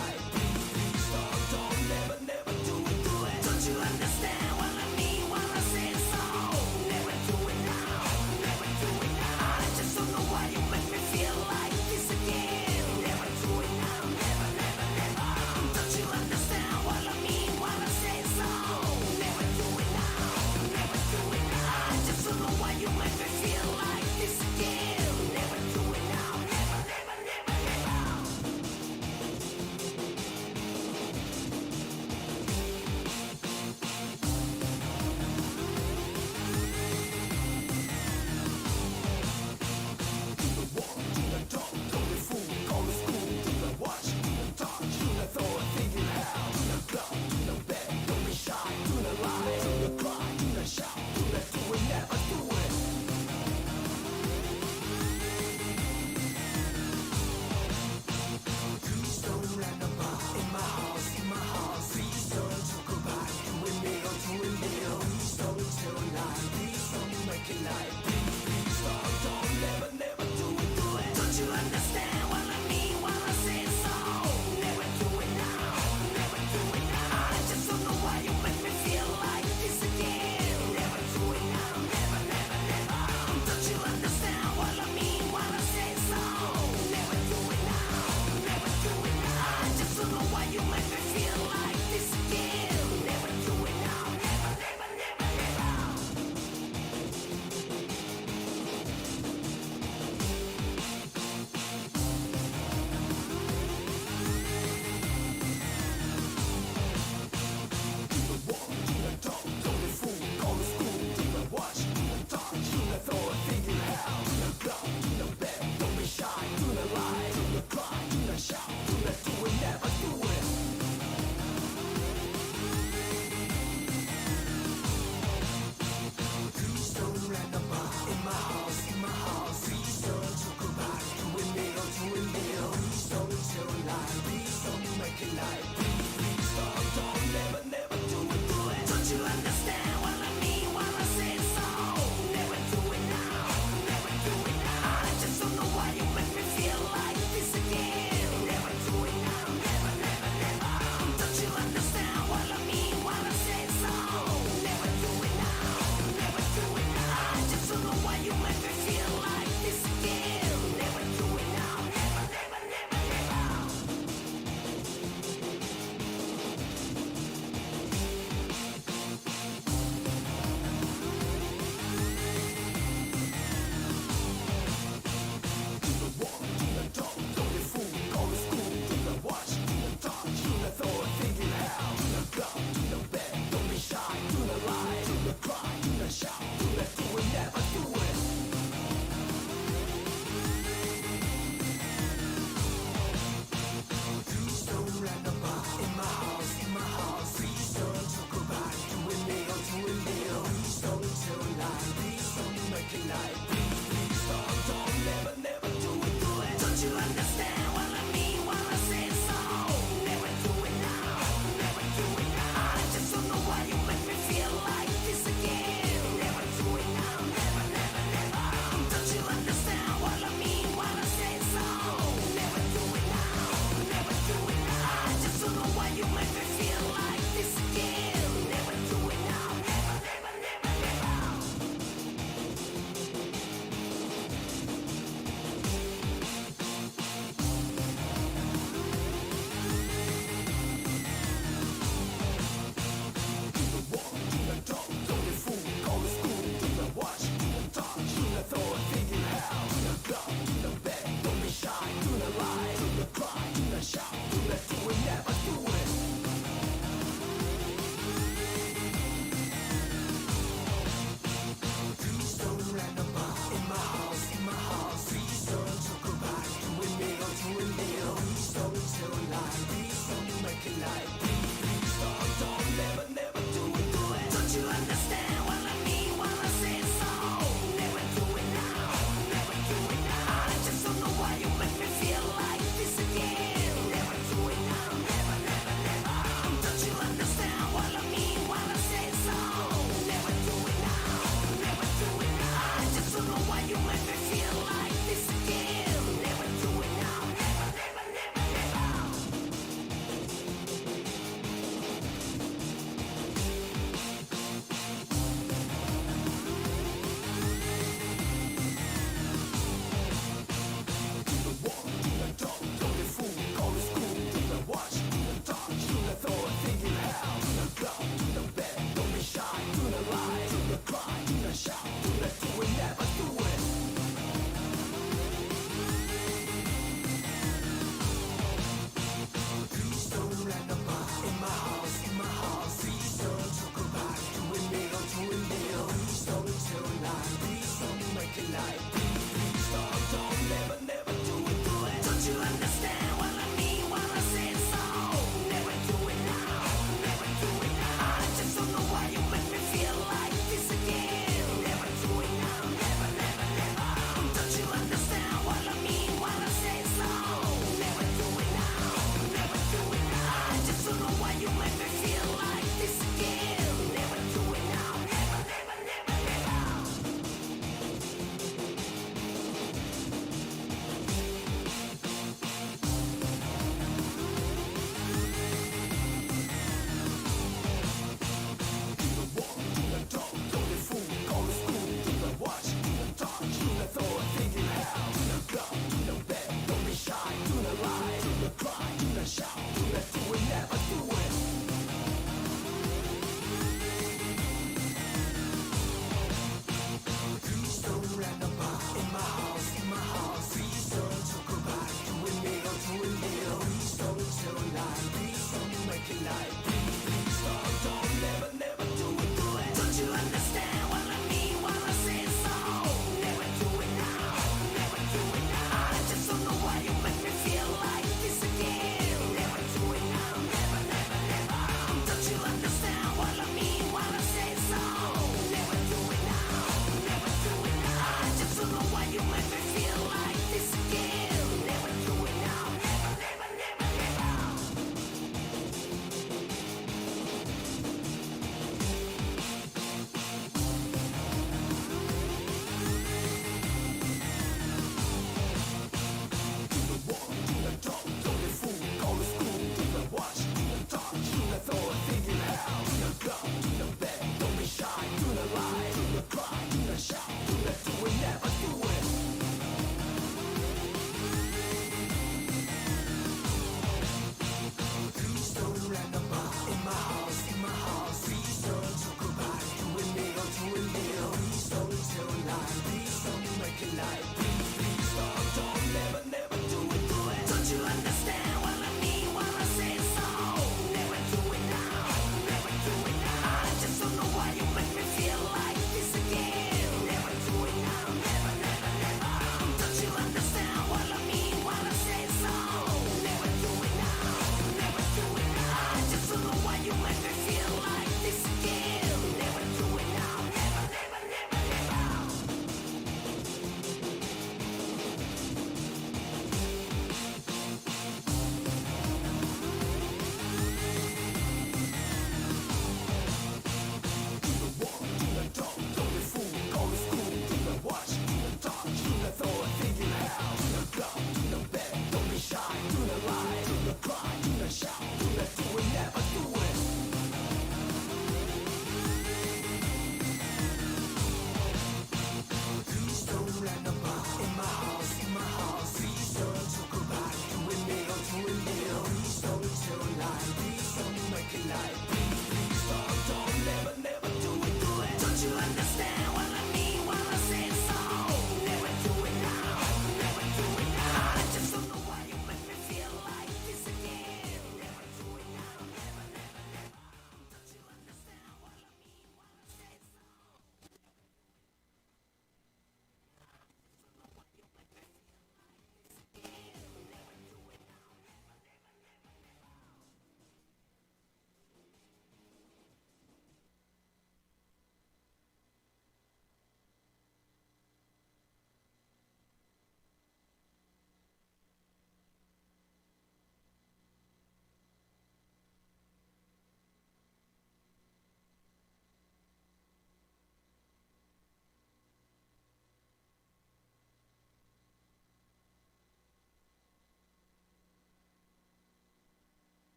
like, please don't, never do it. Don't you understand what I mean when I say so? Never do it now, never do it now. I just don't know why you make me feel like this again. Never do it now, never. Don't you understand what I mean when I say so? Never do it now, never do it now. I just don't know why you make me feel like this again. Never do it now, never.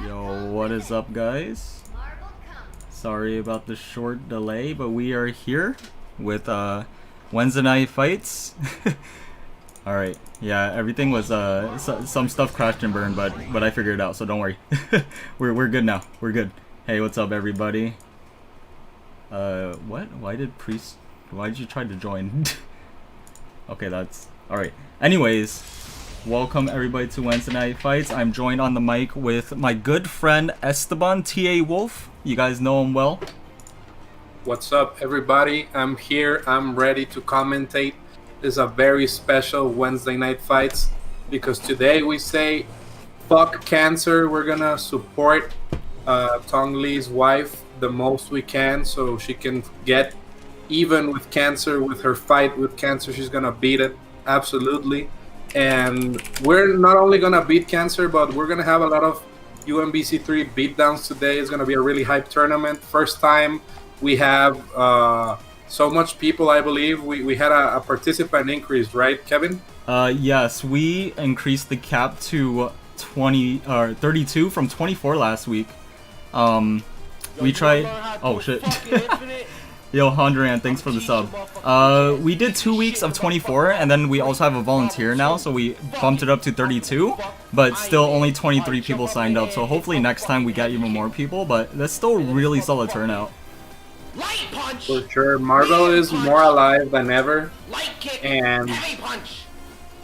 Yo, what is up, guys? Sorry about the short delay, but we are here with Wednesday night fights. All right, yeah, everything was some stuff crashed and burned, but I figured it out, so don't worry. we're good now. We're good. Hey, what's up, everybody? What? Why did you try to join? Okay, that's all right. Anyways, welcome everybody to Wednesday Night Fights. I'm joined on the mic with my good friend Esteban TA Wolf. You guys know him well. What's up, everybody? I'm here. I'm ready to commentate. This is a very special Wednesday Night Fights because today we say fuck cancer. We're gonna support Tong Lee's wife the most we can so she can get even with cancer. With her fight with cancer, she's gonna beat it, absolutely. And we're not only gonna beat cancer, but we're gonna have a lot of UMvC3 beatdowns today. It's gonna be a really hype tournament. First time we have so much people. I believe we had a participant increase, right, Kevin? Yes, we increased the cap to 32 from 24 last week. We tried. Oh shit. Yo, Hondran, thanks for the sub. We did 2 weeks of 24, and then we also have a volunteer now, so we bumped it up to 32, but still only 23 people signed up, so hopefully next time we get even more people, but that's still really solid turnout. For sure, Marvel is more alive than ever, and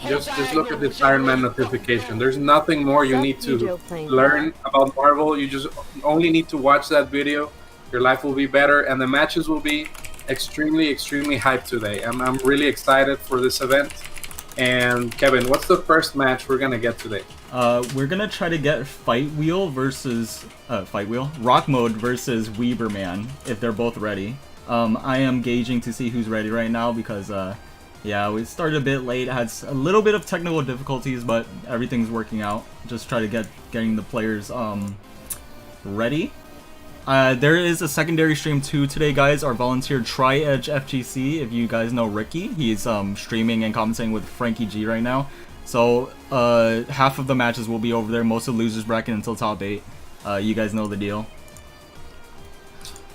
just look at this Iron Man notification. There's nothing more you need to learn about Marvel. You just only need to watch that video. Your life will be better, and the matches will be extremely hyped today. I'm really excited for this event. And Kevin, what's the first match we're gonna get today? We're gonna try to get Rock Mode versus Weaverman, if they're both ready. I am gauging to see who's ready right now because, yeah, we started a bit late. Had a little bit of technical difficulties, but everything's working out. Just try to getting the players ready. There is a secondary stream too today, guys. Our volunteer Tri-Edge FGC, if you guys know Ricky, he's streaming and commentating with Frankie G right now. So half of the matches will be over there, most of the losers bracket until top 8. You guys know the deal.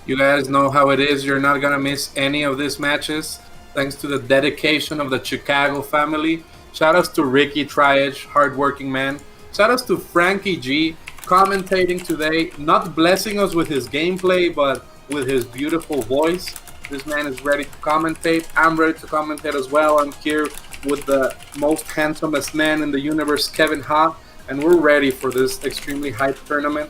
You guys know how it is. You're not gonna miss any of these matches thanks to the dedication of the Chicago family. Shoutouts to Ricky Tri-Edge, hardworking man. Shoutouts to Frankie G, commentating today, not blessing us with his gameplay, but with his beautiful voice. This man is ready to commentate. I'm ready to commentate as well. I'm here with the most handsomest man in the universe, Kevin Ha, and we're ready for this extremely hyped tournament.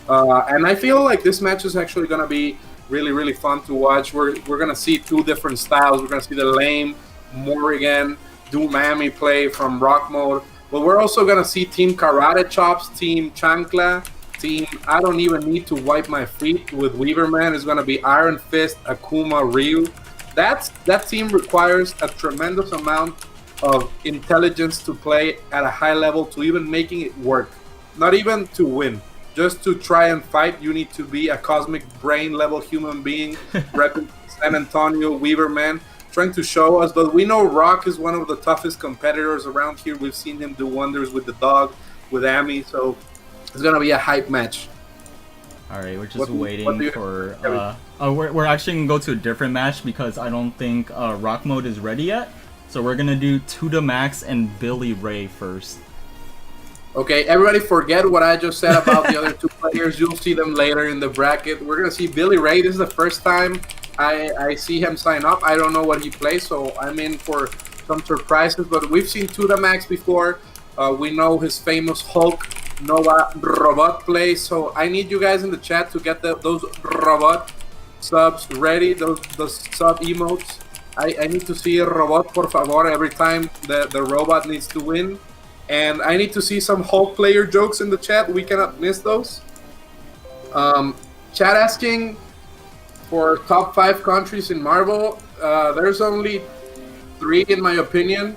And I feel like this match is actually going to be really fun to watch. We're going to see two different styles. We're going to see the lame Morrigan do Miami play from Rock Mode. But we're also going to see Team Karate Chops, Team Chancla, Team I Don't Even Need to Wipe My Feet with Weaverman. Is going to be Iron Fist, Akuma, Ryu. That team requires a tremendous amount of intelligence to play at a high level to even making it work. Not even to win. Just to try and fight, you need to be a cosmic brain level human being repping San Antonio Weaverman. trying to show us. But we know Rock is one of the toughest competitors around here. We've seen him do wonders with the dog, with Amy. So it's gonna be a hype match. All right, we're just What waiting for. We're actually gonna go to a different match because I don't think Rock Mode is ready yet. So we're gonna do Tuda Max and Billy Ray first. Okay, everybody forget what I just said about the other two players. You'll see them later in the bracket. We're going to see Billy Ray. This is the first time I see him sign up. I don't know what he plays, so I'm in for some surprises. But we've seen Tuda Max before. We know his famous Hulk Nova robot play. So I need you guys in the chat to get those robot subs ready, those sub emotes. I need to see robot por favor every time the robot needs to win. And I need to see some Hulk player jokes in the chat. We cannot miss those. Chat asking for top 5 countries in Marvel. There's only 3 in my opinion.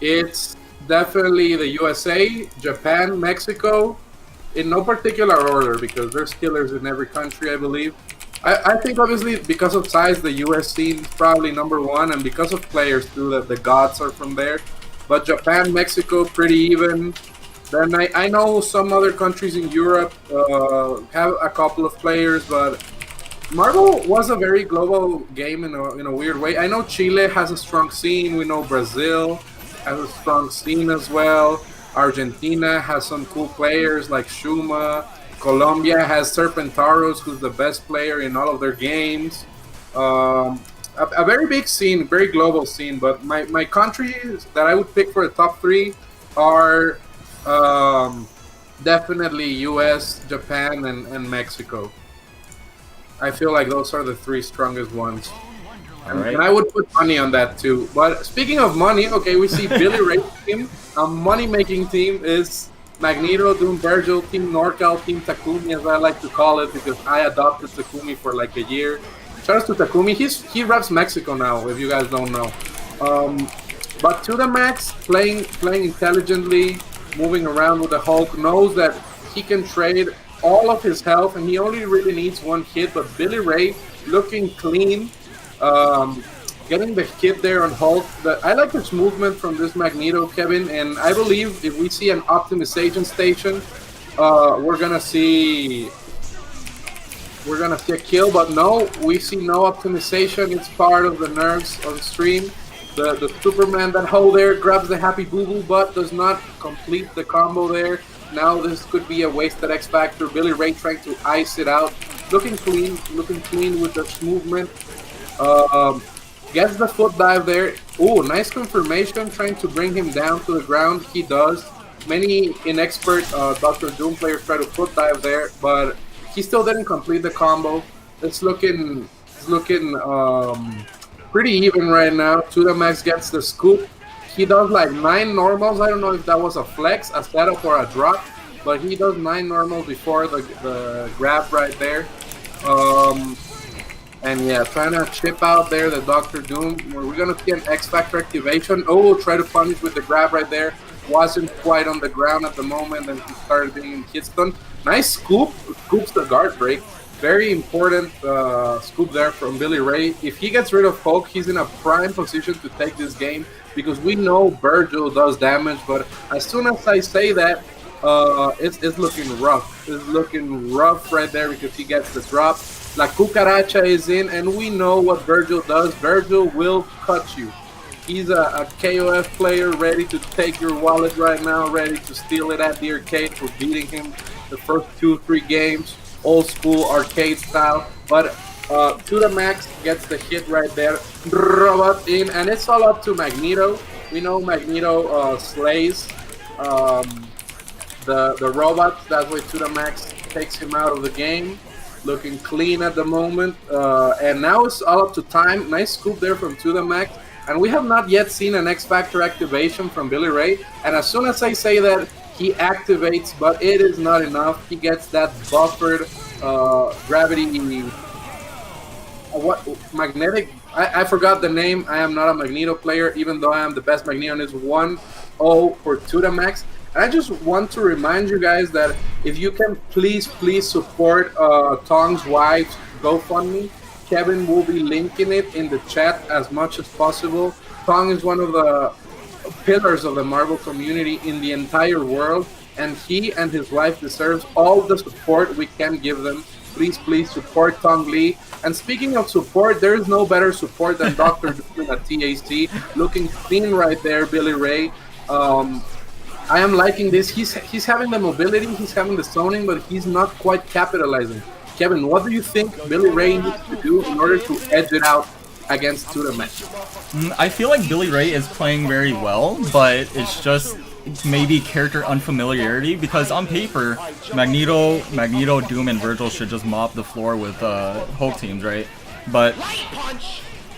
It's definitely the USA, Japan, Mexico, in no particular order because there's killers in every country, I believe. I think obviously because of size, the US scene is probably number 1, and because of players too, that the gods are from there. But Japan, Mexico, pretty even. Then I know some other countries in Europe have a couple of players, but Marvel was a very global game in a weird way. I know Chile has a strong scene. We know Brazil has a strong scene as well. Argentina has some cool players like Shuma. Colombia has Serpentaros, who's the best player in all of their games. A very big scene, very global scene, but my countries that I would pick for the top 3 are definitely US, Japan, and Mexico. I feel like those are the 3 strongest ones. And I would put money on that too. But speaking of money, okay, we see Billy Ray's team. A money-making team is Magneto, Doom, Virgil, Team NorCal, Team Takumi, as I like to call it, because I adopted Takumi for like a year. Shout out to Takumi. He reps Mexico now, if you guys don't know. But to the max, playing intelligently, moving around with the Hulk, knows that he can trade all of his health, and he only really needs 1 hit. But Billy Ray looking clean, getting the hit there on Hulk. I like this movement from this Magneto, Kevin, and I believe if we see an optimization station, we're gonna see a kill, but no, we see no optimization. It's part of the nerves of the stream. The Superman that hold there grabs the happy boo-boo, but does not complete the combo there. Now this could be a wasted X Factor. Billy Ray trying to ice it out. Looking clean with this movement. Gets the foot dive there. Oh, nice confirmation, trying to bring him down to the ground. He does. Many inexpert Dr. Doom players try to foot dive there, but he still didn't complete the combo. It's looking pretty even right now. Tuda Max gets the scoop. He does like 9 normals. I don't know if that was a flex, a setup, or a drop, but he does 9 normals before the grab right there. And yeah, trying to chip out there the Dr. Doom. We're gonna see an X Factor activation. Oh, try to punish with the grab right there. Wasn't quite on the ground at the moment, and he started being hit stun. Nice scoop, scoops the guard break. Very important scoop there from Billy Ray. If he gets rid of Hulk, he's in a prime position to take this game, because we know Virgil does damage, but as soon as I say that, it's looking rough. It's looking rough right there because he gets the drop. La Cucaracha is in, and we know what Virgil does. Virgil will cut you. He's a KOF player ready to take your wallet right now, ready to steal it at the arcade for beating him the first 2-3 games. Old school arcade style. But to the max gets the hit right there. Robot in, and it's all up to Magneto. We know Magneto slays the robots. That's why to the max takes him out of the game. Looking clean at the moment, and now it's all up to time. Nice scoop there from To The Max, and we have not yet seen an X Factor activation from Billy Ray. And as soon as I say that, he activates, but it is not enough. He gets that buffered gravity. Magnetic? I forgot the name. I am not a Magneto player, even though I am the best Magneto. And it's 1-0 for To The Max. And I just want to remind you guys that if you can please support Tong's wife's GoFundMe. Kevin will be linking it in the chat as much as possible. Tong is one of the pillars of the Marvel community in the entire world, and he and his wife deserves all the support we can give them. Please, please support Tong Lee. And speaking of support, there is no better support than Dr. Doom at TAC. Looking clean right there, Billy Ray. I am liking this. He's having the mobility, he's having the zoning, but he's not quite capitalizing. Kevin, what do you think Billy Ray needs to do in order to edge it out against Tourney? I feel like Billy Ray is playing very well, but it's just maybe character unfamiliarity, because on paper, Magneto, Doom, and Virgil should just mop the floor with Hulk teams, right? But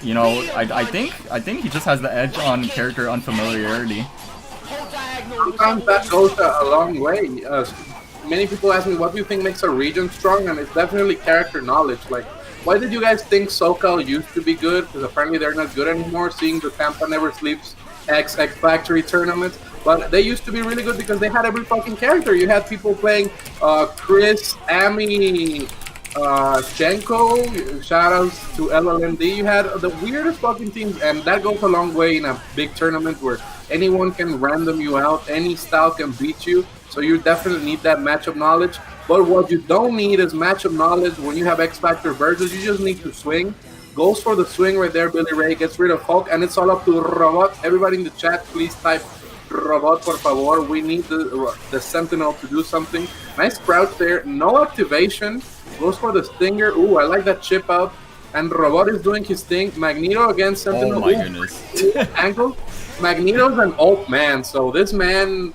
you know, I think he just has the edge on character unfamiliarity. Sometimes that goes a long way. Many people ask me, what do you think makes a region strong? And it's definitely character knowledge. Like, why did you guys think SoCal used to be good? Because apparently they're not good anymore, seeing the Tampa Never Sleeps X Factory tournaments. But they used to be really good because they had every fucking character. You had people playing Chris, Amy, Shenko, shoutouts to LLMD. You had the weirdest fucking teams, and that goes a long way in a big tournament where anyone can random you out, any style can beat you. So you definitely need that matchup knowledge. But what you don't need is matchup knowledge when you have X Factor versus. You just need to swing. Goes for the swing right there, Billy Ray. Gets rid of Hulk, and it's all up to Robot. Everybody in the chat, please type Robot, por favor. We need the Sentinel to do something. Nice crouch there. No activation. Goes for the Stinger. Ooh, I like that chip out. And Robot is doing his thing. Magneto against Sentinel. Oh my goodness. Ankle. Magneto's an old man, so this man,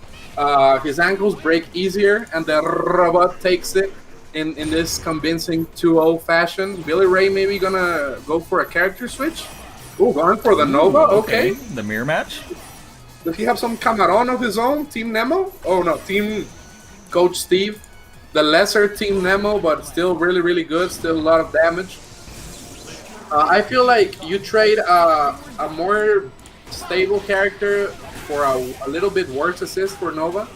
his ankles break easier, and the Robot takes it in this convincing 2-0 fashion. Billy Ray maybe gonna go for a character switch. Ooh, going for the Nova. Okay. The mirror match. Does he have some Cameron of his own? Team Nemo? Oh no, Team Coach Steve. The lesser Team Nemo, but still really, really good. Still a lot of damage. I feel like you trade a more stable character for a little bit worse assist for Nova,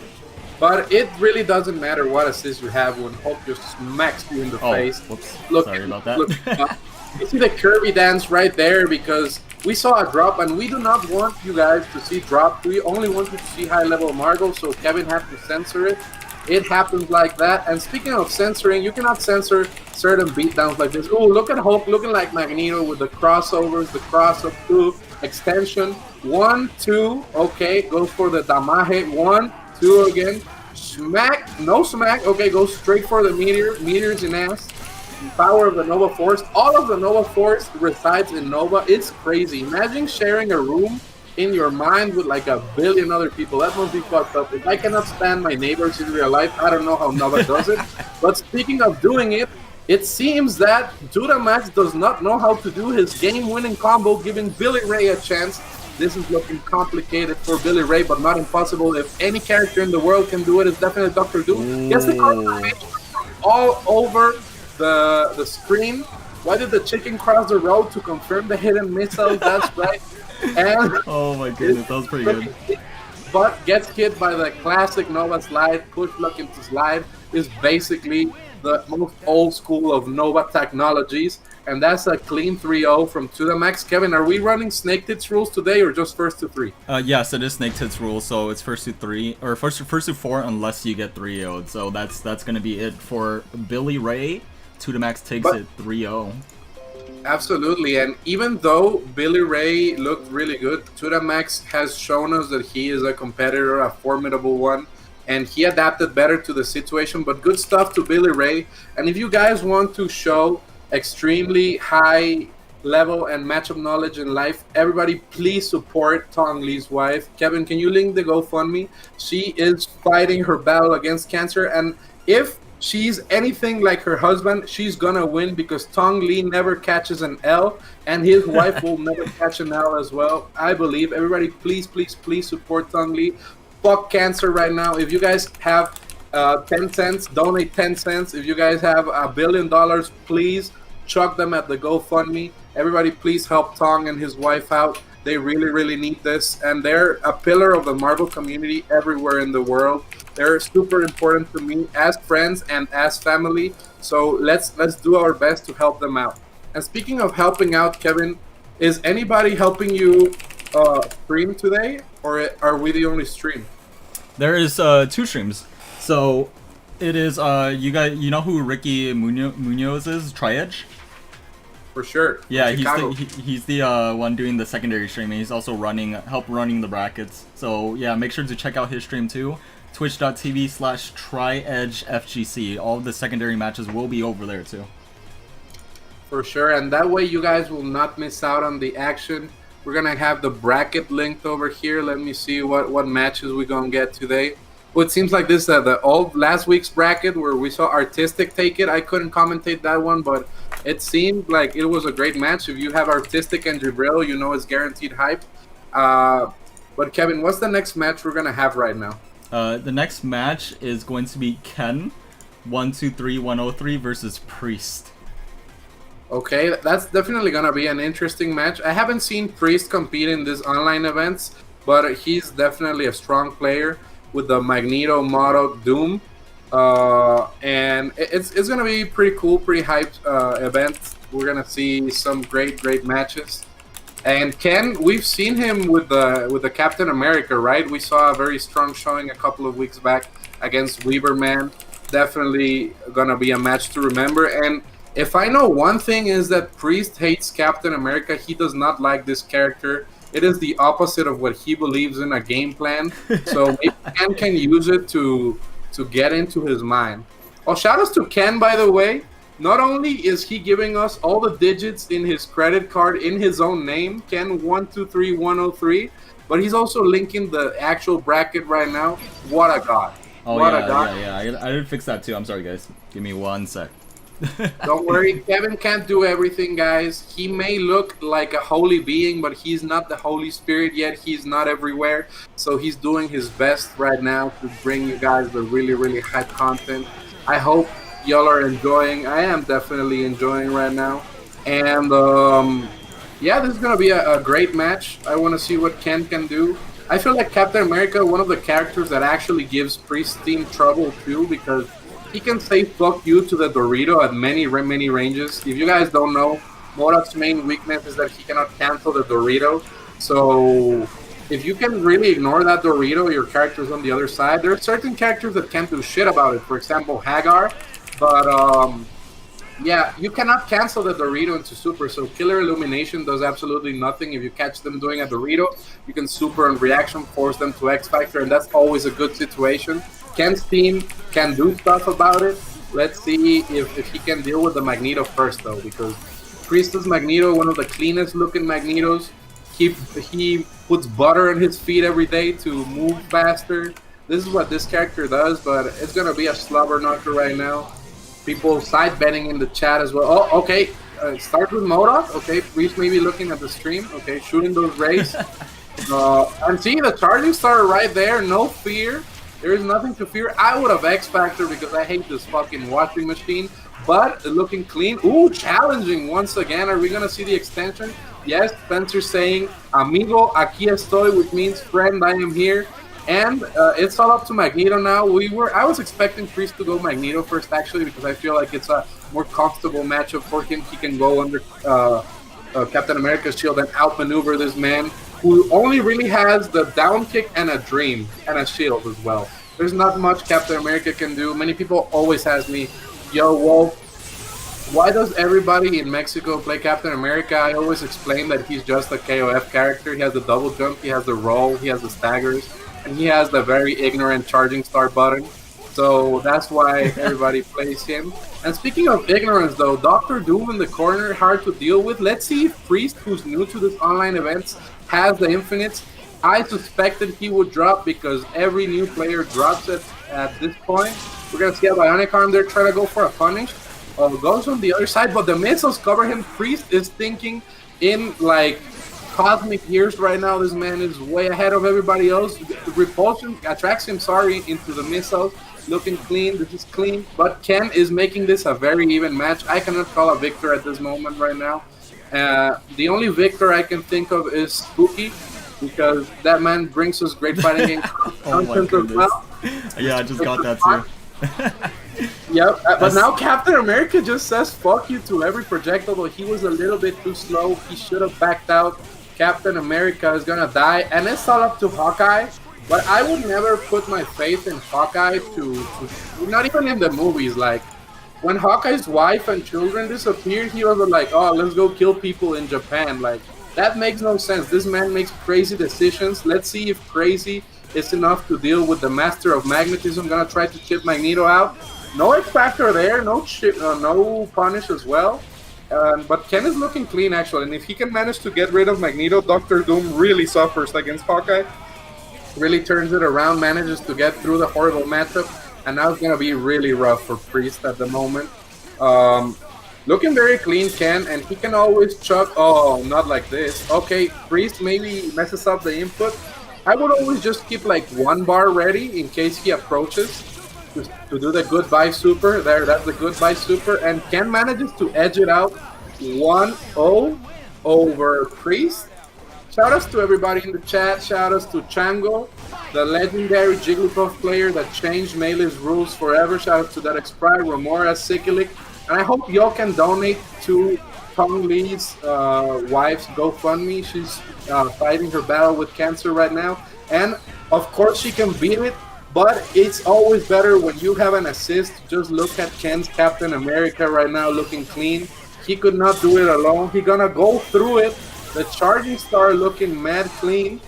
but it really doesn't matter what assist you have when Hulk just smacks you in the face. Whoops. Look, sorry about that. You see the Kirby dance right there, because we saw a drop, and we do not want you guys to see drop. We only want you to see high level Margot, so Kevin has to censor it. It happens like that. And speaking of censoring, you cannot censor certain beatdowns like this. Oh, look at Hulk looking like Magneto with the crossovers, the cross-up 2, extension, 1, 2, okay, goes for the Damaje, 1, 2 again, smack, no smack, okay, goes straight for the meteors in ass, power of the Nova Force. All of the Nova Force resides in Nova. It's crazy. Imagine sharing a room in your mind with like a billion other people. That must be fucked up. If I cannot stand my neighbors in real life, I don't know how Nova does it. But speaking of doing it, it seems that Duramax does not know how to do his game-winning combo, giving Billy Ray a chance. This is looking complicated for Billy Ray, but not impossible. If any character in the world can do it, it's definitely Dr. Doom. Gets the confirmation all over the screen. Why did the chicken cross the road to confirm the hidden missile? That's right. And oh my goodness, that was pretty good. But gets hit by the classic Nova slide. Push luck into slide is basically the most old school of Nova technologies, and that's a clean 3-0 from To The Max. Kevin, are we running Snake Tits rules today or just first to 3? Yes, it is Snake Tits rule, so it's first to 3 or first to 4 unless you get 3-0'd. So that's gonna be it for Billy Ray. To The Max takes it 3-0. Absolutely, and even though Billy Ray looked really good, To The Max has shown us that he is a competitor, a formidable one, and he adapted better to the situation. But good stuff to Billy Ray. And if you guys want to show extremely high level and matchup knowledge in life, everybody please support Tong Lee's wife. Kevin, can you link the GoFundMe? She is fighting her battle against cancer, and if she's anything like her husband, she's gonna win, because Tong Lee never catches an L, and his wife will never catch an L as well. I believe. Everybody, please, please, please support Tong Lee. Fuck cancer right now. If you guys have 10 cents, donate 10 cents. If you guys have $1 billion, please chuck them at the GoFundMe. Everybody, please help Tong and his wife out. They really, really need this, and they're a pillar of the Marvel community everywhere in the world. They're super important to me as friends and as family. So let's do our best to help them out. And speaking of helping out, Kevin, is anybody helping you stream today, or are we the only stream? There is 2 streams. So it is you know who Ricky Munoz is? Tri-Edge? For sure. Yeah, Chicago. he's the one doing the secondary streaming. He's also running the brackets. So yeah, make sure to check out his stream too. Twitch.tv/TriEdgeFGC. All of the secondary matches will be over there too. For sure, and that way you guys will not miss out on the action. We're gonna have the bracket linked over here. Let me see what matches we're gonna get today. Well, it seems like this the old last week's bracket where we saw Artistic take it. I couldn't commentate that one, but it seemed like it was a great match. If you have Artistic and Jabril, you know it's guaranteed hype. But Kevin, what's the next match we're gonna have right now? The next match is going to be Ken 123103 versus Priest. Okay, that's definitely gonna be an interesting match. I haven't seen Priest compete in these online events, but he's definitely a strong player with the Magneto Moto Doom. And it's gonna be pretty cool, pretty hyped event. We're gonna see some great matches. And Ken, we've seen him with the Captain America, right? We saw a very strong showing a couple of weeks back against Weaverman. Definitely gonna be a match to remember. And if I know one thing is that Priest hates Captain America. He does not like this character. It is the opposite of what he believes in a game plan. So maybe Ken can use it to get into his mind. Well, shout outs to Ken, by the way. Not only is he giving us all the digits in his credit card in his own name, Ken123103, but he's also linking the actual bracket right now. What a god. Oh, what yeah, a god. yeah. I did fix that too. I'm sorry, guys. Give me 1 sec. Don't worry, Kevin can't do everything, guys. He may look like a holy being, but he's not the Holy Spirit yet. He's not everywhere. So he's doing his best right now to bring you guys the really hype content. I hope y'all are enjoying. I am definitely enjoying right now. And yeah, this is going to be a great match. I want to see what Ken can do. I feel like Captain America, one of the characters that actually gives Priest team trouble too, because he can say fuck you to the Dorito at many ranges. If you guys don't know, Modok's main weakness is that he cannot cancel the Dorito. So if you can really ignore that Dorito, your character's on the other side. There are certain characters that can't do shit about it. For example, Hagar. But yeah, you cannot cancel the Dorito into Super. So Killer Illumination does absolutely nothing. If you catch them doing a Dorito, you can Super and Reaction force them to X Factor, and that's always a good situation. Ken's team can do stuff about it. Let's see if he can deal with the Magneto first, though, because Priestess Magneto, one of the cleanest looking Magnetos, he puts butter on his feet every day to move faster. This is what this character does, but it's going to be a slobber knocker right now. People side betting in the chat as well. Oh, okay. Start with MODOK. Okay, Priest may be looking at the stream. Okay, shooting those rays. And see, the charging star right there. No fear. There is nothing to fear. I would have X Factor because I hate this fucking washing machine. But looking clean. Ooh, challenging once again. Are we going to see the extension? Yes, Spencer saying, Amigo, aquí estoy, which means friend, I am here. And it's all up to Magneto now. I was expecting Priest to go Magneto first, actually, because I feel like it's a more comfortable matchup for him. He can go under Captain America's shield and outmaneuver this man, who only really has the down kick and a dream and a shield as well. There's not much Captain America can do. Many people always ask me, yo, Wolf, why does everybody in Mexico play Captain America? I always explain that he's just a KOF character. He has the double jump, he has the roll, he has the staggers, and he has the very ignorant charging star button. So that's why everybody plays him. And speaking of ignorance, though, Dr. Doom in the corner, hard to deal with. Let's see if Priest, who's new to this online events, has the infinites. I suspected he would drop because every new player drops it at this point. We're going to see a Bionic Arm there try to go for a punish. Goes on the other side, but the missiles cover him. Priest is thinking in, like, cosmic years right now. This man is way ahead of everybody else. Repulsion attracts him, into the missiles. Looking clean. This is clean. But Ken is making this a very even match. I cannot call a victor at this moment right now. The only victor I can think of is Spooky, because that man brings us great fighting game. Oh my goodness. Well. Yeah, I just got that too. Yep, but now Captain America just says fuck you to every projectile, but he was a little bit too slow. He should have backed out. Captain America is gonna die, and it's all up to Hawkeye. But I would never put my faith in Hawkeye to not even in the movies. Like, when Hawkeye's wife and children disappeared, he was like, oh, let's go kill people in Japan. Like, that makes no sense. This man makes crazy decisions. Let's see if crazy is enough to deal with the Master of Magnetism. Gonna try to chip Magneto out. No X Factor there, no Punish as well. But Ken is looking clean, actually. And if he can manage to get rid of Magneto, Doctor Doom really suffers against Hawkeye. Really turns it around, manages to get through the horrible matchup. And now it's going to be really rough for Priest at the moment. Looking very clean, Ken, and he can always chuck. Oh, not like this. Okay, Priest maybe messes up the input. I would always just keep like one bar ready in case he approaches to do the goodbye super. There, that's the goodbye super. And Ken manages to edge it out 1-0 over Priest. Shoutouts to everybody in the chat. Shoutouts to Chango, the legendary Jigglypuff player that changed Melee's rules forever. Shoutouts to Dedics Pride, Remora, Sikilic. And I hope y'all can donate to Tong Lee's wife's GoFundMe. She's fighting her battle with cancer right now. And, of course, she can beat it. But it's always better when you have an assist. Just look at Ken's Captain America right now looking clean. He could not do it alone. He's gonna go through it. The Charging Star looking mad clean.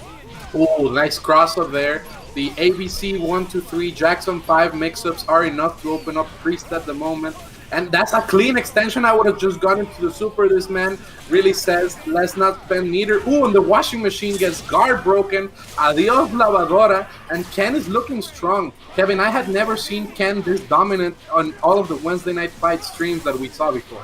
Oh, nice cross-up there. The ABC 1-2-3 Jackson 5 mix-ups are enough to open up Priest at the moment. And that's a clean extension. I would have just gone into the super. This man really says, let's not spend neither. Ooh, and the washing machine gets guard broken. Adios, lavadora. And Ken is looking strong. Kevin, I had never seen Ken this dominant on all of the Wednesday Night Fight streams that we saw before.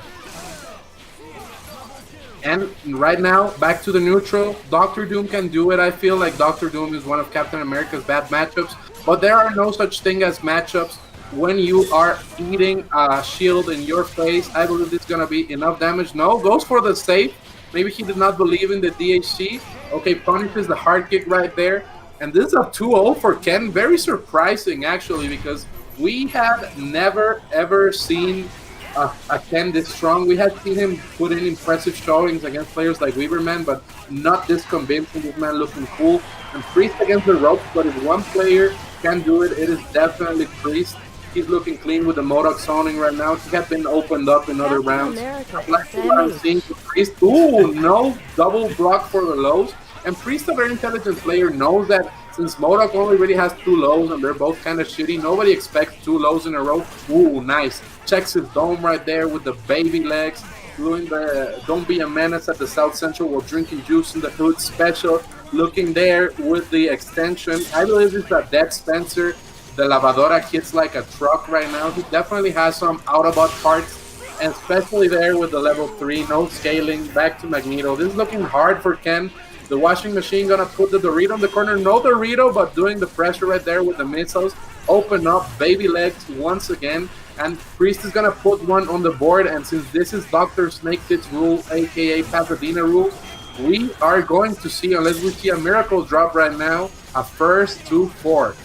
And right now, back to the neutral. Dr. Doom can do it. I feel like Dr. Doom is one of Captain America's bad matchups. But there are no such thing as matchups when you are eating a shield in your face. I believe it's going to be enough damage. No, goes for the save. Maybe he did not believe in the DHC. Okay, punishes the hard kick right there. And this is a 2-0 for Ken. Very surprising, actually, because we had never, ever seen a Ken this strong. We had seen him put in impressive showings against players like Weaverman, but not this convincing. This man looking cool. And Priest against the ropes, but if one player can do it, it is definitely Priest. He's looking clean with the Modok zoning right now. He had been opened up in other rounds. I like what I'm seeing for Priest. Ooh, no double block for the lows. And Priest, a very intelligent player, knows that since Modok only really has 2 lows and they're both kind of shitty, nobody expects 2 lows in a row. Ooh, nice. Checks his dome right there with the baby legs. Doing the Don't Be a Menace at the South Central while drinking juice in the hood special. Looking there with the extension. I believe it's a Dead Spencer. The lavadora hits like a truck right now. He definitely has some Autobot parts, and especially there with the level 3, no scaling, back to Magneto. This is looking hard for Ken. The washing machine gonna put the Dorito in the corner. No Dorito, but doing the pressure right there with the missiles. Open up, baby legs once again. And Priest is gonna put one on the board, and since this is Dr. Snake Tits rule, aka Pasadena rule, we are going to see, unless we see a miracle drop right now, a first 2-4.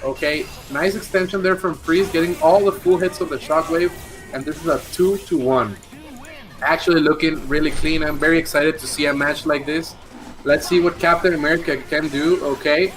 Okay, nice extension there from Priest, getting all the full hits of the Shockwave, and this is a 2-1. Actually looking really clean. I'm very excited to see a match like this. Let's see what Captain America can do. Okay,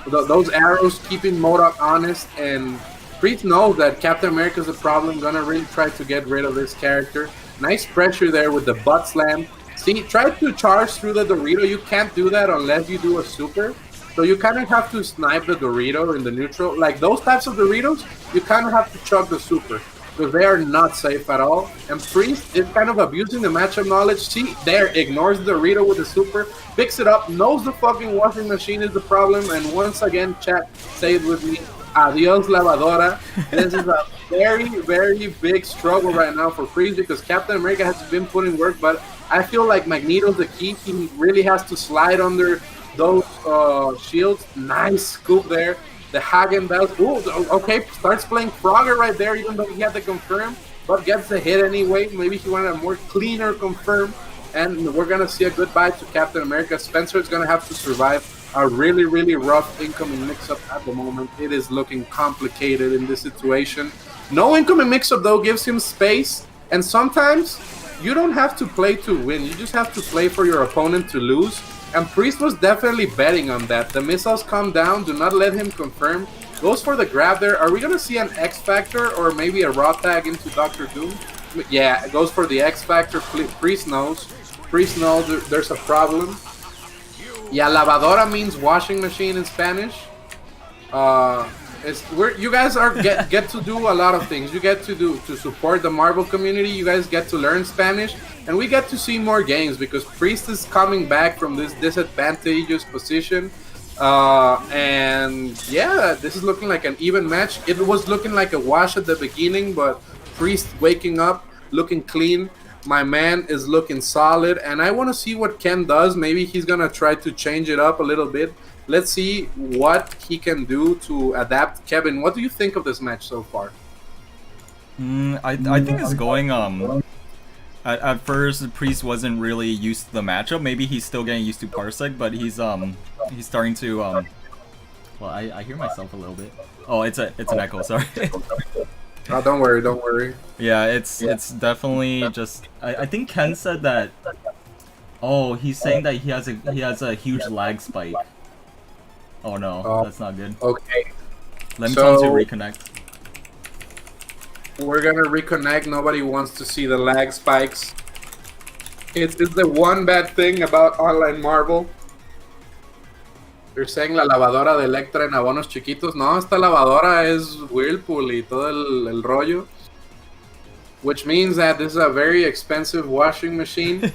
those arrows keeping Modok honest, and Priest knows that Captain America is a problem. Gonna really try to get rid of this character. Nice pressure there with the butt slam. See, try to charge through the Dorito. You can't do that unless you do a super. So you kind of have to snipe the Dorito in the neutral. Like those types of Doritos, you kind of have to chug the super, because they are not safe at all. And Priest is kind of abusing the matchup knowledge. See, there, ignores the Dorito with the super, picks it up, knows the fucking washing machine is the problem, and once again, chat, say it with me, adios lavadora. This is a very, very big struggle right now for Priest, because Captain America has been putting work, but I feel like Magneto's the key. He really has to slide under those shields. Nice scoop there. The Hagen Dazs. Ooh, okay, starts playing Frogger right there, even though he had to confirm, but gets the hit anyway. Maybe he wanted a more cleaner confirm, and we're gonna see a goodbye to Captain America. Spencer is gonna have to survive a really, really rough incoming mix-up at the moment. It is looking complicated in this situation. No incoming mix-up though gives him space, and sometimes you don't have to play to win. You just have to play for your opponent to lose. And Priest was definitely betting on that. The missiles come down, do not let him confirm. Goes for the grab there. Are we gonna see an X Factor or maybe a raw tag into Dr. Doom? Yeah, it goes for the X Factor. Priest knows. Priest knows there's a problem. Yeah, lavadora means washing machine in Spanish. You guys are get to do a lot of things. You get to support the Marvel community. You guys get to learn Spanish, and we get to see more games because Priest is coming back from this disadvantageous position. And yeah, this is looking like an even match. It was looking like a wash at the beginning, but Priest waking up, looking clean. My man is looking solid, and I want to see what Ken does. Maybe he's gonna try to change it up a little bit. Let's see what he can do to adapt. Kevin, what do you think of this match so far? I think it's going at first Priest wasn't really used to the matchup. Maybe he's still getting used to Parsec, but he's starting to well, I hear myself a little bit. Oh, it's an echo, sorry. Oh, don't worry. Yeah, it's definitely just I think Ken said that. Oh, he's saying that he has a huge lag spike. Oh no, that's not good. Okay. Let me tell him to reconnect. We're gonna reconnect. Nobody wants to see the lag spikes. It's the one bad thing about online Marvel. They're saying la lavadora de Electra en abonos chiquitos. No, esta lavadora es Whirlpool y todo el rollo. Which means that this is a very expensive washing machine.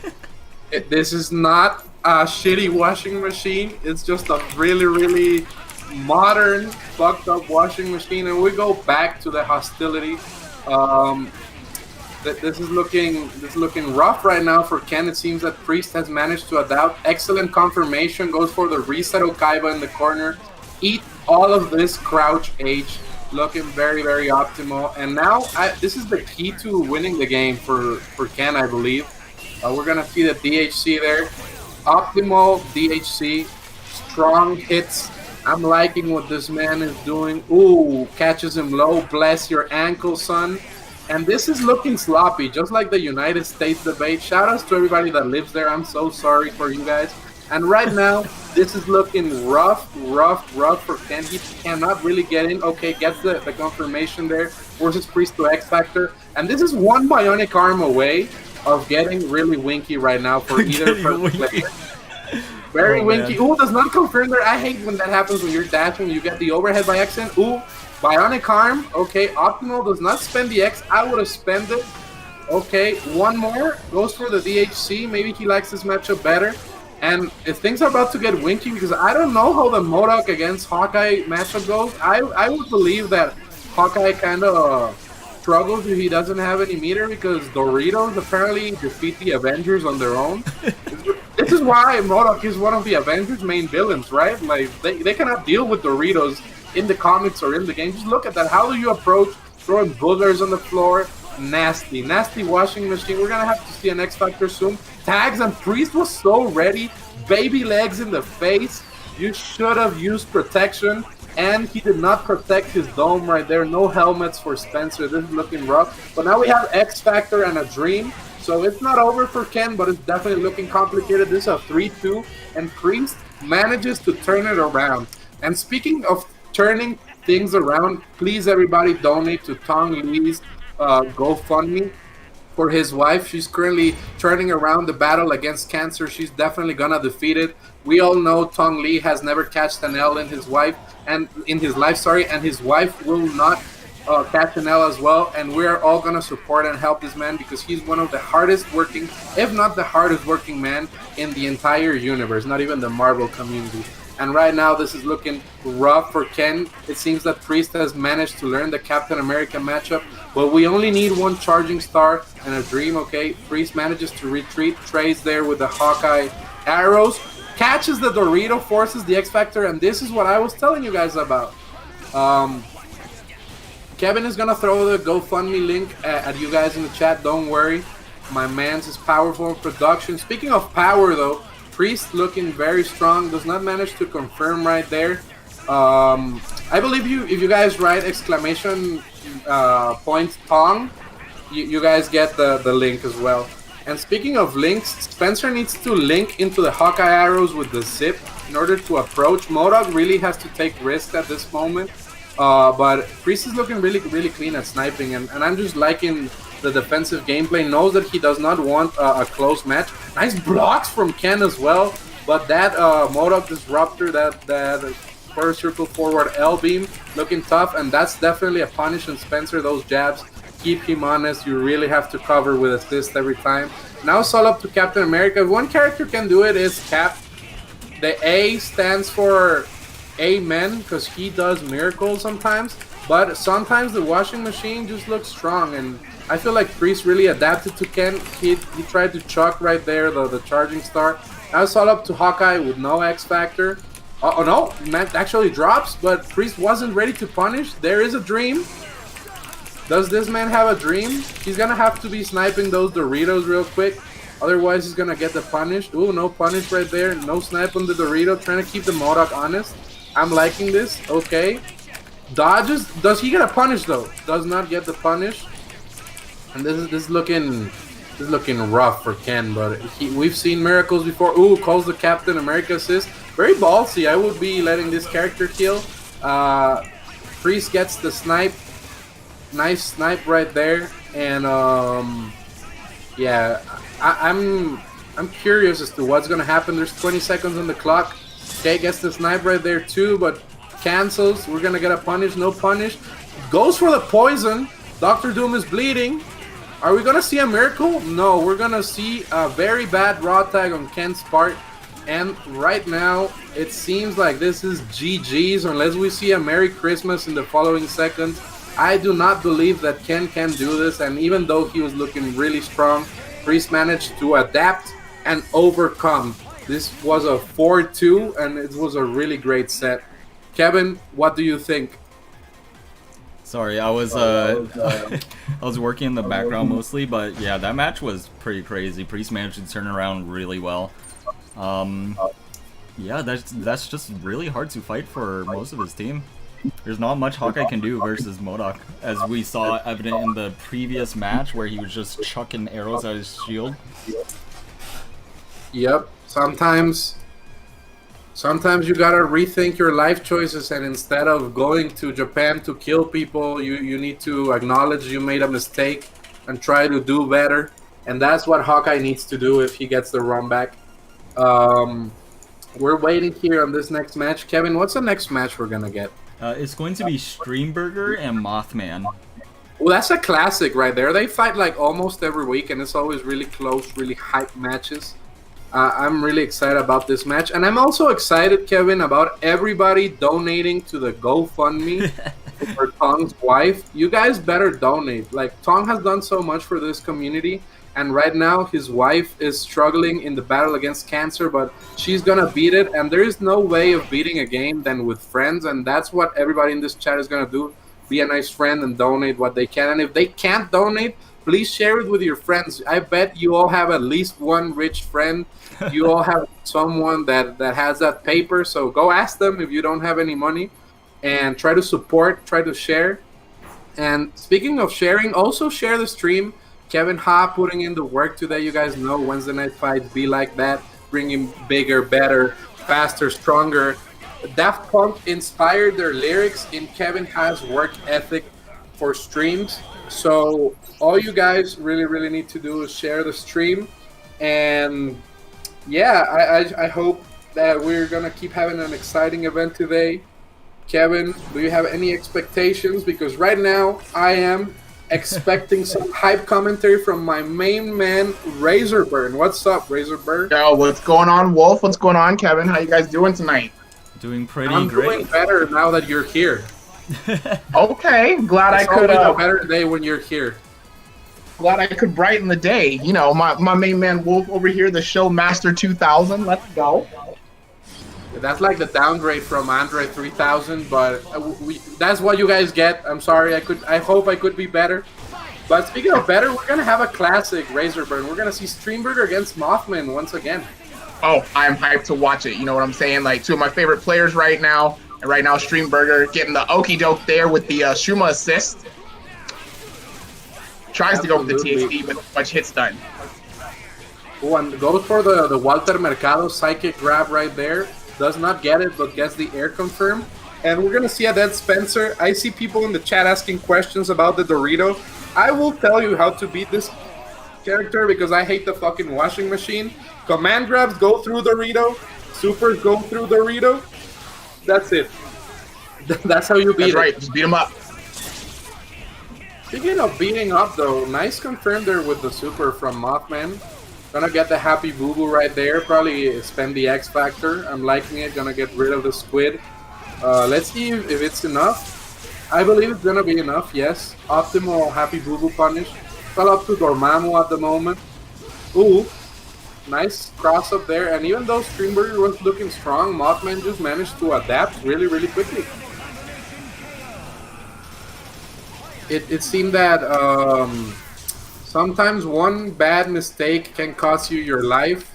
This is not a shitty washing machine. It's just a really, really modern, fucked up washing machine. And we go back to the hostility. This is looking rough right now for Ken. It seems that Priest has managed to adapt. Excellent confirmation. Goes for the reset Okaiba in the corner. Eat all of this crouch H. Looking very, very optimal. And now this is the key to winning the game for Ken, I believe. We're gonna see the DHC there. Optimal DHC. Strong hits. I'm liking what this man is doing. Ooh, catches him low. Bless your ankle, son. And this is looking sloppy, just like the United States debate. Shout outs to everybody that lives there. I'm so sorry for you guys. And right now, this is looking rough for Ken. He cannot really get in. Okay, gets the confirmation there. Forces Priest to X Factor. And this is one bionic arm away of getting really winky right now for either player. Very winky. Ooh, does not confirm there. I hate when that happens when you're dashing. You get the overhead by accident. Ooh, bionic arm. Okay, optimal does not spend the X. I would have spent it. Okay, one more. Goes for the DHC. Maybe he likes this matchup better. And if things are about to get winky, because I don't know how the MODOK against Hawkeye matchup goes, I would believe that Hawkeye kind of struggles if he doesn't have any meter, because Doritos apparently defeat the Avengers on their own. This is why MODOK is one of the Avengers' main villains, right? Like, they cannot deal with Doritos in the comics or in the game. Just look at that. How do you approach throwing boogers on the floor? Nasty washing machine. We're gonna have to see an X Factor soon. Tags, and Priest was so ready. Baby legs in the face. You should have used protection, and he did not protect his dome right there. No helmets for Spencer. This is looking rough. But now we have X Factor and a Dream. So it's not over for Ken, but it's definitely looking complicated. This is a 3-2, and Priest manages to turn it around. And speaking of turning things around, please everybody donate to Tong Lee's GoFundMe for his wife. She's currently turning around the battle against cancer. She's definitely gonna defeat it. We all know Tong Lee has never catched an L in his life, and his wife will not catch an L as well. And we're all gonna support and help this man because he's one of the hardest working, if not the hardest working man in the entire universe, not even the Marvel community. And right now, this is looking rough for Ken. It seems that Priest has managed to learn the Captain America matchup, but we only need one Charging Star and a Dream, okay? Priest manages to retreat, trades there with the Hawkeye arrows, catches the Dorito, forces the X Factor, and this is what I was telling you guys about. Kevin is gonna throw the GoFundMe link at you guys in the chat, don't worry. My man's is powerful in production. Speaking of power though, Priest looking very strong, does not manage to confirm right there. I believe if you guys write exclamation point Tong, you guys get the link as well. And speaking of links, Spencer needs to link into the Hawkeye arrows with the zip in order to approach. MODOK really has to take risks at this moment. But Priest is looking really, really clean at sniping, and I'm just liking the defensive gameplay. Knows that he does not want a close match. Nice blocks from Ken as well, but that MODOK Disruptor, that first circle forward L beam, looking tough, and that's definitely a punish on Spencer. Those jabs keep him honest. You really have to cover with assist every time. Now it's all up to Captain America. If one character can do it, is Cap. The A stands for Amen, because he does miracles sometimes, but sometimes the washing machine just looks strong, and I feel like Priest really adapted to Ken. He tried to chuck right there the charging star. Now it's all up to Hawkeye with no X Factor. Oh no, man actually drops, but Priest wasn't ready to punish. There is a dream. Does this man have a dream? He's gonna have to be sniping those Doritos real quick, otherwise he's gonna get the punish. Ooh, no punish right there. No snipe on the Dorito, trying to keep the MODOK honest. I'm liking this. Okay. Dodges. Does he get a punish though? Does not get the punish. And this is looking rough for Ken, but we've seen miracles before. Ooh, calls the Captain America assist. Very ballsy. I would be letting this character kill. Priest gets the snipe. Nice snipe right there. And yeah, I'm curious as to what's gonna happen. There's 20 seconds on the clock. Okay, gets the snipe right there too, but cancels. We're gonna get a punish, no punish. Goes for the poison. Dr. Doom is bleeding. Are we gonna see a miracle? No, we're gonna see a very bad raw tag on Ken's part. And right now, it seems like this is GG's unless we see a Merry Christmas in the following seconds. I do not believe that Ken can do this, and even though he was looking really strong, Priest managed to adapt and overcome. This was a 4-2, and it was a really great set. Kevin, what do you think? Sorry, I was I was working in the background mostly, but yeah, that match was pretty crazy. Priest managed to turn around really well. Yeah, that's just really hard to fight for most of his team. There's not much Hawkeye can do versus MODOK, as we saw evident in the previous match where he was just chucking arrows at his shield. Yep. Sometimes you gotta rethink your life choices, and instead of going to Japan to kill people, you need to acknowledge you made a mistake and try to do better. And that's what Hawkeye needs to do if he gets the run back. We're waiting here on this next match. Kevin, what's the next match we're gonna get? It's going to be Streamburger and Mothman. Well, that's a classic right there. They fight like almost every week, and it's always really close, really hype matches. I'm really excited about this match, and I'm also excited, Kevin, about everybody donating to the GoFundMe for Tong's wife. You guys better donate. Like, Tong has done so much for this community, and right now his wife is struggling in the battle against cancer, but she's gonna beat it, and there is no way of beating a game than with friends, and that's what everybody in this chat is gonna do. Be a nice friend and donate what they can, and if they can't donate, please share it with your friends. I bet you all have at least one rich friend. You all have someone that has that paper, so go ask them if you don't have any money, and try to support, try to share. And speaking of sharing, also share the stream. Kevin Ha putting in the work today. You guys know Wednesday night fights be like that, bringing bigger, better, faster, stronger. Daft Punk inspired their lyrics in Kevin Ha's work ethic for streams. So all you guys really need to do is share the stream. And yeah, I hope that we're gonna keep having an exciting event today. Kevin, do you have any expectations? Because right now I am expecting some hype commentary from my main man, Razorburn. What's up, Razorburn? Yo, what's going on, Wolf? What's going on, Kevin? How you guys doing tonight? Doing pretty I'm great. doing better now that you're here. Okay, glad It's I could. always a better day when you're here. Glad I could brighten the day. You know, my main man Wolf over here, the show Master 2000. Let's go. That's like the downgrade from Andre 3000, but that's what you guys get. I'm sorry. I hope I could be better. But speaking of better, we're gonna have a classic Razorburn. We're gonna see Streamburger against Mothman once again. Oh, I'm hyped to watch it. You know what I'm saying? Like, two of my favorite players right now. And right now, Streamburger getting the okie doke there with the Shuma assist. Tries to go with the Absolutely. THD, but much hits done. Oh, and goes for the Walter Mercado psychic grab right there. Does not get it, but gets the air confirm. And we're going to see a dead Spencer. I see people in the chat asking questions about the Dorito. I will tell you how to beat this character because I hate the fucking washing machine. Command grabs go through Dorito. Supers go through Dorito. That's it. That's how you beat That's it. right. Just beat him up. Speaking of beating up, though, nice confirm there with the super from Mothman. Gonna get the happy boo-boo right there. Probably spend the X Factor. I'm liking it. Gonna get rid of the squid. Let's see if it's enough. I believe it's gonna be enough, yes. Optimal happy boo-boo punish. Fell up to Dormammu at the moment. Ooh. Nice cross up there. And even though Streamburger was looking strong, Mothman just managed to adapt really, really quickly. It seemed that sometimes one bad mistake can cost you your life.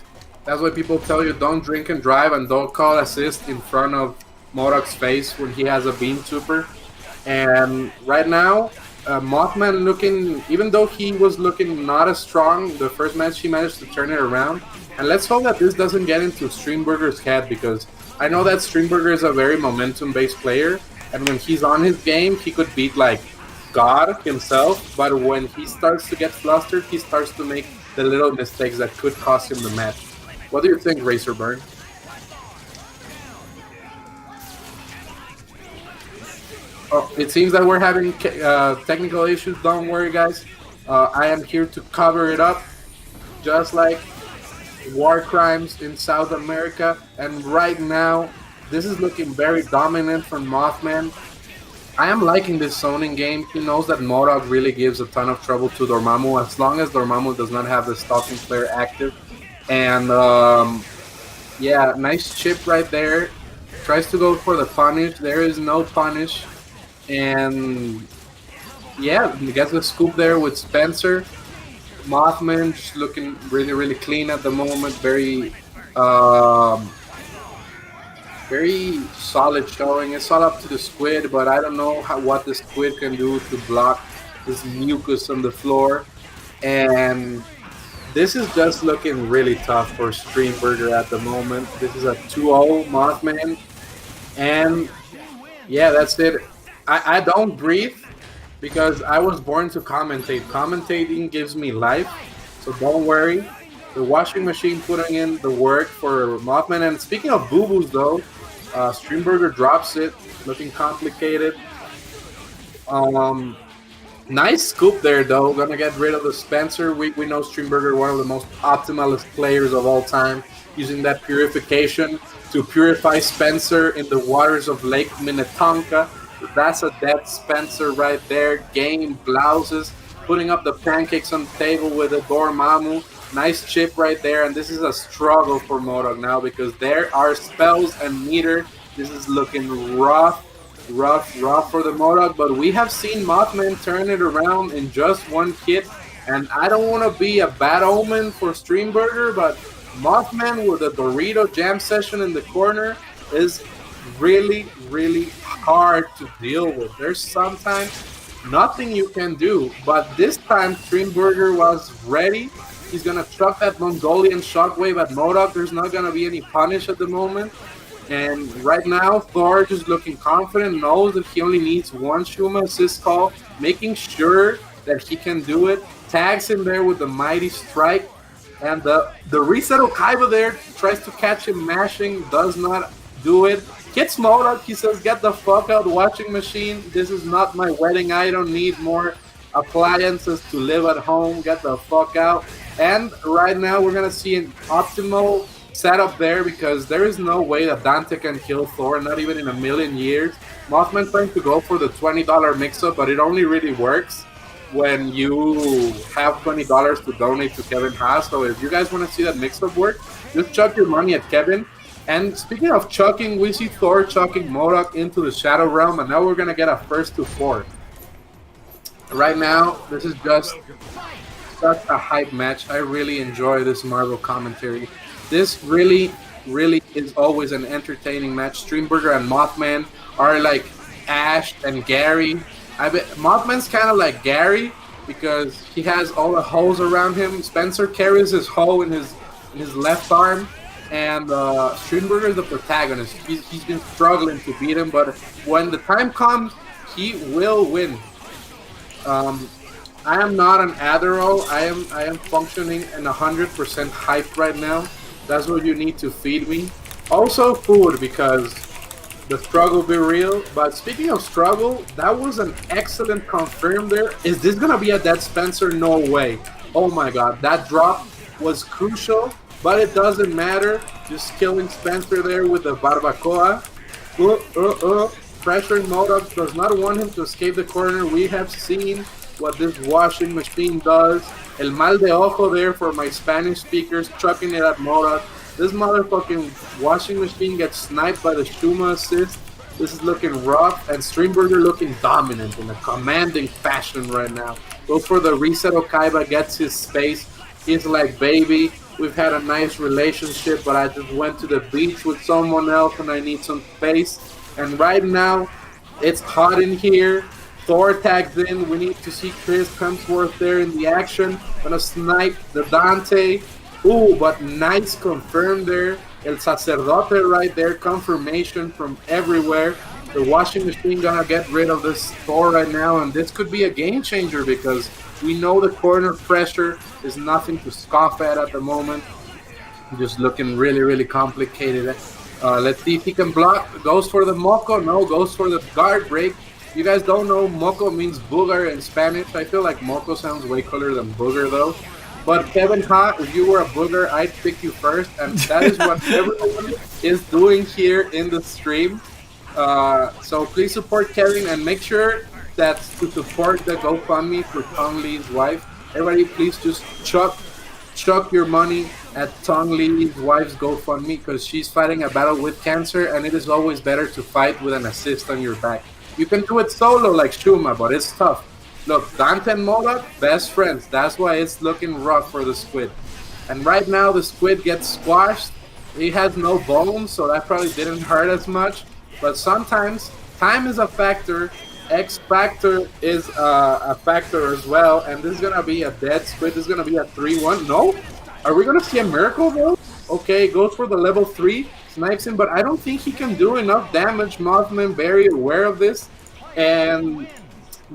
That's why people tell you don't drink and drive and don't call assist in front of Modok's face when he has a beam super. And right now, Mothman looking, even though he was looking not as strong, the first match he managed to turn it around. And let's hope that this doesn't get into Streamburger's head because I know that Streamburger is a very momentum-based player. And when he's on his game, he could beat like God himself, but when he starts to get flustered, he starts to make the little mistakes that could cost him the match. What do you think, Razorburn? Oh, it seems that we're having technical issues. Don't worry, guys. I am here to cover it up, just like war crimes in South America. And right now, this is looking very dominant from Mothman. I am liking this zoning game. He knows that Modok really gives a ton of trouble to Dormammu as long as Dormammu does not have the stalking flare active. And yeah, nice chip right there. Tries to go for the punish. There is no punish. And yeah, he gets the scoop there with Spencer. Mothman just looking really, really clean at the moment. Very solid showing. It's all up to the squid, but I don't know what the squid can do to block this mucus on the floor. And this is just looking really tough for Streamburger at the moment. This is a 2-0 Mothman. And yeah, that's it. I don't breathe because I was born to commentate. Commentating gives me life, so don't worry. The washing machine putting in the work for Mothman. And speaking of boo-boos, though, Streamburger drops it, looking complicated. Nice scoop there, though. Gonna get rid of the Spencer. We know Streamburger, one of the most optimalist players of all time, using that purification to purify Spencer in the waters of Lake Minnetonka. That's a dead Spencer right there. Game blouses, putting up the pancakes on the table with a Dormammu. Nice chip right there, and this is a struggle for Modok now because there are spells and meter. This is looking rough for the Modok, but we have seen Mothman turn it around in just one hit, and I don't want to be a bad omen for Streamburger, but Mothman with a Dorito jam session in the corner is really, really hard to deal with. There's sometimes nothing you can do, but this time Streamburger was ready. He's going to truck that Mongolian shockwave at Modok. There's not going to be any punish at the moment. And right now, Thor just looking confident, knows that he only needs one Shuma assist call, making sure that he can do it. Tags him there with the mighty strike. And the reset Okaiba there tries to catch him mashing, does not do it. Hits Modok, he says, get the fuck out, washing machine. This is not my wedding. I don't need more appliances to live at home. Get the fuck out. And right now we're going to see an optimal setup there because there is no way that Dante can kill Thor, not even in a million years. Mothman trying to go for the $20 mix-up, but it only really works when you have $20 to donate to Kevin Haas. So if you guys want to see that mix-up work, just chuck your money at Kevin. And speaking of chucking, we see Thor chucking Modok into the Shadow Realm, and now we're going to get a first to fourth. Right now, this is just such a hype match. I really enjoy this Marvel commentary. This really is always an entertaining match. Streamburger and Mothman are like Ash and Gary. I bet Mothman's kind of like Gary, because he has all the hoes around him. Spencer carries his hoe in his left arm, and Streamburger is the protagonist. He's been struggling to beat him, but when the time comes, he will win. I am not an Adderall. I am functioning in 100% hype right now. That's what you need to feed me. Also food, because the struggle be real. But speaking of struggle, that was an excellent confirm there. Is this gonna be a dead Spencer? No way. Oh my god, that drop was crucial, but it doesn't matter. Just killing Spencer there with the barbacoa. Pressuring Modoc, does not want him to escape the corner. We have seen what this washing machine does. El mal de ojo there for my Spanish speakers, chucking it at Modoc. This motherfucking washing machine gets sniped by the Shuma assist. This is looking rough, and Streamburger looking dominant in a commanding fashion right now. Goes for the reset. Okaiba gets his space. He's like, baby, we've had a nice relationship, but I just went to the beach with someone else and I need some space. And right now, it's hot in here. Thor tags in. We need to see Chris Hemsworth there in the action. Gonna snipe the Dante. Ooh, but nice confirm there. El Sacerdote right there. Confirmation from everywhere. The washing machine gonna get rid of this Thor right now, and this could be a game changer because we know the corner pressure is nothing to scoff at the moment. Just looking really, really complicated. Let's see if he can block. Goes for the Moco. No, goes for the guard break. You guys don't know, Moco means booger in Spanish. I feel like Moco sounds way cooler than booger though. But Kevin Ha, if you were a booger, I'd pick you first, and that is what everyone is doing here in the stream. So please support Kevin, and make sure that to support the GoFundMe for Tong Lee's wife. Everybody, please just chuck your money at Tong Lee's wife's GoFundMe, because she's fighting a battle with cancer, and it is always better to fight with an assist on your back. You can do it solo like Shuma, but it's tough. Look, Dante and Modoc, best friends. That's why it's looking rough for the Squid. And right now, the Squid gets squashed. He has no bones, so that probably didn't hurt as much. But sometimes, time is a factor. X Factor is a factor as well. And this is going to be a dead Squid. This is going to be a 3-1. No? Are we going to see a miracle, though? Okay, goes for the level 3. Snipes him, but I don't think he can do enough damage. Mothman very aware of this. And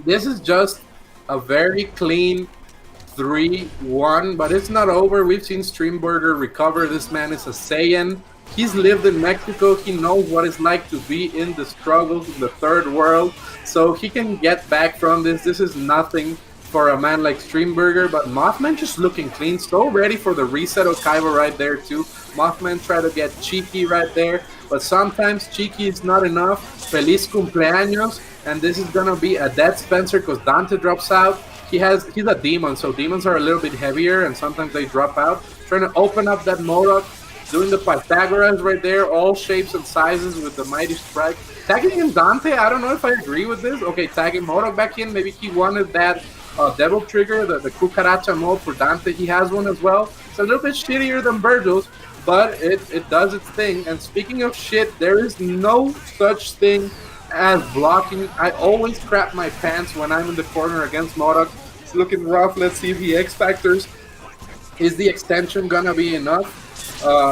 this is just a very clean 3-1, but it's not over. We've seen Streamburger recover. This man is a Saiyan. He's lived in Mexico. He knows what it's like to be in the struggles in the third world. So he can get back from this. This is nothing for a man like Streamburger, but Mothman just looking clean. So ready for the reset of Kaiba right there too. Mothman try to get cheeky right there, but sometimes cheeky is not enough. Feliz cumpleaños. And this is gonna be a dead Spencer because Dante drops out. He's a demon, so demons are a little bit heavier and sometimes they drop out. Trying to open up that Modoc, doing the Pythagoras right there, all shapes and sizes with the mighty strike. Tagging in Dante, I don't know if I agree with this. Okay, tagging Modoc back in. Maybe he wanted that devil trigger, the cucaracha mode for Dante. He has one as well. It's a little bit shittier than Virgil's, but it does its thing. And speaking of shit, there is no such thing as blocking. I always crap my pants when I'm in the corner against Modoc. It's looking rough. Let's see if he X Factors. Is the extension gonna be enough?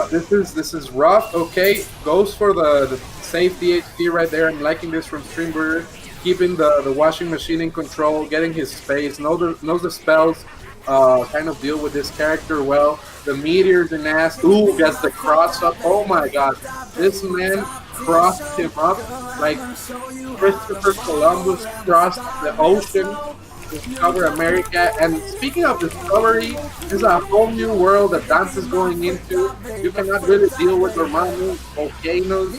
This is rough. Okay, goes for the safe DHD right there. I'm liking this from Streamburger. Keeping the washing machine in control, getting his space, knows the spells, kind of deal with this character well. The meteors in ass. Ooh, gets the cross up. Oh my god. This man crossed him up like Christopher Columbus crossed the ocean to discover America. And speaking of discovery, this is a whole new world that Dante's going into. You cannot really deal with Dormammu, volcanoes.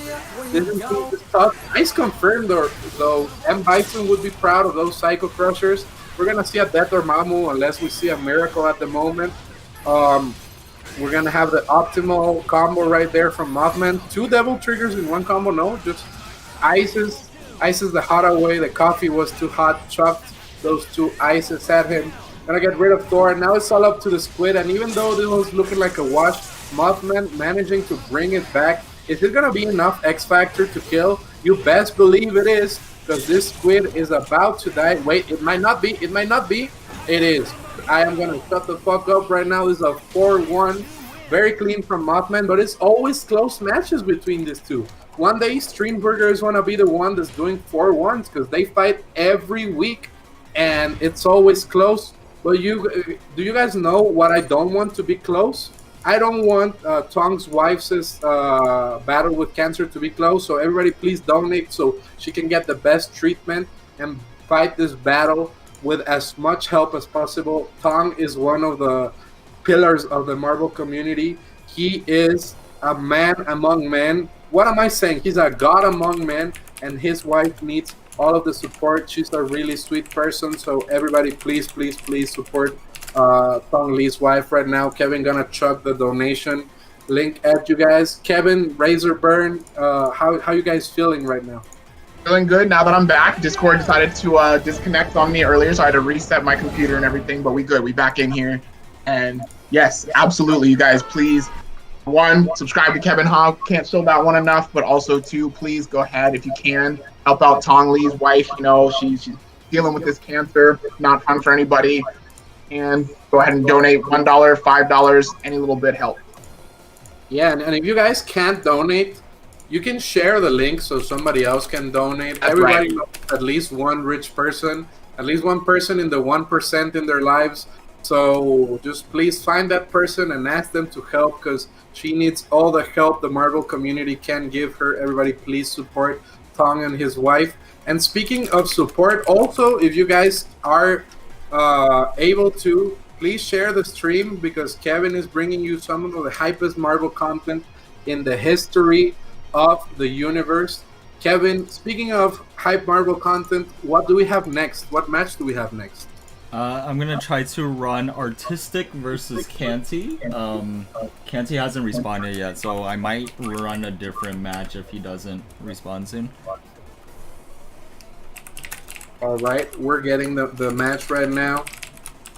This is tough. Nice confirmed though. M. Bison would be proud of those Psycho Crushers. We're gonna see a dead Dormammu unless we see a miracle at the moment. We're gonna have the optimal combo right there from Mothman. 2 devil triggers in one combo. No, just ices the hot away. The coffee was too hot. Chucked those 2 ices at him. Gonna get rid of Thor. Now it's all up to the Squid. And even though this was looking like a wash, Mothman managing to bring it back. Is it gonna be enough X Factor to kill? You best believe it is. because this squid is about to die. Wait, it might not be. It might not be. It is. I am gonna shut the fuck up right now. This is a 4-1, very clean from Mothman, but it's always close matches between these two. One day, Streamburger is gonna be the one that's doing 4-1s because they fight every week, and it's always close. But do you guys know what I don't want to be close? I don't want Tong's wife's battle with cancer to be close. So everybody, please donate so she can get the best treatment and fight this battle with as much help as possible. Tong is one of the pillars of the Marvel community. He is a man among men. What am I saying? He's a god among men, and his wife needs all of the support. She's a really sweet person. So everybody, please, please, please support Tong Lee's wife right now. Kevin gonna chuck the donation link at you guys. Kevin, Razorburn, how you guys feeling right now? Feeling good now that I'm back. Discord decided to disconnect on me earlier, so I had to reset my computer and everything, but we good. We back in here. And yes, absolutely, you guys, please, 1, subscribe to Kevin Hogg. Can't show that one enough, but also 2, please go ahead if you can. Help out Tong Lee's wife. You know, she's dealing with this cancer. It's not fun for anybody. And go ahead and donate $1, $5, any little bit helps. Yeah, and if you guys can't donate, you can share the link so somebody else can donate. That's Everybody right. knows at least one rich person, at least one person in the 1% in their lives. So just please find that person and ask them to help because she needs all the help the Marvel community can give her. Everybody, please support Tong and his wife. And speaking of support, also, if you guys are able to, please share the stream because Kevin is bringing you some of the hypest Marvel content in the history of the universe. Kevin, speaking of hype Marvel content, what do we have next? What match do we have next? I'm gonna try to run Artistic versus Canty. Canty hasn't responded yet, so I might run a different match if he doesn't respond soon. Alright, we're getting the match right now.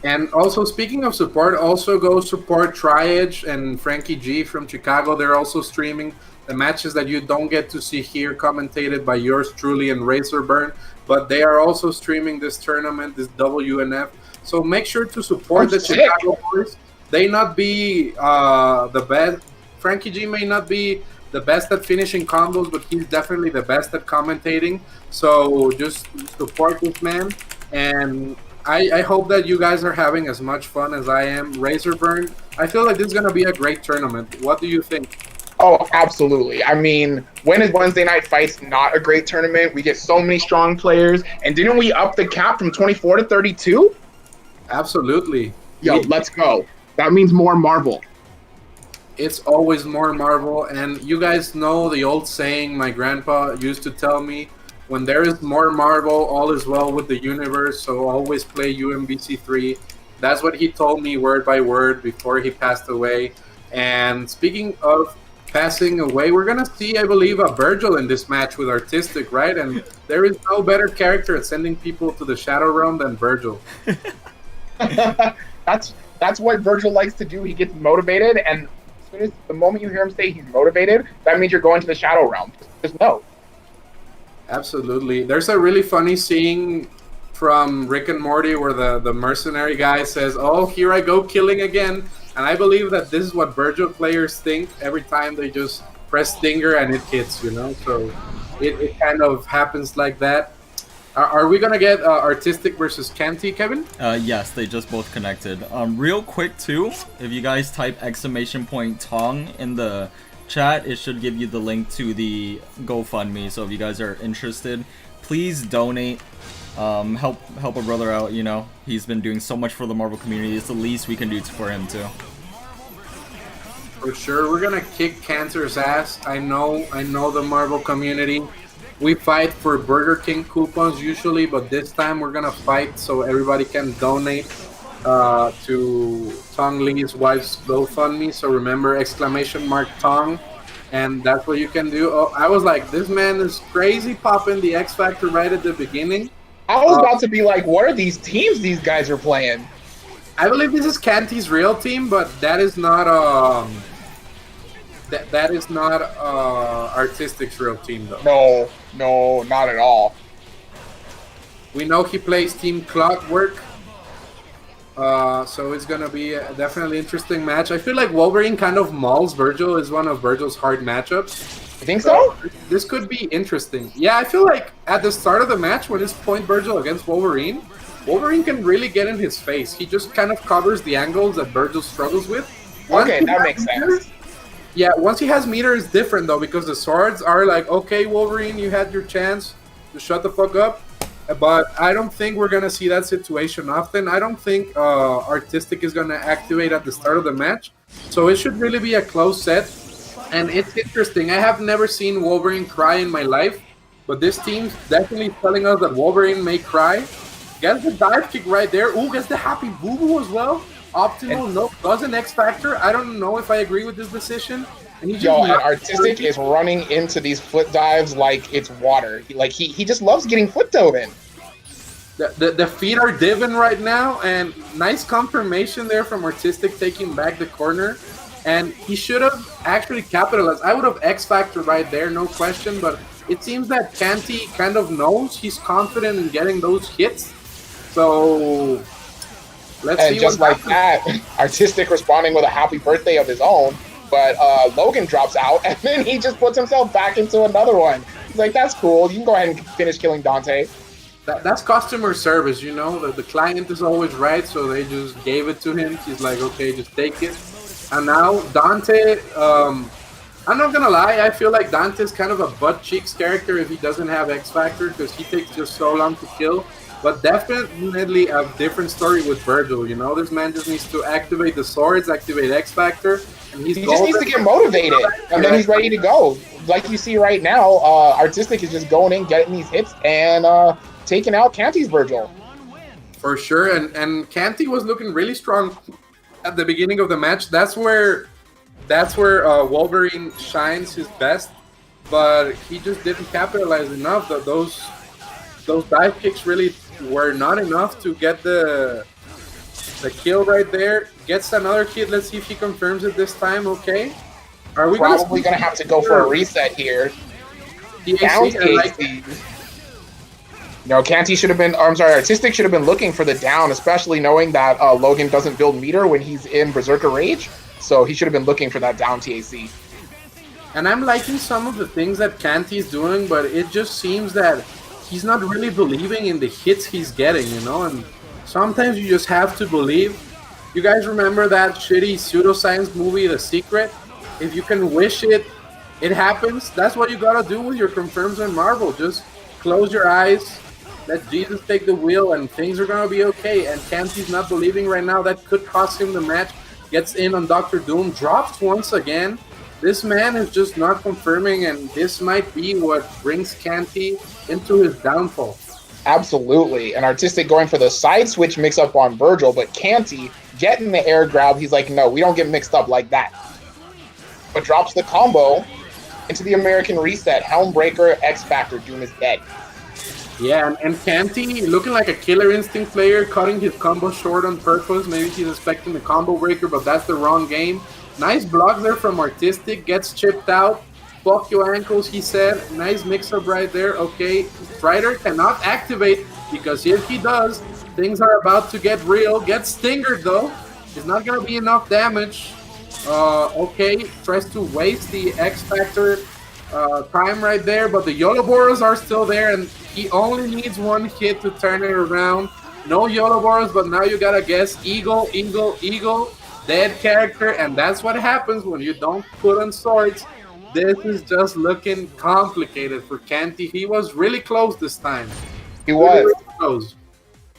And also, speaking of support, also go support Triage and Frankie G from Chicago. They're also streaming the matches that you don't get to see here, commentated by yours truly and Razorburn. But they are also streaming this tournament, this WNF. So make sure to support the Chicago boys. They not be the best. Frankie G may not be the best at finishing combos, but he's definitely the best at commentating. So just support this man. And I hope that you guys are having as much fun as I am. Razorburn, I feel like this is going to be a great tournament. What do you think? Oh, absolutely. I mean, when is Wednesday Night Fights not a great tournament? We get so many strong players. And didn't we up the cap from 24 to 32? Absolutely. Yo, let's go. That means more Marvel. It's always more Marvel. And you guys know the old saying my grandpa used to tell me, when there is more Marvel, all is well with the universe. So always play UMvC3. That's what he told me word by word before he passed away. And speaking of passing away, we're gonna see, I believe, a Virgil in this match with Artistic, right? And there is no better character at sending people to the Shadow Realm than Virgil. That's what Virgil likes to do. He gets motivated, and as soon as the moment you hear him say he's motivated, that means you're going to the Shadow Realm. Just know. Absolutely. There's a really funny scene from Rick and Morty where the mercenary guy says, "Oh, here I go killing again." And I believe that this is what Virgil players think every time they just press Stinger and it hits, you know? So it kind of happens like that. Are we going to get Artistic versus Canty, Kevin? Yes, they just both connected. Real quick too, if you guys type !Tong in the chat, it should give you the link to the GoFundMe. So if you guys are interested, please donate. Help a brother out, you know. He's been doing so much for the Marvel community. It's the least we can do for him too. For sure, we're gonna kick Cancer's ass. I know the Marvel community. We fight for Burger King coupons usually, but this time we're gonna fight so everybody can donate to Tong Lee's wife's GoFundMe. So remember !Tong, and that's what you can do. Oh, I was like, this man is crazy, popping the X Factor right at the beginning. I was about to be like, what are these teams these guys are playing? I believe this is Canty's real team, but that is not Artistic's real team though. No, not at all. We know he plays Team Clockwork. So it's gonna be a definitely interesting match. I feel like Wolverine kind of mauls Virgil. Is one of Virgil's hard matchups. You think so? This could be interesting. Yeah, I feel like at the start of the match when it's point Virgil against Wolverine, Wolverine can really get in his face. He just kind of covers the angles that Virgil struggles with. Okay, that makes sense. Yeah, once he has meter, it's different though, because the swords are like, okay, Wolverine, you had your chance to shut the fuck up. But I don't think we're going to see that situation often. I don't think Artistic is going to activate at the start of the match. So it should really be a close set. And it's interesting. I have never seen Wolverine cry in my life. But this team's definitely telling us that Wolverine may cry. Gets the dive kick right there. Ooh, gets the happy boo-boo as well. Optimal, no, does an X Factor. I don't know if I agree with this decision. And and Artistic is running into these foot dives like it's water. He just loves getting foot dove in. The feet are divin right now, and nice confirmation there from Artistic taking back the corner. And he should have actually capitalized. I would have X Factor right there, no question, but it seems that Canty kind of knows. He's confident in getting those hits. So let's see. And just like that, Artistic responding with a happy birthday of his own. But Logan drops out, and then he just puts himself back into another one. He's like, that's cool. You can go ahead and finish killing Dante. That's customer service, you know. The client is always right, so they just gave it to him. He's like, okay, just take it. And now Dante, I'm not going to lie. I feel like Dante's kind of a butt cheeks character if he doesn't have X Factor, because he takes just so long to kill. But definitely a different story with Virgil, you know. This man just needs to activate the swords, activate X Factor. And he just needs to get motivated, and then he's ready to go. Like you see right now, Artistic is just going in, getting these hits, and taking out Canty's Virgil. For sure, and Canty was looking really strong at the beginning of the match. That's where Wolverine shines his best, but he just didn't capitalize enough. Those dive kicks really were not enough to get the kill right there. Gets another hit. Let's see if he confirms it this time. Okay. Are we probably going to have to go for a reset here? No, Canty should have been, Artistic should have been looking for the down, especially knowing that Logan doesn't build meter when he's in Berserker Rage. So he should have been looking for that down TAC. And I'm liking some of the things that Canty is doing, but it just seems that he's not really believing in the hits he's getting, you know? And sometimes you just have to believe. You guys remember that shitty pseudoscience movie, The Secret? If you can wish it, it happens. That's what you gotta do with your confirms on Marvel. Just close your eyes, let Jesus take the wheel, and things are gonna be okay. And Canty's not believing right now. That could cost him the match. Gets in on Dr. Doom, drops once again. This man is just not confirming, and this might be what brings Canty into his downfall. Absolutely. And Artistic going for the side switch mix-up on Virgil, but Canty getting the air grab. He's like, no, we don't get mixed up like that. But drops the combo into the American Reset. Helmbreaker, X Factor, Doom is dead. Yeah, and Canty looking like a Killer Instinct player, cutting his combo short on purpose. Maybe he's expecting the combo breaker, but that's the wrong game. Nice block there from Artistic. Gets chipped out. Fuck your ankles, he said. Nice mix-up right there. Okay, Strider cannot activate, because if he does, things are about to get real. Gets stingered though. It's not going to be enough damage. Okay, tries to waste the X Factor time right there, but the Yoloboros are still there, and he only needs one hit to turn it around. No Yoloboros, but now you gotta guess. Eagle, dead character, and that's what happens when you don't put on swords. This is just looking complicated for Canty. He was really close this time. He was. Really close.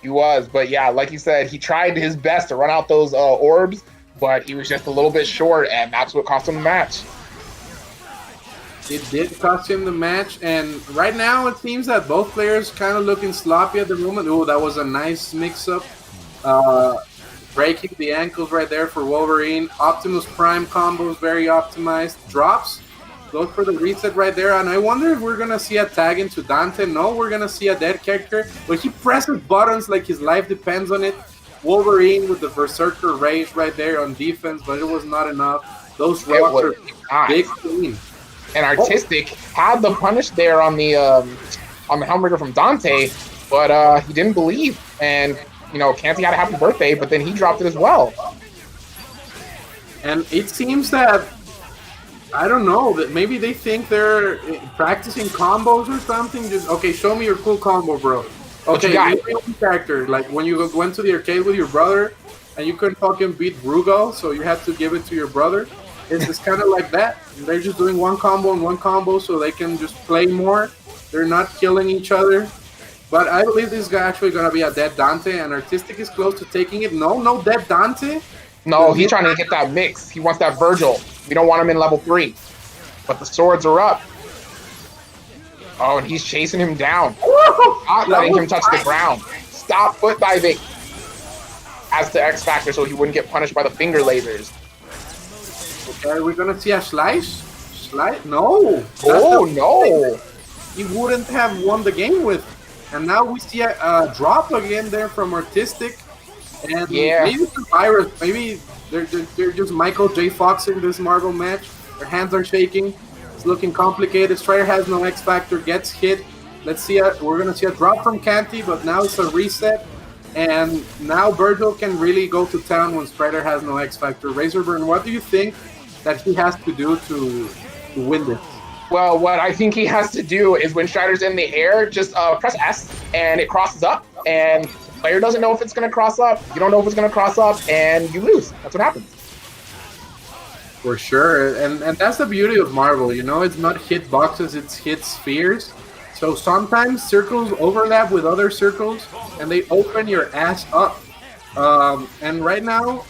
He was, but yeah, like you said, he tried his best to run out those orbs, but he was just a little bit short, and that's what cost him the match. It did cost him the match, and right now it seems that both players kind of looking sloppy at the moment. Oh, that was a nice mix-up. Breaking the ankles right there for Wolverine. Optimus Prime combos very optimized. Drops. Goes for the reset right there, and I wonder if we're going to see a tag into Dante. No, we're going to see a dead character, but he presses buttons like his life depends on it. Wolverine with the Berserker Rage right there on defense, but it was not enough. Those rocks are big clean. And Artistic had the punish there on the Helmbreaker from Dante, but he didn't believe, and Canty had a happy birthday, but then he dropped it as well. And it seems that, I don't know, that maybe they think they're practicing combos or something. Just, okay, show me your cool combo, bro. Okay, your character. Like when you went to the arcade with your brother and you couldn't fucking beat Rugal, so you had to give it to your brother. It's kind of like that. They're just doing one combo and one combo so they can just play more. They're not killing each other. But I believe this guy actually going to be a dead Dante, and Artistic is close to taking it. No dead Dante. No, he's trying to get that mix. He wants that Virgil. We don't want him in level 3. But the swords are up. Oh, and he's chasing him down. Not letting him touch the ground. Stop foot diving. As the X Factor so he wouldn't get punished by the finger lasers. Okay, we're going to see a slice? No. Oh, no. He wouldn't have won the game with. And now we see a drop again there from Artistic. And maybe it's a virus. Maybe they're just Michael J. Fox in this Marvel match. Their hands are shaking. It's looking complicated. Strider has no X Factor, gets hit. Let's see. We're gonna see a drop from Canty, but now it's a reset. And now Virgil can really go to town when Strider has no X Factor. Razorburn, what do you think that he has to do to win this? Well, what I think he has to do is when Strider's in the air, just press S and it crosses up, and the player doesn't know if it's going to cross up. You don't know if it's going to cross up, and you lose. That's what happens. For sure, and that's the beauty of Marvel. It's not hit boxes, it's hit spheres. So sometimes circles overlap with other circles, and they open your ass up. And right now,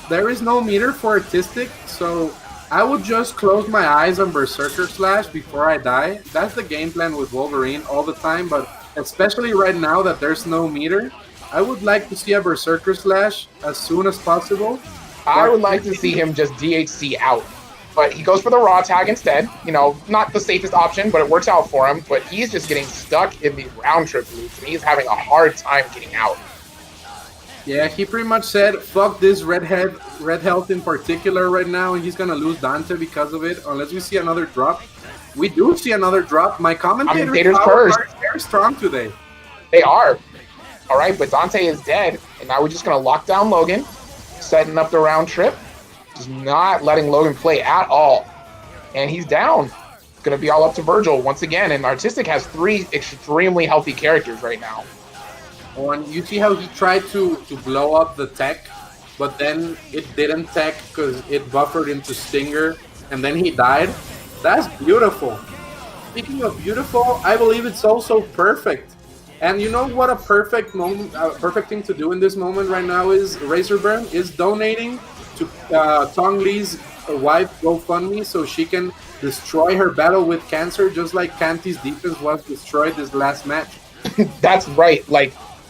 there is no meter for Artistic, so I would just close my eyes on Berserker Slash before I die. That's the game plan with Wolverine all the time, but especially right now that there's no meter, I would like to see a Berserker Slash as soon as possible. I would like to see him just DHC out. But he goes for the raw tag instead. Not the safest option, but it works out for him. But he's just getting stuck in the round trip loops, and he's having a hard time getting out. Yeah, he pretty much said, fuck this red health in particular right now, and he's going to lose Dante because of it, unless we see another drop. We do see another drop. My commentators are very strong today. They are. All right, but Dante is dead, and now we're just going to lock down Logan, setting up the round trip, just not letting Logan play at all. And he's down. It's going to be all up to Virgil once again, and Artistic has 3 extremely healthy characters right now. And you see how he tried to blow up the tech, but then it didn't tech because it buffered into Stinger, and then he died. That's beautiful. Speaking of beautiful, I believe it's also perfect. And you know what a perfect thing to do in this moment right now is? Razorburn is donating to Tong Lee's wife GoFundMe so she can destroy her battle with cancer, just like Canty's defense was destroyed this last match. That's right.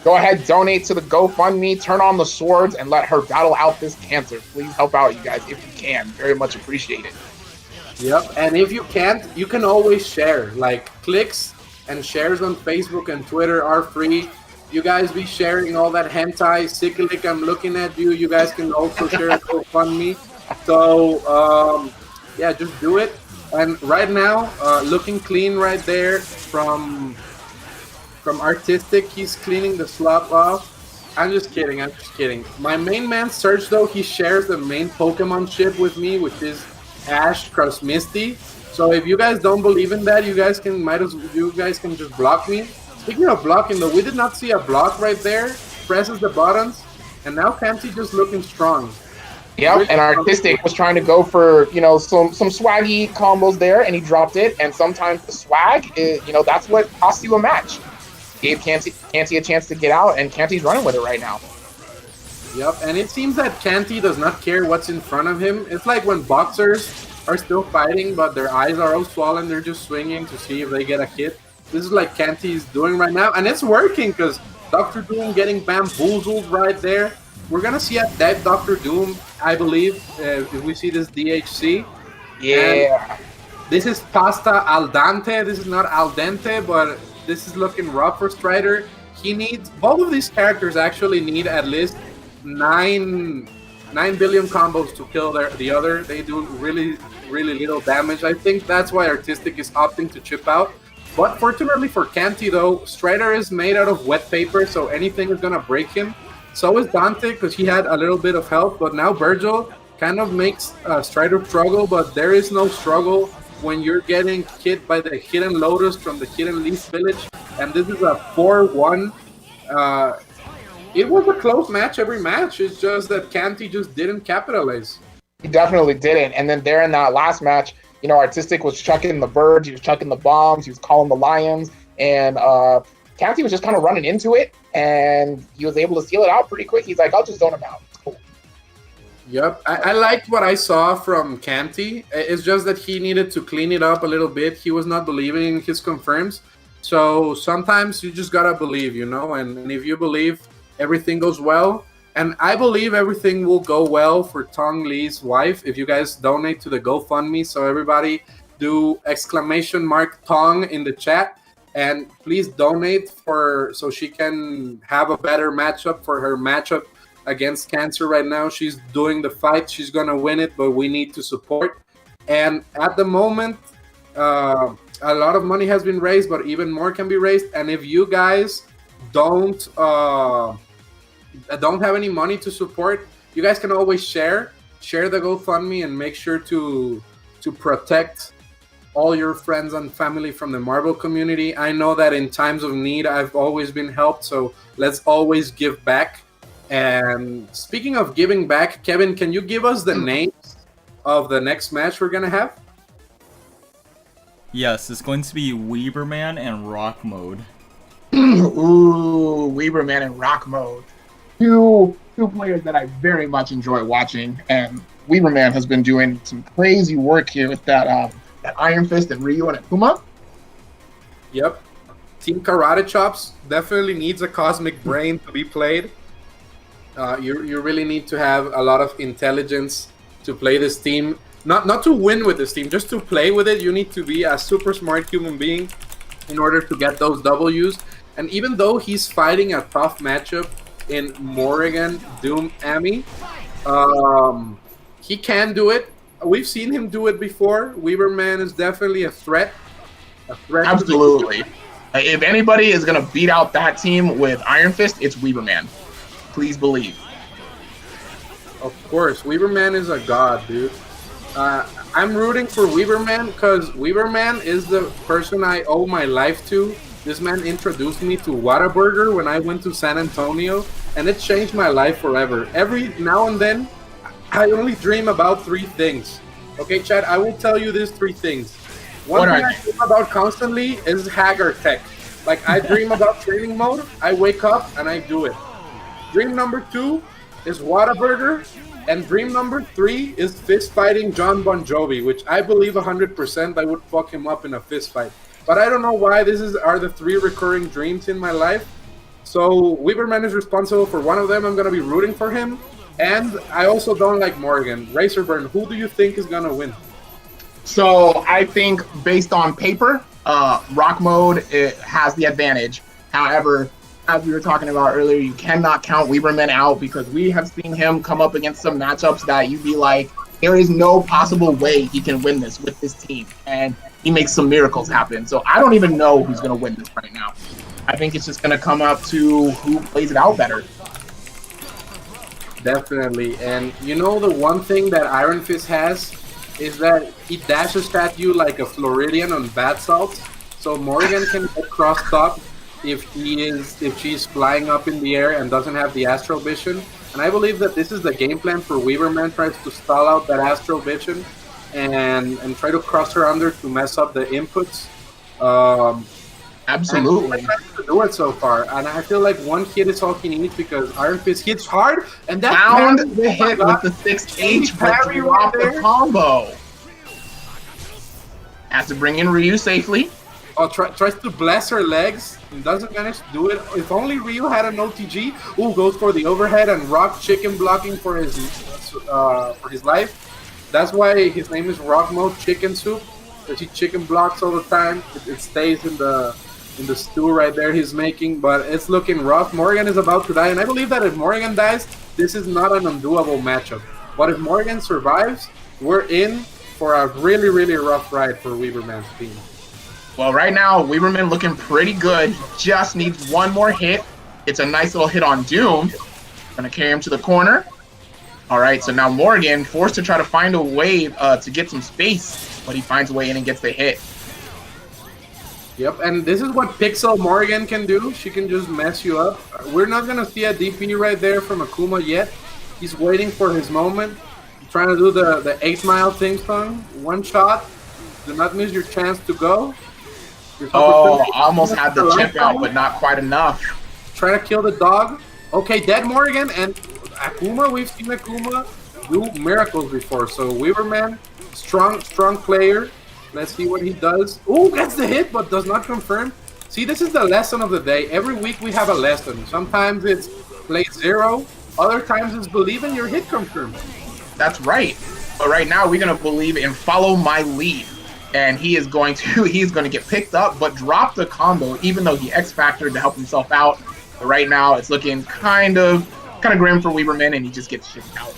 Go ahead, donate to the GoFundMe, turn on the swords, and let her battle out this cancer. Please help out, you guys, if you can. Very much appreciate it. Yep, and if you can't, you can always share. Clicks and shares on Facebook and Twitter are free. You guys be sharing all that hentai. Sikalik, I'm looking at you. You guys can also share a GoFundMe. So, yeah, just do it. And right now, looking clean right there from Artistic, he's cleaning the slop off. I'm just kidding. My main man, Surge, though, he shares the main Pokemon ship with me, which is Ash cross Misty. So if you guys don't believe in that, you guys can just block me. Speaking of blocking, though, we did not see a block right there. Presses the buttons, and now Canty just looking strong. Yep, really, and Artistic was trying to go for, some swaggy combos there, and he dropped it. And sometimes the swag, is, that's what costs you a match. Gave Canty a chance to get out, and Canty's running with it right now. Yep, and it seems that Canty does not care what's in front of him. It's like when boxers are still fighting, but their eyes are all swollen, they're just swinging to see if they get a hit. This is like Canty's doing right now, and it's working, because Dr. Doom getting bamboozled right there. We're going to see a dead Dr. Doom, I believe, if we see this DHC. Yeah. And this is pasta al dente. This is not al dente, but this is looking rough for Strider. Both of these characters actually need at least 9 billion combos to kill the other. They do really, really little damage. I think that's why Artistic is opting to chip out. But fortunately for Canty, though, Strider is made out of wet paper, so anything is going to break him. So is Dante, because he had a little bit of health, but now Virgil kind of makes Strider struggle, but there is no struggle when you're getting hit by the Hidden Lotus from the Hidden Leaf Village, and this is a 4-1. It was a close match every match, it's just that Canty just didn't capitalize. He definitely didn't. And then there in that last match, you know, Artistic was chucking the birds, he was chucking the bombs, he was calling the lions, and Canty was just kind of running into it, and he was able to seal it out pretty quick. He's like, I'll just zone him out. It's cool. Yep, I liked what I saw from Canty. It's just that he needed to clean it up a little bit. He was not believing in his confirms. So sometimes you just gotta believe, you know, and if you believe, everything goes well. And I believe everything will go well for Tong Lee's wife if you guys donate to the GoFundMe. So everybody do !Tong in the chat. And please donate so she can have a better matchup for her matchup against Cancer right now. She's doing the fight. She's going to win it, but we need to support. And at the moment, a lot of money has been raised, but even more can be raised. And if you guys don't have any money to support, you guys can always share the GoFundMe and make sure to protect all your friends and family from the Marvel community. I know that in times of need, I've always been helped, so let's always give back. And speaking of giving back, Kevin, can you give us the names of the next match we're going to have? Yes, it's going to be Weberman and Rock Mode. Ooh, Weberman and Rock Mode. Two players that I very much enjoy watching, and Weberman has been doing some crazy work here with that Iron Fist and Ryu and Akuma. Yep. Team Karate Chops definitely needs a cosmic brain to be played. You really need to have a lot of intelligence to play this team. Not to win with this team, just to play with it. You need to be a super smart human being in order to get those W's. And even though he's fighting a tough matchup in Morrigan, Doom, Ami, he can do it. We've seen him do it before. Weberman is definitely a threat. Absolutely. If anybody is going to beat out that team with Iron Fist, it's Weberman. Please believe. Of course. Weberman is a god, dude. I'm rooting for Weberman because Weberman is the person I owe my life to. This man introduced me to Whataburger when I went to San Antonio, and it changed my life forever. Every now and then, I only dream about 3 things. Okay, Chad, I will tell you these 3 things. One thing I dream about constantly is Hagar Tech. Like, I dream about training mode, I wake up, and I do it. Dream number 2 is Whataburger, and dream number 3 is fist fighting John Bon Jovi, which I believe 100% I would fuck him up in a fist fight. But I don't know why are the 3 recurring dreams in my life. So Weberman is responsible for one of them. I'm going to be rooting for him. And I also don't like Morgan. Razorburn, who do you think is going to win? So I think based on paper, Rock Mode has the advantage. However, as we were talking about earlier, you cannot count Weberman out because we have seen him come up against some matchups that you'd be like, there is no possible way he can win this with this team. And he makes some miracles happen. So I don't even know who's going to win this right now. I think it's just going to come up to who plays it out better. Definitely. And you know the one thing that Iron Fist has is that he dashes at you like a Floridian on bath salts. So Morgan can get crossed up if she's flying up in the air and doesn't have the Astral Vision. And I believe that this is the game plan for Weberman, tries to stall out that Astral Vision and try to cross her under to mess up the inputs. Absolutely. To do it so far, and I feel like one hit is all he needs because Iron Fist hits hard, and that found the hit with the 6H parry off the combo. Has to bring in Ryu safely. Oh, tries to bless her legs and doesn't manage to do it. If only Ryu had an OTG. Ooh, goes for the overhead and Rock chicken blocking for his life. That's why his name is Rock Mode Chicken Soup. Because he chicken blocks all the time. It stays in the stew right there he's making, but it's looking rough. Morgan is about to die, and I believe that if Morgan dies, this is not an undoable matchup. But if Morgan survives, we're in for a really, really rough ride for Weberman's team. Well, right now, Weaverman looking pretty good. He just needs one more hit. It's a nice little hit on Doom. Gonna carry him to the corner. All right, so now Morgan forced to try to find a way to get some space, but he finds a way in and gets the hit. Yep, and this is what Pixel Morgan can do. She can just mess you up. We're not gonna see a DP right there from Akuma yet. He's waiting for his moment. Trying to do the 8 Mile thing song. One shot. Do not miss your chance to go. Oh, almost had the chip out, but not quite enough. Try to kill the dog. Okay, dead Morgan and Akuma. We've seen Akuma do miracles before. So Weaverman, strong player. Let's see what he does. Oh, gets the hit, but does not confirm. See, this is the lesson of the day. Every week we have a lesson. Sometimes it's play 0. Other times it's believe in your hit confirmed. That's right. But right now we're gonna believe in follow my lead, and he's going to get picked up, but drop the combo, even though he X-Factored to help himself out. But right now it's looking kind of grim for Weaverman, and he just gets shipped out.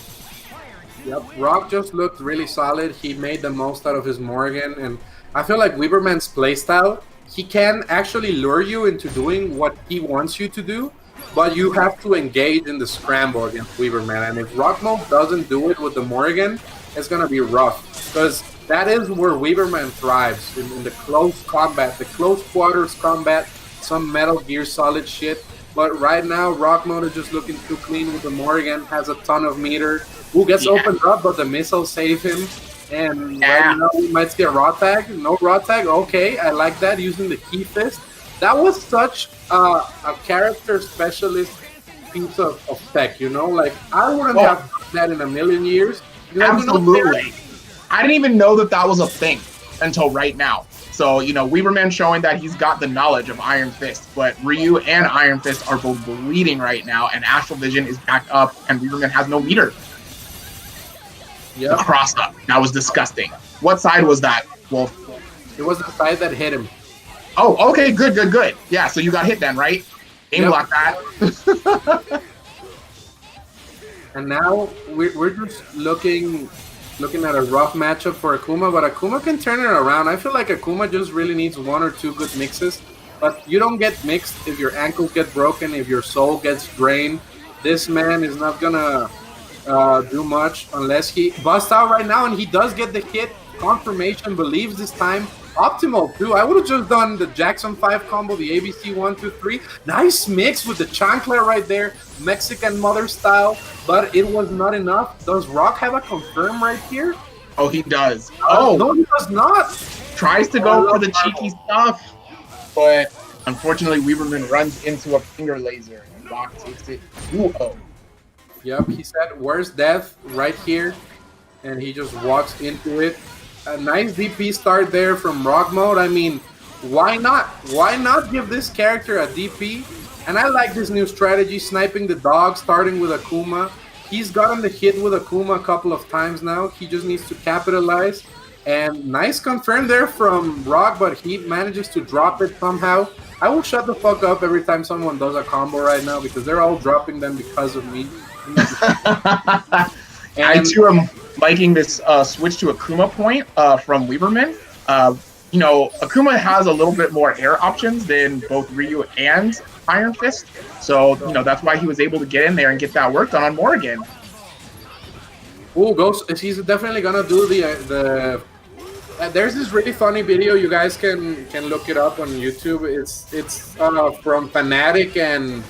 Yep, Rock just looked really solid. He made the most out of his Morgan, and I feel like Weaverman's playstyle, he can actually lure you into doing what he wants you to do, but you have to engage in the scramble against Weaverman. And if Rock Mode doesn't do it with the Morgan, it's going to be rough. Because that is where Weaverman thrives, in the close combat, the close quarters combat, some Metal Gear Solid shit. But right now, Rock Mode is just looking too clean with the Morgan, has a ton of meter. Who gets opened up, but the missiles save him. And right now, we might get raw tag. No raw tag. Okay, I like that, using the key fist. That was such a character specialist piece of tech, you know? Like, I wouldn't have done that in a million years. Absolutely. I didn't even know that was a thing until right now. So, you know, Weaverman showing that he's got the knowledge of Iron Fist, but Ryu and Iron Fist are both bleeding right now, and Astral Vision is backed up, and Weaverman has no meter. Yeah. Cross up. That was disgusting. What side was that, Wolf? It was the side that hit him. Oh, okay, good. Yeah, so you got hit then, right? Aim block that. And now we're just looking at a rough matchup for Akuma, but Akuma can turn it around. I feel like Akuma just really needs 1 or 2 good mixes, but you don't get mixed if your ankles get broken, if your soul gets drained. This man is not gonna do much unless he busts out right now, and he does get the hit. Confirmation, believes this time. Optimal too. I would have just done the Jackson 5 combo, the ABC 1, 2, 3. Nice mix with the chancla right there, Mexican mother style, but it was not enough. Does Rock have a confirm right here? Oh, he does. Oh, no, he does not. Tries to go for the cheeky stuff, but unfortunately, Weaverman runs into a finger laser, and Rock takes it 2-0. Yep, he said, "Where's death?" right here, and he just walks into it. A nice DP start there from Rock Mode. I mean, why not? Why not give this character a DP? And I like this new strategy, sniping the dog, starting with Akuma. He's gotten the hit with Akuma a couple of times now. He just needs to capitalize. And nice confirm there from Rock, but he manages to drop it somehow. I will shut the fuck up every time someone does a combo right now, because they're all dropping them because of me. I too am liking this switch to Akuma point from Weaverman. You know, Akuma has a little bit more air options than both Ryu and Iron Fist. So, you know, that's why he was able to get in there and get that work done on Morgan. Ooh, he's definitely gonna do the there's this really funny video. You guys can look it up on YouTube. It's from Fnatic and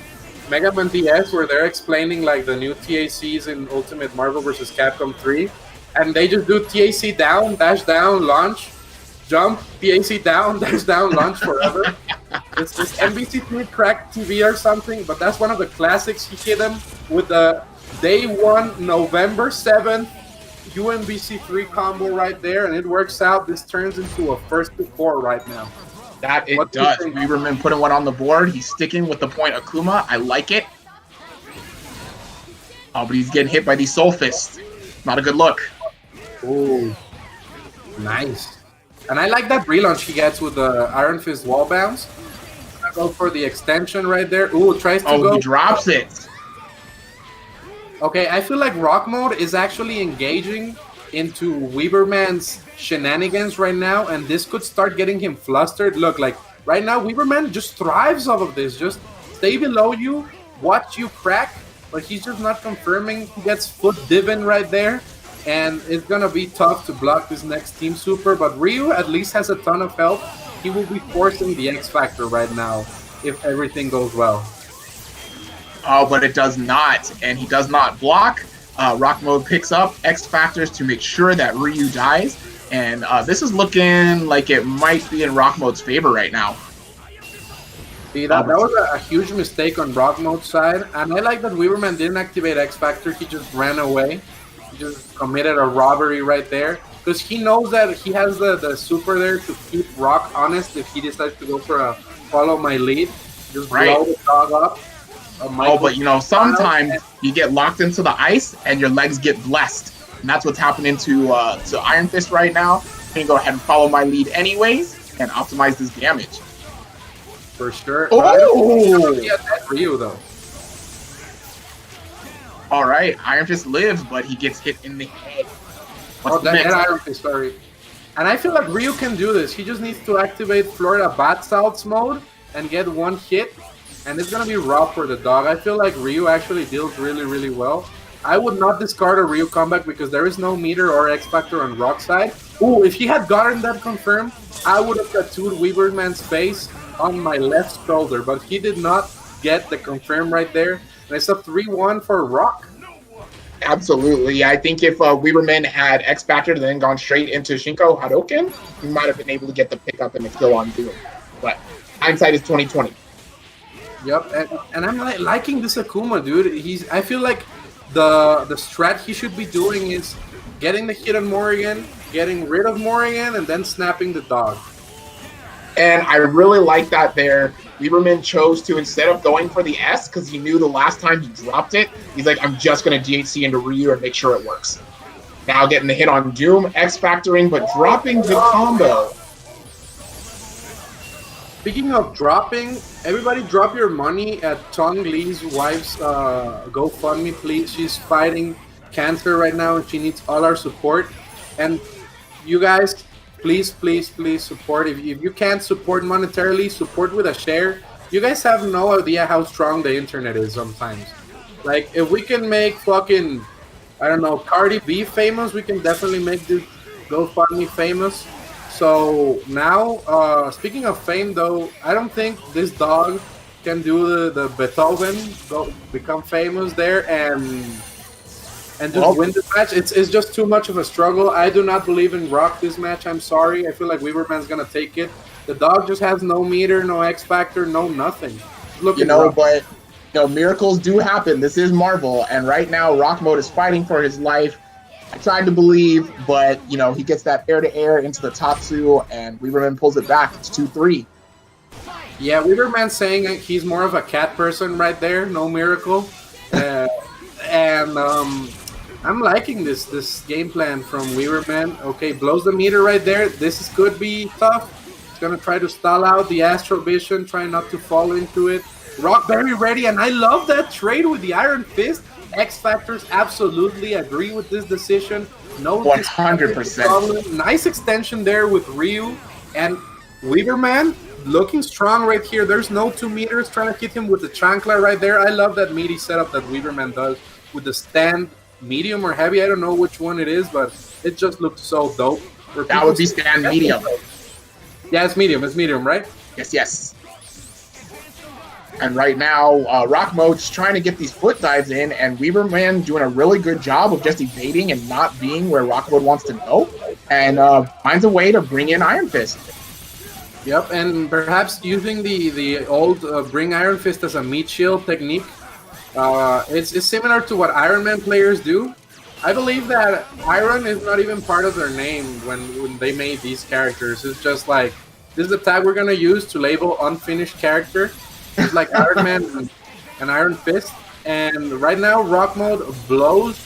Mega Man DS, where they're explaining like the new TACs in Ultimate Marvel vs. Capcom 3, and they just do TAC down, dash down, launch, jump, TAC down, dash down, launch forever. It's this UMvC3 cracked TV or something, but that's one of the classics. He hit him with the Day 1, November 7th UMvC3 combo right there, and it works out. This turns into a 1-4 right now. That it does. Weaverman putting one on the board. He's sticking with the point Akuma. I like it. Oh, but he's getting hit by these Soul Fists. Not a good look. Ooh, nice. And I like that relaunch he gets with the Iron Fist wall bounce. Go for the extension right there. Ooh, tries to go. Oh, he drops it. Okay, I feel like Rock Mode is actually engaging into Weaverman's shenanigans right now, and this could start getting him flustered. Look, like right now, Weaverman just thrives off of this. Just stay below you, watch you crack, but he's just not confirming. He gets foot divin right there, and it's gonna be tough to block this next team super. But Ryu at least has a ton of health. He will be forcing the X Factor right now if everything goes well. Oh, but it does not, and he does not block. Rock Mode picks up X Factors to make sure that Ryu dies, and this is looking like it might be in Rock Mode's favor right now. See, that was a huge mistake on Rock Mode's side, and I like that Weaverman didn't activate X Factor. He just ran away. He just committed a robbery right there, because he knows that he has the super there to keep Rock honest if he decides to go for a follow my lead. Just blow the dog up. Oh, but you know, sometimes you get locked into the ice and your legs get blessed. And that's what's happening to Iron Fist right now. He can go ahead and follow my lead anyways and optimize this damage. For sure. Oh! Yeah, that's Ryu, though. All right, Iron Fist lives, but he gets hit in the head. That Iron Fist, sorry. And I feel like Ryu can do this. He just needs to activate Florida Bat Salts mode and get one hit. And it's going to be rough for the dog. I feel like Ryu actually deals really, really well. I would not discard a Ryu comeback because there is no meter or X Factor on Rock's side. Ooh, if he had gotten that confirmed, I would have tattooed Weaverman's face on my left shoulder. But he did not get the confirm right there. And it's a 3-1 for Rock. Absolutely. I think if Weaverman had X Factor and then gone straight into Shinko Hadouken, he might have been able to get the pickup and the kill on Doom. But hindsight is 2020. Yep, and I'm liking this Akuma, dude. I feel like the strat he should be doing is getting the hit on Morrigan, getting rid of Morrigan, and then snapping the dog. And I really like that there. Weaverman chose to, instead of going for the S, because he knew the last time he dropped it, he's like, I'm just going to DHC into Ryu and make sure it works. Now getting the hit on Doom, X Factoring, but dropping the combo. Speaking of dropping, everybody drop your money at Tong Lee's wife's GoFundMe, please. She's fighting cancer right now and she needs all our support. And you guys, please, please, please support. If you can't support monetarily, support with a share. You guys have no idea how strong the internet is sometimes. Like, if we can make fucking, I don't know, Cardi B famous, we can definitely make this GoFundMe famous. So now, speaking of fame, though, I don't think this dog can do the Beethoven, become famous there, and just win this match. It's just too much of a struggle. I do not believe in Rock this match. I'm sorry. I feel like Weaverman's gonna take it. The dog just has no meter, no X Factor, no nothing. But miracles do happen. This is Marvel, and right now Rock Mode is fighting for his life. I tried to believe, but, you know, he gets that air-to-air into the Tatsu, and Weaverman pulls it back. It's 2-3. Yeah, Weaverman's saying he's more of a cat person right there. No miracle. And I'm liking this game plan from Weaverman. Okay, blows the meter right there. This could be tough. He's going to try to stall out the Astral Vision, try not to fall into it. Rock very ready, and I love that trade with the Iron Fist. X Factors absolutely agree with this decision. No 100%. Nice extension there with Ryu and Weaverman looking strong right here. There's no 2 meters trying to hit him with the chancla right there. I love that meaty setup that Weaverman does with the stand medium or heavy. I don't know which one it is, but it just looks so dope. That would be stand medium. Yeah, it's medium. It's medium, right? Yes. And right now, Rock Mode's trying to get these foot dives in, and Weaverman doing a really good job of just evading and not being where Rock Mode wants to go, and finds a way to bring in Iron Fist. Yep, and perhaps using the old bring Iron Fist as a meat shield technique. It's similar to what Iron Man players do. I believe that Iron is not even part of their name when they made these characters. It's just like, this is the tag we're going to use to label unfinished character. It's like Iron Man and Iron Fist. And right now, Rock Mode blows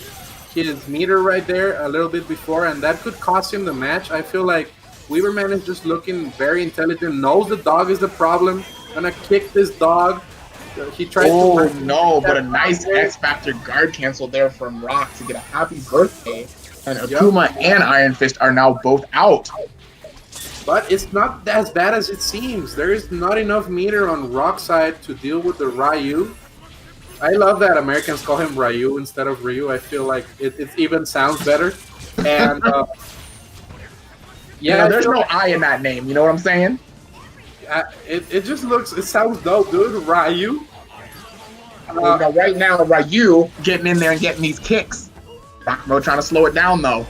his meter right there a little bit before, and that could cost him the match. I feel like Weaverman is just looking very intelligent, knows the dog is the problem, gonna kick this dog. He tried but a nice X Factor guard cancel there from Rock to get a happy birthday. And Akuma and Iron Fist are now both out. But it's not as bad as it seems. There is not enough meter on Rock side to deal with the Ryu. I love that Americans call him Ryu instead of Ryu. I feel like it even sounds better. And yeah, there's no I in that name. You know what I'm saying? It just looks, it sounds dope, dude. Ryu. Right now, Ryu getting in there and getting these kicks. Bakumo trying to slow it down though.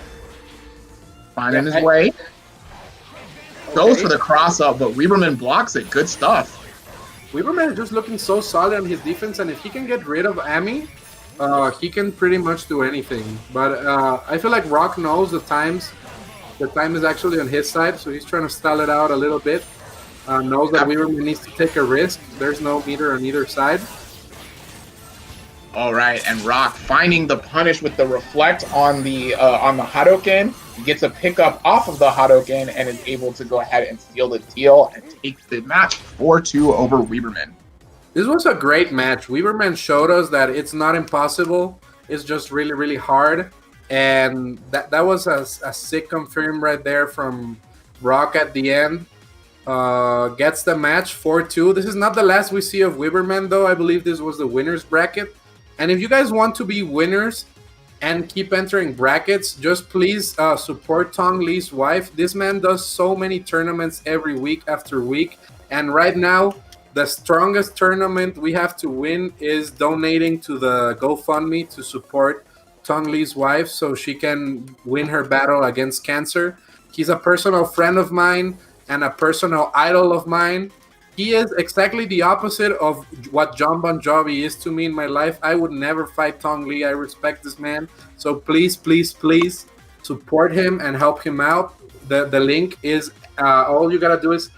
Finding his way. Goes for the cross up, but Weberman blocks it. Good stuff. Weberman is just looking so solid on his defense, and if he can get rid of Ami, he can pretty much do anything. But I feel like Rock knows the time is actually on his side, so he's trying to stall it out a little bit. Knows that Weberman needs to take a risk. There's no meter on either side. All right, and Rock finding the punish with the reflect on the Hadouken. He gets a pickup off of the Hadouken and is able to go ahead and seal the deal and take the match 4-2 over Weberman. This was a great match. Weberman showed us that it's not impossible. It's just really, really hard. And that was a sick confirm right there from Rock at the end. Gets the match 4-2. This is not the last we see of Weberman, though. I believe this was the winner's bracket. And if you guys want to be winners and keep entering brackets, just please support Tong Lee's wife. This man does so many tournaments every week after week. And right now, the strongest tournament we have to win is donating to the GoFundMe to support Tong Lee's wife so she can win her battle against cancer. He's a personal friend of mine and a personal idol of mine. He is exactly the opposite of what John Bon Jovi is to me in my life. I would never fight Tong Lee. I respect this man. So please, please, please support him and help him out. The link is, all you gotta do is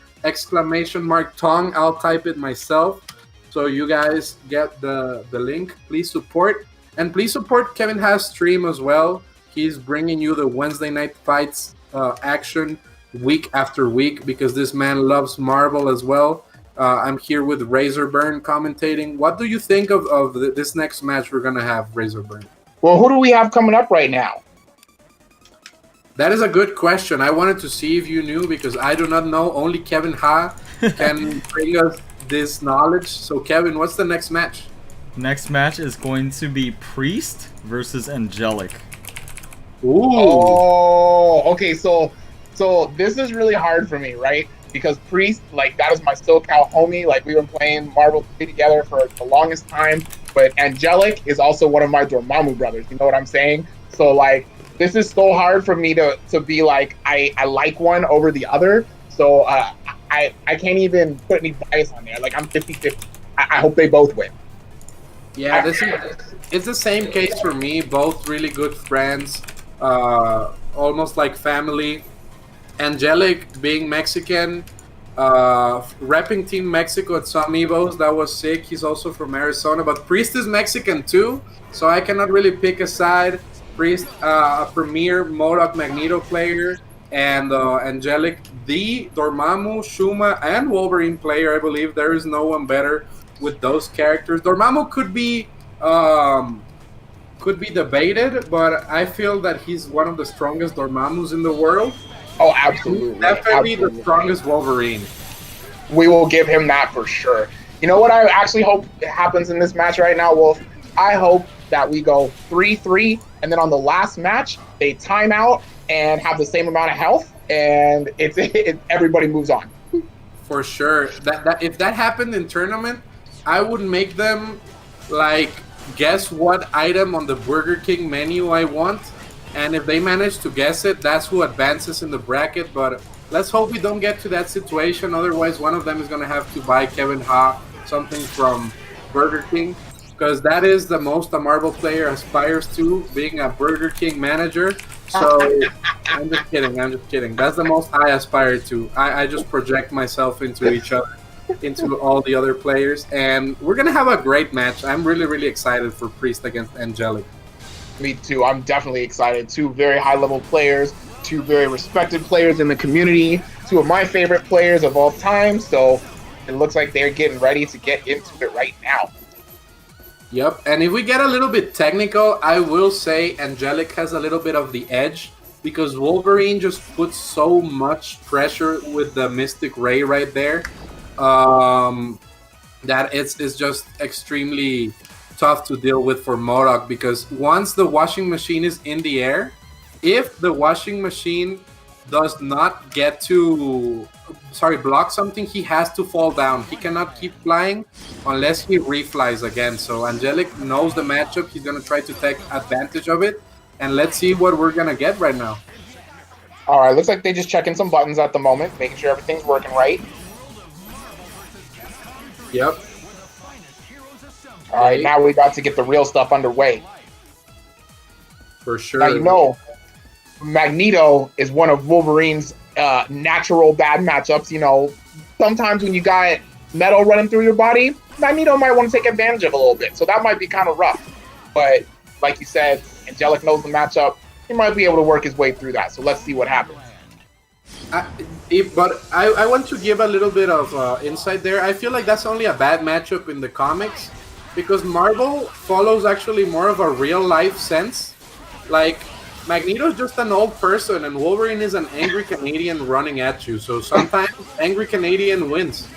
!Tong. I'll type it myself. So you guys get the link. Please support. And please support Kevin Ha's stream as well. He's bringing you the Wednesday night fights action week after week because this man loves Marvel as well. I'm here with Razorburn commentating. What do you think of this next match we're going to have, Razorburn? Well, who do we have coming up right now? That is a good question. I wanted to see if you knew because I do not know. Only Kevin Ha can bring us this knowledge. So, Kevin, what's the next match? Next match is going to be Priest versus Angelic. Ooh. Oh, okay. So this is really hard for me, right? Because Priest, like, that is my SoCal homie. Like, we were playing Marvel 3 together for the longest time. But Angelic is also one of my Dormammu brothers. You know what I'm saying? So, like, this is so hard for me to be like, I like one over the other. So I can't even put any bias on there. Like, I'm 50-50. I hope they both win. Yeah, it's the same case for me. Both really good friends, almost like family. Angelic being Mexican, repping Team Mexico at some Evos, that was sick. He's also from Arizona, but Priest is Mexican too, so I cannot really pick a side. Priest, a premier MODOK Magneto player, and Angelic, the Dormammu, Shuma, and Wolverine player. I believe there is no one better with those characters. Dormammu could be debated, but I feel that he's one of the strongest Dormammus in the world. Oh, absolutely. Definitely the strongest Wolverine. We will give him that for sure. You know what I actually hope happens in this match right now, Wolf? I hope that we go 3-3, and then on the last match, they time out and have the same amount of health, and everybody moves on. For sure. That if that happened in tournament, I would make them, like, guess what item on the Burger King menu I want. And if they manage to guess it, that's who advances in the bracket. But let's hope we don't get to that situation. Otherwise, one of them is going to have to buy Kevin Ha something from Burger King. Because that is the most a Marvel player aspires to, being a Burger King manager. So, I'm just kidding. That's the most I aspire to. I just project myself into each other, into all the other players. And we're going to have a great match. I'm really, really excited for Priest against Angelic. Me too. I'm definitely excited. Two very high-level players, two very respected players in the community, two of my favorite players of all time. So it looks like they're getting ready to get into it right now. Yep, and if we get a little bit technical, I will say Angelic has a little bit of the edge because Wolverine just puts so much pressure with the Mystic Ray right there that it's just extremely tough to deal with for MODOK because once the washing machine is in the air, if the washing machine does not get to block something, he has to fall down. He cannot keep flying unless he reflies again. So Angelic knows the matchup. He's gonna try to take advantage of it, and let's see what we're gonna get right now. All right, looks like they're just checking some buttons at the moment, making sure everything's working right. Yep. All right, now we got to get the real stuff underway. For sure. Now, you know, Magneto is one of Wolverine's natural bad matchups. You know, sometimes when you got metal running through your body, Magneto might want to take advantage of a little bit. So that might be kind of rough. But like you said, Angelic knows the matchup. He might be able to work his way through that. So let's see what happens. But I want to give a little bit of insight there. I feel like that's only a bad matchup in the comics because Marvel follows actually more of a real life sense. Like, Magneto's just an old person and Wolverine is an angry Canadian running at you. So sometimes angry Canadian wins.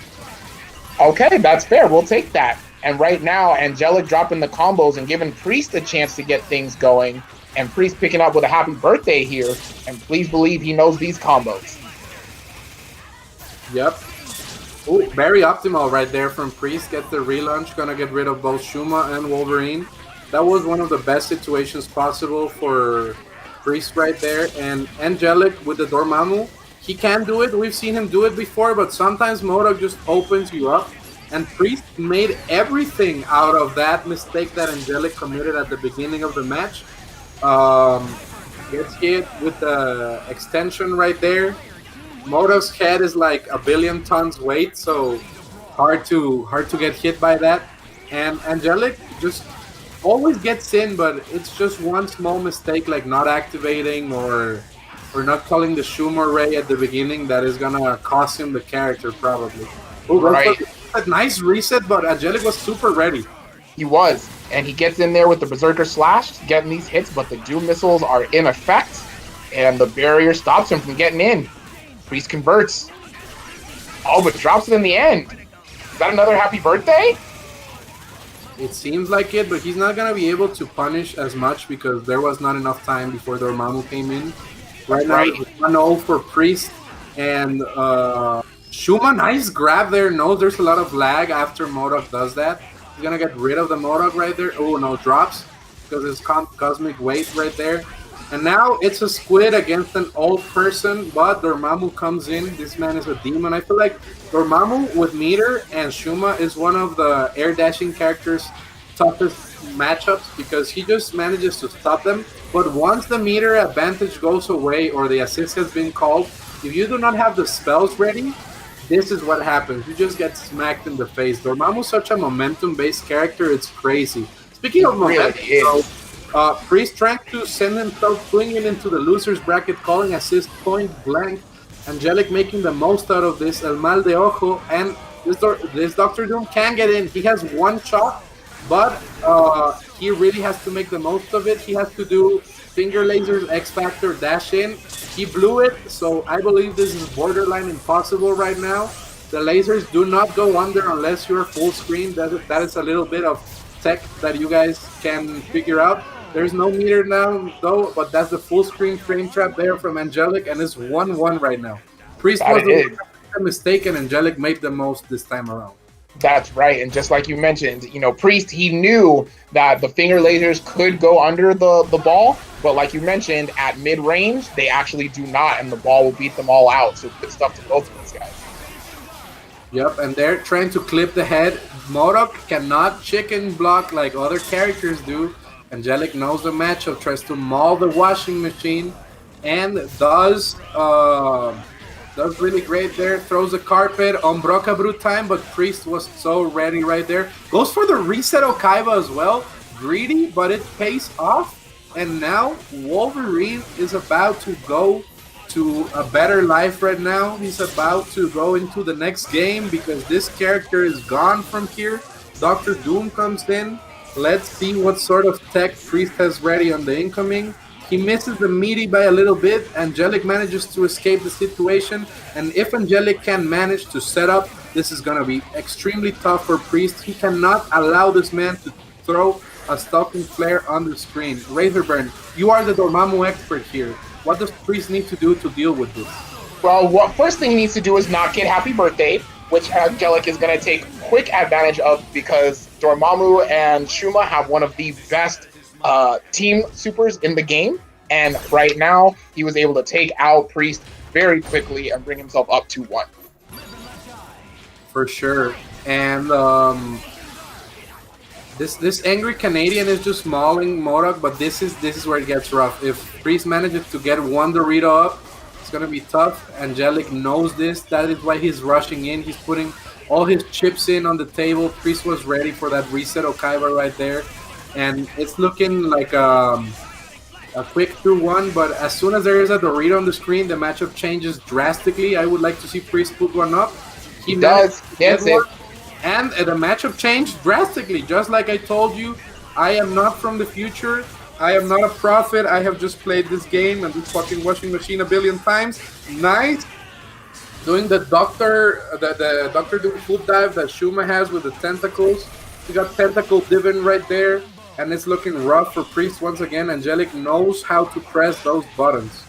Okay, that's fair. We'll take that. And right now, Angelic dropping the combos and giving Priest a chance to get things going. And Priest picking up with a happy birthday here. And please believe he knows these combos. Yep. Ooh, very optimal right there from Priest. Gets the relaunch. Gonna get rid of both Shuma and Wolverine. That was one of the best situations possible for Priest right there. And Angelic with the Dormammu. He can do it. We've seen him do it before. But sometimes MODOK just opens you up. And Priest made everything out of that mistake that Angelic committed at the beginning of the match. Gets hit with the extension right there. MODOK's head is like a billion tons weight, so hard to get hit by that. And Angelic just always gets in, but it's just one small mistake, like not activating or not calling the Schumer Ray at the beginning, that is gonna cost him the character probably. Ooh, right. A nice reset, but Angelic was super ready. He was, and he gets in there with the Berserker Slash, getting these hits, but the Doom missiles are in effect, and the barrier stops him from getting in. Priest converts. Oh, but drops it in the end. Is that another happy birthday? It seems like it, but he's not going to be able to punish as much because there was not enough time before Dormammu came in. Right now, it's 1-0 for Priest. And Shuma, nice grab there. Knows there's a lot of lag after MODOK does that. He's going to get rid of the MODOK right there. Oh, no, drops because it's cosmic weight right there. And now it's a squid against an old person, but Dormammu comes in. This man is a demon. I feel like Dormammu with meter and Shuma is one of the air dashing characters' toughest matchups because he just manages to stop them. But once the meter advantage goes away or the assist has been called, if you do not have the spells ready, this is what happens. You just get smacked in the face. Dormammu's such a momentum-based character, it's crazy. Speaking of momentum, Priest trying to send himself swinging into the loser's bracket, calling assist point blank. Angelic making the most out of this. El Mal de Ojo, and this Dr. Doom can get in. He has one shot, but he really has to make the most of it. He has to do finger lasers, X Factor, dash in. He blew it, so I believe this is borderline impossible right now. The lasers do not go under unless you're full screen. That is a little bit of tech that you guys can figure out. There's no meter now, though, but that's the full screen frame trap there from Angelic, and it's 1-1 right now. Priest was a mistake, and Angelic made the most this time around. That's right, and just like you mentioned, you know, Priest, he knew that the finger lasers could go under the ball, but like you mentioned, at mid-range, they actually do not, and the ball will beat them all out, so good stuff to both of these guys. Yep, and they're trying to clip the head. MODOK cannot chicken block like other characters do. Angelic knows the matchup, tries to maul the washing machine, and does really great there. Throws a carpet on Broca Brute time, but Priest was so ready right there. Goes for the reset Okaiba as well. Greedy, but it pays off. And now Wolverine is about to go to a better life right now. He's about to go into the next game because this character is gone from here. Dr. Doom comes in. Let's see what sort of tech Priest has ready on the incoming. He misses the meaty by a little bit. Angelic manages to escape the situation. And if Angelic can manage to set up, this is going to be extremely tough for Priest. He cannot allow this man to throw a stalking flare on the screen. Razorburn, you are the Dormammu expert here. What does Priest need to do to deal with this? Well, what first thing he needs to do is not get Happy Birthday, which Angelic is going to take quick advantage of because Dormammu and Shuma have one of the best team supers in the game. And right now, he was able to take out Priest very quickly and bring himself up to 1. For sure. And this angry Canadian is just mauling MODOK, but this is where it gets rough. If Priest manages to get one Dorito up, it's gonna be tough. Angelic knows this. That is why he's rushing in. He's putting all his chips in on the table. Priest was ready for that reset Okaiba right there, and it's looking like a quick 2-1. But as soon as there is a Dorito on the screen, the matchup changes drastically. I would like to see Priest put one up. He does. Gets it. And the matchup changed drastically. Just like I told you, I am not from the future. I am not a prophet. I have just played this game and this fucking washing machine a billion times. Nice. Doing the Doctor Doom foot dive that Shuma has with the tentacles. He got tentacle divin right there. And it's looking rough for Priest once again. Angelic knows how to press those buttons.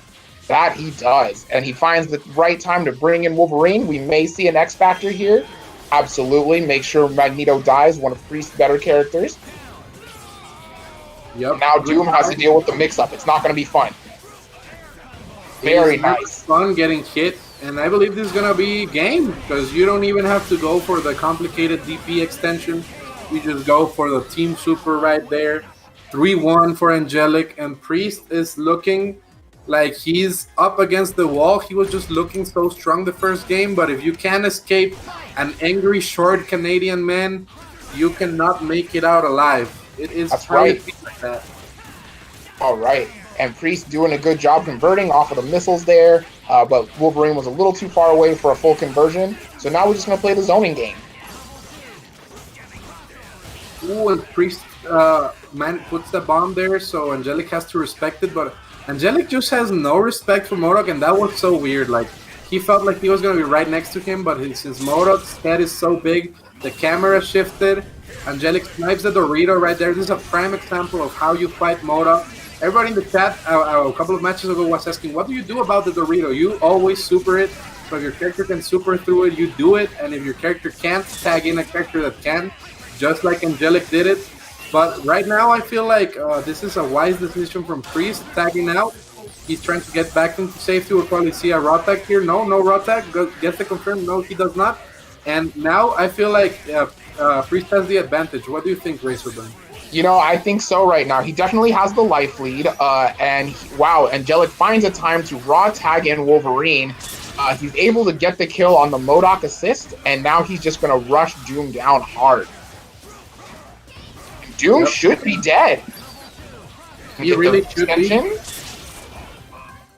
That he does. And he finds the right time to bring in Wolverine. We may see an X Factor here. Absolutely. Make sure Magneto dies, one of Priest's better characters. Yep. Now Doom has to deal with the mix-up. It's not going to be fun. Very nice. Fun getting hit. And I believe this is going to be game because you don't even have to go for the complicated DP extension. You just go for the team super right there. 3-1 for Angelic. And Priest is looking like he's up against the wall. He was just looking so strong the first game. But if you can't escape an angry, short Canadian man, you cannot make it out alive. It is right. Like that. All right. And Priest doing a good job converting off of the missiles there. But Wolverine was a little too far away for a full conversion. So now we're just going to play the zoning game. Ooh, and Priest man puts the bomb there, so Angelic has to respect it. But Angelic just has no respect for MODOK, and that was so weird. Like, he felt like he was going to be right next to him, but since MODOK's head is so big, the camera shifted. Angelic snipes the Dorito right there. This is a prime example of how you fight MODOK. Everybody in the chat a couple of matches ago was asking, what do you do about the Dorito? You always super it. So if your character can super through it, you do it. And if your character can't, tag in a character that can, just like Angelic did it. But right now, I feel like this is a wise decision from Priest, tagging out. He's trying to get back into safety. We'll probably see a raw tag here. No raw tag. Gets the confirm. No, he does not. And now I feel like Priest has the advantage. What do you think, Razorburn? You know, I think so right now. He definitely has the life lead. Wow, Angelic finds a time to raw tag in Wolverine. He's able to get the kill on the MODOK assist, and now he's just going to rush Doom down hard. Doom should be dead. He really should be.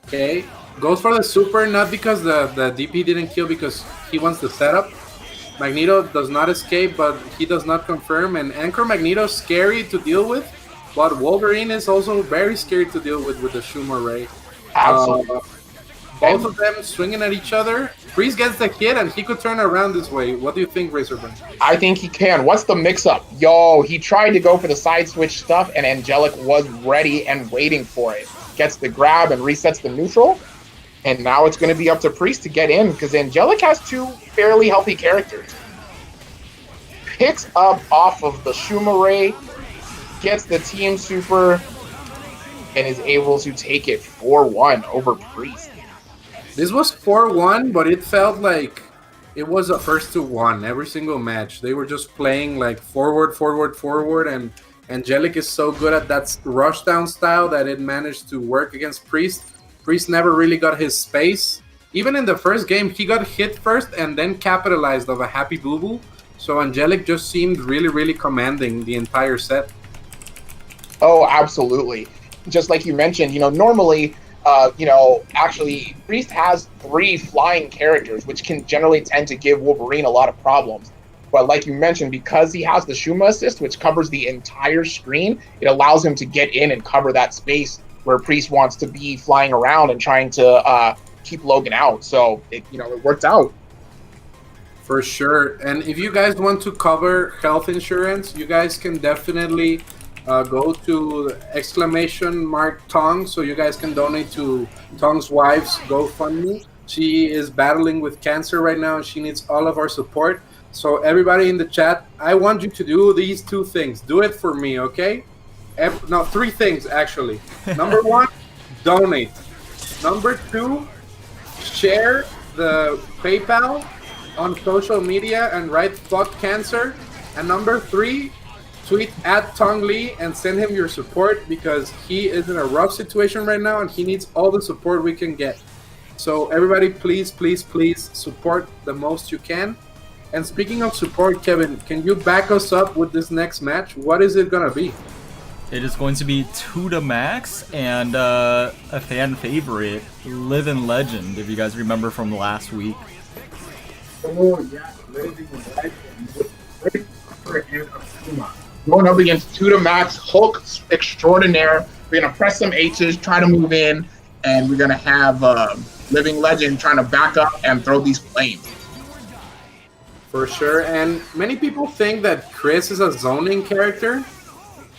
Okay. Goes for the super, not because the DP didn't kill, because he wants the setup. Magneto does not escape, but he does not confirm. And Anchor Magneto is scary to deal with, but Wolverine is also very scary to deal with the Shuma Ray. Absolutely. Both of them swinging at each other. Priest gets the hit, and he could turn around this way. What do you think, Razorburn? I think he can. What's the mix-up? Yo, he tried to go for the side switch stuff, and Angelic was ready and waiting for it. Gets the grab and resets the neutral. And now it's going to be up to Priest to get in, because Angelic has two fairly healthy characters. Picks up off of the Shuma Ray, gets the team super, and is able to take it 4-1 over Priest. This was 4-1, but it felt like it was a first to one every single match. They were just playing like forward, and Angelic is so good at that rushdown style that it managed to work against Priest. Priest never really got his space. Even in the first game, he got hit first and then capitalized of a happy boo-boo. So Angelic just seemed really, really commanding the entire set. Oh, absolutely. Just like you mentioned, normally, actually, Priest has 3 flying characters, which can generally tend to give Wolverine a lot of problems. But like you mentioned, because he has the Shuma assist, which covers the entire screen, it allows him to get in and cover that space where Priest wants to be flying around and trying to keep Logan out. So it worked out. For sure. And if you guys want to cover health insurance, you guys can definitely go to !Tong, so you guys can donate to Tong's wife's GoFundMe. She is battling with cancer right now and she needs all of our support. So everybody in the chat, I want you to do these 2 things. Do it for me, okay? No, 3 things actually. Number 1, donate. Number 2, share the PayPal on social media and write "fuck cancer." And number 3, tweet @Tong Lee and send him your support because he is in a rough situation right now and he needs all the support we can get. So everybody, please, please, please support the most you can. And speaking of support, Kevin, can you back us up with this next match? What is it gonna be? It is going to be Max and a fan favorite, Living Legend, if you guys remember from last week. Oh, yeah. Going up against Max, Hulk extraordinaire. We're going to press some H's, try to move in, and we're going to have Living Legend trying to back up and throw these flames. For sure. And many people think that Chris is a zoning character,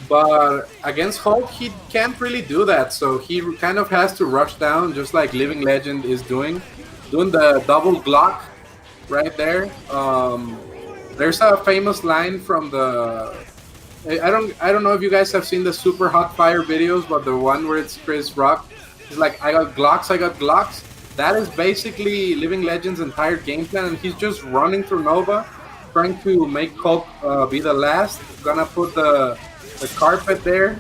but against Hulk, he can't really do that. So he kind of has to rush down, just like Living Legend is doing the double Glock right there. There's a famous line from the I don't know if you guys have seen the Super Hot Fire videos, but the one where it's Chris Rock, he's like, I got Glocks. That is basically Living Legend's entire game plan, and he's just running through Nova, trying to make Hulk be the last. Gonna put the carpet there,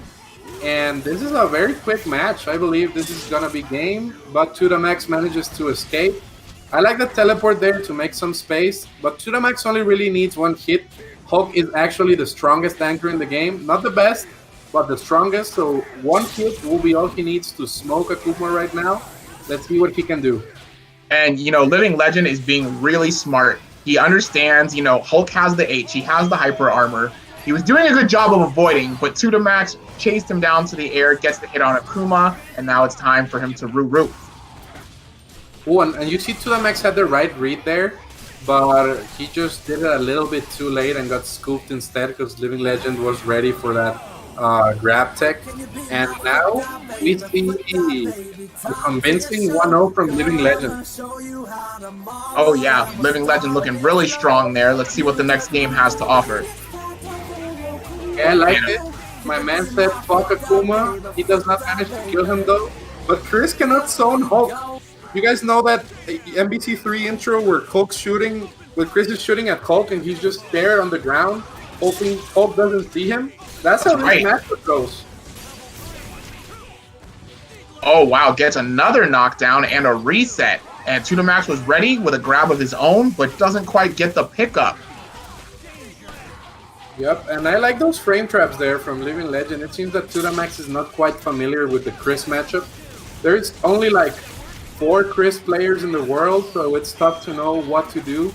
and this is a very quick match. I believe this is gonna be game, but Max manages to escape. I like the teleport there to make some space, but Max only really needs 1 hit. Hulk is actually the strongest anchor in the game. Not the best, but the strongest, so 1 hit will be all he needs to smoke Akuma right now. Let's see what he can do. And, Living Legend is being really smart. He understands, Hulk has the H, he has the hyper armor. He was doing a good job of avoiding, but Max chased him down to the air, gets the hit on Akuma, and now it's time for him to root. Oh, and you see Max had the right read there, but he just did it a little bit too late and got scooped instead because Living Legend was ready for that grab tech. And now we see a convincing 1-0 from Living Legend. Oh yeah, Living Legend looking really strong there. Let's see what the next game has to offer. Yeah, I like it. My man said fuck Akuma. He does not manage to kill him though. But Chris cannot zone Hulk. You guys know that UMvC3 intro where Chris is shooting at Hulk and he's just there on the ground, hoping Hulk doesn't see him? That's how this matchup goes. Oh wow, gets another knockdown and a reset. And Max was ready with a grab of his own, but doesn't quite get the pickup. Yep, and I like those frame traps there from Living Legend. It seems that Max is not quite familiar with the Chris matchup. There's only like 4 Chris players in the world, so it's tough to know what to do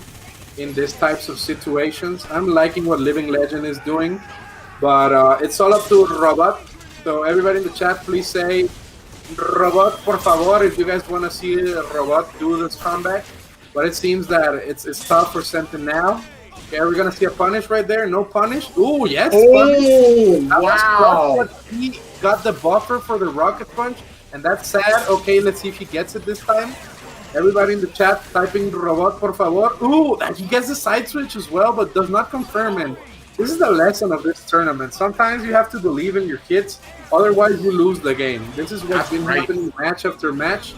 in these types of situations. I'm liking what Living Legend is doing, but it's all up to Robot. So everybody in the chat, please say Robot, por favor, if you guys want to see Robot do this comeback. But it seems that it's tough for Sentinel. Okay, we're gonna see a punish right there. No punish. Ooh, yes. Oh, wow. But he got the buffer for the rocket punch. And that's sad. Okay, let's see if he gets it this time. Everybody in the chat typing Robot, por favor. Ooh, he gets the side switch as well, but does not confirm. And this is the lesson of this tournament. Sometimes you have to believe in your kids, otherwise you lose the game. This is what's been happening match after match.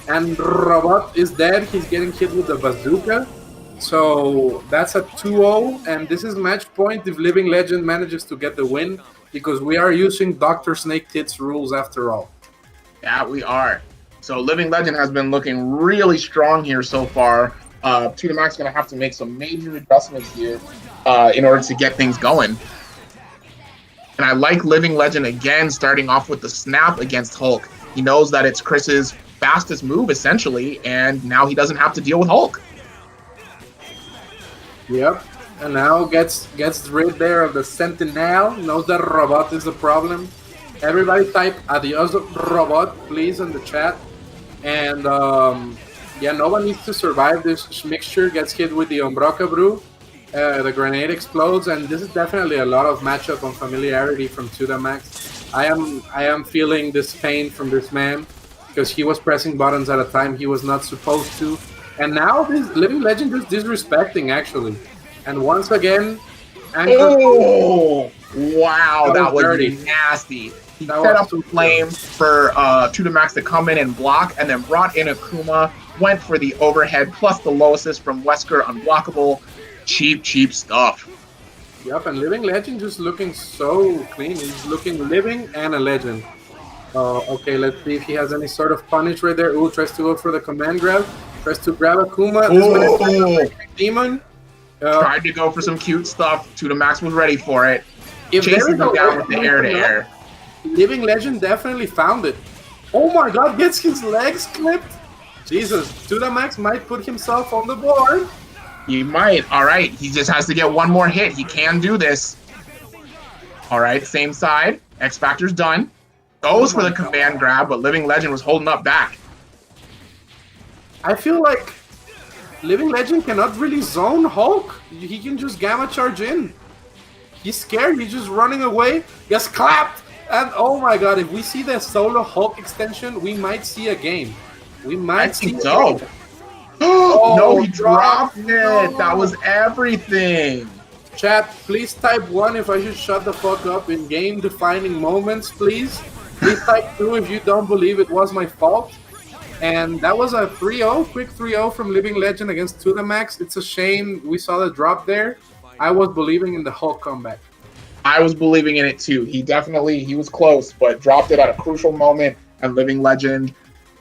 And Robot is dead. He's getting hit with the bazooka. So that's a 2-0. And this is match point if Living Legend manages to get the win, because we are using Dr. Snake Tits rules after all. Yeah, we are. So Living Legend has been looking really strong here so far. Max going to have to make some major adjustments here in order to get things going. And I like Living Legend again, starting off with the snap against Hulk. He knows that it's Chris's fastest move, essentially, and now he doesn't have to deal with Hulk. Yep. And now gets rid there of the Sentinel. Knows that robot is the problem. Everybody type adios robot, please, in the chat. And yeah, no one needs to survive this mixture. Gets hit with the Umbroca Brew. The grenade explodes, and this is definitely a lot of matchup unfamiliarity from Tudamax. I am feeling this pain from this man because he was pressing buttons at a time he was not supposed to, and now this Living Legend is disrespecting actually. And once again, oh wow, that was dirty. Nasty. He set up the flame for Tudamax to come in and block, and then brought in Akuma, went for the overhead plus the low assist from Wesker, unblockable. Cheap stuff. Yep, and Living Legend just looking so clean. He's looking living and a legend. Okay, let's see if he has any sort of punish right there. Ooh, tries to go for the command grab. Tries to grab Akuma. This demon. Tried to go for some cute stuff. Tudamax was ready for it. Chasing him down with the air-to-air. Living Legend definitely found it. Oh my god, gets his legs clipped. Jesus, Tudamax might put himself on the board. He might. All right. He just has to get one more hit. He can do this. All right. Same side. X Factor's done. Goes for the command grab, but Living Legend was holding up back. I feel like Living Legend cannot really zone Hulk. He can just Gamma Charge in. He's scared. He's just running away. Gets clapped. And oh my god, if we see the solo Hulk extension, we might see a game. We might see so. Oh, no, he dropped it. No. That was everything. Chat, please type 1 if I should shut the fuck up in game-defining moments, please. Please type 2 if you don't believe it was my fault. And that was a 3-0, quick 3-0 from Living Legend against Tudamax. It's a shame we saw the drop there. I was believing in the Hulk comeback. I was believing in it too. He was close, but dropped it at a crucial moment, and Living Legend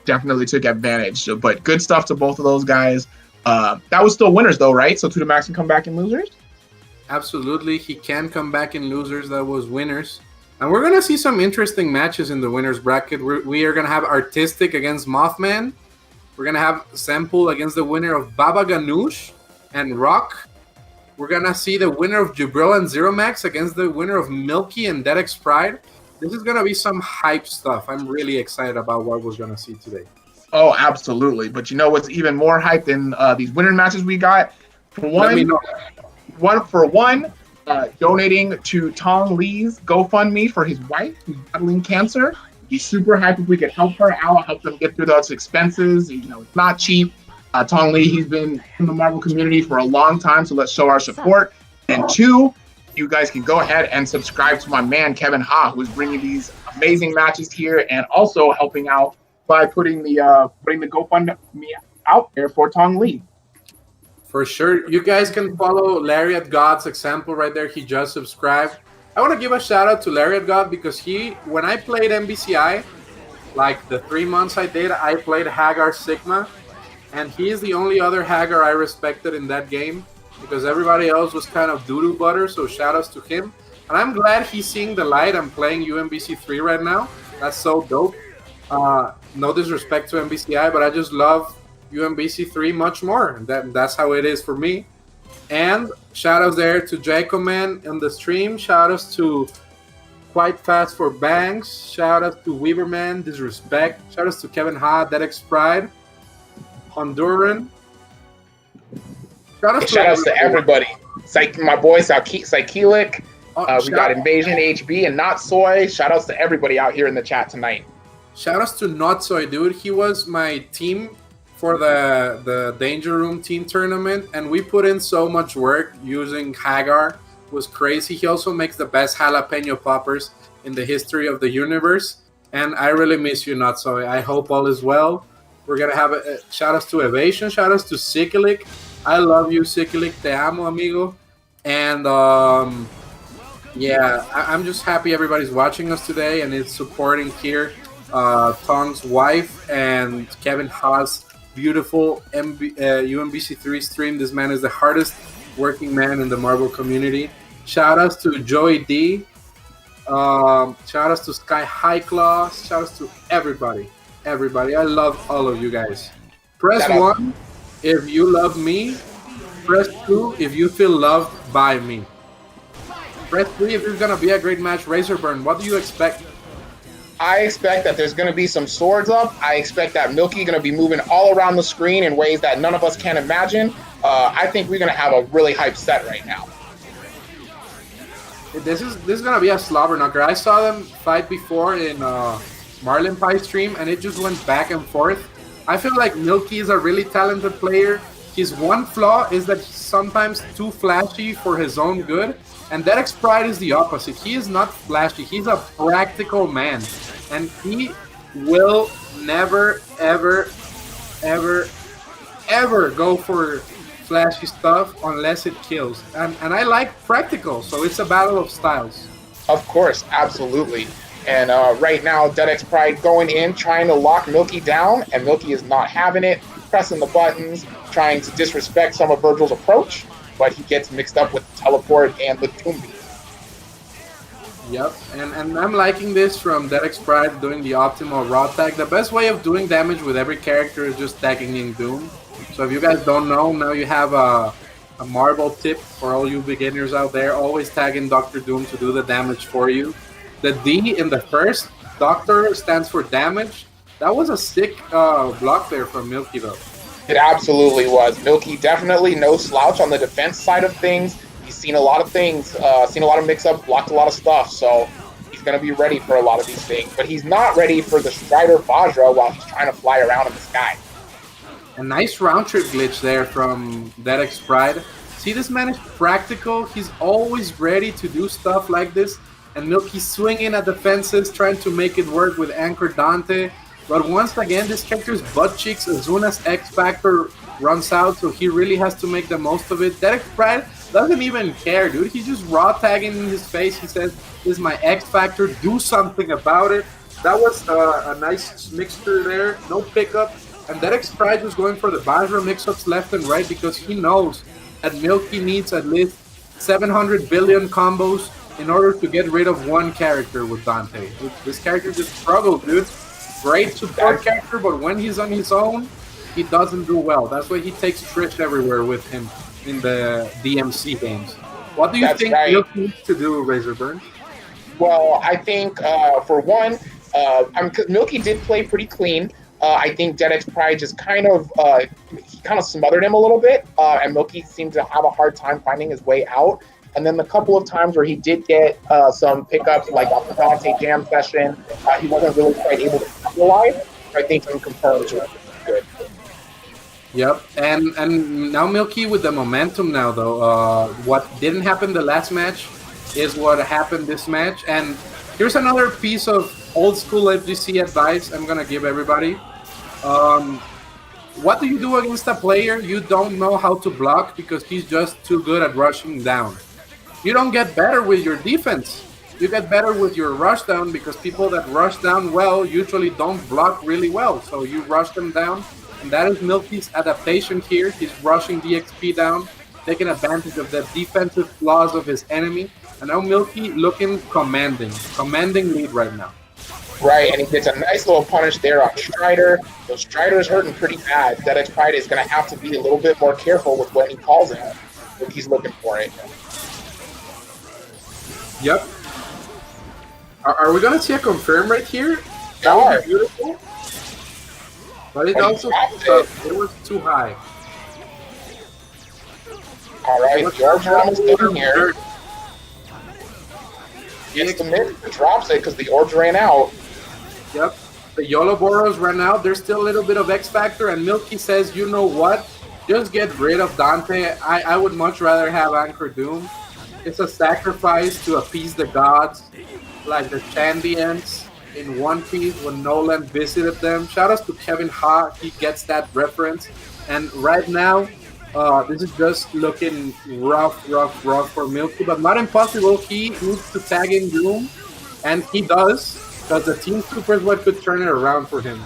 definitely took advantage. So, but good stuff to both of those guys. That was still winners though, right? So Tudamax can come back in losers? Absolutely. He can come back in losers. That was winners. And we're going to see some interesting matches in the winners bracket. We are going to have Artistic against Mothman. We're going to have Zenpool against the winner of Baba Ganoush and Rock. We're going to see the winner of Jabril and Zero Max against the winner of Milky and Dedics Pride. This is going to be some hype stuff. I'm really excited about what we're going to see today. Oh, absolutely. But you know what's even more hype than these winner matches we got? For one, donating to Tong Lee's GoFundMe for his wife who's battling cancer. He's super hyped if we could help her out, help them get through those expenses. You know, it's not cheap. Tong Lee, he's been in the Marvel community for a long time, so let's show our support. And 2, you guys can go ahead and subscribe to my man Kevin Ha, who's bringing these amazing matches here and also helping out by putting the GoFundMe out there for Tong Lee. For sure. You guys can follow Lariat God's example right there. He just subscribed. I want to give a shout out to Lariat God because when I played MBCI, like the 3 months I did, I played Hagar Sigma, and he is the only other Hagar I respected in that game because everybody else was kind of doo-doo butter, so shout outs to him. And I'm glad he's seeing the light. I'm playing UMvC3 right now. That's so dope. No disrespect to MBCI, but I just love UMvC3 much more. That's how it is for me. And shout outs there to Jacoman in the stream. Shout outs to Quite Fast for Banks. Shout outs to Weaverman, Disrespect. Shout outs to Kevin Ha, Dedics Pride, Honduran. Shout outs to everybody. My boy Psychelic. We got Invasion HB and Not Soy. Shout outs to everybody out here in the chat tonight. Shout outs to Not Soy, dude. He was my team for the Danger Room team tournament, and we put in so much work using Hagar. It was crazy. He also makes the best jalapeno poppers in the history of the universe, and I really miss you, Not Soy. I hope all is well. We're gonna have a shout outs to Evasion, shout outs to Sikalik. I love you, Sikalik. Te amo, amigo. And yeah, I'm just happy everybody's watching us today and is supporting here. Tong's wife and Kevin Haas beautiful UMvC3 stream. This man is the hardest working man in the Marvel community. Shout outs to Joey D. Shout outs to Sky High Claw. Shout outs to everybody. Everybody. I love all of you guys. Press 1 if you love me. Press 2 if you feel loved by me. Press 3 if there's gonna be a great match. Razorburn, what do you expect? I expect that there's going to be some swords up. I expect that Milky going to be moving all around the screen in ways that none of us can imagine. I think we're going to have a really hyped set right now. This is gonna be a slobber knocker. I saw them fight before in Marlin Pie stream, and it just went back and forth. I feel like Milky is a really talented player. His one flaw is that he's sometimes too flashy for his own good, and Dedics Pride is the opposite. He is not flashy. He's a practical man, and he will never, ever, ever, ever go for flashy stuff unless it kills. And I like practical, so it's a battle of styles. Of course, absolutely. And right now, Dedics Pride going in, trying to lock Milky down, and Milky is not having it, pressing the buttons, trying to disrespect some of Virgil's approach, but he gets mixed up with the teleport and the Tomb Beam. Yep, and I'm liking this from Dedics Pride doing the optimal raw tag. The best way of doing damage with every character is just tagging in Doom. So if you guys don't know, now you have a marble tip for all you beginners out there. Always tag in Dr. Doom to do the damage for you. The D in the first, Doctor stands for damage. That was a sick block there from Milky though. It absolutely was. Milky definitely no slouch on the defense side of things. He's seen a lot of things, seen a lot of mix-ups, blocked a lot of stuff, so he's going to be ready for a lot of these things. But he's not ready for the Strider Vajra while he's trying to fly around in the sky. A nice round trip glitch there from Dedics Pride. See, this man is practical. He's always ready to do stuff like this. And Milky's swinging at the fences, trying to make it work with Anchor Dante. But once again, this character's butt cheeks as soon as X Factor runs out, so he really has to make the most of it. Dedics Pride doesn't even care, dude. He's just raw tagging in his face. He says, "This is my X Factor. Do something about it." That was a nice mixture there. No pickup. And Dedics Pride was going for the Vajra mix-ups left and right because he knows that Milky needs at least 700 billion combos in order to get rid of one character with Dante. This character just struggled, dude. Great support character, but when he's on his own, he doesn't do well. That's why he takes Trish everywhere with him in the DMC games. What do you think Milky needs to do, Razorburn? Well, I think, for one, Milky did play pretty clean. I think Dedics Pride just kind of smothered him a little bit, and Milky seemed to have a hard time finding his way out. And then the couple of times where he did get some pickups, like off the Dante Jam session, he wasn't really quite able to capitalize. I think some components were good. Yep, and now Milky with the momentum now, though. What didn't happen the last match is what happened this match. And here's another piece of old school FGC advice I'm going to give everybody. What do you do against a player you don't know how to block because he's just too good at rushing down? You don't get better with your defense. You get better with your rush down because people that rush down well usually don't block really well. So you rush them down, and that is Milky's adaptation here. He's rushing the XP down, taking advantage of the defensive flaws of his enemy. And now Milky looking commanding lead right now. Right, and he gets a nice little punish there on Strider. So Strider's hurting pretty bad. Dedics Pride is going to have to be a little bit more careful with when he calls it. If he's looking for it. Yep. Are we going to see a confirm right here? That would be beautiful. But it also it was too high. All right, George Ramos in here. Gets the mid, drops it because the orbs ran out. Yep. The YOLO Boros ran out. There's still a little bit of X Factor, and Milky says, you know what? Just get rid of Dante. I would much rather have Anchor Doom. It's a sacrifice to appease the gods, like the Chandians in One Piece when Nolan visited them. Shout out to Kevin Ha. He gets that reference. And right now, this is just looking rough for Milky, but not impossible. He needs to tag in Doom, and he does, because the Team Super is what could turn it around for him.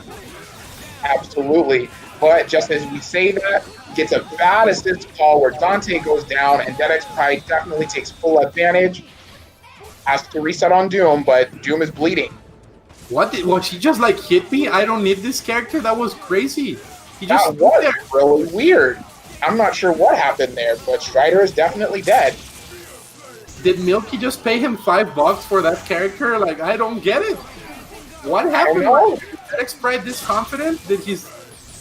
Absolutely. But just as we say that, gets a bad assist call where Dante goes down, and Dedics Pride definitely takes full advantage. Has to reset on Doom, but Doom is bleeding. What? She just like hit me? I don't need this character? That was crazy. He just that was really weird. I'm not sure what happened there, but Strider is definitely dead. Did Milky just pay him $5 for that character? Like, I don't get it. What happened? Did Dedics Pride this confident? Did his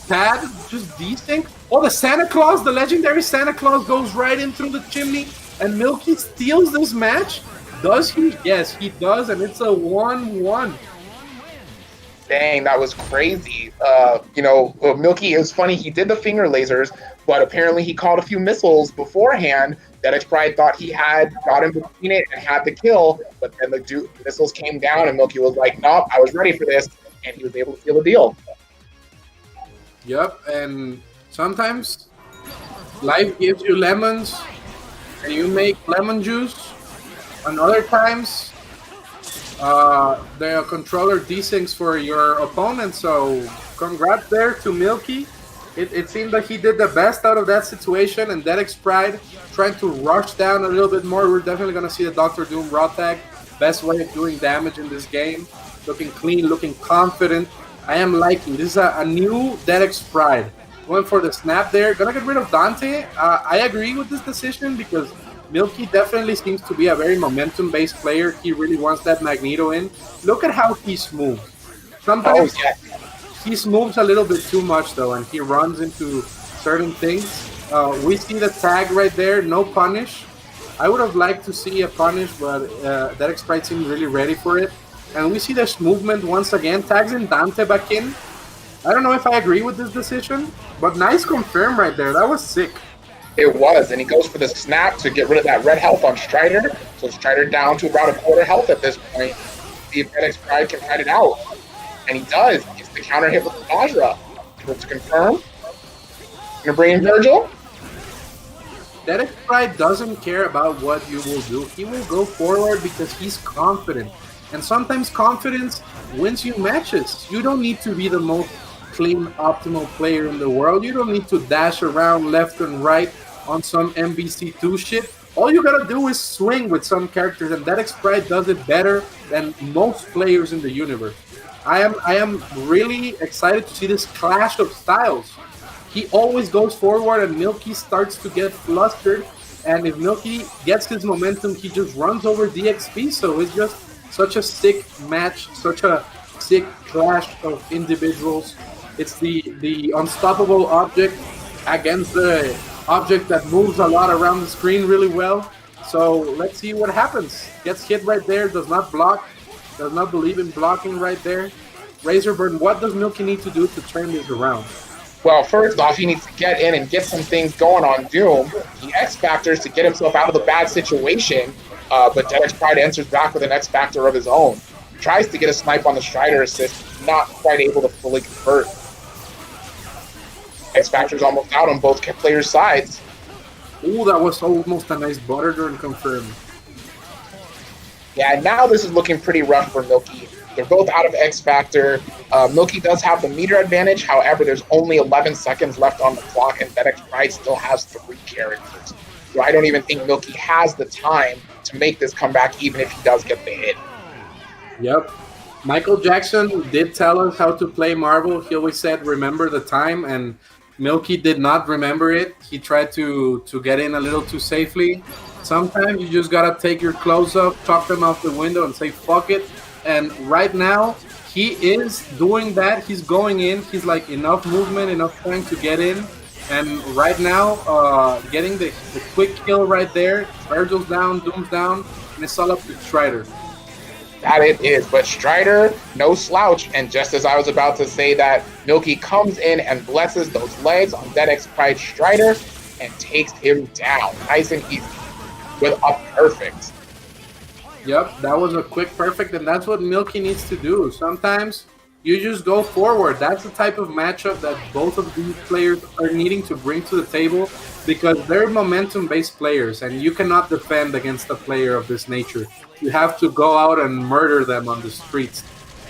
pad just desync? Oh, the Santa Claus, the legendary Santa Claus goes right in through the chimney, and Milky steals this match? Does he? Yes, he does, and it's a 1-1. Dang, that was crazy. Milky, it was funny, he did the finger lasers, but apparently he called a few missiles beforehand. Dedics Pride thought he had got in between it and had the kill, but then the missiles came down and Milky was like, nope, I was ready for this, and he was able to seal the deal. Yep, and sometimes life gives you lemons, and you make lemon juice. And other times, the controller desyncs for your opponent, so congrats there to Milky. It seemed like he did the best out of that situation, and Dedics Pride trying to rush down a little bit more. We're definitely going to see the Dr. Doom raw tag. Best way of doing damage in this game. Looking clean, looking confident. I am liking. This is a new Dedics Pride. Going for the snap there. Going to get rid of Dante. I agree with this decision because Milky definitely seems to be a very momentum-based player. He really wants that Magneto in. Look at how he moves. Sometimes he moves a little bit too much, though, and he runs into certain things. We see the tag right there, no punish. I would have liked to see a punish, but Dedics Pride seemed really ready for it. And we see this movement once again. Tags in Dante back in. I don't know if I agree with this decision, but nice confirm right there. That was sick. It was, and he goes for the snap to get rid of that red health on Strider. So Strider down to about a quarter health at this point. See if Dedics Pride can fight it out. And he does. He gets the counter hit with the Vajra. To confirm. Gonna bring in Virgil. Dedics Pride doesn't care about what you will do. He will go forward because he's confident. And sometimes confidence wins you matches. You don't need to be the most clean, optimal player in the world. You don't need to dash around left and right on some UMvC3 shit. All you gotta do is swing with some characters, and Dedics Pride does it better than most players in the universe. I am really excited to see this clash of styles. He always goes forward, and Milky starts to get flustered. And if Milky gets his momentum, he just runs over DXP. So it's just such a sick match, such a sick clash of individuals. It's the unstoppable object against the object that moves a lot around the screen really well. So let's see what happens. Gets hit right there, does not block, does not believe in blocking right there. Razorburn, what does Milky need to do to turn this around? Well, first off, he needs to get in and get some things going on Doom. He X-Factors to get himself out of the bad situation, but Dedics Pride answers back with an X-Factor of his own. He tries to get a snipe on the Strider assist, not quite able to fully convert. X-Factor's almost out on both players' sides. Ooh, that was almost a nice butter turn confirmed. Yeah, now this is looking pretty rough for Milky. They're both out of X-Factor. Milky does have the meter advantage. However, there's only 11 seconds left on the clock, and Dedics Pride still has 3 characters. So I don't even think Milky has the time to make this comeback, even if he does get the hit. Yep. Michael Jackson did tell us how to play Marvel. He always said, remember the time, and Milky did not remember it. He tried to get in a little too safely. Sometimes you just gotta take your clothes off, chuck them out the window, and say, fuck it. And right now, he is doing that. He's going in. He's like, enough movement, enough time to get in. And right now, getting the quick kill right there. Virgil's down, Doom's down, and it's all up to Strider. That it is, but Strider, no slouch. And just as I was about to say that, Milky comes in and blesses those legs on Dedics Pride Strider and takes him down. Nice and easy with a perfect. Yep, that was a quick perfect, and that's what Milky needs to do. Sometimes you just go forward. That's the type of matchup that both of these players are needing to bring to the table because they're momentum-based players, and you cannot defend against a player of this nature. You have to go out and murder them on the streets.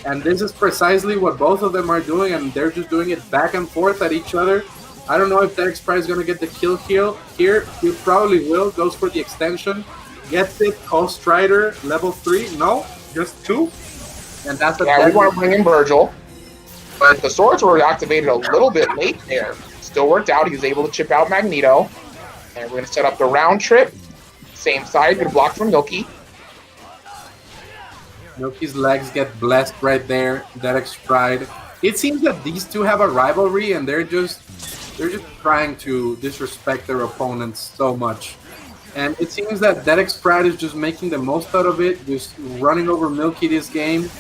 And this is precisely what both of them are doing, and they're just doing it back and forth at each other. I don't know if Dedics Pride is going to get the kill here. He probably will. Goes for the extension. Gets it. Calls Strider. Level 3. No, just 2. And that's we want to bring in Virgil. But the swords were activated a little bit late there. Still worked out. He was able to chip out Magneto. And we're going to set up the round trip. Same side, good block from Milky. Milky's legs get blessed right there. Dedics Pride. It seems that these two have a rivalry, and they're just trying to disrespect their opponents so much. And it seems that Dedics Pride is just making the most out of it, just running over Milky this game.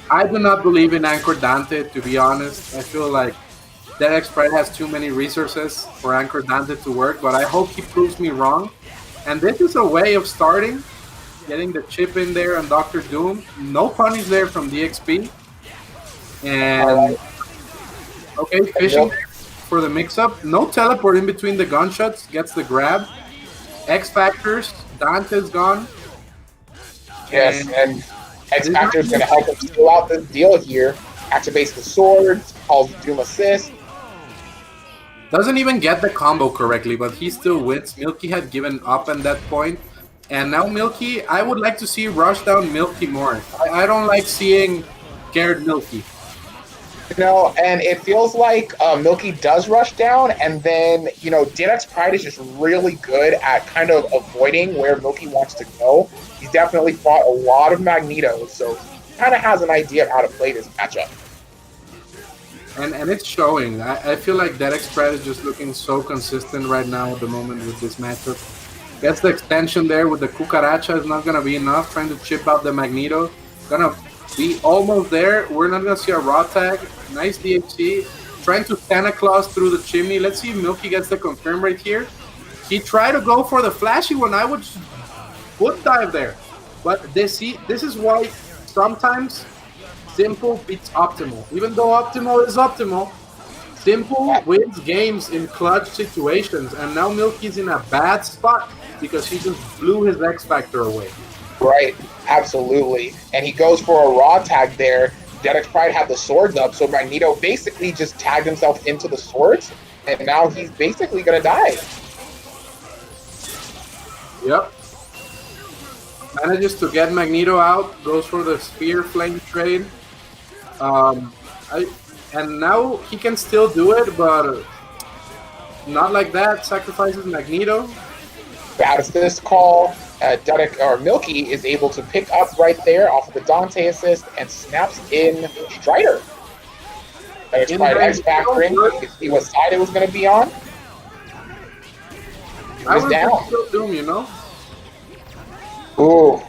I do not believe in Anchor Dante, to be honest. I feel like Dedics Pride has too many resources for Anchor Dante to work, but I hope he proves me wrong. And this is a way of starting. Getting the chip in there on Dr. Doom. No punish there from DXP. And okay, fishing there for the mix-up. No teleport in between the gunshots. Gets the grab. X Factors. Dante's gone. Yes, and X Factor is going to help him steal out this deal here. Activates the swords. Calls Doom assist. Doesn't even get the combo correctly, but he still wins. Milky had given up at that point. And now Milky, I would like to see rush down Milky more. I don't like seeing scared Milky. No, and it feels like Milky does rush down, and then, Dedics Pride is just really good at kind of avoiding where Milky wants to go. He's definitely fought a lot of Magnetos, so he kind of has an idea of how to play this matchup. And it's showing. I feel like Dedics Pride is just looking so consistent right now at the moment with this matchup. Gets the extension there with the Cucaracha. Is not going to be enough. Trying to chip out the Magneto. Going to be almost there. We're not going to see a raw tag. Nice DHC. Trying to Santa Claus through the chimney. Let's see if Milky gets the confirm right here. He tried to go for the flashy one. I would dive there. But this is why sometimes Simple beats Optimal. Even though Optimal is Optimal, Simple wins games in clutch situations. And now Milky's in a bad spot because he just blew his X Factor away. Right, absolutely. And he goes for a raw tag there. Dedics Pride had the swords up, so Magneto basically just tagged himself into the swords, and now he's basically going to die. Yep. Manages to get Magneto out, goes for the spear flame trade. And now he can still do it, but not like that. Sacrifices Magneto. Bad assist call. Milky is able to pick up right there off of the Dante assist and snaps in Strider. Dedics Pride X Factoring. You can see what side it was going to be on. I was was down. still Doom, Ooh,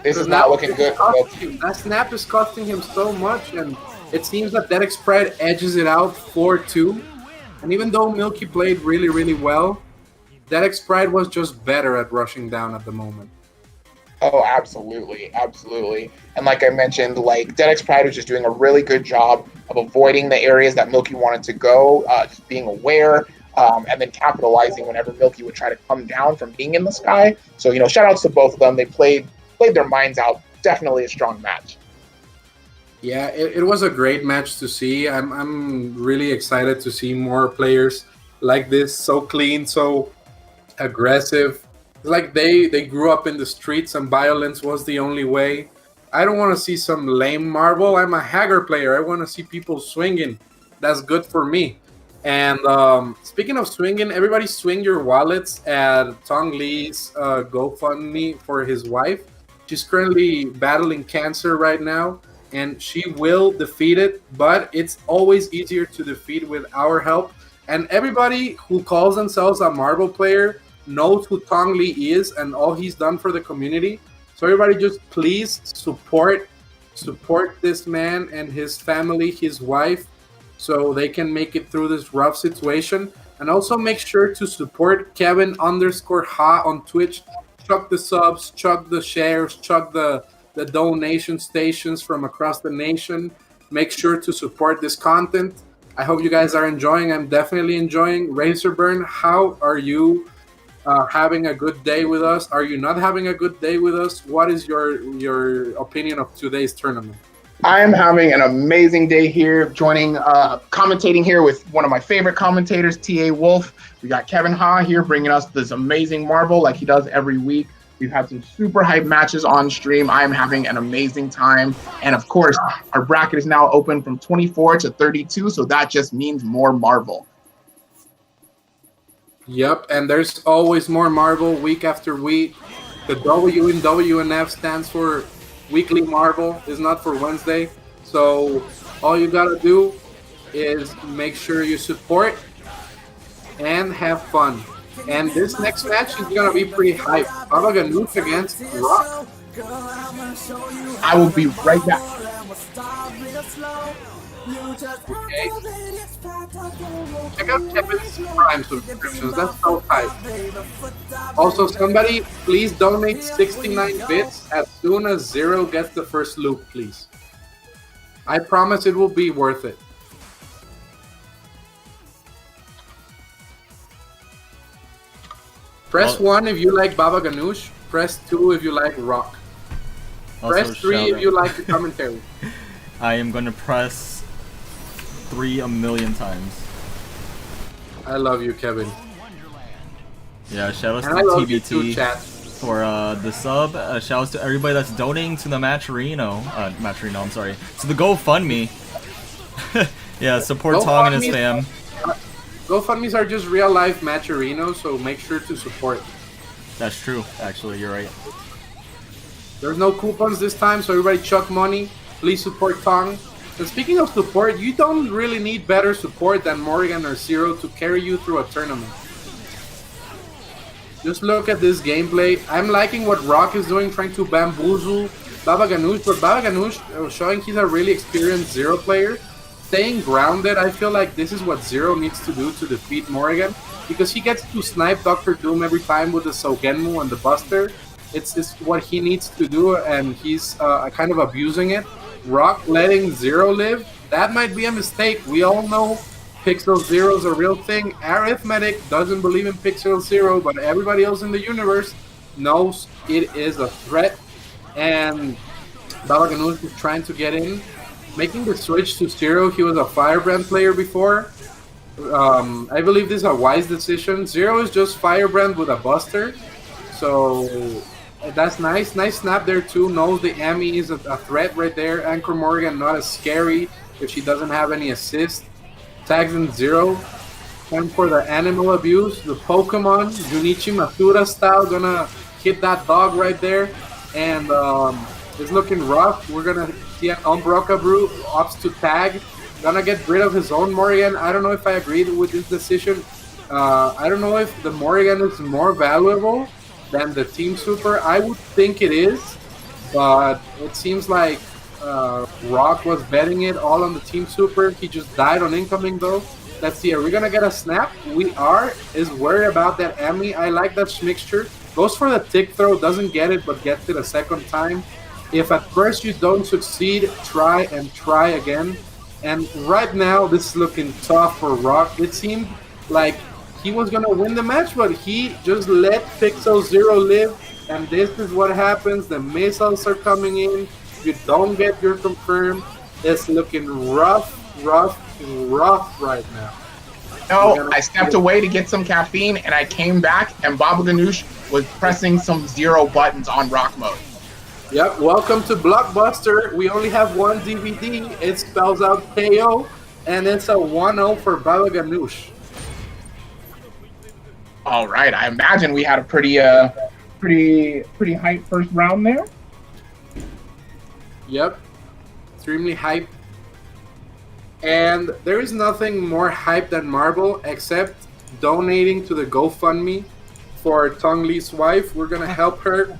this is not looking good for Milky. That snap is costing him so much, and it seems that Dedics Pride edges it out 4-2. And even though Milky played really, really well, Dedics Pride was just better at rushing down at the moment. Oh, absolutely, absolutely. And like I mentioned, Dedics Pride was just doing a really good job of avoiding the areas that Milky wanted to go, just being aware, and then capitalizing whenever Milky would try to come down from being in the sky. So, shout outs to both of them. They played their minds out. Definitely a strong match. Yeah, it was a great match to see. I'm really excited to see more players like this, so clean, so aggressive. Like they grew up in the streets and violence was the only way. I don't want to see some lame marble. I'm a Hagar player. I want to see people swinging. That's good for me. And speaking of swinging, everybody swing your wallets at Tong Lee's GoFundMe for his wife. She's currently battling cancer right now, and she will defeat it, but it's always easier to defeat with our help. And everybody who calls themselves a Marvel player knows who Tong Lee is and all he's done for the community. So everybody just please support this man and his family, his wife, so they can make it through this rough situation. And also make sure to support Kevin_Ha on Twitch. Chuck the subs, chuck the shares, chuck the donation stations from across the nation. Make sure to support this content. I hope you guys are enjoying. I'm definitely enjoying. Razorburn, how are you having a good day with us? Are you not having a good day with us? What is your opinion of today's tournament? I am having an amazing day here, commentating here with one of my favorite commentators, T.A. Wolf. We got Kevin Ha here bringing us this amazing Marvel like he does every week. We've had some super hype matches on stream. I am having an amazing time. And of course, our bracket is now open from 24 to 32, so that just means more Marvel. Yep, and there's always more Marvel week after week. The W in WNF stands for Weekly Marvel. It's not for Wednesday. So all you gotta do is make sure you support and have fun. And this next match is gonna be pretty hype. Baba Ganoush against Rock. I will be right back. Okay. Check out Kevin's Prime subscriptions. That's so hype. Also, somebody please donate 69 bits as soon as Zero gets the first loop, please. I promise it will be worth it. Press 1 if you like Baba Ganoush. Press 2 if you like Rock. Also, Press 3 shout if out. you like the commentary. I am gonna press 3 a million times. I love you, Kevin. Yeah, shout outs And to I love you TBT too, chat. for the sub. Shout outs to everybody that's donating to the Matcherino. I'm sorry. To the GoFundMe. Yeah, support Tong and his fam. GoFundMes are just real life Matcherinos, so make sure to support. That's true, actually, you're right. There's no coupons this time, so everybody chuck money. Please support Tong. And speaking of support, you don't really need better support than Morgan or Zero to carry you through a tournament. Just look at this gameplay. I'm liking what Rock is doing, trying to bamboozle Baba Ganoush, but Baba Ganoush showing he's a really experienced Zero player. Staying grounded, I feel like this is what Zero needs to do to defeat Morgan, because he gets to snipe Dr. Doom every time with the Sogenmu and the Buster. It's what he needs to do, and he's kind of abusing it. Rock letting Zero live, that might be a mistake. We all know Pixel Zero is a real thing. Arithmetic doesn't believe in Pixel Zero, but everybody else in the universe knows it is a threat. And Baba Ganoush is trying to get in, making the switch to Zero. He was a Firebrand player before. I believe this is a wise decision. Zero is just Firebrand with a Buster, so that's nice. Nice snap there too. Knows the Amy is a threat right there. Anchor Morgan not as scary if she doesn't have any assist. Tags in Zero. Time for the animal abuse. The Pokemon Junichi Matura style gonna hit that dog right there, and it's looking rough. We're gonna see an Umbroka Brew opts to tag. Gonna get rid of his own Morrigan. I don't know if I agreed with this decision. I don't know if the Morrigan is more valuable than the Team Super. I would think it is, but it seems like Rock was betting it all on the Team Super. He just died on incoming though. Let's see, are we gonna get a snap? We are. Is worried about that Emmy. I like that mixture. Goes for the tick throw, doesn't get it, but gets it a second time. If at first you don't succeed, try and try again. And right now, this is looking tough for Rock. It seemed like he was going to win the match, but he just let Pixel Zero live. And this is what happens. The missiles are coming in. You don't get your confirm. It's looking rough right now. No, I stepped away to get some caffeine, and I came back, and Baba Ganoush was pressing some Zero buttons on Rock mode. Yep, welcome to Blockbuster. We only have one DVD. It spells out KO, and it's a 1-0 for Baba Ganoush. All right, I imagine we had a pretty hype first round there. Yep, extremely hype. And there is nothing more hype than Marble except donating to the GoFundMe for Tong Li's wife. We're gonna help her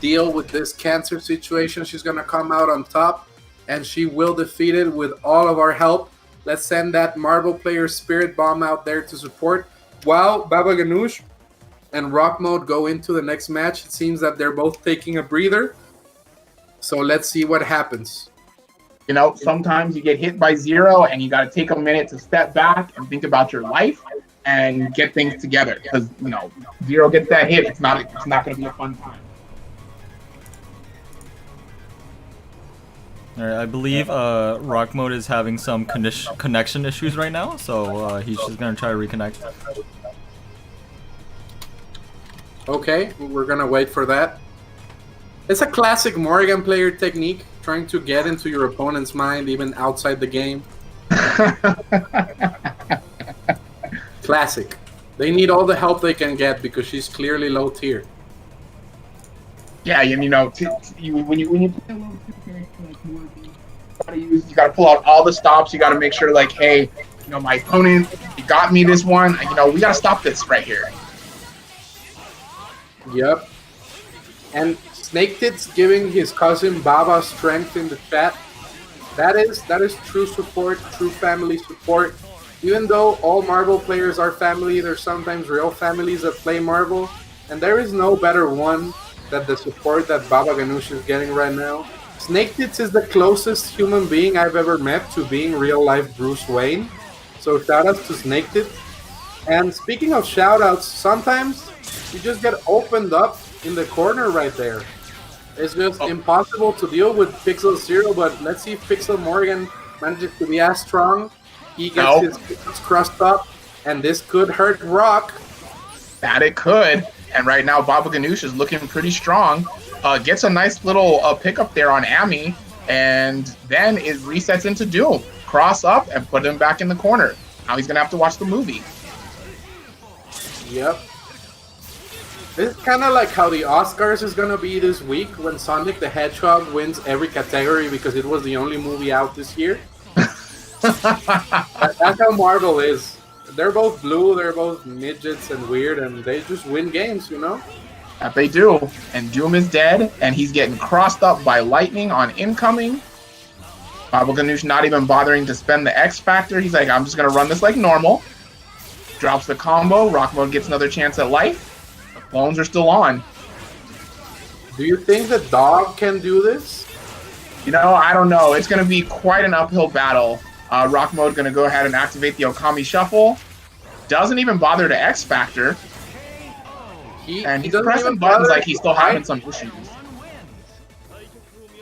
deal with this cancer situation. She's gonna come out on top, and she will defeat it with all of our help. Let's send that Marble player Spirit Bomb out there to support. While Baba Ganoush and Rock Mode go into the next match, it seems that they're both taking a breather. So let's see what happens. You know, sometimes you get hit by Zero, and you got to take a minute to step back and think about your life and get things together. Because Zero gets that hit, it's not going to be a fun time. All right, I believe Rock Mode is having some connection issues right now, so he's just gonna try to reconnect. Okay, we're gonna wait for that. It's a classic Morgan player technique, trying to get into your opponent's mind even outside the game. Classic. They need all the help they can get because she's clearly low tier. Yeah, and when you play a level 2 character like Morgan, you gotta pull out all the stops. You gotta make sure like, hey, my opponent, he got me this one. We gotta stop this right here. Yep. And Snake Tits giving his cousin Baba strength in the chat. That is true support, true family support. Even though all Marvel players are family, there's sometimes real families that play Marvel, and there is no better one than the support that Baba Ganoush is getting right now. Snake Tits is the closest human being I've ever met to being real-life Bruce Wayne. So shoutouts to Snake Tits. And speaking of shoutouts, sometimes you just get opened up in the corner right there. It's just impossible to deal with Pixel Zero, but let's see if Pixel Morgan manages to be as strong. He gets his crushed up, and this could hurt Rock. That it could. And right now, Baba Ganoush is looking pretty strong. Gets a nice little pickup there on Ami, and then it resets into Doom. Cross up and put him back in the corner. Now he's going to have to watch the movie. Yep. This is kind of like how the Oscars is going to be this week when Sonic the Hedgehog wins every category because it was the only movie out this year. That's how Marvel is. They're both blue, they're both midgets and weird, and they just win games, That they do. And Doom is dead, and he's getting crossed up by lightning on incoming. Baba Ganoush not even bothering to spend the X Factor. He's like, I'm just going to run this like normal. Drops the combo. Rock Mode gets another chance at life. The clones are still on. Do you think the dog can do this? I don't know. It's going to be quite an uphill battle. Rock Mode going to go ahead and activate the Okami Shuffle. Doesn't even bother to X Factor. He's pressing buttons like he's still having some issues.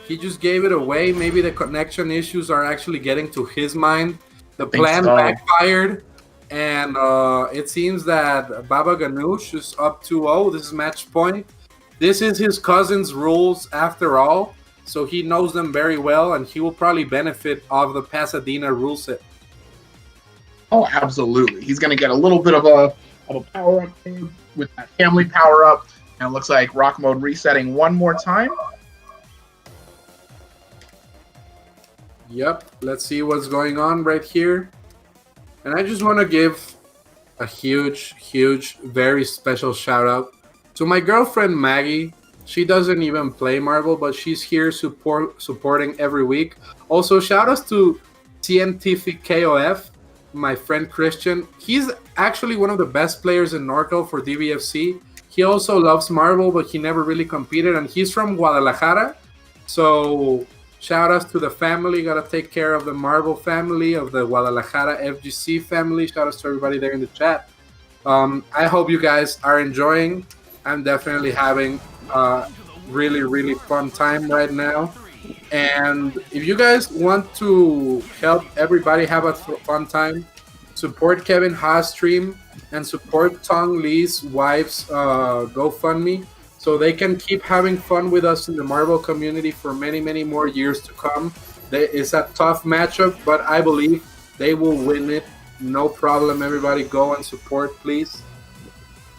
He just gave it away. Maybe the connection issues are actually getting to his mind. The plan backfired. And it seems that Baba Ganoush is up 2-0. This is match point. This is his cousin's rules after all. So he knows them very well, and he will probably benefit of the Pasadena rule set. Oh, absolutely. He's going to get a little bit of a power-up with that family power-up. And it looks like Rock Mode resetting one more time. Yep, let's see what's going on right here. And I just want to give a huge, very special shout-out to my girlfriend, Maggie. She doesn't even play Marvel, but she's here supporting every week. Also, shout-outs to Scientific KOF, my friend Christian. He's actually one of the best players in NorCal for DBFC. He also loves Marvel, but he never really competed, and he's from Guadalajara. So shout-outs to the family. Got to take care of the Marvel family, of the Guadalajara FGC family. Shout-outs to everybody there in the chat. I hope you guys are enjoying. I'm definitely having a really fun time right now. And if you guys want to help everybody have a fun time, support Kevin Ha's stream and support Tong Lee's wife's GoFundMe so they can keep having fun with us in the Marvel community for many more years to come. It's a tough matchup, but I believe they will win it. No problem. Everybody go and support, please.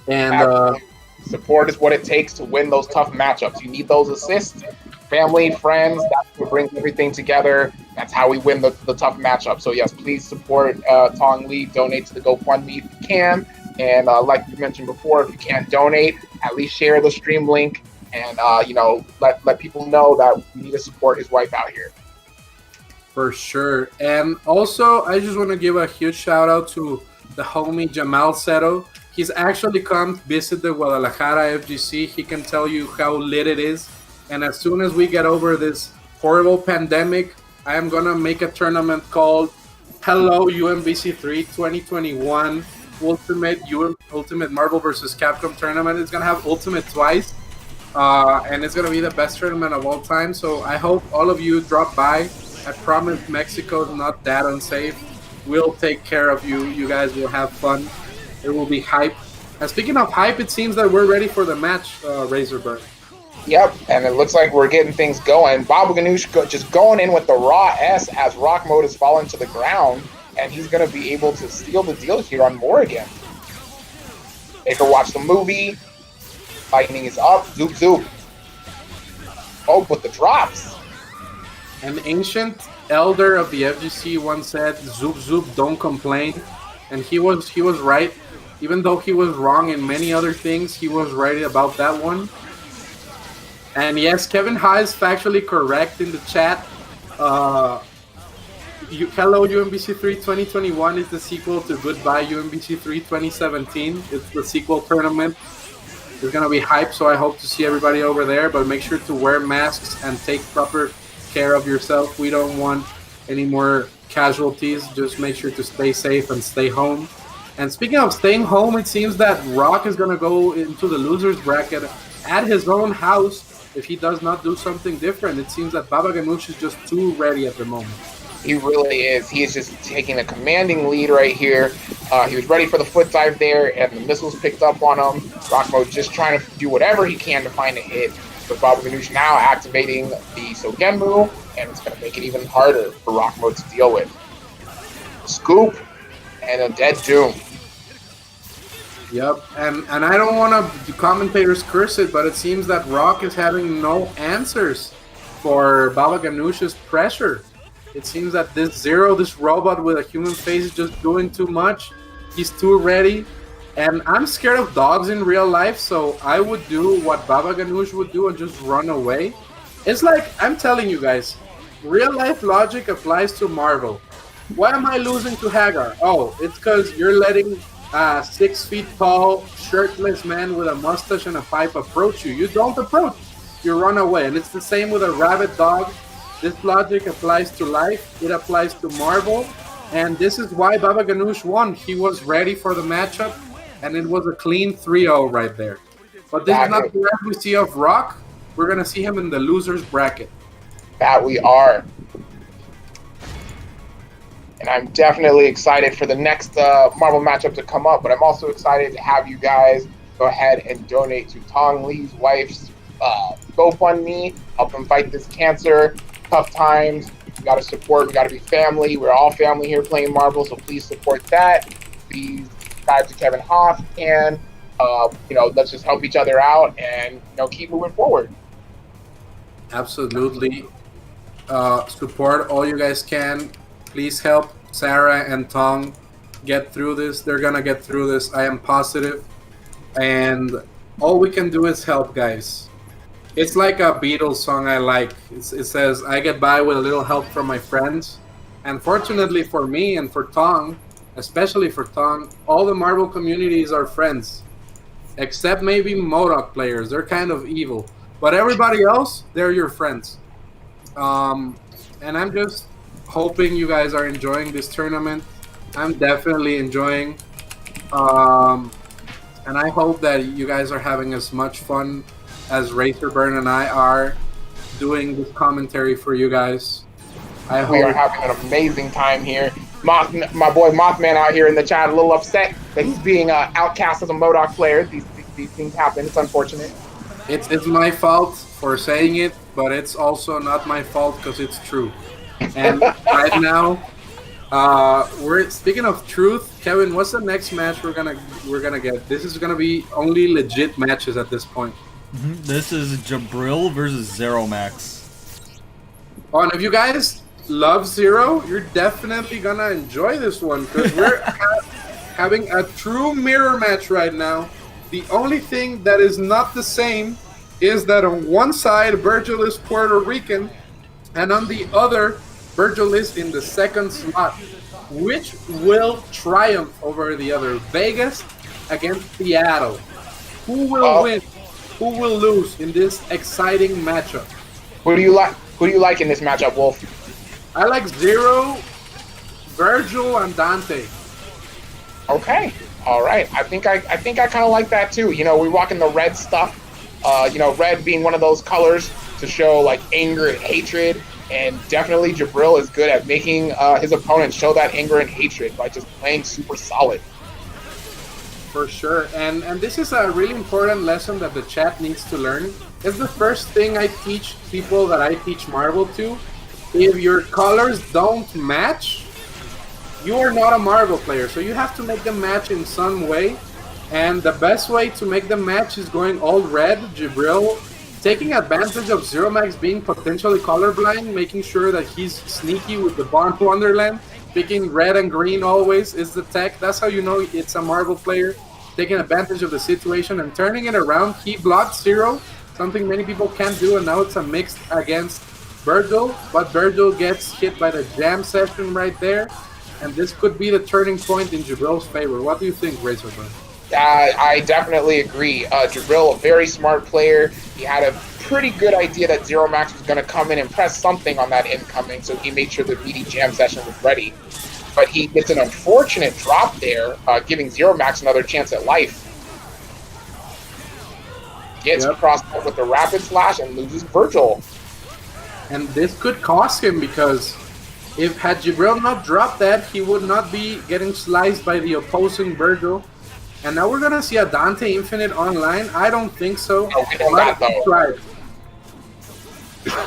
And support is what it takes to win those tough matchups. You need those assists. Family, friends, that's what brings everything together. That's how we win the tough matchup. So yes, please support Tong Lee. Donate to the GoFundMe if you can. And like you mentioned before, if you can't donate, at least share the stream link and let people know that we need to support his wife out here. For sure. And also, I just want to give a huge shout out to the homie Jamal Seto. He's actually come visit the Guadalajara FGC. He can tell you how lit it is. And as soon as we get over this horrible pandemic, I am going to make a tournament called Hello UMvC3 2021 Ultimate Marvel vs. Capcom tournament. It's going to have Ultimate twice. And it's going to be the best tournament of all time. So I hope all of you drop by. I promise Mexico is not that unsafe. We'll take care of you. You guys will have fun. It will be hype. And speaking of hype, it seems that we're ready for the match, Razorberg. Yep, and it looks like we're getting things going. Baba Ganoush just going in with the raw S as Rock Mode is falling to the ground, and he's going to be able to steal the deal here on Morrigan. Make her watch the movie. Lightning is up. Zoop, zoop. Oh, but the drops. An ancient elder of the FGC once said, "Zoop zoop, don't complain," and he was right. Even though he was wrong in many other things, he was right about that one. And yes, Kevin Ha is factually correct in the chat. Hello UMvC3 2021 is the sequel to Goodbye UMvC3 2017. It's the sequel tournament. It's gonna be hype, so I hope to see everybody over there. But make sure to wear masks and take proper care of yourself. We don't want any more casualties. Just make sure to stay safe and stay home. And speaking of staying home, it seems that Rock is gonna go into the losers bracket at his own house if he does not do something different. It seems that Baba Ganoush is just too ready at the moment. He really is. He is just taking a commanding lead right here. He was ready for the foot dive there, and the missiles picked up on him. Rock Mode just trying to do whatever he can to find a hit. But Baba Ganoush now activating the Sogenmu, and it's going to make it even harder for Rock Mode to deal with. Scoop and a dead Doom. Yep, and I don't want to commentators curse it, but it seems that Rock is having no answers for Baba Ganoush's pressure. It seems that this robot with a human face is just doing too much. He's too ready. And I'm scared of dogs in real life, so I would do what Baba Ganoush would do and just run away. It's like, I'm telling you guys, real life logic applies to Marvel. Why am I losing to Hagar? Oh, it's because you're letting a 6 feet tall, shirtless man with a mustache and a pipe approach you. You don't approach, you run away. And it's the same with a rabid dog. This logic applies to life, it applies to Marvel, and this is why Baba Ganoush won. He was ready for the matchup, and it was a clean 3-0 right there. But this is not the last we see of Rock. We're going to see him in the losers bracket. That we are. And I'm definitely excited for the next Marvel matchup to come up, but I'm also excited to have you guys go ahead and donate to Tong Lee's wife's GoFundMe, help him fight this cancer. Tough times. We got to support. We got to be family. We're all family here playing Marvel, so please support that. Please subscribe to Kevin Hoff, and let's just help each other out and keep moving forward. Absolutely. Support all you guys can. Please help Sarah and Tong get through this. They're gonna get through this. I am positive. And all we can do is help, guys. It's like a Beatles song I like. It says, I get by with a little help from my friends. And fortunately for me and for Tong, especially for Tong, all the Marvel communities are friends. Except maybe MODOK players. They're kind of evil. But everybody else, they're your friends. And I'm just hoping you guys are enjoying this tournament. I'm definitely enjoying. And I hope that you guys are having as much fun as Razorburn and I are doing this commentary for you guys. We are having an amazing time here. My boy Mothman out here in the chat, a little upset that he's being outcast as a MODOK player. These things happen. It's unfortunate. It's my fault for saying it, but it's also not my fault because it's true. And right now, we're speaking of truth. Kevin, what's the next match we're gonna get? This is gonna be only legit matches at this point. This is Jabril versus Zero Max. Oh, and if you guys love Zero, you're definitely gonna enjoy this one because we're having a true mirror match right now. The only thing that is not the same is that on one side Virgil is Puerto Rican, and on the other Virgil is in the second slot. Which will triumph over the other? Vegas against Seattle. Who will win? Who will lose in this exciting matchup? Who do you like? Who do you like in this matchup, Wolf? I like Zero, Virgil, and Dante. Okay, all right. I think I kind of like that too. We're rocking the red stuff. Red being one of those colors to show like anger and hatred, and definitely Jabril is good at making his opponents show that anger and hatred by just playing super solid. For sure, and this is a really important lesson that the chat needs to learn. It's the first thing I teach people that I teach Marvel to. If your colors don't match, you are not a Marvel player, so you have to make them match in some way. And the best way to make them match is going all red. Jabril taking advantage of Zero Max being potentially colorblind, making sure that he's sneaky with the Bond Wonderland, picking red and green always is the tech. That's how you know it's a Marvel player, taking advantage of the situation and turning it around. He blocked Zero, something many people can't do, and now it's a mix against Virgil, but Virgil gets hit by the jam session right there, and this could be the turning point in Jabril's favor. What do you think, Razorburn? I definitely agree. Jabril, a very smart player. He had a pretty good idea that Zero Max was going to come in and press something on that incoming, so he made sure the BD jam session was ready. But he gets an unfortunate drop there, giving Zero Max another chance at life. Gets across with the rapid slash and loses Virgil. And this could cost him, because if had Jabril not dropped that, he would not be getting sliced by the opposing Virgil. And now we're going to see a Dante Infinite online? I don't think so. No, we don't got though.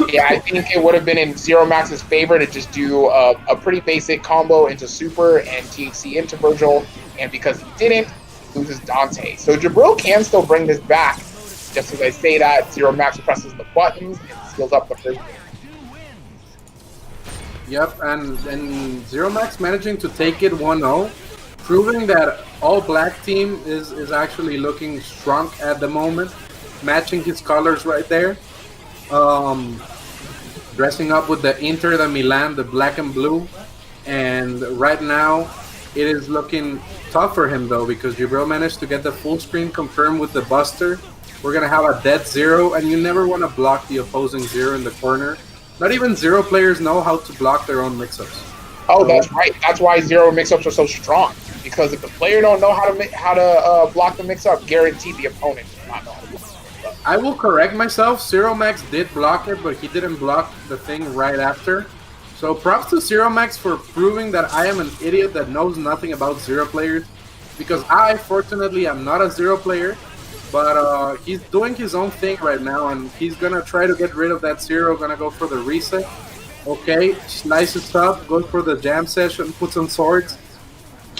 Yeah, I think it would have been in Zero Max's favor to just do a pretty basic combo into Super and THC into Virgil. And because he didn't, loses Dante. So Jabril can still bring this back. Just as I say that, Zero Max presses the buttons and seals up the first game. Yep, and Zero Max managing to take it 1-0, proving that all black team is actually looking strong at the moment, matching his colors right there. Dressing up with the Inter de Milan, the black and blue, and right now it is looking tough for him though, because Jabril managed to get the full screen confirmed with the Buster. We're gonna have a dead Zero, and you never want to block the opposing Zero in the corner. Not even Zero players know how to block their own mix-ups. Oh, that's right. That's why Zero mix-ups are so strong. Because if the player don't know how to block the mix-up, guaranteed the opponent does not know how to block the mix-up. I will correct myself. Zero Max did block it, but he didn't block the thing right after. So props to Zero Max for proving that I am an idiot that knows nothing about Zero players. Because I, fortunately, am not a Zero player. But he's doing his own thing right now, and he's going to try to get rid of that Zero, going to go for the reset. Okay, slices up, goes for the jam session, puts on swords.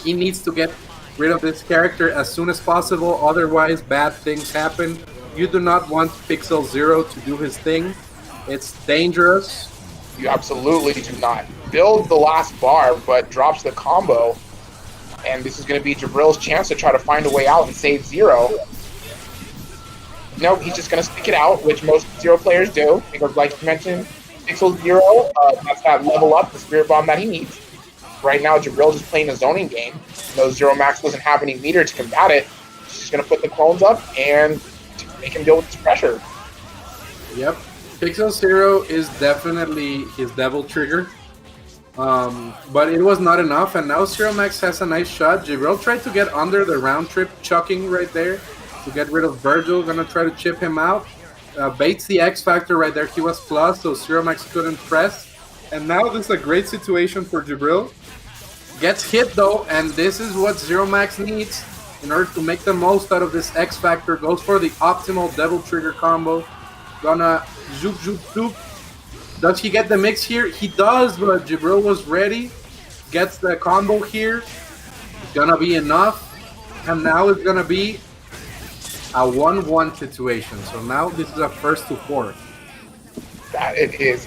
He needs to get rid of this character as soon as possible, otherwise bad things happen. You do not want Pixel Zero to do his thing. It's dangerous. You absolutely do not. Build the last bar, but drops the combo. And this is going to be Jabril's chance to try to find a way out and save Zero. No, he's just going to stick it out, which most Zero players do, because like you mentioned, Pixel Zero, that's that level up, the Spirit Bomb that he needs. Right now, Jabril just playing a zoning game. No, Zero Max doesn't have any meter to combat it. He's just going to put the clones up and make him deal with this pressure. Yep. Pixel Zero is definitely his devil trigger. But it was not enough, and now Zero Max has a nice shot. Jabril tried to get under the round trip chucking right there to get rid of Virgil. Gonna try to chip him out. Baits the X Factor right there. He was plus, so Zero Max couldn't press. And now this is a great situation for Jabril. Gets hit though, and this is what Zero Max needs in order to make the most out of this X Factor. Goes for the optimal devil trigger combo. Gonna zoop zoop zoop. Does he get the mix here? He does, but Jabril was ready. Gets the combo here. It's gonna be enough. And now it's gonna be a 1-1 situation. So now this is a first to four. That it is.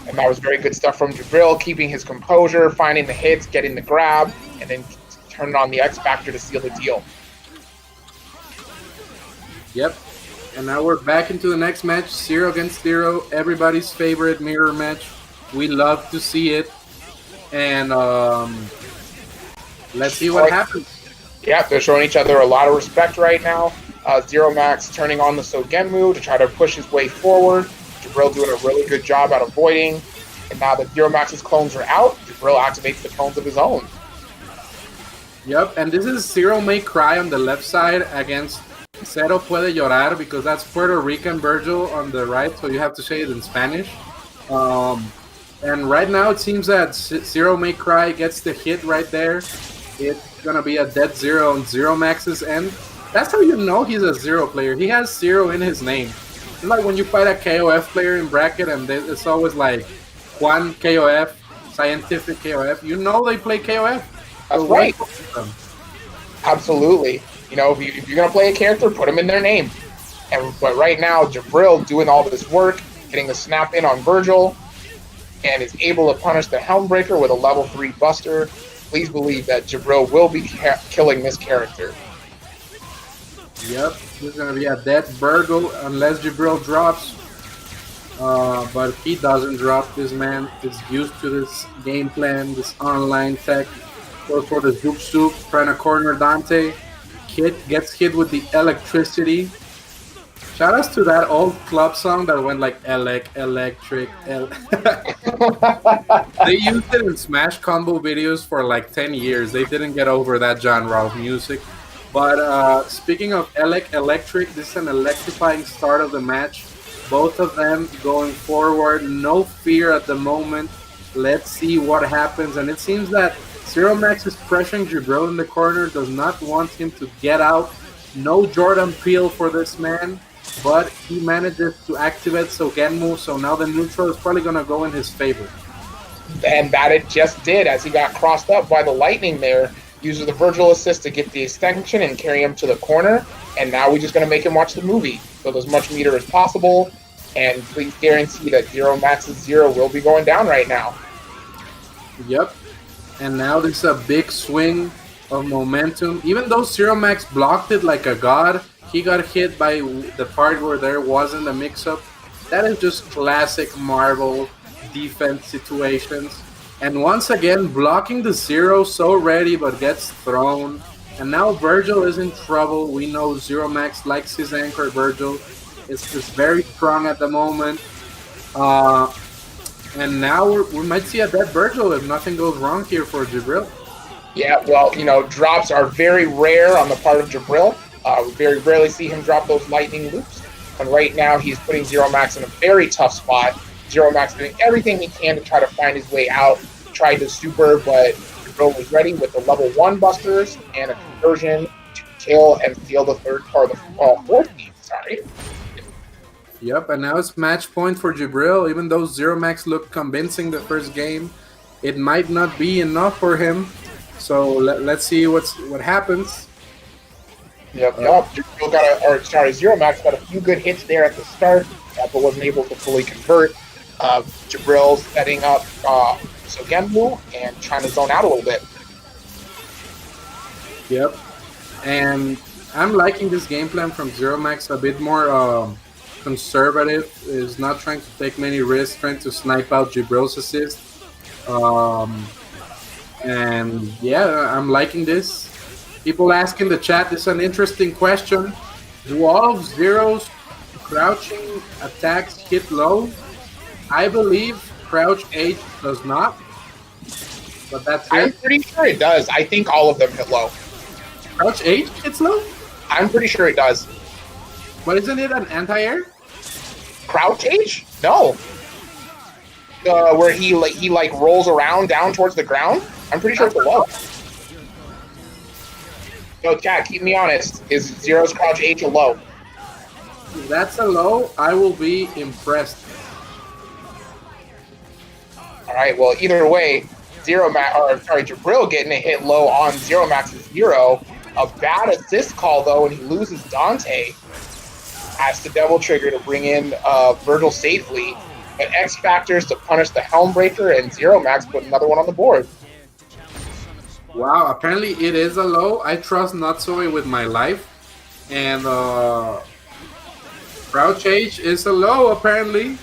And that was very good stuff from Jabril, keeping his composure, finding the hits, getting the grab, and then turning on the X Factor to seal the deal. Yep. And now we're back into the next match, 0 against 0, everybody's favorite mirror match. We love to see it. And let's see what happens. Yeah, they're showing each other a lot of respect right now. Zero Max turning on the Sogenmu to try to push his way forward. Jabril doing a really good job at avoiding. And now that Zero Max's clones are out, Jabril activates the clones of his own. Yep, and this is Zero May Cry on the left side against Cero Puede Llorar, because that's Puerto Rican Virgil on the right, so you have to say it in Spanish. And right now it seems that Zero May Cry gets the hit right there. It's gonna be a dead Zero on Zero Max's end. That's how you know he's a Zero player. He has Zero in his name. It's like when you fight a KOF player in bracket and it's always like Juan KOF, Scientific KOF. You know they play KOF. That's right. Absolutely. You know, if you're going to play a character, put them in their name. But right now, Jabril doing all this work, getting the snap in on Virgil, and is able to punish the Helmbreaker with a level 3 Buster. Please believe that Jabril will be killing this character. Yep, there's gonna be a dead Virgil unless Jabril drops. But if he doesn't drop, this man is used to this game plan, this online tech. Goes for the Zoop Soup, trying to corner Dante. Kid gets hit with the electricity. Shout outs to that old club song that went like electric. They used it in Smash combo videos for like 10 years. They didn't get over that genre of music. But speaking of electric, this is an electrifying start of the match. Both of them going forward, no fear at the moment. Let's see what happens. And it seems that Zero Max is pressuring Jabril in the corner, does not want him to get out. No Jordan Peele for this man, but he manages to activate Sogenmu, so now the neutral is probably going to go in his favor. And that it just did, as he got crossed up by the lightning there. Uses the Virgil assist to get the extension and carry him to the corner. And now we're just going to make him watch the movie. Build as much meter as possible. And please guarantee that Zero Max's Zero will be going down right now. Yep. And now there's a big swing of momentum. Even though Zero Max blocked it like a god, he got hit by the part where there wasn't a mix-up. That is just classic Marvel defense situations. And once again, blocking the Zero, so ready, but gets thrown. And now Virgil is in trouble. We know Zero Max likes his anchor, Virgil. It's just very strong at the moment. And now we might see a dead Virgil if nothing goes wrong here for Jabril. Yeah, well, drops are very rare on the part of Jabril. We very rarely see him drop those lightning loops. And right now, he's putting Zero Max in a very tough spot. Zero Max doing everything he can to try to find his way out. Tried to super, but Jabril was ready with the level 1 busters and a conversion to kill and steal the fourth team. Sorry. Yep, and now it's match point for Jabril. Even though Zero Max looked convincing the first game, it might not be enough for him. So let's see what happens. Yep. Zero Max got a few good hits there at the start, but wasn't able to fully convert. Jabril setting up Sogenmu and trying to zone out a little bit. Yep, and I'm liking this game plan from Zero Max a bit more conservative. Is not trying to take many risks, trying to snipe out Jabril's assist. And yeah, I'm liking this. People ask in the chat, this is an interesting question. Do all of Zero's crouching attacks hit low? I believe Crouch H does not. But that's it. I'm pretty sure it does. I think all of them hit low. Crouch H hits low? I'm pretty sure it does. But isn't it an anti-air? Crouch H? No. Where he rolls around down towards the ground? I'm pretty sure it's a low. No, chat, keep me honest. Is Zero's Crouch H a low? If that's a low, I will be impressed. Alright, well, either way, Jabril getting a hit low on Zero Max's Zero. A bad assist call, though, and he loses Dante. Has to double trigger to bring in Virgil safely. But X Factors to punish the Helmbreaker, and Zero Max put another one on the board. Wow, apparently it is a low. I trust Natsui with my life. And Crouch H is a low, apparently.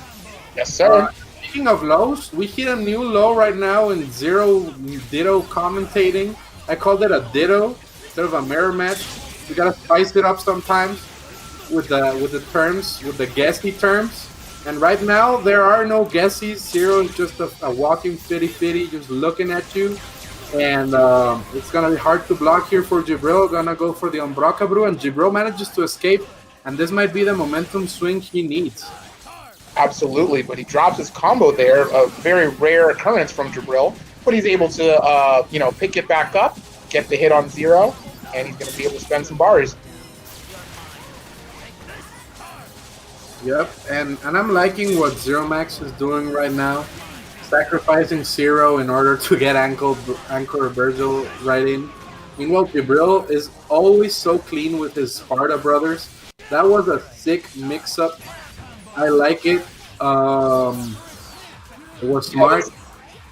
Yes, sir. Speaking of lows, we hit a new low right now in Zero Ditto commentating. I called it a Ditto instead of a mirror match. We gotta spice it up sometimes with the terms, with the guessy terms. And right now, there are no guessies. Zero is just a walking fitty, just looking at you. And it's going to be hard to block here for Jabril. Going to go for the Umbraca Brew. And Jabril manages to escape. And this might be the momentum swing he needs. Absolutely. But he drops his combo there. A very rare occurrence from Jabril. But he's able to, pick it back up, get the hit on Zero. And he's going to be able to spend some bars. Yep, and I'm liking what Zero Max is doing right now. Sacrificing Zero in order to get Anchor Virgil right in. Meanwhile, Jabril is always so clean with his Sparta brothers. That was a sick mix-up. I like it. It was smart.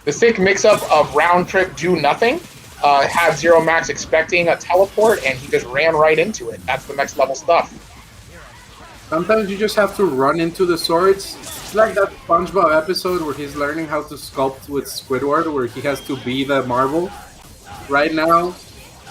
The sick mix-up of round trip do nothing. Have Zero Max expecting a teleport, and he just ran right into it. That's the next level stuff. Sometimes you just have to run into the swords. It's like that SpongeBob episode where he's learning how to sculpt with Squidward, where he has to be the marble. Right now,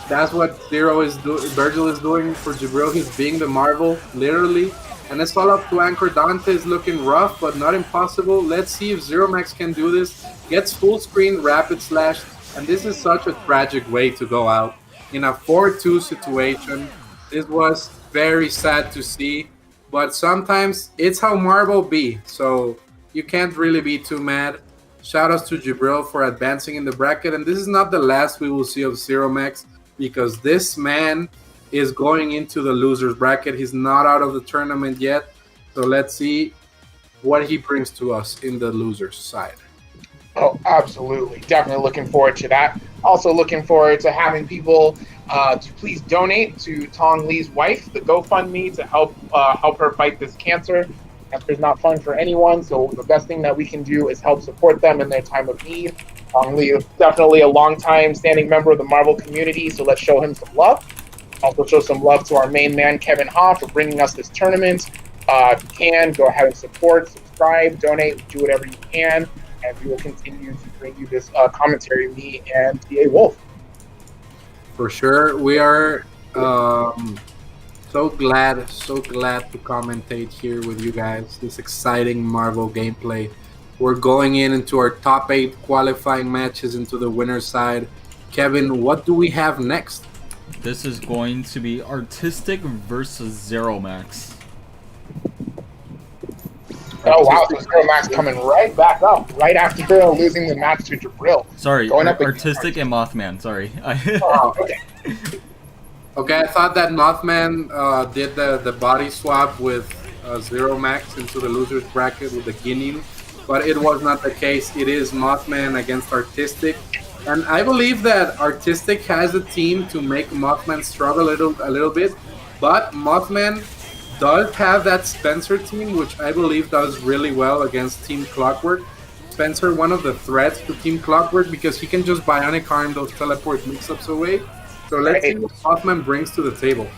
that's what Virgil is doing for Jabril. He's being the marble, literally. And it's all up to Anchor Dante. Is looking rough, but not impossible. Let's see if Zero Max can do this. Gets full screen, rapid slash, and this is such a tragic way to go out. In a 4-2 situation, this was very sad to see. But sometimes it's how Marvel be, so you can't really be too mad. Shout outs to Jabril for advancing in the bracket, and this is not the last we will see of Zero Max, because this man is going into the losers bracket. He's not out of the tournament yet, so let's see what he brings to us in the losers side. Oh, absolutely. Definitely looking forward to that. Also looking forward to having people to please donate to Tong Lee's wife, the GoFundMe, to help her fight this cancer. Cancer is not fun for anyone, so the best thing that we can do is help support them in their time of need. Tong Lee is definitely a long-time standing member of the Marvel community, so let's show him some love. Also show some love to our main man, Kevin Ha, for bringing us this tournament. If you can, go ahead and support, subscribe, donate, do whatever you can, and we will continue to bring you this commentary, me and TA Wolf. For sure, we are so glad to commentate here with you guys. This exciting Marvel gameplay. We're going into our top 8 qualifying matches into the winner's side. Kevin, what do we have next? This is going to be Artistic versus Zero Max. Oh wow, so Zero Max coming right back up, right after losing the match to Jabril. Sorry, Going up Artistic and Mothman, sorry. Oh, okay. Okay, I thought that Mothman did the body swap with Zero Max into the losers bracket with the Guinea, but it was not the case. It is Mothman against Artistic, and I believe that Artistic has a team to make Mothman struggle a little bit, but Mothman does have that Spencer team, which I believe does really well against Team Clockwork. Spencer, one of the threats to Team Clockwork, because he can just bionic arm those teleport mix-ups away. So let's see what Mothman brings to the table.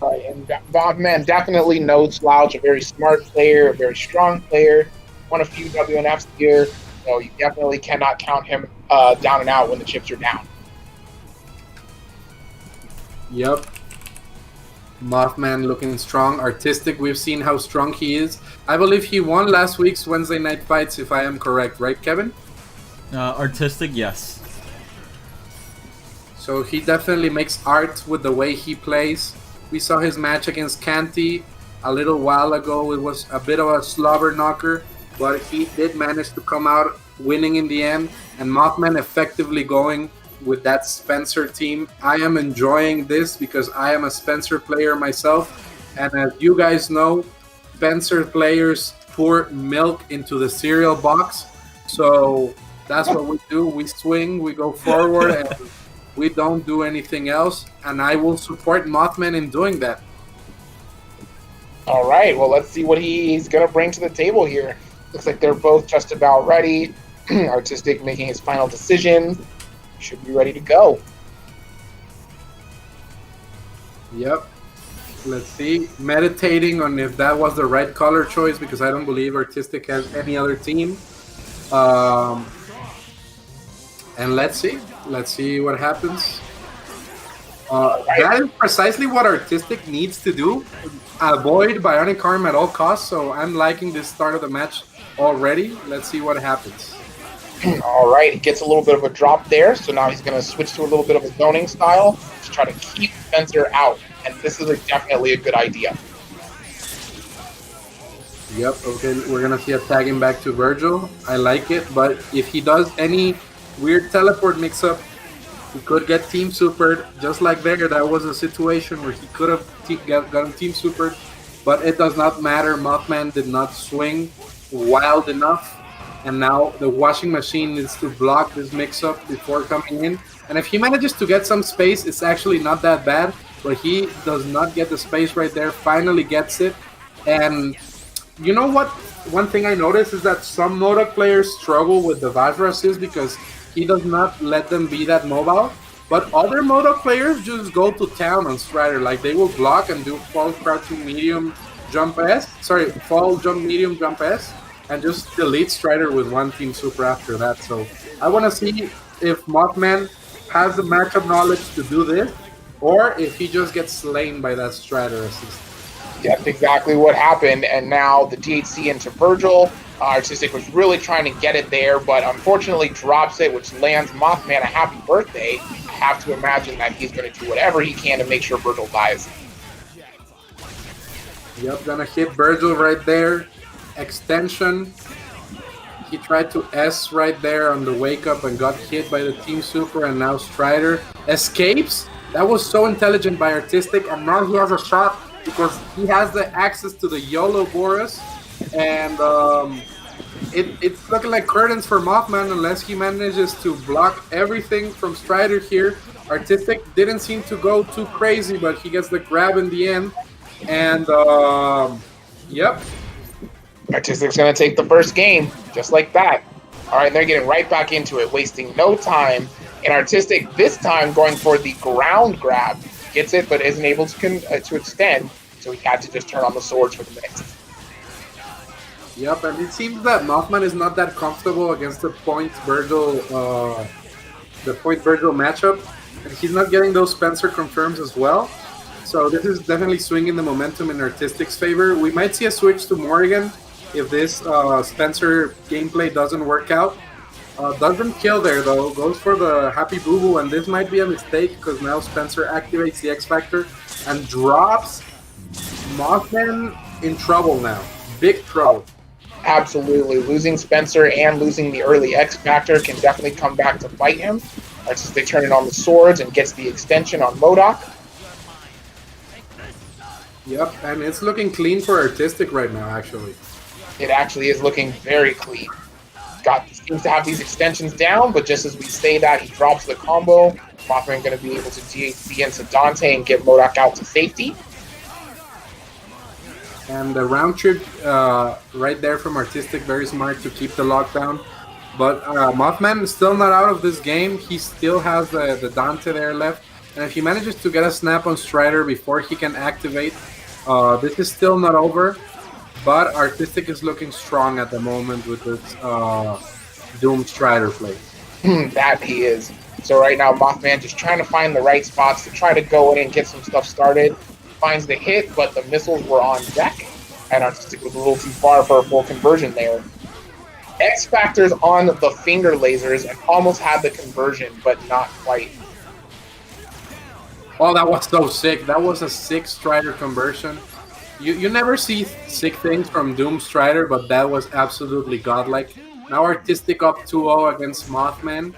Right, and Mothman definitely no slouch, a very smart player, a very strong player, won a few WNFs here, so you definitely cannot count him down and out when the chips are down. Yep. Mothman looking strong. Artistic, we've seen how strong he is. I believe he won last week's Wednesday night fights, if I am correct, right, Kevin? Artistic, yes. So he definitely makes art with the way he plays. We saw his match against Canty a little while ago. It was a bit of a slobber knocker, but he did manage to come out winning in the end. And Mothman effectively going with that Spencer team. I am enjoying this because I am a Spencer player myself. And as you guys know, Spencer players pour milk into the cereal box. So that's what we do. We swing, we go forward, and we don't do anything else. And I will support Mothman in doing that. All right, well, let's see what he's going to bring to the table here. Looks like they're both just about ready. Artistic making his final decision. Should be ready to go. Yep. Let's see. Meditating on if that was the right color choice, because I don't believe Artistic has any other team. And let's see. Let's see what happens. That is precisely what Artistic needs to do. Avoid Bionic Arm at all costs. So I'm liking this start of the match already. Let's see what happens. All right, he gets a little bit of a drop there, so now he's going to switch to a little bit of a zoning style to try to keep Spencer out, and this is definitely a good idea. Yep, okay, we're going to see a tagging back to Virgil. I like it, but if he does any weird teleport mix-up, he could get team supered, just like there. That was a situation where he could have gotten team supered, but it does not matter. Mothman did not swing wild enough. And now the washing machine needs to block this mix-up before coming in. And if he manages to get some space, it's actually not that bad. but he does not get the space right there. Finally gets it. And you know what? One thing I noticed is that some Modoc players struggle with the Vajra assist because he does not let them be that mobile. But other Modoc players just go to town on Strider. Like they will block and do fall crouching medium jump S. Sorry, fall jump medium jump S. And just delete Strider with one team super after that. So I want to see if Mothman has the matchup knowledge to do this, or if he just gets slain by that Strider assist. That's exactly what happened, and now the DHC into Virgil. Artistic was really trying to get it there, but unfortunately drops it, which lands Mothman a happy birthday. I have to imagine that he's going to do whatever he can to make sure Virgil dies. Yep, gonna hit Virgil right there. Extension. He tried to S right there on the wake up and got hit by the Team Super, and now Strider escapes. That was so intelligent by Artistic, and now he has a shot because he has the access to the YOLO Boros, and it's looking like curtains for Mothman unless he manages to block everything from Strider here. Artistic didn't seem to go too crazy, but he gets the grab in the end, and yep. Artistic's going to take the first game, just like that. All right, they're getting right back into it, wasting no time. And Artistic, this time, going for the ground grab. Gets it, but isn't able to extend, so he had to just turn on the swords for the next. Yep, and it seems that Mothman is not that comfortable against the point Virgil matchup, and he's not getting those Spencer confirms as well. So this is definitely swinging the momentum in Artistic's favor. We might see a switch to Morrigan if this Spencer gameplay doesn't work out. Doesn't kill there though, goes for the Happy Boo Boo, and this might be a mistake because now Spencer activates the X Factor and drops Mothman in trouble now. Big trouble. Absolutely. Losing Spencer and losing the early X Factor can definitely come back to bite him. Artistic turning on the swords and gets the extension on Modoc. Yep, and it's looking clean for Artistic right now, actually. It actually is looking very clean. Seems to have these extensions down, but just as we say that, he drops the combo. Mothman going to be able to DHC into Dante and get Modoc out to safety. And the round trip right there from Artistic, very smart to keep the lockdown. But Mothman is still not out of this game. He still has the Dante there left. And if he manages to get a snap on Strider before he can activate, this is still not over. But Artistic is looking strong at the moment with this Doom Strider play. That he is. So right now, Mothman just trying to find the right spots to try to go in and get some stuff started. Finds the hit, but the missiles were on deck, and Artistic was a little too far for a full conversion there. X Factor's on the finger lasers and almost had the conversion, but not quite. Oh, that was so sick. That was a sick Strider conversion. You never see sick things from Doom Strider, but that was absolutely godlike. Now Artistic up 2-0 against Mothman,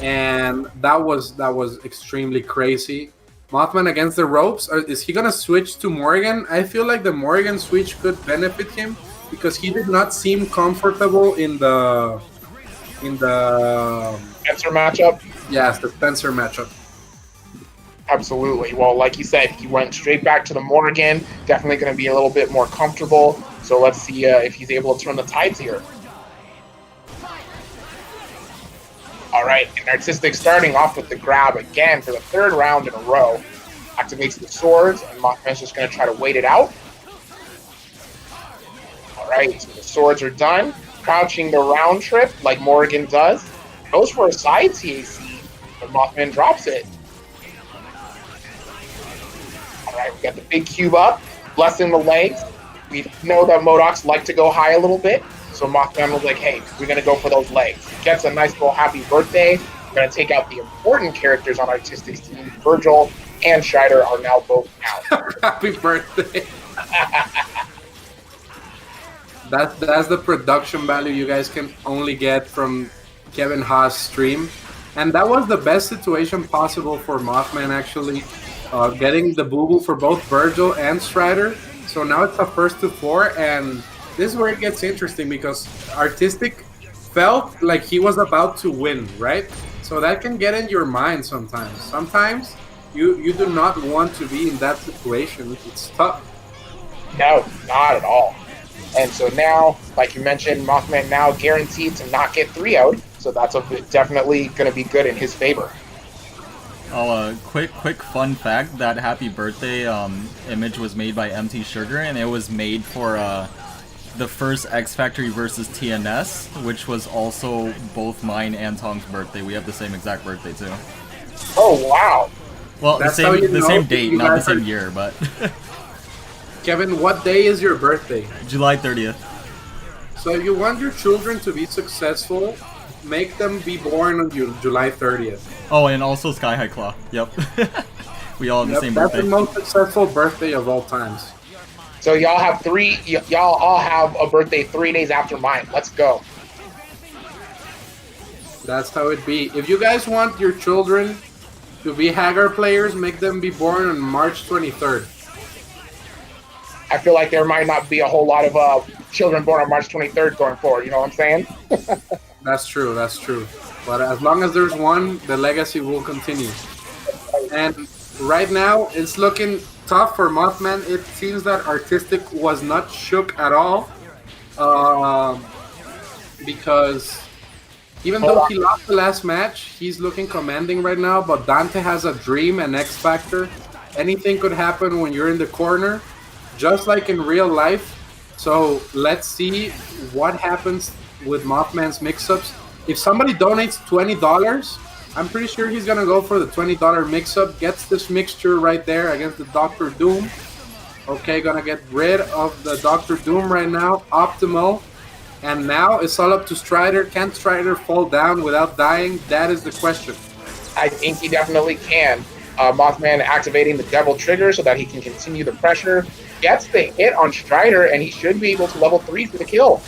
and that was extremely crazy. Mothman against the ropes. Is he gonna switch to Morrigan? I feel like the Morrigan switch could benefit him because he did not seem comfortable in the Spencer matchup? Yes, the Spencer matchup. Absolutely. Well, like you said, he went straight back to the Morrigan. Definitely going to be a little bit more comfortable. So let's see if he's able to turn the tides here. All right, and Artistic starting off with the grab again for the third round in a row. Activates the swords, and Mothman's just going to try to wait it out. All right, so the swords are done. Crouching the round trip like Morrigan does. Goes for a side TAC, but Mothman drops it. All right, we got the big cube up, blessing the legs. We know that Modocs like to go high a little bit, so Mothman was like, hey, we're going to go for those legs. Gets a nice little happy birthday. We're going to take out the important characters on Artistic's team. Virgil and Strider are now both out. Happy birthday. That's the production value you guys can only get from Kevin Haas' stream. And that was the best situation possible for Mothman, actually. Getting the boo-boo for both Virgil and Strider. So now it's a first to 4, and this is where it gets interesting because Artistic felt like he was about to win, right? So that can get in your mind sometimes. Sometimes You do not want to be in that situation. It's tough. No, not at all. And so now, like you mentioned, Mothman now guaranteed to not get 3 out. So that's definitely going to be good in his favor. Oh, quick fun fact, that happy birthday image was made by MT Sugar, and it was made for the first X Factory versus TNS, which was also both mine and Tong's birthday. We have the same exact birthday too. Oh, wow. Well, That's the how you know same date, you not the guys same are- year, but Kevin, what day is your birthday? July 30th. So if you want your children to be successful, make them be born on July 30th. Oh, and also Sky High Claw. Yep. We all have the Yep, same that's birthday. the most successful birthday of all times. So y'all have y'all all have a birthday 3 days after mine. Let's go. That's how it be. If you guys want your children to be Hagar players, make them be born on March 23rd. I feel like there might not be a whole lot of children born on March 23rd going forward. You know what I'm saying? That's true, that's true. But as long as there's one, the legacy will continue. And right now, it's looking tough for Mothman. It seems that Artistic was not shook at all. Because even though he lost the last match, he's looking commanding right now. But Dante has a dream and X Factor. Anything could happen when you're in the corner, just like in real life. So let's see what happens with Mothman's mix-ups. If somebody donates $20, I'm pretty sure he's gonna go for the $20 mix-up. Gets this mixture right there against the Dr. Doom. Okay, gonna get rid of the Dr. Doom right now. Optimal. And now it's all up to Strider. Can Strider fall down without dying? That is the question. I think he definitely can. Mothman activating the Devil Trigger so that he can continue the pressure. Gets the hit on Strider, and he should be able to level 3 for the kill.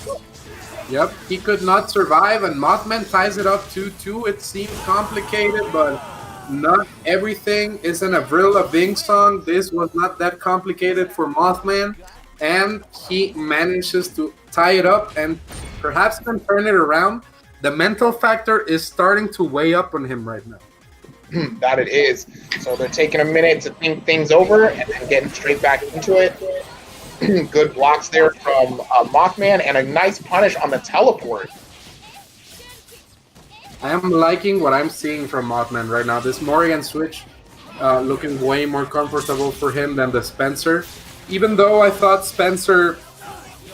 Yep, he could not survive, and Mothman ties it up 2-2. It seems complicated, but not everything is an Avril Lavigne song. This was not that complicated for Mothman, and he manages to tie it up and perhaps even turn it around. The mental factor is starting to weigh up on him right now. That it is. So they're taking a minute to think things over and then getting straight back into it. Good blocks there from Mothman and a nice punish on the teleport. I am liking what I'm seeing from Mothman right now. This Morrigan switch looking way more comfortable for him than the Spencer. Even though I thought Spencer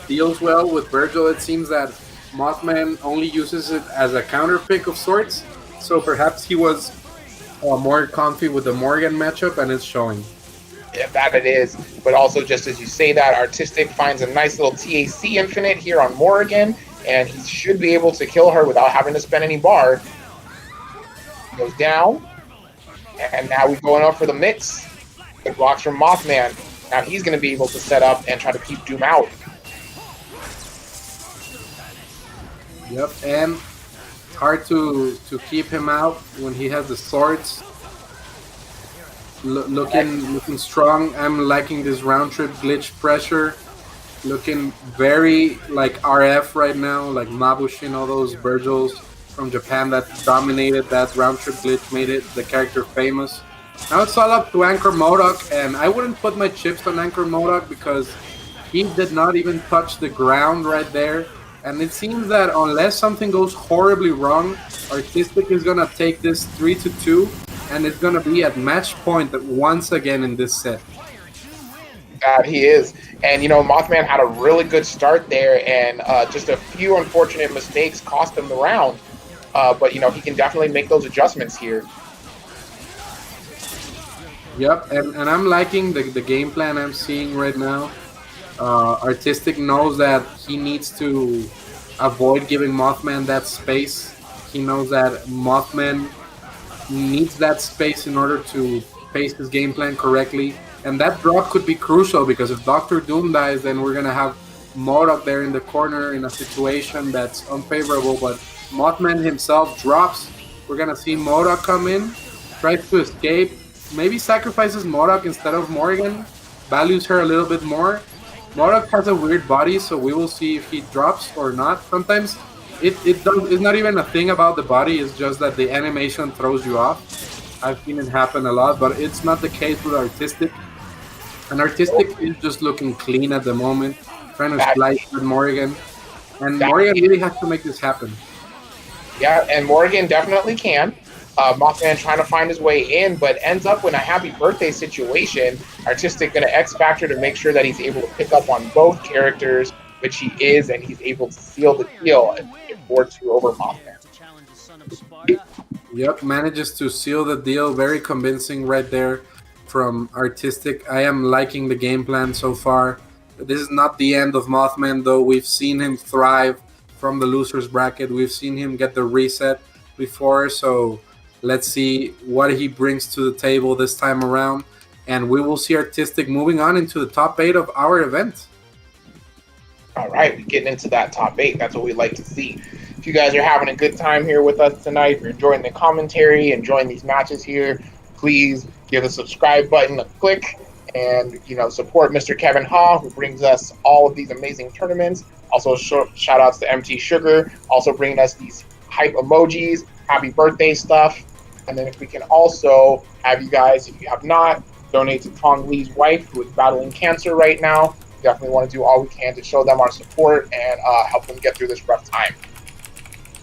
deals well with Virgil, it seems that Mothman only uses it as a counter pick of sorts. So perhaps he was more comfy with the Morgan matchup, and it's showing. Yeah, that it is. But also, just as you say that, Artistic finds a nice little TAC infinite here on Morrigan, and he should be able to kill her without having to spend any bar. Goes down, and now we're going up for the mix. Good blocks from Mothman. Now he's going to be able to set up and try to keep Doom out. Yep, and it's hard to keep him out when he has the swords. Looking strong. I'm liking this round trip glitch pressure. Looking very like RF right now, like Mabushin, all those Virgils from Japan that dominated that round trip glitch, made it the character famous. Now it's all up to Anchor MODOK, and I wouldn't put my chips on Anchor MODOK because he did not even touch the ground right there. And it seems that unless something goes horribly wrong, Artistic is gonna take this 3-2, and it's gonna be at match point once again in this set. God, he is. And, Mothman had a really good start there, and just a few unfortunate mistakes cost him the round. But, he can definitely make those adjustments here. Yep, and I'm liking the game plan I'm seeing right now. Artistic knows that he needs to avoid giving Mothman that space. He knows that Mothman needs that space in order to pace his game plan correctly. And that drop could be crucial because if Dr. Doom dies, then we're going to have MODOK there in the corner in a situation that's unfavorable. But Mothman himself drops. We're going to see MODOK come in, tries to escape, maybe sacrifices MODOK instead of Morgan, values her a little bit more. MODOK has a weird body, so we will see if he drops or not. Sometimes it's not even a thing about the body, it's just that the animation throws you off. I've seen it happen a lot, but it's not the case with Artistic. And Artistic is just looking clean at the moment, trying to slice with Morgan. And Morgan really has to make this happen. Yeah, and Morgan definitely can. Mothman trying to find his way in, but ends up in a happy birthday situation. Artistic going to X Factor to make sure that he's able to pick up on both characters, which he is, and he's able to seal the deal and get 4-2 over Mothman. Yep, manages to seal the deal. Very convincing right there from Artistic. I am liking the game plan so far. This is not the end of Mothman, though. We've seen him thrive from the loser's bracket. We've seen him get the reset before, so let's see what he brings to the table this time around. And we will see Artistic moving on into the top 8 of our event. All right, we're getting into that top 8. That's what we like to see. If you guys are having a good time here with us tonight, if you're enjoying the commentary, enjoying these matches here, please give the subscribe button a click and, support Mr. Kevin Ha, who brings us all of these amazing tournaments. Also, shout outs to MT Sugar, also bringing us these hype emojis, happy birthday stuff. And then if we can also have you guys, if you have not, donate to Tong Lee's wife, who is battling cancer right now. We definitely want to do all we can to show them our support and help them get through this rough time.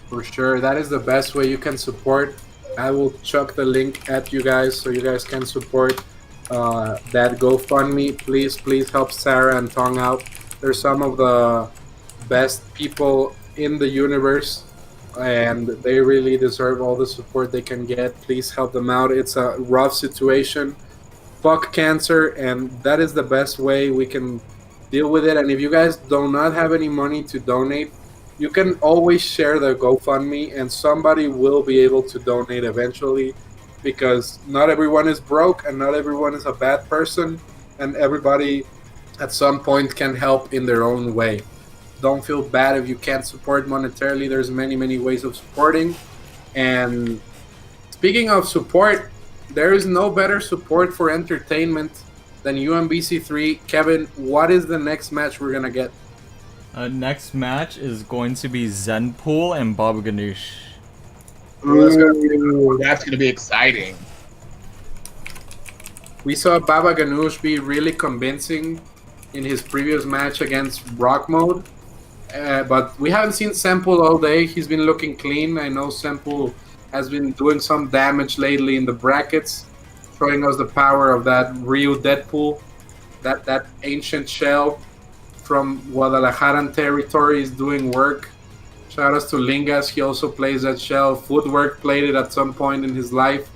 For sure, that is the best way you can support. I will chuck the link at you guys so you guys can support that GoFundMe. Please help Sarah and Tong out. They're some of the best people in the universe, and they really deserve all the support they can get. Please help them out. It's a rough situation. Fuck cancer, and that is the best way we can deal with it. And if you guys do not have any money to donate, you can always share the GoFundMe, and somebody will be able to donate eventually, because not everyone is broke and not everyone is a bad person, and everybody at some point can help in their own way. Don't feel bad if you can't support monetarily. There's many ways of supporting. And speaking of support, there is no better support for entertainment than UMvC3. Kevin, what is the next match we're gonna get? Next match is going to be Zenpool and Baba Ganoush. Ooh, that's going to be exciting. We saw Baba Ganoush be really convincing in his previous match against Rock Mode, but we haven't seen Zenpool all day. He's been looking clean. I know Zenpool has been doing some damage lately in the brackets, showing us the power of that real Deadpool, that ancient shell from Guadalajara territory is doing work. Shout outs to Lingas. He also plays that shell. Footwork played it at some point in his life.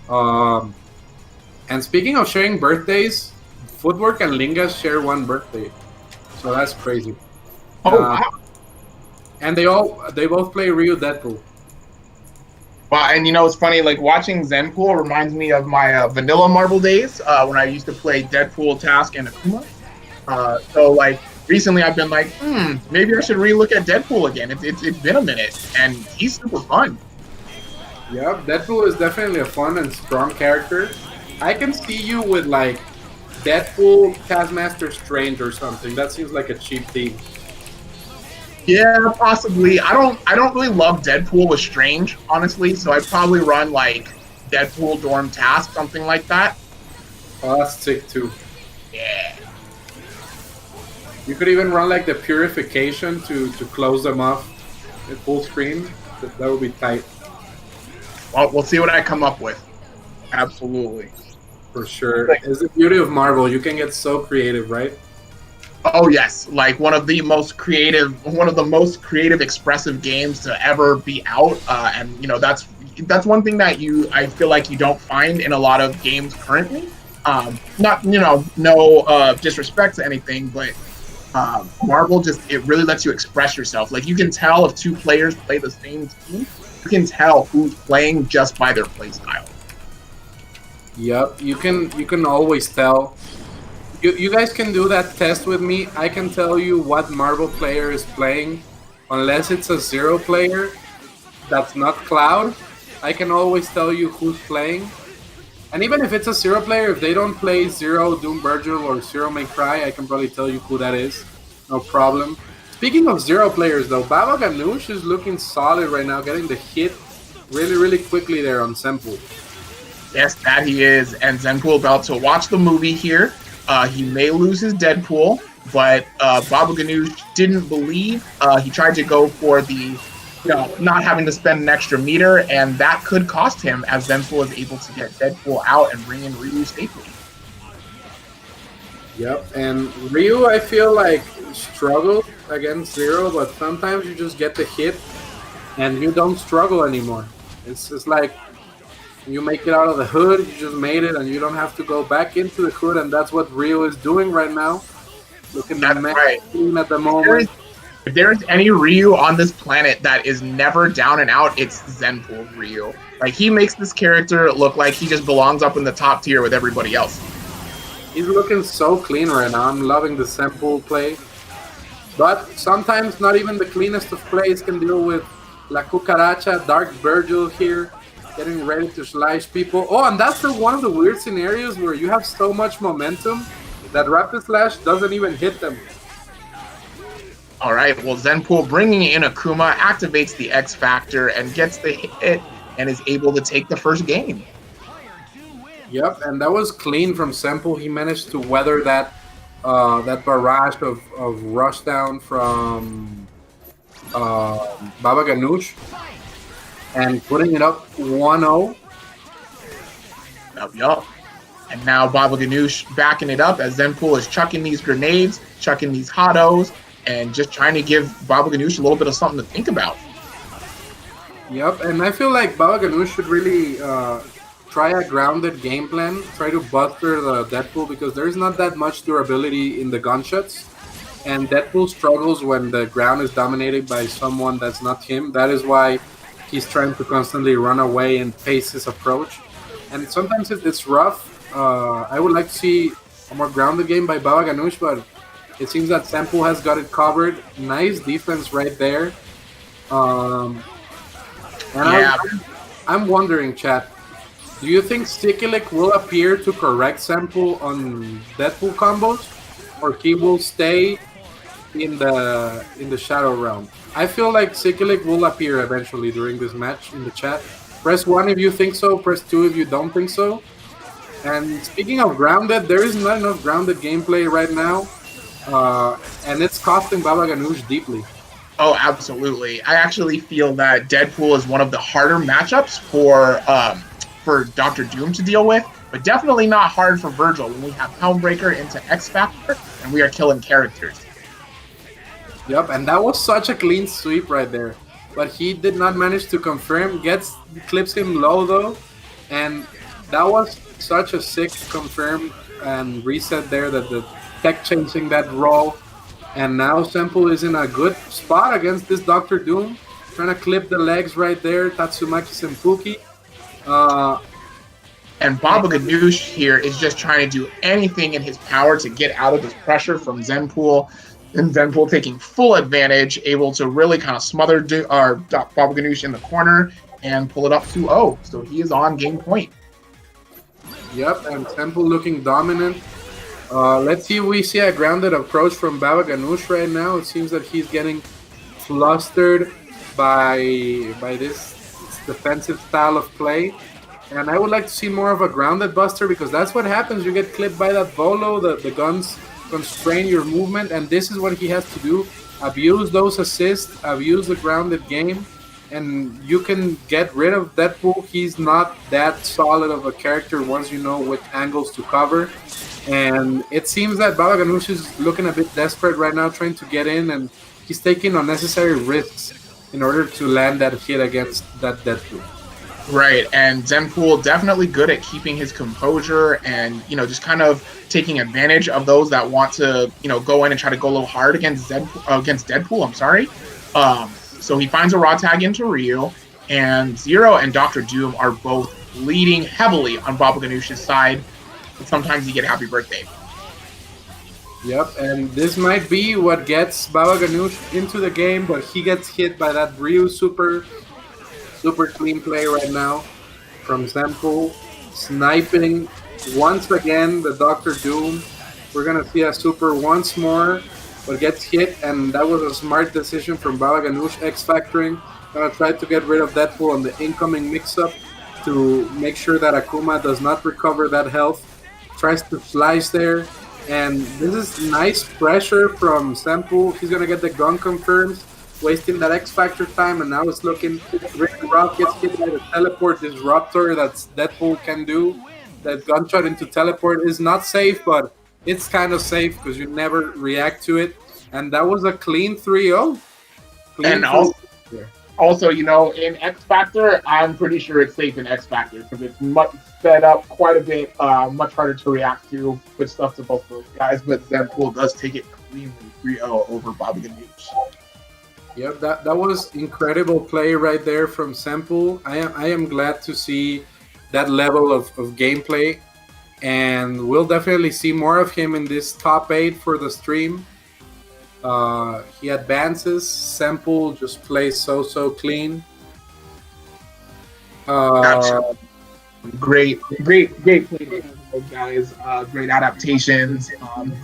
And speaking of sharing birthdays, Footwork and Lingas share one birthday, so that's crazy. Oh wow! And they both play Ryu Deadpool. Wow, and it's funny, like watching Zenpool reminds me of my vanilla Marvel days when I used to play Deadpool, Task, and Akuma. So like recently I've been like, maybe I should relook at Deadpool again. It's been a minute, and he's super fun. Yeah, Deadpool is definitely a fun and strong character. I can see you with like Deadpool, Taskmaster Strange or something. That seems like a cheap team. Yeah, possibly. I don't really love Deadpool with Strange, honestly. So I'd probably run like Deadpool, Dorm, Task, something like that. Oh, that's sick too. Yeah. You could even run like the Purification to close them off at full screen. That would be tight. Well, we'll see what I come up with. Absolutely. For sure. It's the beauty of Marvel. You can get so creative, right? Oh yes, like one of the most creative, expressive games to ever be out, and that's one thing that I feel like you don't find in a lot of games currently. Not no disrespect to anything, but Marvel it really lets you express yourself. Like you can tell if two players play the same team, you can tell who's playing just by their play style. Yep, you can always tell. You guys can do that test with me. I can tell you what Marvel player is playing, unless it's a Zero player that's not Cloud. I can always tell you who's playing. And even if it's a Zero player, if they don't play Zero, Doom Virgil, or Zero May Cry, I can probably tell you who that is. No problem. Speaking of Zero players though, Baba Ganoush is looking solid right now, getting the hit really quickly there on Zenpool. Yes, that he is. And Zenpool about to watch the movie here. He may lose his Deadpool, but Baba Ganoush didn't believe. He tried to go for the not having to spend an extra meter, and that could cost him as Zenpool is able to get Deadpool out and bring in Ryu safely. Yep, and Ryu, I feel like, struggled against Zero, but sometimes you just get the hit and you don't struggle anymore. It's like you make it out of the hood, you just made it, and you don't have to go back into the hood, and that's what Ryu is doing right now. Looking at the moment. If there's any Ryu on this planet that is never down and out, it's Zenpool Ryu. Like, he makes this character look like he just belongs up in the top tier with everybody else. He's looking so clean right now. I'm loving the Zenpool play. But sometimes not even the cleanest of plays can deal with La Cucaracha, Dark Virgil here, getting ready to slice people. Oh, and that's one of the weird scenarios where you have so much momentum that Rapid Slash doesn't even hit them. All right, well, Zenpool bringing in Akuma activates the X Factor and gets the hit and is able to take the first game. Yep, and that was clean from Zenpool. He managed to weather that barrage of rushdown from Baba Ganoush and putting it up 1-0. Yup. And now Baba Ganoush backing it up as Zenpool is chucking these grenades, chucking these hottos, and just trying to give Baba Ganoush a little bit of something to think about. Yep, and I feel like Baba Ganoush should really try a grounded game plan, try to buster the Deadpool, because there's not that much durability in the gunshots, and Deadpool struggles when the ground is dominated by someone that's not him. That is why he's trying to constantly run away and pace his approach, and sometimes it's rough. I would like to see a more grounded game by Baba Ganoush, but it seems that Zenpool has got it covered. Nice defense right there. And Yeah. I'm wondering, chat, do you think Stikilik will appear to correct Zenpool on Deadpool combos, or he will stay in the Shadow Realm? I feel like Stikilik will appear eventually during this match in the chat. Press 1 if you think so, press 2 if you don't think so. And speaking of grounded, there is not enough grounded gameplay right now, and it's costing Baba Ganoush deeply. Oh, absolutely. I actually feel that Deadpool is one of the harder matchups for Dr. Doom to deal with, but definitely not hard for Virgil when we have Helmbreaker into X Factor and we are killing characters. Yep, and that was such a clean sweep right there. But he did not manage to confirm, clips him low though, and that was such a sick confirm and reset there that the tech changing that roll. And now Zenpool is in a good spot against this Dr. Doom, trying to clip the legs right there, Tatsumaki Senpuki. And Baba Ganoush here is just trying to do anything in his power to get out of this pressure from Zenpool. And Zenpool taking full advantage, able to really kind of smother Baba Ganoush in the corner and pull it up 2-0. So he is on game point. Yep, and Zenpool looking dominant. Let's see if we see a grounded approach from Baba Ganoush right now. It seems that he's getting flustered by this defensive style of play. And I would like to see more of a grounded buster, because that's what happens. You get clipped by that Volo, the guns constrain your movement, and this is what he has to do. Abuse those assists, abuse the grounded game, and you can get rid of Deadpool. He's not that solid of a character once you know which angles to cover. And it seems that Baba Ganoush is looking a bit desperate right now, trying to get in, and he's taking unnecessary risks in order to land that hit against that Deadpool. Right, and Zenpool definitely good at keeping his composure and, just kind of taking advantage of those that want to, go in and try to go a little hard against Deadpool, I'm sorry. So he finds a raw tag into Ryu, and Zero and Dr. Doom are both leading heavily on Baba Ganoush's side. And sometimes you get happy birthday. Yep, and this might be what gets Baba Ganoush into the game, but he gets hit by that Ryu super clean play right now from Zenpool. Sniping once again the Dr. Doom. We're going to see a super once more, but gets hit, and that was a smart decision from Baba Ganoush, X-Factoring. Going to try to get rid of Deadpool on the incoming mix-up. to make sure that Akuma does not recover that health. Tries to slice there, and this is nice pressure from Zenpool. He's gonna get the gun confirmed, wasting that X Factor time, and now it's looking. Rick Rock gets hit by the teleport disruptor that Deadpool can do. That gunshot into teleport is not safe, but it's kind of safe because you never react to it. And that was a clean 3-0. And also, you know, in X Factor, I'm pretty sure it's safe in X Factor because it's much sped up quite a bit, much harder to react to. Good stuff to both those guys, but Zenpool does take it cleanly 3-0 over Bobby Ganoush. Yep, that was incredible play right there from Zenpool. I am glad to see that level of gameplay, and we'll definitely see more of him in this top 8 for the stream. He advances. Zenpool just plays so clean. Great play, guys. Great adaptations.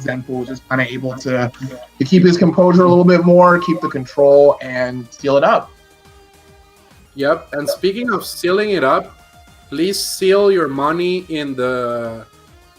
Zenpool just kind of able to keep his composure a little bit more, keep the control, and seal it up. Yep, and speaking of sealing it up, please seal your money in the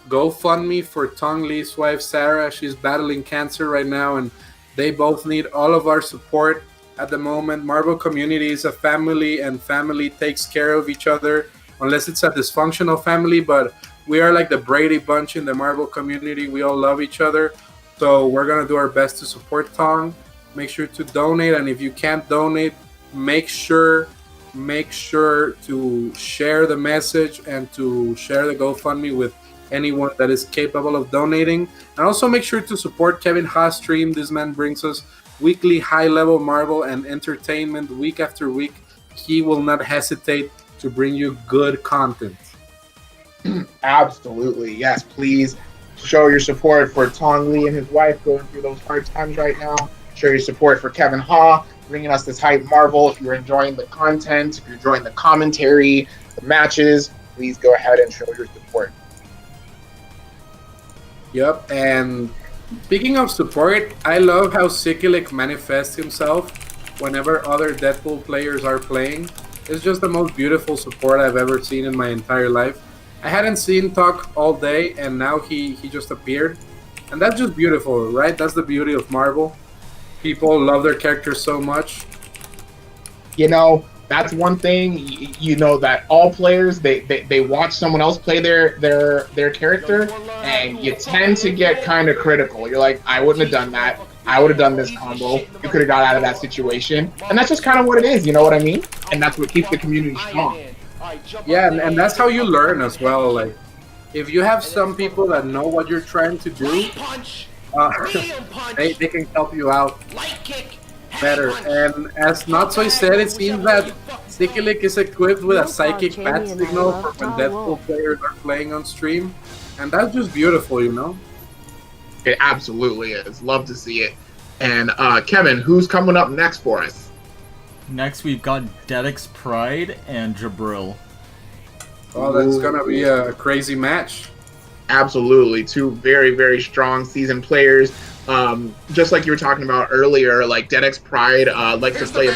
GoFundMe for Tong Lee's wife, Sarah. She's battling cancer right now, and they both need all of our support at the moment. Marvel community is a family, and family takes care of each other, unless it's a dysfunctional family, but we are like the Brady Bunch in the Marvel community. We all love each other, so we're going to do our best to support Tong. Make sure to donate, and if you can't donate, make sure to share the message and to share the GoFundMe with anyone that is capable of donating. And also make sure to support Kevin Ha's stream. This man brings us weekly high-level Marvel and entertainment week after week. He will not hesitate to bring you good content. Absolutely. Yes, please show your support for Tong Lee and his wife going through those hard times right now. Show your support for Kevin Ha, bringing us this hype Marvel. If you're enjoying the content, if you're enjoying the commentary, the matches, please go ahead and show your support. Yep, and speaking of support, I love how Sikilic manifests himself whenever other Deadpool players are playing. It's just the most beautiful support I've ever seen in my entire life. I hadn't seen Talk all day, and now he just appeared. And that's just beautiful, right? That's the beauty of Marvel. People love their characters so much. You know, that's one thing, you know, that all players, they watch someone else play their character, and you tend to get kind of critical. You're like, I wouldn't have done that. I would have done this combo. You could have got out of that situation. And that's just kind of what it is, you know what I mean? And that's what keeps the community strong. Yeah, and that's how you learn as well. Like, if you have some people that know what you're trying to do, they can help you out better. And as Notsoy said, it seems that Sikilic is equipped with a psychic bat signal for when Deadpool players are playing on stream. And that's just beautiful, you know? It absolutely is. Love to see it. And Kevin, who's coming up next for us? Next, we've got Dedics Pride and Jabril. Oh, that's going to be a crazy match. Absolutely. Two very, very strong seasoned players. Just like you were talking about earlier, like Dedics Pride likes to play a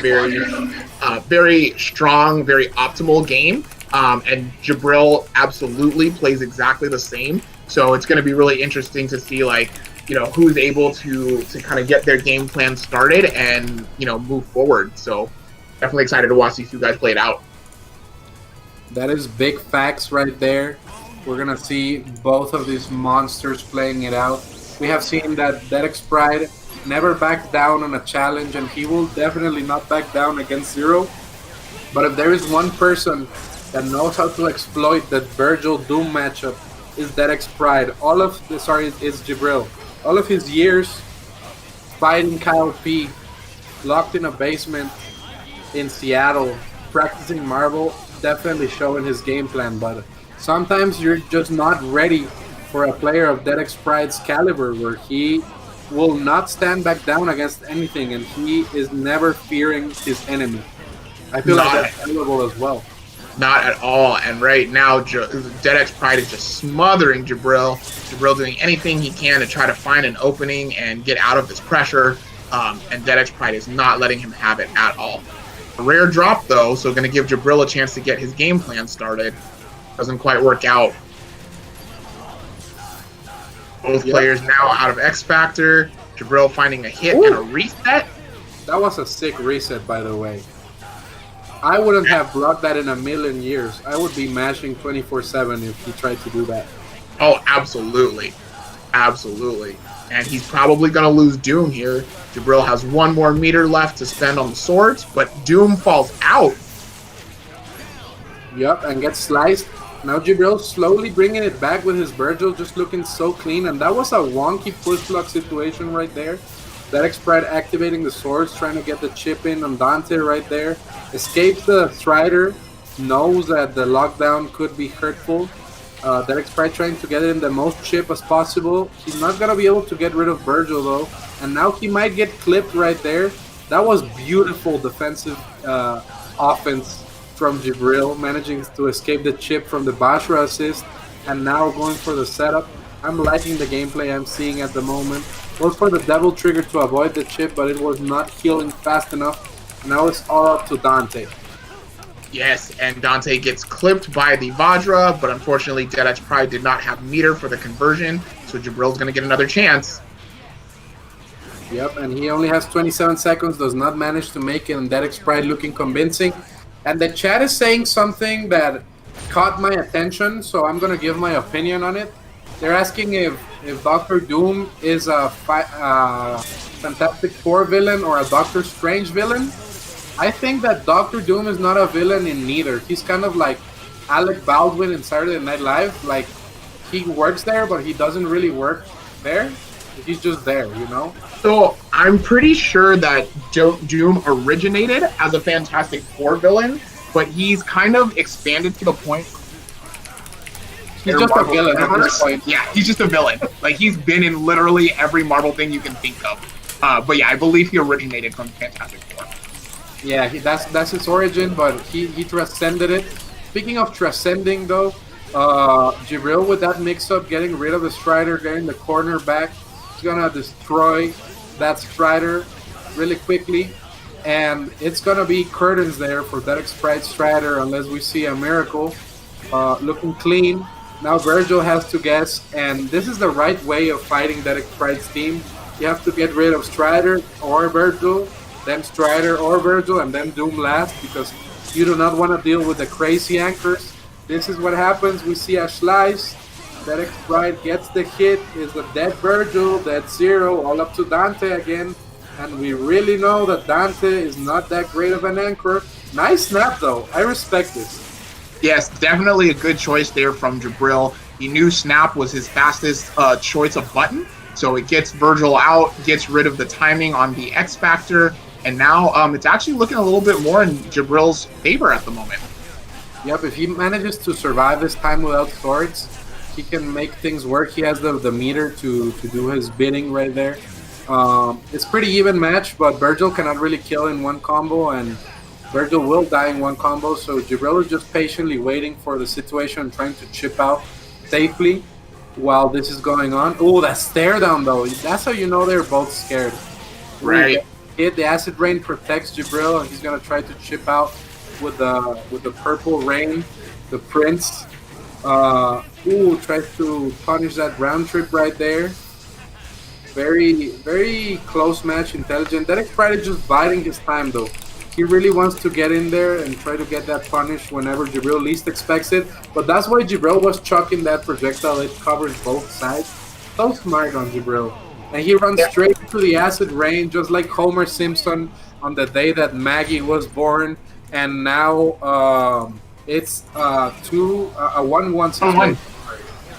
very strong, very optimal game. And Jabril absolutely plays exactly the same. So it's going to be really interesting to see, like, you know, who's able to kind of get their game plan started and, you know, move forward. So definitely excited to watch these two guys play it out. That is big facts right there. We're going to see both of these monsters playing it out. We have seen that Dedics Pride never backed down on a challenge, and he will definitely not back down against Zero. But if there is one person that knows how to exploit that Virgil Doom matchup, is Dedics Pride. It's Jabril. All of his years fighting Kyle P, locked in a basement in Seattle, practicing Marvel, definitely showing his game plan. But sometimes you're just not ready for a player of Dedics Pride's caliber, where he will not stand back down against anything, and he is never fearing his enemy. I feel like that's valuable as well. Not at all. And right now, Dedics Pride is just smothering Jabril. Jabril doing anything he can to try to find an opening and get out of this pressure. And Dedics Pride is not letting him have it at all. A rare drop, though, so going to give Jabril a chance to get his game plan started. Doesn't quite work out. Both players now out of X Factor. Jabril finding a hit and a reset. That was a sick reset, by the way. I wouldn't have brought that in a million years. I would be mashing 24/7 if he tried to do that. Oh, absolutely. Absolutely. And he's probably going to lose Doom here. Jabril has one more meter left to spend on the swords, but Doom falls out. Yep, and gets sliced. Now Jabril slowly bringing it back with his Virgil, just looking so clean. And that was a wonky push block situation right there. Dedics Pride activating the swords, trying to get the chip in on Dante right there. Escapes the Strider, knows that the lockdown could be hurtful. Dedics Pride trying to get in the most chip as possible. He's not going to be able to get rid of Virgil though. And now he might get clipped right there. That was beautiful defensive offense from Jabril, managing to escape the chip from the Bashra assist. And now going for the setup. I'm liking the gameplay I'm seeing at the moment. Was for the Devil Trigger to avoid the chip, but it was not healing fast enough. Now it's all up to Dante. Yes, and Dante gets clipped by the Vajra, but unfortunately Dedics Pride did not have meter for the conversion, so Jabril's going to get another chance. Yep, and he only has 27 seconds, does not manage to make it, and Dedics Pride looking convincing. And the chat is saying something that caught my attention, so I'm going to give my opinion on it. They're asking if Dr. Doom is a Fantastic Four villain or a Doctor Strange villain. I think that Dr. Doom is not a villain in neither. He's kind of like Alec Baldwin in Saturday Night Live. Like, he works there, but he doesn't really work there. He's just there, you know? So I'm pretty sure that Doom originated as a Fantastic Four villain, but he's kind of expanded to the point. He's just a villain at this point. Yeah, he's just a villain. Like, he's been in literally every Marvel thing you can think of. But yeah, I believe he originated from Fantastic Four. Yeah, that's his origin, but he transcended it. Speaking of transcending, though, Jabril with that mix-up, getting rid of the Strider, getting the corner back, he's gonna destroy that Strider really quickly, and it's gonna be curtains there for Dedics Pride Strider unless we see a miracle. Looking clean. Now Virgil has to guess, and this is the right way of fighting Dedics Pride's team. You have to get rid of Strider or Virgil, then Strider or Virgil, and then Doom last, because you do not want to deal with the crazy anchors. This is what happens. We see a slice. Dedics Pride gets the hit, is a dead Virgil, dead Zero, all up to Dante again. And we really know that Dante is not that great of an anchor. Nice snap though. I respect this. Yes, definitely a good choice there from Jabril. He knew Snap was his fastest choice of button, so it gets Virgil out, gets rid of the timing on the X Factor, and now it's actually looking a little bit more in Jabril's favor at the moment. Yep, if he manages to survive this time without swords, he can make things work. He has the meter to do his bidding right there. It's pretty even match, but Virgil cannot really kill in one combo, and Virgil will die in one combo, so Jabril is just patiently waiting for the situation, trying to chip out safely while this is going on. Oh, that stare down though, that's how you know they're both scared. Right. The acid rain protects Jabril, and he's gonna try to chip out with the purple rain. The prince tries to punish that round trip right there. Very, very close match, intelligent. Dedics Pride is just biding his time though. He really wants to get in there and try to get that punish whenever Jabril least expects it. But that's why Jabril was chucking that projectile. It covers both sides. So smart on Jabril. And he runs straight to the acid rain, just like Homer Simpson on the day that Maggie was born. And now it's a 1-1 situation.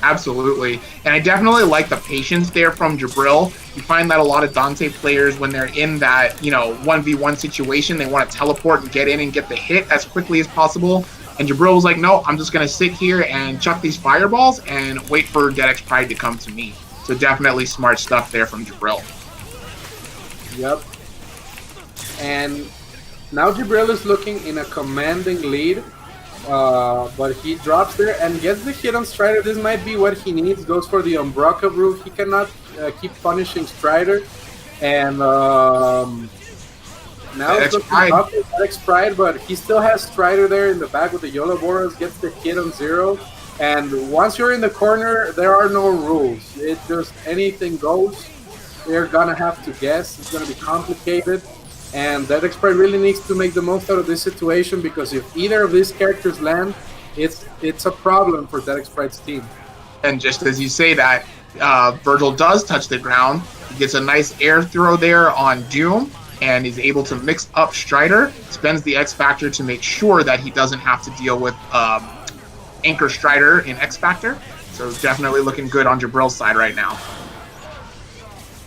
Absolutely. And I definitely like the patience there from Jabril. You find that a lot of Dante players, when they're in that, 1v1 situation, they want to teleport and get in and get the hit as quickly as possible. And Jabril was like, no, I'm just going to sit here and chuck these fireballs and wait for Dedics Pride to come to me. So definitely smart stuff there from Jabril. Yep. And now Jabril is looking in a commanding lead. But he drops there and gets the hit on Strider. This might be what he needs. Goes for the Umbraca Brew. He cannot keep punishing Strider. And Now it's looking up at Dedics Pride, but he still has Strider there in the back with the YOLO Boros, gets the hit on 0. And once you're in the corner, there are no rules. It just anything goes. They're gonna have to guess. It's gonna be complicated. And Dedics Pride really needs to make the most out of this situation, because if either of these characters land, it's a problem for Dedics Pride's team. And just as you say that, Virgil does touch the ground. He gets a nice air throw there on Doom, and is able to mix up Strider, spends the X Factor to make sure that he doesn't have to deal with Anchor Strider in X Factor. So definitely looking good on Jabril's side right now.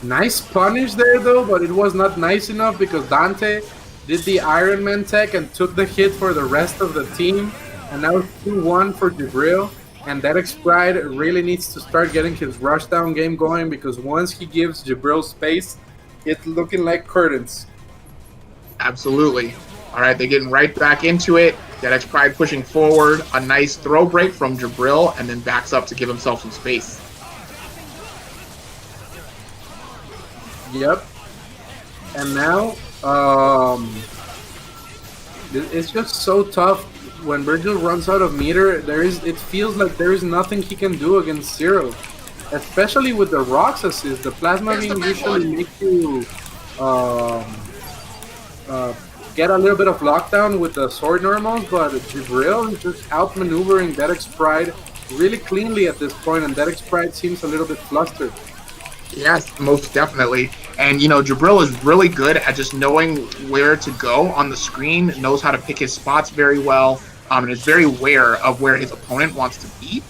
Nice punish there though, but it was not nice enough because Dante did the Iron Man tech and took the hit for the rest of the team. And now 2-1 for Jabril. And Dedics Pride really needs to start getting his rushdown game going, because once he gives Jabril space, it's looking like curtains. Absolutely. All right, they're getting right back into it. Dedics Pride pushing forward. A nice throw break from Jabril, and then backs up to give himself some space. Yep. And now, it's just so tough. When Virgil runs out of meter, it feels like there is nothing he can do against Zero. Especially with the rocks assist. The Plasma Beam usually makes you get a little bit of lockdown with the sword normals, but Jabril is just outmaneuvering Dedics Pride really cleanly at this point, and Dedics Pride seems a little bit flustered. Yes, most definitely. And, you know, Jabril is really good at just knowing where to go on the screen, knows how to pick his spots very well, and is very aware of where his opponent wants to be.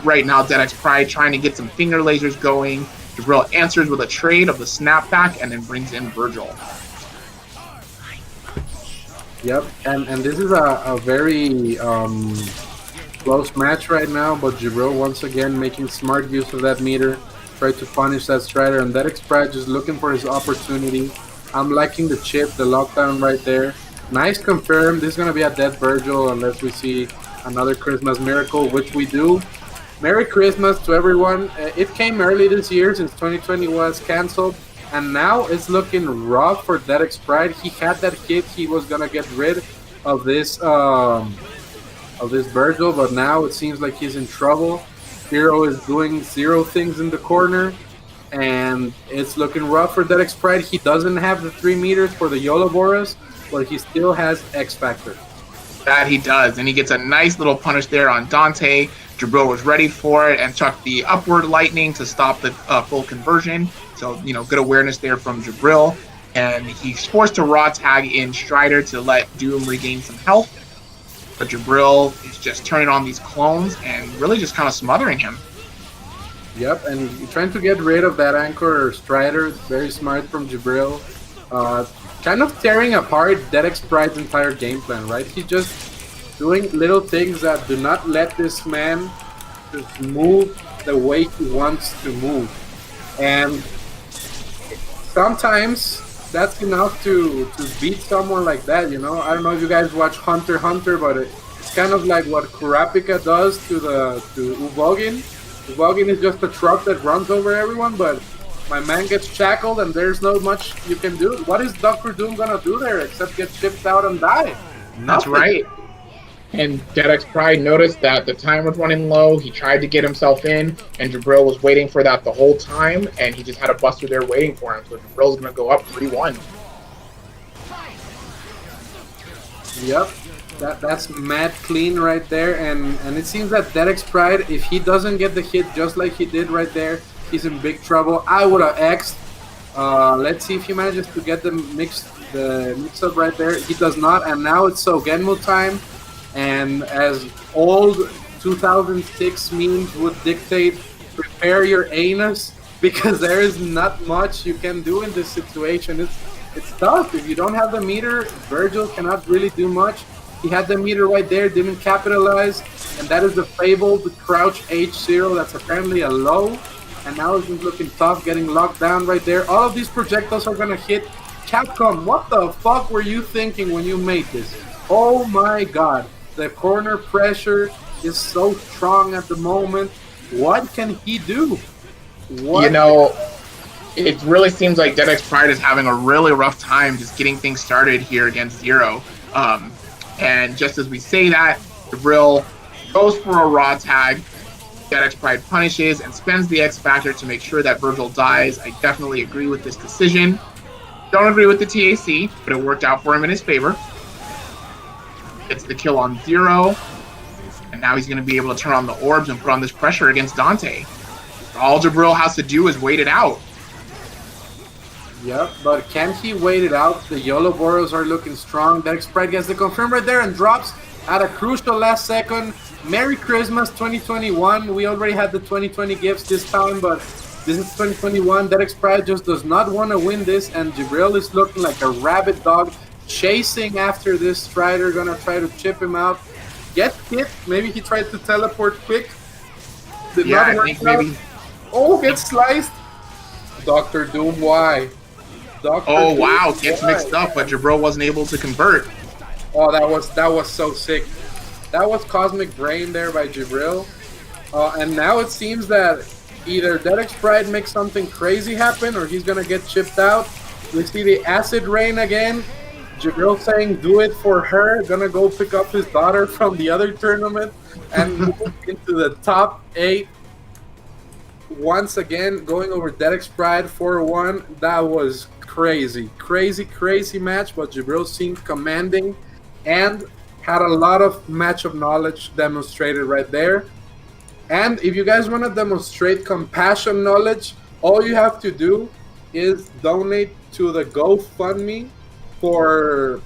Right now, Dedics Pride trying to get some finger lasers going. Jabril answers with a trade of the snapback and then brings in Virgil. Yep, and this is a very close match right now, but Jabril once again making smart use of that meter, try to punish that Strider, and Dedics Pride just looking for his opportunity. I'm liking the chip, the lockdown right there. Nice confirm. This is going to be a dead Virgil unless we see another Christmas miracle, which we do. Merry Christmas to everyone. It came early this year since 2020 was canceled, and now it's looking rough for Dedics Pride. He had that hit. He was going to get rid of this Virgil, but now it seems like he's in trouble. Zero is doing Zero things in the corner, and it's looking rough for Dedics Pride. He doesn't have the 3 meters for the YOLO Boros, but he still has X Factor. That he does, and he gets a nice little punish there on Dante. Jabril was ready for it and chucked the upward lightning to stop the full conversion. So, you know, good awareness there from Jabril. And he's forced to raw tag in Strider to let Doom regain some health. But Jabril is just turning on these clones and really just kind of smothering him. Yep, and he's trying to get rid of that Anchor or Strider. It's very smart from Jabril. Kind of tearing apart Dedics Pride's entire game plan, right? He's just doing little things that do not let this man just move the way he wants to move. And sometimes that's enough to beat someone like that, you know? I don't know if you guys watch Hunter x Hunter, but it's kind of like what Kurapika does to Uvogin. Uvogin is just a truck that runs over everyone, but my man gets shackled and there's not much you can do. What is Dr. Doom gonna do there except get shipped out and die? That's right. And Dedics Pride noticed that the time was running low. He tried to get himself in, and Jabril was waiting for that the whole time, and he just had a buster there waiting for him. So Jabril's going to go up 3-1. Yep, that's mad clean right there, and it seems that Dedics Pride, if he doesn't get the hit just like he did right there, he's in big trouble. I would have X'd. Let's see if he manages to get the mix up right there. He does not, and now it's Genmu time. And as old 2006 memes would dictate, prepare your anus, because there is not much you can do in this situation. It's tough. If you don't have the meter, Virgil cannot really do much. He had the meter right there, didn't capitalize, and that is the fabled crouch H0 that's apparently a low. And now it's just looking tough, getting locked down right there. All of these projectiles are gonna hit. Capcom, what the fuck were you thinking when you made this? Oh my god. The corner pressure is so strong at the moment. What can he do? You know, it really seems like Dedics Pride is having a really rough time just getting things started here against Zero. And just as we say that, Jabril goes for a raw tag. Dedics Pride punishes and spends the X Factor to make sure that Virgil dies. I definitely agree with this decision. Don't agree with the TAC, but it worked out for him in his favor. Gets the kill on Zero. And now he's going to be able to turn on the orbs and put on this pressure against Dante. All Jabril has to do is wait it out. Yep, but can he wait it out? The YOLO Boros are looking strong. Dedics Pride gets the confirm right there and drops at a crucial last second. Merry Christmas 2021. We already had the 2020 gifts this time, but this is 2021. Dedics Pride just does not want to win this, and Jabril is looking like a rabid dog chasing after this Strider, gonna try to chip him out. Get hit. Maybe he tried to teleport quick. Did Yeah, not I work think out. maybe. Oh, gets sliced. Dr. Doom, why? Dr. Oh, Doom, wow. Gets why? mixed up, but Jabril wasn't able to convert. Oh, that was so sick. That was Cosmic Brain there by Jabril. And now it seems that either Dedics Pride makes something crazy happen or he's going to get chipped out. We see the Acid Rain again. Jabril saying, do it for her. Gonna go pick up his daughter from the other tournament and move into the top 8. Once again, going over Dedics Pride 4-1. That was crazy. Crazy match, but Jabril seemed commanding and had a lot of matchup knowledge demonstrated right there. And if you guys want to demonstrate compassion knowledge, all you have to do is donate to the GoFundMe for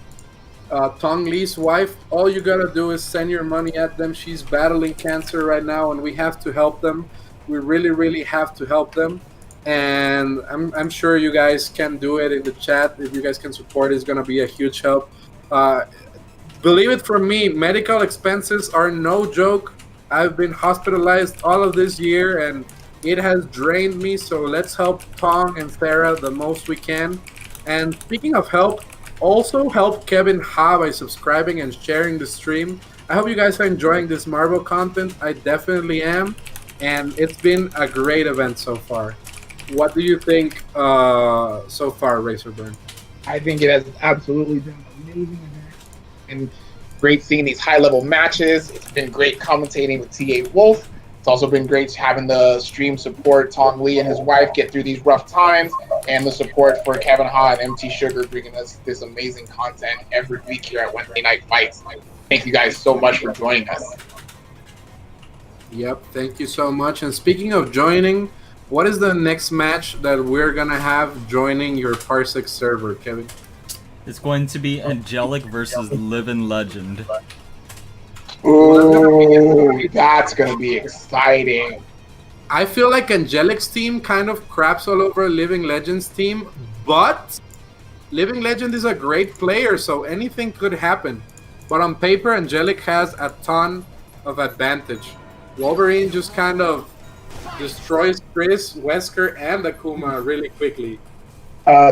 Tong Lee's wife. All you gotta do is send your money at them. She's battling cancer right now, and we have to help them. We really have to help them. And I'm sure you guys can do it in the chat. If you guys can support, it's gonna be a huge help. Believe it from me, medical expenses are no joke. I've been hospitalized all of this year, and it has drained me. So let's help Tong and Sarah the most we can. And speaking of help, also help Kevin Ha by subscribing and sharing the stream. I hope you guys are enjoying this Marvel content. I definitely am, and it's been a great event so far. What do you think so far, Razorburn? I think it has absolutely been an amazing event. And great seeing these high-level matches. It's been great commentating with TA Wolf. It's also been great having the stream support Tong Lee and his wife get through these rough times, and the support for Kevin Ha and MT Sugar bringing us this amazing content every week here at Wednesday Night Fights. Thank you guys so much for joining us. Yep, thank you so much. And speaking of joining, what is the next match that we're gonna have joining your Parsec server, Kevin? It's going to be Angelic versus Living Legend. Ooh, that's going to be exciting. I feel like Angelic's team kind of craps all over Living Legend's team, but Living Legend is a great player, so anything could happen. But on paper, Angelic has a ton of advantage. Wolverine just kind of destroys Chris, Wesker, and Akuma really quickly.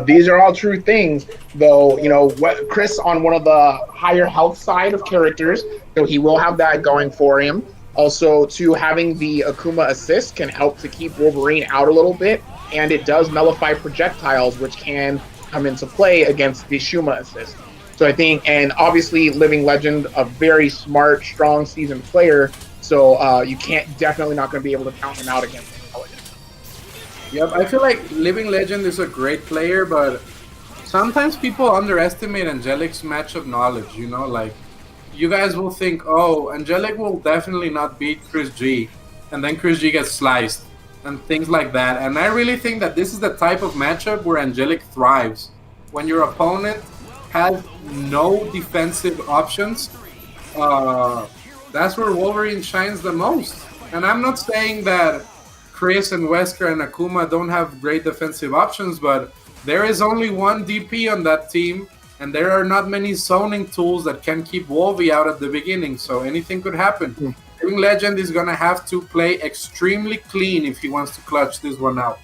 These are all true things, though. You know, Chris on one of the higher health side of characters, so he will have that going for him. Also, having the Akuma assist can help to keep Wolverine out a little bit, and it does nullify projectiles, which can come into play against the Shuma assist. So I think, and obviously Living Legend, a very smart, strong, seasoned player, so you definitely not going to be able to count him out against Intelligence. Yep, I feel like Living Legend is a great player, but sometimes people underestimate Angelic's matchup knowledge, you know, like, you guys will think, oh, Angelic will definitely not beat Chris G, and then Chris G gets sliced, and things like that. And I really think that this is the type of matchup where Angelic thrives. When your opponent has no defensive options, that's where Wolverine shines the most. And I'm not saying that Chris and Wesker and Akuma don't have great defensive options, but there is only one DP on that team, and there are not many zoning tools that can keep Wolvie out at the beginning, so anything could happen. Living Legend is going to have to play extremely clean if he wants to clutch this one out.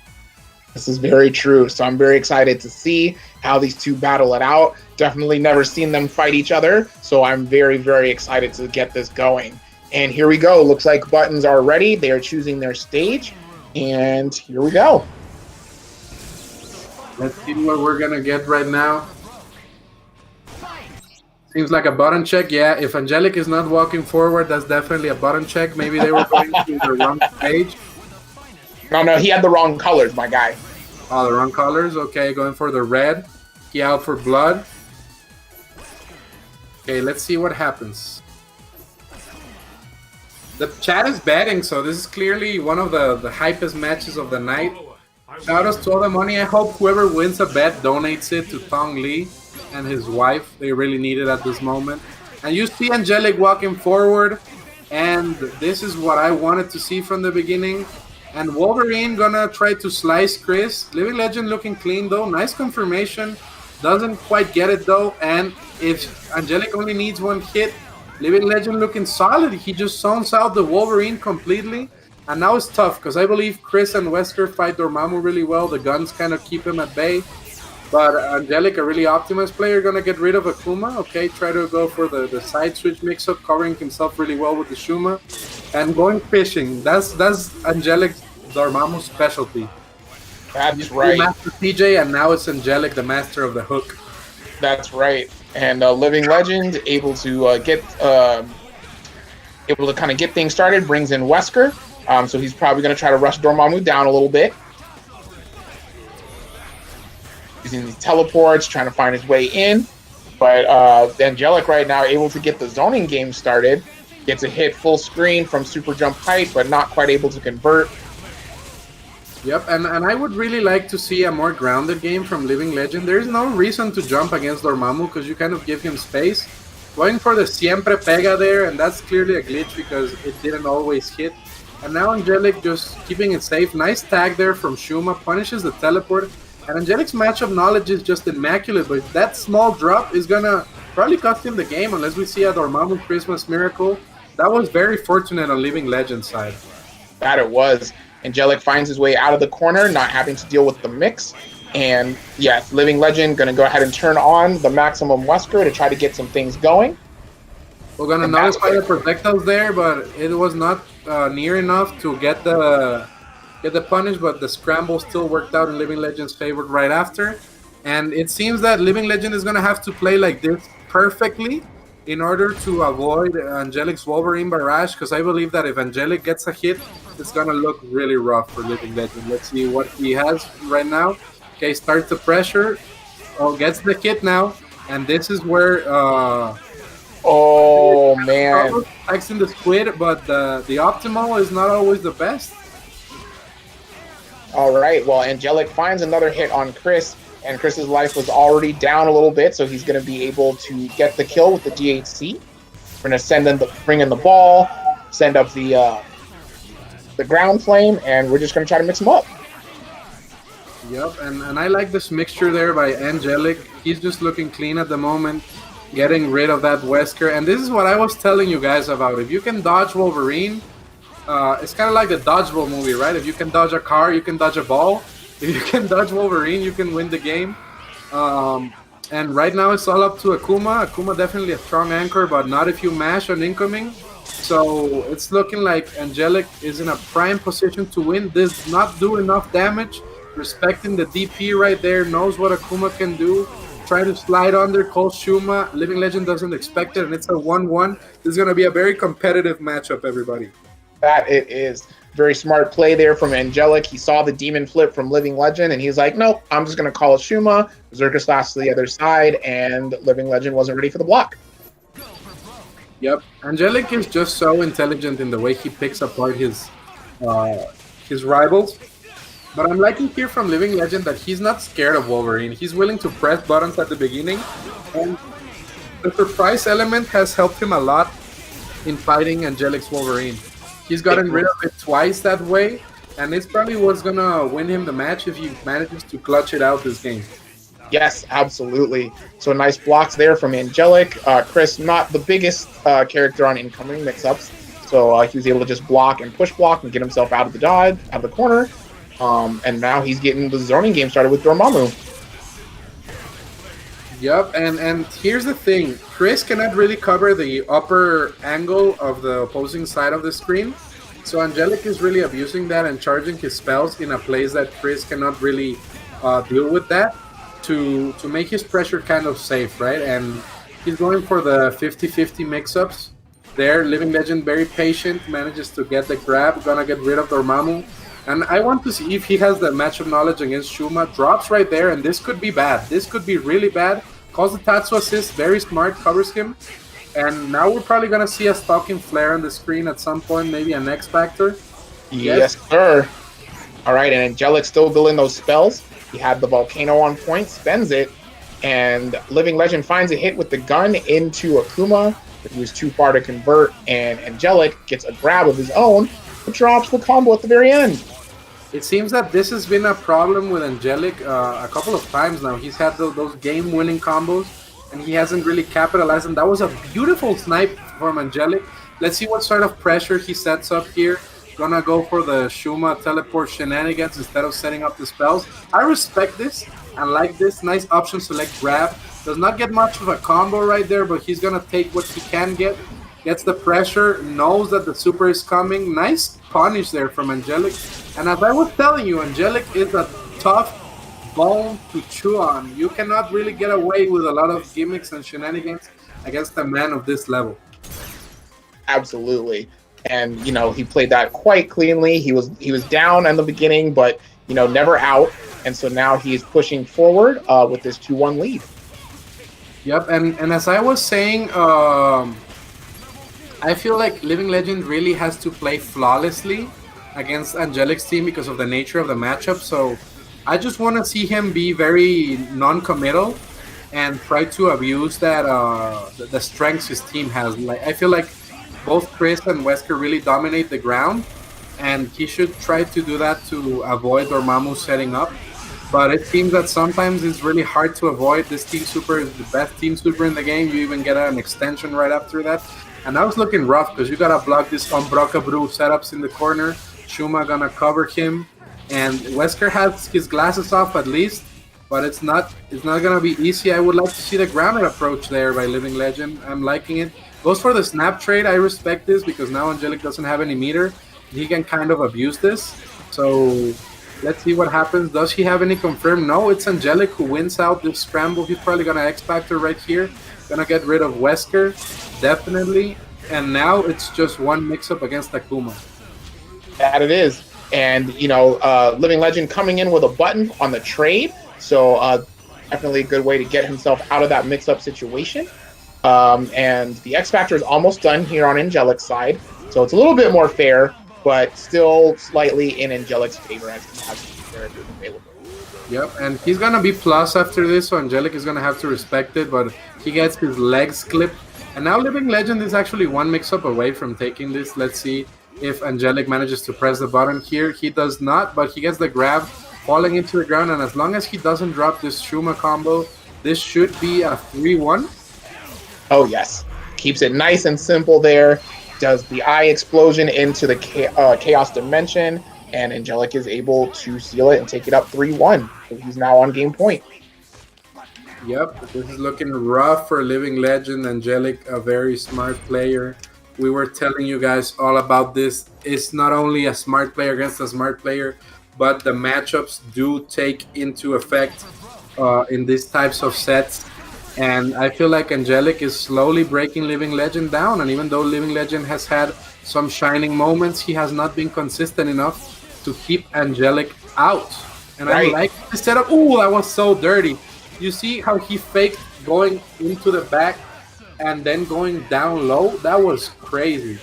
This is very true, so I'm very excited to see how these two battle it out. Definitely never seen them fight each other, so I'm very, very excited to get this going. And here we go. Looks like buttons are ready. They are choosing their stage. And here we go. Let's see what we're gonna get right now. Seems like a button check. Yeah, if Angelic is not walking forward, that's definitely a button check. Maybe they were going to the wrong page. No, he had the wrong colors, my guy. Oh, the wrong colors. Okay, going for the red. He out for blood. Okay, let's see what happens. The chat is betting, so this is clearly one of the hypest matches of the night. Shout out to all the money. I hope whoever wins a bet donates it to Tong Lee and his wife. They really need it at this moment. And you see Angelic walking forward, and this is what I wanted to see from the beginning. And Wolverine gonna try to slice Chris. Living Legend looking clean though. Nice confirmation. Doesn't quite get it though. And if Angelic only needs one hit, Living Legend looking solid. He just zones out the Wolverine completely. And now it's tough because I believe Chris and Wesker fight Dormammu really well. The guns kind of keep him at bay. But Angelic, a really optimized player, gonna get rid of Akuma. Okay, try to go for the side switch mix-up, covering himself really well with the Shuma. And going fishing. That's Angelic Dormammu's specialty. That's right. Master TJ, and now it's Angelic, the master of the hook. That's right. And Living Legend able to kind of get things started, brings in Wesker. So he's probably going to try to rush Dormammu down a little bit. Using these teleports, trying to find his way in. But Angelic right now able to get the zoning game started. Gets a hit full screen from super jump height, but not quite able to convert. Yep, and I would really like to see a more grounded game from Living Legend. There's no reason to jump against Dormammu because you kind of give him space. Going for the Siempre Pega there, and that's clearly a glitch because it didn't always hit. And now Angelic just keeping it safe. Nice tag there from Shuma, punishes the teleport. And Angelic's matchup knowledge is just immaculate, but that small drop is gonna probably cost him the game unless we see a Dormammu Christmas Miracle. That was very fortunate on Living Legend's side. That it was. Angelic finds his way out of the corner, not having to deal with the mix. And yes, Living Legend going to go ahead and turn on the maximum Wesker to try to get some things going. We're going to nullify the projectiles there, but it was not near enough to get the punish, but the scramble still worked out in Living Legend's favor right after. And it seems that Living Legend is going to have to play like this perfectly in order to avoid Angelic's Wolverine barrage, because I believe that if Angelic gets a hit, it's going to look really rough for Living Legend. Let's see what he has right now. Okay, starts the pressure. Oh, gets the hit now. And this is where... oh, man. Attacks in the squid, but the optimal is not always the best. All right, well, Angelic finds another hit on Chris, and Chris's life was already down a little bit, so he's going to be able to get the kill with the DHC. We're going to bring in the ball, send up the ground flame, and we're just going to try to mix them up. Yep, and I like this mixture there by Angelic. He's just looking clean at the moment, getting rid of that Wesker. And this is what I was telling you guys about. If you can dodge Wolverine, it's kind of like the dodgeball movie, right? If you can dodge a car, you can dodge a ball. If you can dodge Wolverine, you can win the game. And right now it's all up to Akuma. Akuma definitely a strong anchor, but not if you mash on incoming. So it's looking like Angelic is in a prime position to win. Does not do enough damage. Respecting the DP right there, knows what Akuma can do. Try to slide under, calls Shuma. Living Legend doesn't expect it, and it's a 1-1. This is going to be a very competitive matchup, everybody. That it is. Very smart play there from Angelic. He saw the demon flip from Living Legend, and he's like, nope, I'm just going to call it Shuma. Berserker Slash to the other side, and Living Legend wasn't ready for the block. Yep. Angelic is just so intelligent in the way he picks apart his rivals. But I'm liking here from Living Legend that he's not scared of Wolverine. He's willing to press buttons at the beginning. And the surprise element has helped him a lot in fighting Angelic's Wolverine. He's gotten rid of it twice that way. And it's probably what's going to win him the match if he manages to clutch it out this game. Yes, absolutely. So nice blocks there from Angelic. Chris, not the biggest character on incoming mix-ups. So he was able to just block and push block and get himself out of the dodge, out of the corner. And now he's getting the zoning game started with Dormammu. Yep, and here's the thing. Chris cannot really cover the upper angle of the opposing side of the screen. So Angelic is really abusing that and charging his spells in a place that Chris cannot really deal with that to make his pressure kind of safe, right? And he's going for the 50-50 mix-ups. There, Living Legend very patient, manages to get the grab, gonna get rid of Dormammu. And I want to see if he has the matchup knowledge against Shuma. Drops right there, and this could be bad. This could be really bad. Calls the Tatsu assist, very smart, covers him. And now we're probably gonna see a stalking flare on the screen at some point, maybe an X Factor. Yes, sir. All right, and Angelic still building those spells. He had the Volcano on point, spends it, and Living Legend finds a hit with the gun into Akuma, but he was too far to convert, and Angelic gets a grab of his own, but drops the combo at the very end. It seems that this has been a problem with Angelic a couple of times now. He's had those game-winning combos, and he hasn't really capitalized, and that was a beautiful snipe from Angelic. Let's see what sort of pressure he sets up here. Gonna go for the Shuma teleport shenanigans instead of setting up the spells. I respect this and like this. Nice option select grab. Does not get much of a combo right there, but he's gonna take what he can get. Gets the pressure, knows that the super is coming. Nice punish there from Angelic. And as I was telling you, Angelic is a tough bone to chew on. You cannot really get away with a lot of gimmicks and shenanigans against a man of this level. Absolutely. And he played that quite cleanly. He was down in the beginning, but never out. And so now he's pushing forward with this 2-1 lead. Yep, and as I was saying, I feel like Living Legend really has to play flawlessly against Angelic's team because of the nature of the matchup. So I just want to see him be very non-committal and try to abuse that the strengths his team has. Like I feel like both Chris and Wesker really dominate the ground, and he should try to do that to avoid Dormammu setting up. But it seems that sometimes it's really hard to avoid. This team super is the best team super in the game. You even get an extension right after that. And that was looking rough because you gotta block this Umbroka Brew setups in the corner. Shuma gonna cover him, and Wesker has his glasses off at least, but it's not gonna be easy. I would like to see the grounded approach there by Living Legend. I'm liking it. Goes for the snap trade. I respect this because now Angelic doesn't have any meter. He can kind of abuse this. So let's see what happens. Does he have any confirm? No, it's Angelic who wins out this scramble. He's probably gonna X Factor right here. Gonna get rid of Wesker, definitely. And now it's just one mix-up against Akuma. That it is. And, Living Legend coming in with a button on the trade. So definitely a good way to get himself out of that mix-up situation. And the X Factor is almost done here on Angelic's side. So it's a little bit more fair, but still slightly in Angelic's favor as he has the characters available. Yep, and he's going to be plus after this, so Angelic is going to have to respect it, but he gets his legs clipped. And now Living Legend is actually one mix-up away from taking this. Let's see if Angelic manages to press the button here. He does not, but he gets the grab, falling into the ground, and as long as he doesn't drop this Shuma combo, this should be a 3-1. Oh, yes. Keeps it nice and simple there. Does the eye explosion into the Chaos Dimension, and Angelic is able to seal it and take it up 3-1. So he's now on game point. Yep, this is looking rough for Living Legend. Angelic, a very smart player. We were telling you guys all about this. It's not only a smart player against a smart player, but the matchups do take into effect in these types of sets. And I feel like Angelic is slowly breaking Living Legend down. And even though Living Legend has had some shining moments, he has not been consistent enough to keep Angelic out. And right. I like the setup. Ooh, that was so dirty. You see how he faked going into the back and then going down low? That was crazy.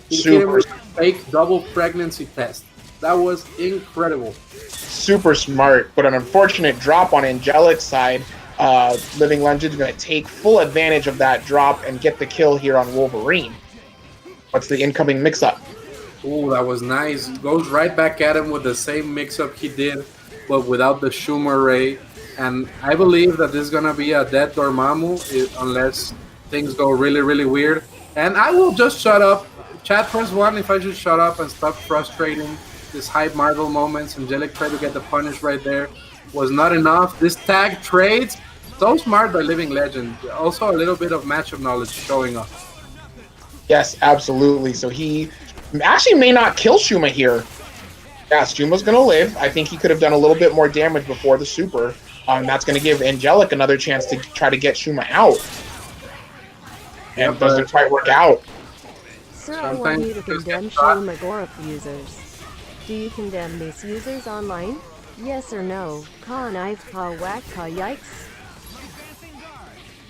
He gave him a fake double pregnancy test. That was incredible. Super smart, but an unfortunate drop on Angelic's side. Living Legend is going to take full advantage of that drop and get the kill here on Wolverine. What's the incoming mix-up? Ooh, that was nice. Goes right back at him with the same mix-up he did, but without the Schumer Ray. And I believe that this is going to be a dead Dormammu unless things go really, really weird. And I will just shut up. Chat press 1 if I should shut up and stop frustrating this hype Marvel moments. Angelic tried to get the punish right there. Was not enough. This tag trades. So smart by Living Legend. Also a little bit of matchup knowledge showing up. Yes, absolutely. So he actually may not kill Shuma here. Yeah, Shuma's going to live. I think he could have done a little bit more damage before the super. That's going to give Angelic another chance to try to get Shuma out. And it doesn't quite work out. Sir, I want you to condemn Shuma Magorov users. Do you condemn these users online? Yes or no? Ka knife, ka whack, ka yikes?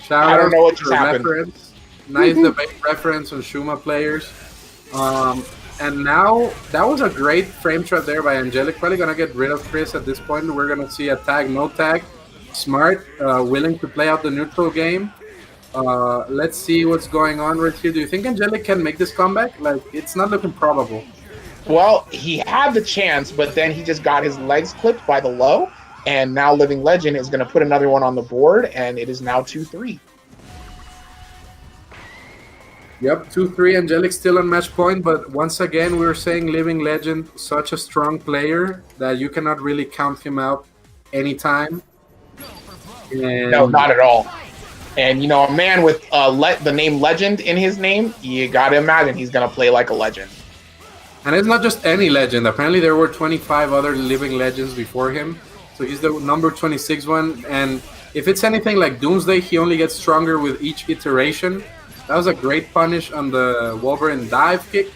Shout I don't out know what to just the happened. reference. Nice debate reference on Shuma players. And now, that was a great frame shot there by Angelic. Probably going to get rid of Chris at this point. We're going to see a tag, no tag. Smart, willing to play out the neutral game. Let's see what's going on right here. Do you think Angelic can make this comeback? Like, it's not looking probable. Well, he had the chance, but then he just got his legs clipped by the low. And now Living Legend is going to put another one on the board, and it is now 2-3. Yep, 2-3. Angelic still on match point, but once again, we were saying Living Legend, such a strong player that you cannot really count him out anytime. And No, not at all. And, you know, a man with the name Legend in his name, you got to imagine he's going to play like a legend. And it's not just any legend. Apparently, there were 25 other Living Legends before him. So he's the number 26 one. And if it's anything like Doomsday, he only gets stronger with each iteration. That was a great punish on the Wolverine dive kick.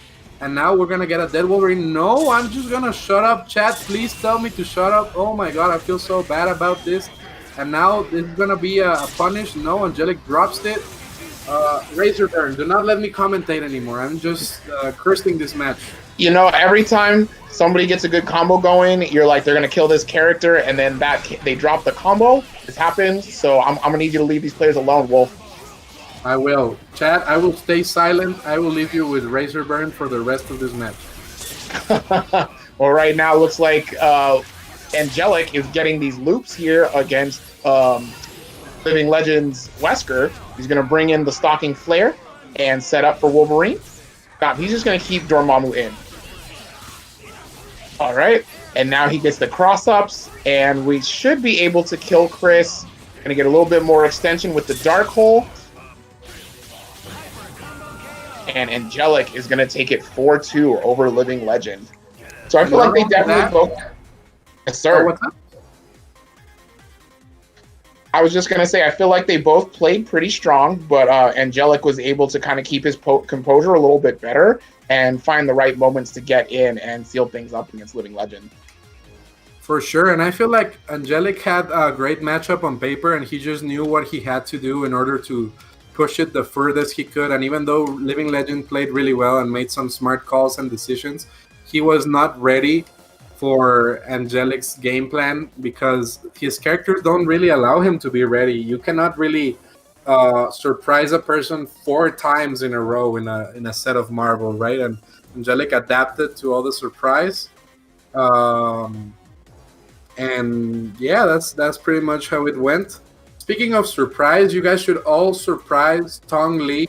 And now we're going to get a dead Wolverine. No, I'm just going to shut up, chat. Please tell me to shut up. Oh my god, I feel so bad about this. And now this is going to be a punish. No, Angelic drops it. Razor Burn, do not let me commentate anymore. I'm just cursing this match. You know, every time somebody gets a good combo going, you're like, they're going to kill this character, and then they drop the combo. This happens, so I'm going to need you to leave these players alone, Wolf. I will. Chat, I will stay silent. I will leave you with Razor Burn for the rest of this match. Well, right now it looks like Angelic is getting these loops here against Living Legends Wesker. He's going to bring in the Stalking Flare and set up for Wolverine. He's just going to keep Dormammu in. All right. And now he gets the cross-ups, and we should be able to kill Chris. Going to get a little bit more extension with the Dark Hole. And Angelic is going to take it 4-2 over Living Legend. So I feel like they definitely both... Yes, sir. Oh, what's up? I was just going to say, I feel like they both played pretty strong, but Angelic was able to kind of keep his composure a little bit better and find the right moments to get in and seal things up against Living Legend. For sure, and I feel like Angelic had a great matchup on paper, and he just knew what he had to do in order to push it the furthest he could. And even though Living Legend played really well and made some smart calls and decisions, he was not ready for Angelic's game plan because his characters don't really allow him to be ready. You cannot really surprise a person 4 times in a row in a set of Marvel, right? And Angelic adapted to all the surprise. And yeah, that's pretty much how it went. Speaking of surprise, you guys should all surprise Tong Lee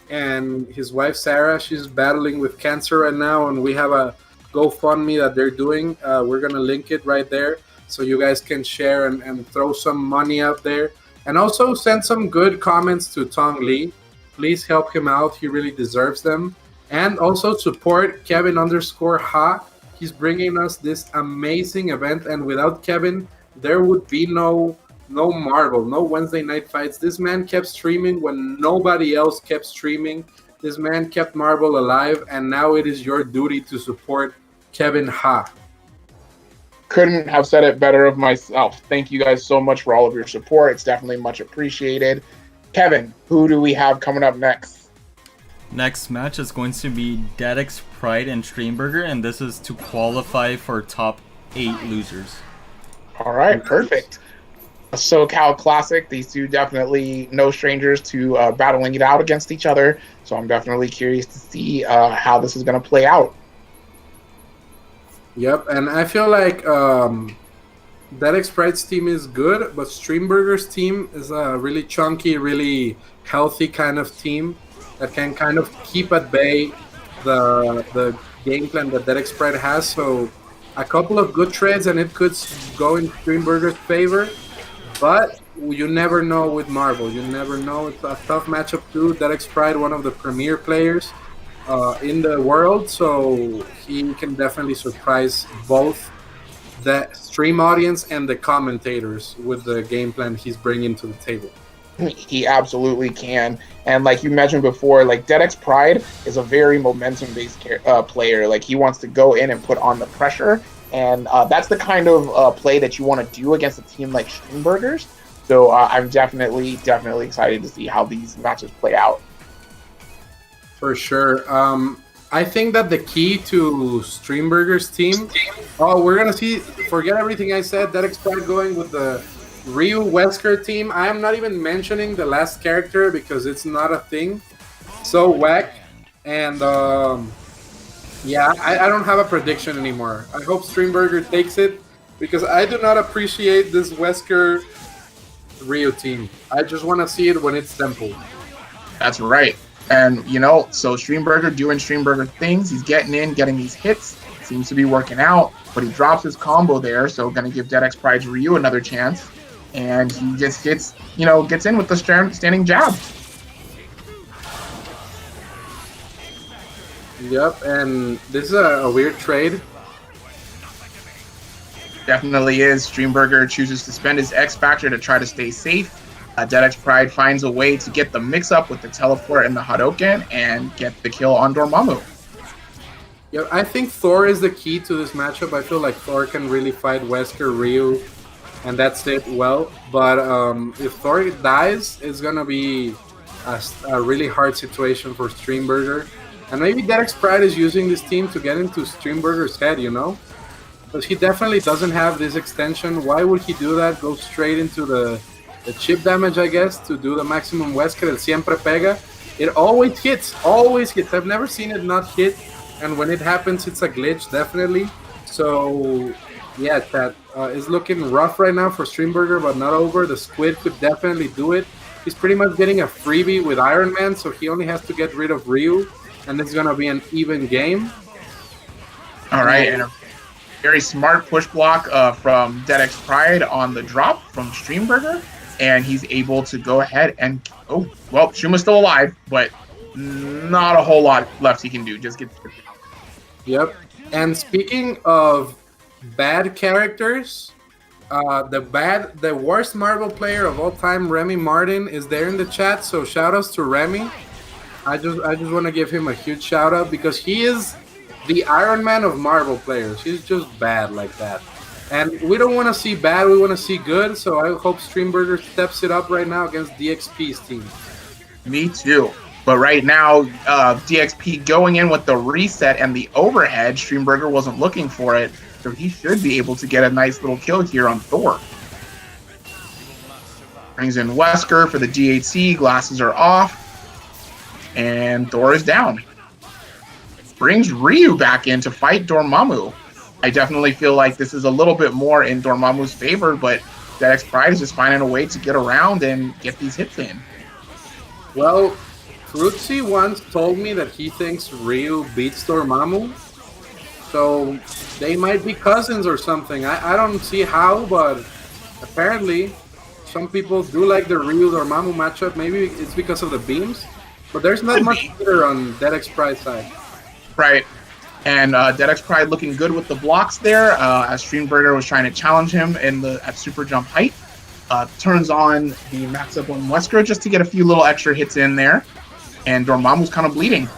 and his wife Sarah. She's battling with cancer right now, and we have a GoFundMe that they're doing. We're gonna link it right there so you guys can share and throw some money out there. And also send some good comments to Tong Lee. Please help him out. He really deserves them. And also support Kevin_Ha. He's bringing us this amazing event, and without Kevin, there would be no Marvel, no Wednesday night fights. This man kept streaming when nobody else kept streaming. This man kept Marvel alive, and now it is your duty to support Kevin Ha. Couldn't have said it better of myself. Thank you guys so much for all of your support. It's definitely much appreciated. Kevin, who do we have coming up next? Next match is going to be Dedics, Pride, and Streamburger, and this is to qualify for top 8 losers. All right, perfect. A SoCal classic. These two definitely no strangers to battling it out against each other. So I'm definitely curious to see how this is going to play out. Yep, and I feel like Dedics Pride's team is good, but Streamburger's team is a really chunky, really healthy kind of team that can kind of keep at bay the game plan that Dedics Pride has. So a couple of good trades and it could go in Streamburger's favor. But you never know with Marvel. You never know. It's a tough matchup too. Dedics Pride, one of the premier players. in the world, so he can definitely surprise both the stream audience and the commentators with the game plan he's bringing to the table. He absolutely can. And like you mentioned before, like Dedics Pride is a very momentum-based player. Like he wants to go in and put on the pressure, and that's the kind of play that you want to do against a team like Streamburgers. So I'm definitely excited to see how these matches play out. For sure. I think that the key to Streamburger's team. Oh, we're gonna see. Forget everything I said. Dedics Pride going with the Ryu Wesker team. I am not even mentioning the last character because it's not a thing. So whack. And yeah, I don't have a prediction anymore. I hope Streamburger takes it because I do not appreciate this Wesker Ryu team. I just want to see it when it's Zenpool. That's right. And, you know, so Streamburger doing Streamburger things. He's getting in, getting these hits. Seems to be working out. But he drops his combo there, so going to give Dedics Pride's Ryu another chance. And he just gets in with the standing jab. Yep, and this is a weird trade. Definitely is. Streamburger chooses to spend his X Factor to try to stay safe. Dedics Pride finds a way to get the mix-up with the teleport and the Hadouken and get the kill on Dormammu. Yeah, I think Thor is the key to this matchup. I feel like Thor can really fight Wesker, Ryu, and that's it well. But if Thor dies, it's going to be a really hard situation for Streamburger. And maybe Dedics Pride is using this team to get into Streamburger's head, you know? Because he definitely doesn't have this extension. Why would he do that? Go straight into the chip damage, I guess, to do the maximum Wesker. El siempre pega. It always hits. Always hits. I've never seen it not hit. And when it happens, it's a glitch, definitely. So, yeah, that is looking rough right now for Streamburger, but not over. The Squid could definitely do it. He's pretty much getting a freebie with Iron Man, so he only has to get rid of Ryu. And it's going to be an even game. All right, and a very smart push block from Dedics Pride on the drop from Streamburger. And he's able to go ahead and... Oh, well, Shuma's still alive, but not a whole lot left he can do. Just get... Yep. And speaking of bad characters, the worst Marvel player of all time, Remy Martin, is there in the chat. So shout-outs to Remy. I just want to give him a huge shout-out because he is the Iron Man of Marvel players. He's just bad like that. And we don't want to see bad, we want to see good, so I hope Streamburger steps it up right now against DXP's team. Me too. But right now, DXP going in with the reset and the overhead, Streamburger wasn't looking for it, so he should be able to get a nice little kill here on Thor. Brings in Wesker for the DHC, glasses are off, and Thor is down. Brings Ryu back in to fight Dormammu. I definitely feel like this is a little bit more in Dormammu's favor, but Dedics Pride is just finding a way to get around and get these hits in. Well, Fruitsy once told me that he thinks Ryu beats Dormammu, so they might be cousins or something. I don't see how, but apparently some people do like the Ryu-Dormammu matchup. Maybe it's because of the beams, but there's not much here on Dedics Pride's side. Right. And Dedics Pride looking good with the blocks there as Streamburger was trying to challenge him at super jump height. Turns on the max up on Wesker just to get a few little extra hits in there. And Dormammu's kind of bleeding.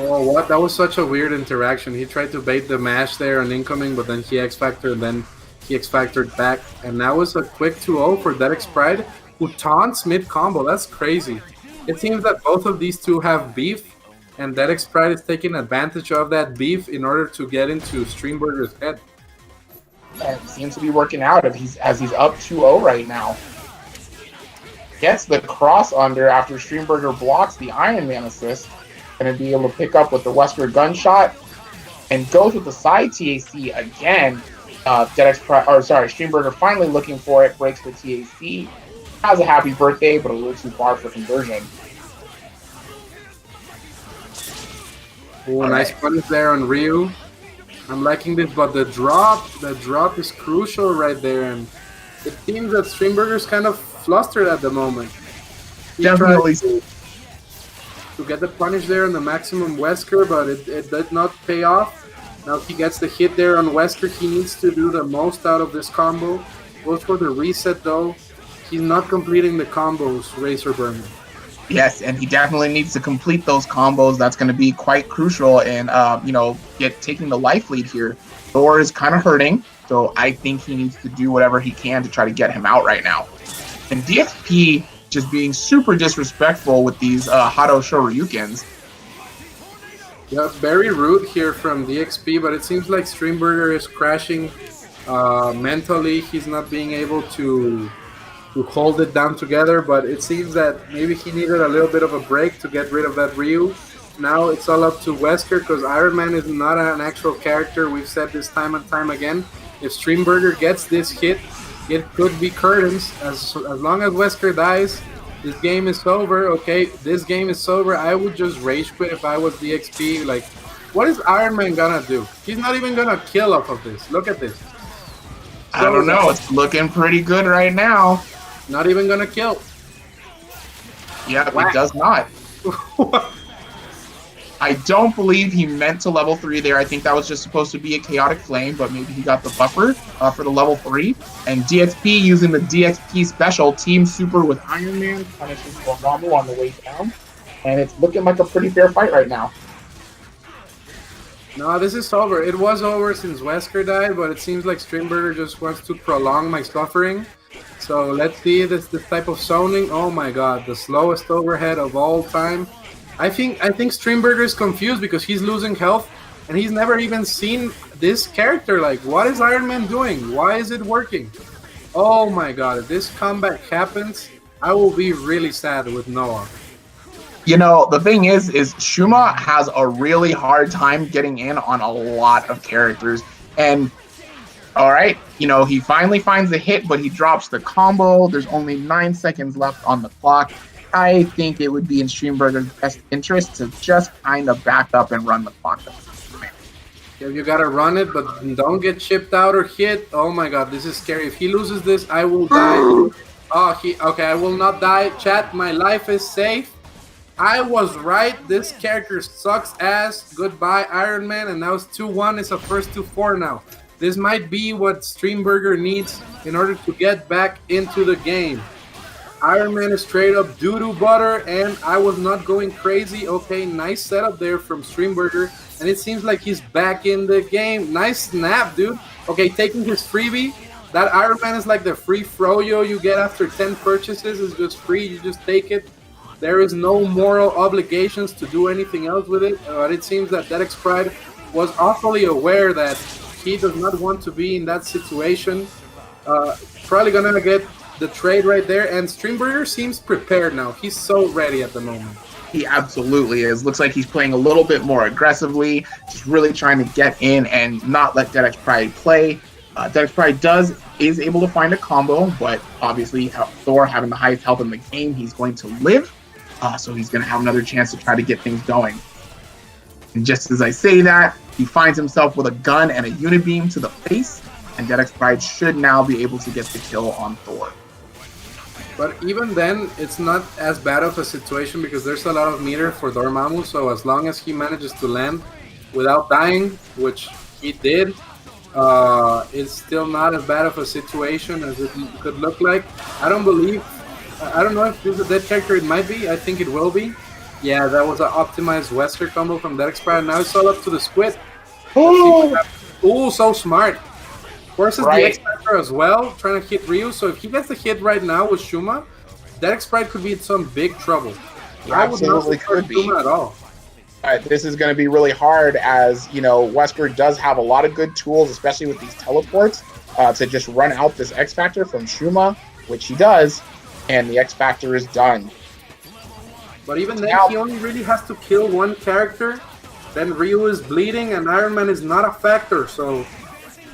Oh, what? That was such a weird interaction. He tried to bait the mash there on incoming, but then he X-Factored, and then he X-Factored back. And that was a quick 2-0 for Dedics Pride, who taunts mid-combo. That's crazy. It seems that both of these two have beef, and Dedics Pride is taking advantage of that beef in order to get into Streamburger's head. And it seems to be working out as he's up 2-0 right now. Gets the cross under after Streamburger blocks the Iron Man assist. Going to be able to pick up with the Wesker gunshot and goes with the side TAC again. Streamburger finally looking for it, breaks the TAC. Has a happy birthday, but a little too far for conversion. Oh, nice punish there on Ryu. I'm liking this, but the drop is crucial right there, and it seems that Streamburger's kind of flustered at the moment. Definitely. To get the punish there on the maximum Wesker, but it did not pay off. Now he gets the hit there on Wesker. He needs to do the most out of this combo. Goes for the reset though. He's not completing the combos, Razor Burner. Yes, and he definitely needs to complete those combos. That's going to be quite crucial in, taking the life lead here. Thor is kind of hurting, so I think he needs to do whatever he can to try to get him out right now. And DXP just being super disrespectful with these Hado Shoryukens. Yeah, very rude here from DXP, but it seems like Streamburger is crashing mentally. He's not being able to hold it down together, but it seems that maybe he needed a little bit of a break to get rid of that Ryu. Now it's all up to Wesker because Iron Man is not an actual character. We've said this time and time again. If Streamburger gets this hit, it could be curtains. As long as Wesker dies, this game is over. Okay, this game is over. I would just rage quit if I was DXP. Like, what is Iron Man gonna do? He's not even gonna kill off of this. Look at this. I don't know. It's looking pretty good right now. Not even gonna kill. Yeah, he does not. I don't believe he meant to level 3 there. I think that was just supposed to be a chaotic flame, but maybe he got the buffer for the level 3. And DXP using the DXP special, Team Super with Iron Man, punishes Dormammu on the way down. And it's looking like a pretty fair fight right now. No, this is over. It was over since Wesker died, but it seems like Streamburger just wants to prolong my suffering. So let's see this type of zoning. Oh my god, the slowest overhead of all time. I think Streamburger is confused because he's losing health and he's never even seen this character. Like, what is Iron Man doing? Why is it working? Oh my god, if this comeback happens, I will be really sad with Noah. You know, the thing is Shuma has a really hard time getting in on a lot of characters. And, all right, he finally finds the hit, but he drops the combo. There's only 9 seconds left on the clock. I think it would be in Streamburger's best interest to just kind of back up and run the clock. Yeah, you gotta run it, but don't get chipped out or hit. Oh my god, this is scary. If he loses this, I will die. Okay, I will not die. Chat, my life is safe. I was right. This character sucks ass. Goodbye, Iron Man. And now it's 2-1. It's a first 2-4 now. This might be what Streamburger needs in order to get back into the game. Iron Man is straight up doo-doo butter, and I was not going crazy. Okay, nice setup there from Streamburger, and it seems like he's back in the game. Nice snap, dude. Okay, taking his freebie. That Iron Man is like the free froyo you get after 10 purchases. It's just free. You just take it. There is no moral obligations to do anything else with it, but it seems that Dedics Pride was awfully aware that he does not want to be in that situation. Probably gonna get the trade right there, and Streamburger seems prepared now. He's so ready at the moment. He absolutely is. Looks like he's playing a little bit more aggressively, just really trying to get in and not let Dedics Pride play. Dedics Pride is able to find a combo, but obviously Thor having the highest health in the game, he's going to live. So he's going to have another chance to try to get things going. And just as I say that, he finds himself with a gun and a unibeam to the face, and Dedics Pride should now be able to get the kill on Thor. But even then, it's not as bad of a situation because there's a lot of meter for Dormammu, so as long as he manages to land without dying, which he did, it's still not as bad of a situation as it could look like. I don't know if this is a dead character. It might be. I think it will be. Yeah, that was an optimized Wesker combo from Dedics Pride. Now it's all up to the Squid. Ooh, so smart. Forces the X-Factor as well, trying to hit Ryu. So if he gets the hit right now with Shuma, Dedics Pride could be in some big trouble. I would not support Shuma at all. This is going to be really hard as, Wesker does have a lot of good tools, especially with these teleports, to just run out this X-Factor from Shuma, which he does, and the X-Factor is done. But even then, he only really has to kill one character. Then Ryu is bleeding, and Iron Man is not a factor, so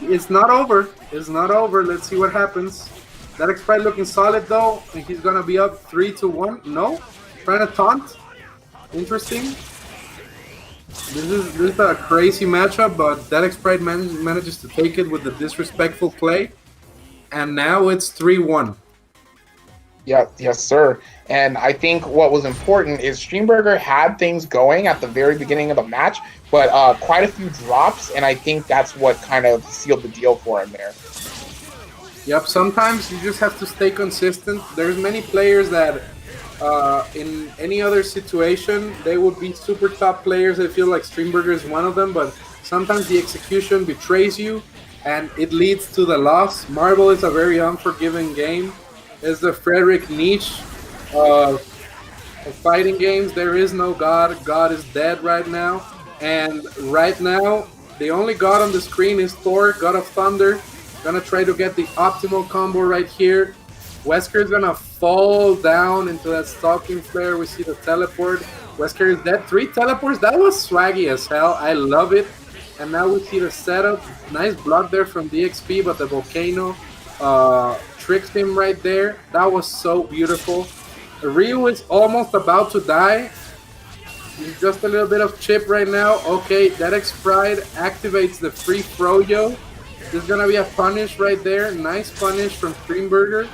it's not over. It's not over. Let's see what happens. Dedics Pride looking solid, though, and he's going to be up 3-1. No? Trying to taunt. Interesting. This is a crazy matchup, but Dedics Pride manages to take it with the disrespectful play. And now it's 3-1. Yeah, yes, sir. And I think what was important is Streamburger had things going at the very beginning of the match, but quite a few drops, and I think that's what kind of sealed the deal for him there. Yep, sometimes you just have to stay consistent. There's many players that in any other situation, they would be super top players. I feel like Streamburger is one of them, but sometimes the execution betrays you and it leads to the loss. Marble is a very unforgiving game. It's the Frederick Nietzsche of fighting games. There is no God. God is dead right now. And right now, the only God on the screen is Thor, God of Thunder. Gonna try to get the optimal combo right here. Wesker's gonna fall down into that stalking flare. We see the teleport. Wesker is dead. 3 teleports. That was swaggy as hell. I love it. And now we see the setup. Nice block there from DXP, but the volcano tricks him right there. That was so beautiful. Ryu is almost about to die. He's just a little bit of chip right now. Okay, Dedics Pride activates the free froyo. There's gonna be a punish right there. Nice punish from Streamburger.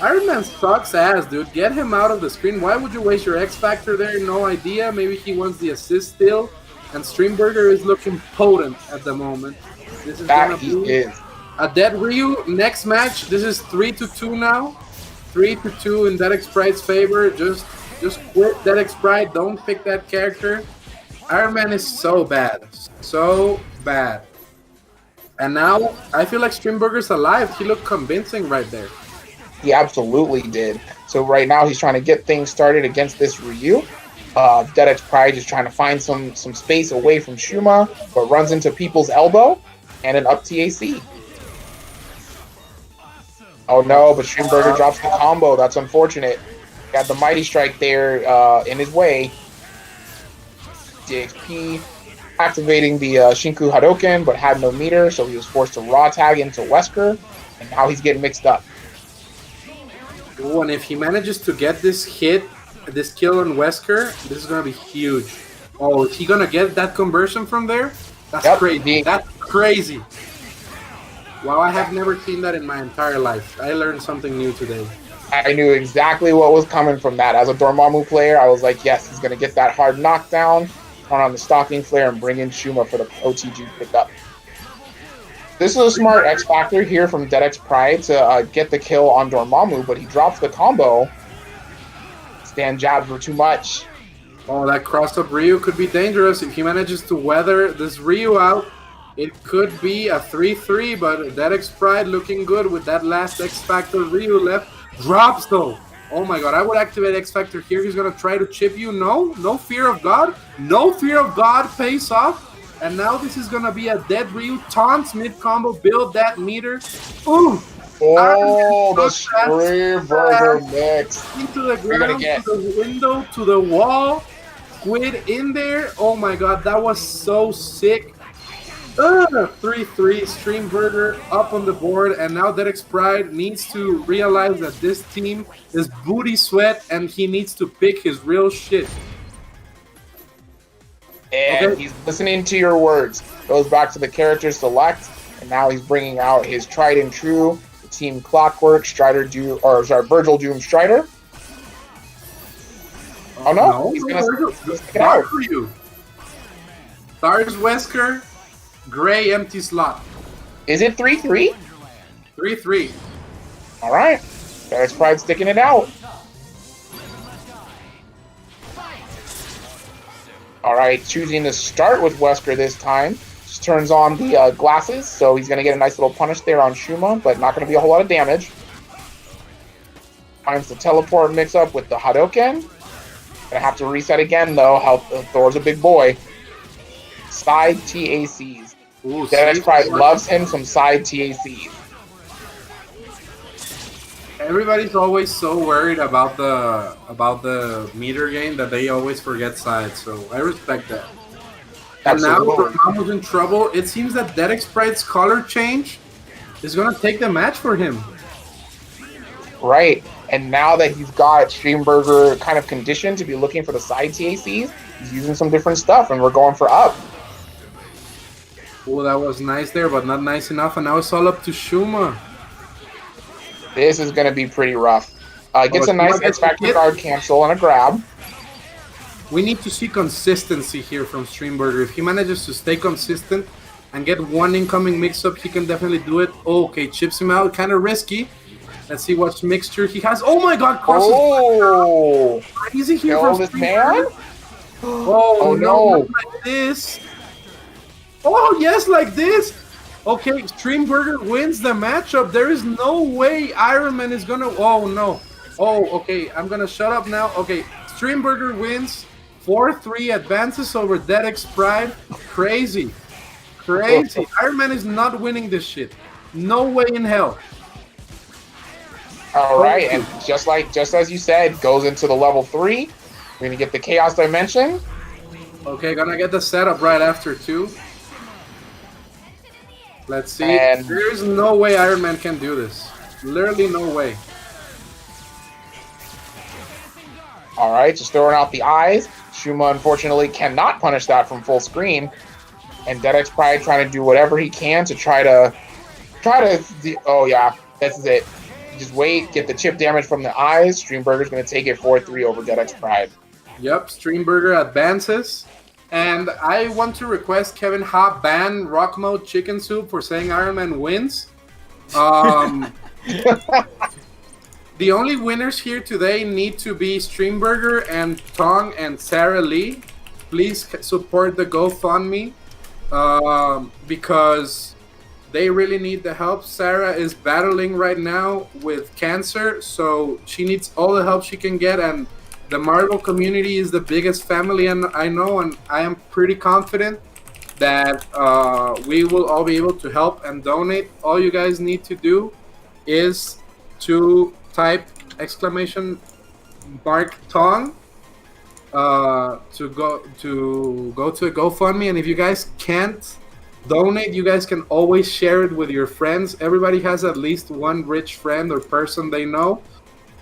Iron Man sucks ass, dude. Get him out of the screen. Why would you waste your X Factor there? No idea. Maybe he wants the assist still. And Streamburger is looking potent at the moment. This is gonna be a dead Ryu. Next match. This is 3-2 now. 3-2 in Dedics Pride's favor. Just quit Dedics Pride. Don't pick that character. Iron Man is so bad. So bad. And now, I feel like Streamburger's alive. He looked convincing right there. He absolutely did. So right now, he's trying to get things started against this Ryu. Dedics Pride is trying to find some space away from Shuma, but runs into people's elbow and an up TAC. Oh no, but Streamburger drops the combo. That's unfortunate. Got the Mighty Strike there in his way. DXP activating the Shinku Hadoken, but had no meter, so he was forced to raw tag into Wesker, and now he's getting mixed up. Ooh, and if he manages to get this hit, this kill on Wesker, this is going to be huge. Oh, is he going to get that conversion from there? That's crazy. That's crazy. Wow, I have never seen that in my entire life. I learned something new today. I knew exactly what was coming from that. As a Dormammu player, I was like, yes, he's going to get that hard knockdown, turn on the stalking flare, and bring in Shuma for the OTG pickup. This is a smart X Factor here from Dedics Pride to get the kill on Dormammu, but he drops the combo. Stan jabbed for too much. Oh, that cross-up Ryu could be dangerous if he manages to weather this Ryu out. It could be a 3-3, but Dedics Pride looking good with that last X Factor Ryu left. Drops though. Oh my god, I would activate X Factor here. He's gonna try to chip you. No fear of God. No fear of God pays off. And now this is gonna be a dead Ryu. Taunts mid-combo, build that meter. Ooh! Oh, the Streamburger mix. Into the ground, to the window, to the wall. Squid in there. Oh my god, that was so sick. 3-3, Streamburger up on the board, and now Dedics Pride needs to realize that this team is booty sweat, and he needs to pick his real shit. And he's listening to your words. Goes back to the character select, and now he's bringing out his tried and true Team Clockwork Virgil Doom Strider. Oh no, he's gonna get out for you. Stars Wesker, gray empty slot. Is it 3-3? 3-3. All right, Dedics Pride sticking it out. All right, choosing to start with Wesker this time. Just turns on the glasses, so he's going to get a nice little punish there on Shuma, but not going to be a whole lot of damage. Finds the teleport mix-up with the Hadoken. Gonna have to reset again, though. Thor's a big boy. Side TACs. Dedics Pride loves him some side TACs. Everybody's always so worried about the meter game that they always forget sides, so I respect that. And now Dormammu's in trouble. It seems that Dedics Pride's color change is going to take the match for him. Right, and now that he's got Streamburger kind of conditioned to be looking for the side TACs, he's using some different stuff, and we're going for up. Oh, that was nice there, but not nice enough, and now it's all up to Shuma. This is going to be pretty rough. Gets a nice X Factor guard cancel and a grab. We need to see consistency here from Streamburger. If he manages to stay consistent and get one incoming mix-up, he can definitely do it. Oh, okay, chips him out, kind of risky. Let's see what mixture he has. Oh my god, crosses. Oh! Easy here Kill from this Streamburger. man? Oh, no. not like this. Oh, yes, like this. Okay, Streamburger wins the matchup. There is no way Iron Man is gonna... Oh, no. Oh, okay, I'm gonna shut up now. Okay, Streamburger wins. 4-3, advances over Dedics Pride. Crazy. Crazy. Iron Man is not winning this shit. No way in hell. All right, and just as you said, goes into the level 3. We're gonna get the Chaos Dimension. Okay, gonna get the setup right after too. Let's see. And there's no way Iron Man can do this. Literally no way. All right, just throwing out the eyes. Shuma unfortunately cannot punish that from full screen, and Dedics Pride trying to do whatever he can to try to. Oh yeah, this is it. Just wait, get the chip damage from the eyes. Streamburger's going to take it 4-3 over Dedics Pride. Yep, Streamburger advances. And I want to request Kevin Ha ban Rock Mode Chicken Soup for saying Iron Man wins. The only winners here today need to be Streamburger and Tong and Sarah Lee. Please support the GoFundMe because they really need the help. Sarah is battling right now with cancer, so she needs all the help she can get, and the Marvel community is the biggest family and I know, and I am pretty confident that we will all be able to help and donate. All you guys need to do is to type exclamation mark Tong to go to a GoFundMe, and if you guys can't donate, you guys can always share it with your friends. Everybody has at least one rich friend or person they know,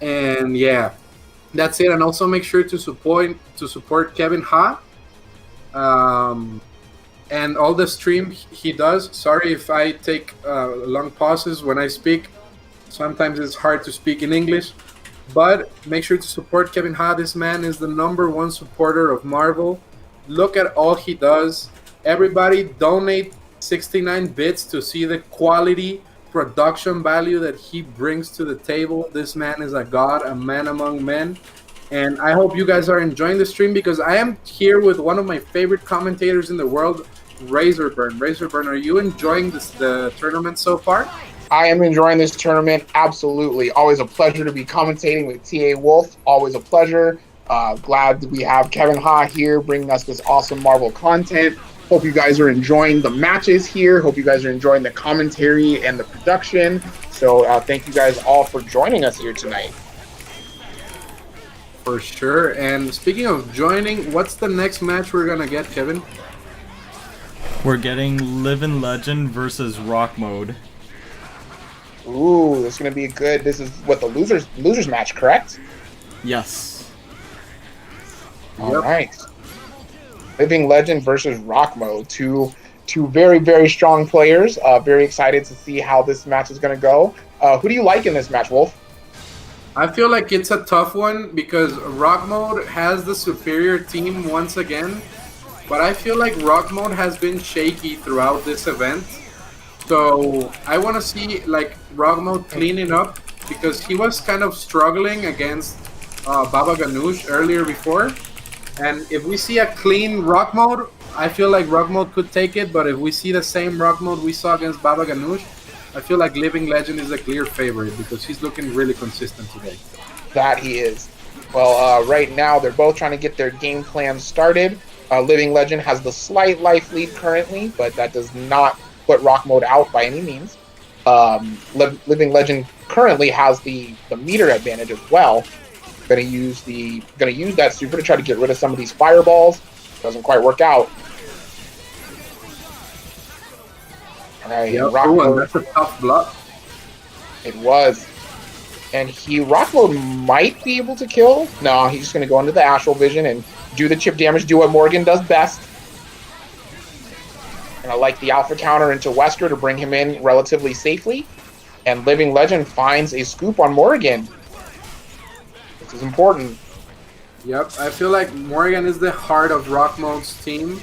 and yeah, that's it. And also make sure to support Kevin Ha and all the stream he does. Sorry if I take long pauses when I speak. Sometimes it's hard to speak in English, but make sure to support Kevin Ha. This man is the #1 supporter of Marvel. Look at all he does. Everybody donate 69 bits to see the quality production value that he brings to the table. This man is a god, a man among men. And I hope you guys are enjoying the stream because I am here with one of my favorite commentators in the world, Razorburn. Razorburn, are you enjoying the tournament so far? I am enjoying this tournament, absolutely. Always a pleasure to be commentating with TA Wolf. Always a pleasure. Glad that we have Kevin Ha here bringing us this awesome Marvel content. Hope you guys are enjoying the matches here. Hope you guys are enjoying the commentary and the production. So thank you guys all for joining us here tonight. For sure. And speaking of joining, what's the next match we're going to get, Kevin? We're getting Living Legend versus Rock Mode. Ooh, this is going to be good. This is what the losers match, correct? Yes. All right. Living Legend versus Rock Mode. Two very, very strong players. Very excited to see how this match is going to go. Who do you like in this match, Wolf? I feel like it's a tough one because Rock Mode has the superior team once again, but I feel like Rock Mode has been shaky throughout this event. So I want to see like Rock Mode cleaning up because he was kind of struggling against Baba Ganoush earlier before. And if we see a clean Rock Mode, I feel like Rock Mode could take it. But if we see the same Rock Mode we saw against Baba Ganoush, I feel like Living Legend is a clear favorite because he's looking really consistent today. That he is. Well, right now they're both trying to get their game plan started. Living Legend has the slight life lead currently, but that does not put Rock Mode out by any means. Living Legend currently has the meter advantage as well. Gonna use that super to try to get rid of some of these fireballs. Doesn't quite work out. All right, Yep, Rock Mode. that's a tough block. It was. And Rock Mode might be able to kill. No, he's just gonna go into the Astral Vision and do the chip damage, do what Morgan does best. And I like the Alpha counter into Wesker to bring him in relatively safely. And Living Legend finds a scoop on Morgan. This is important. Yep, I feel like Morgan is the heart of Rock Mode's team.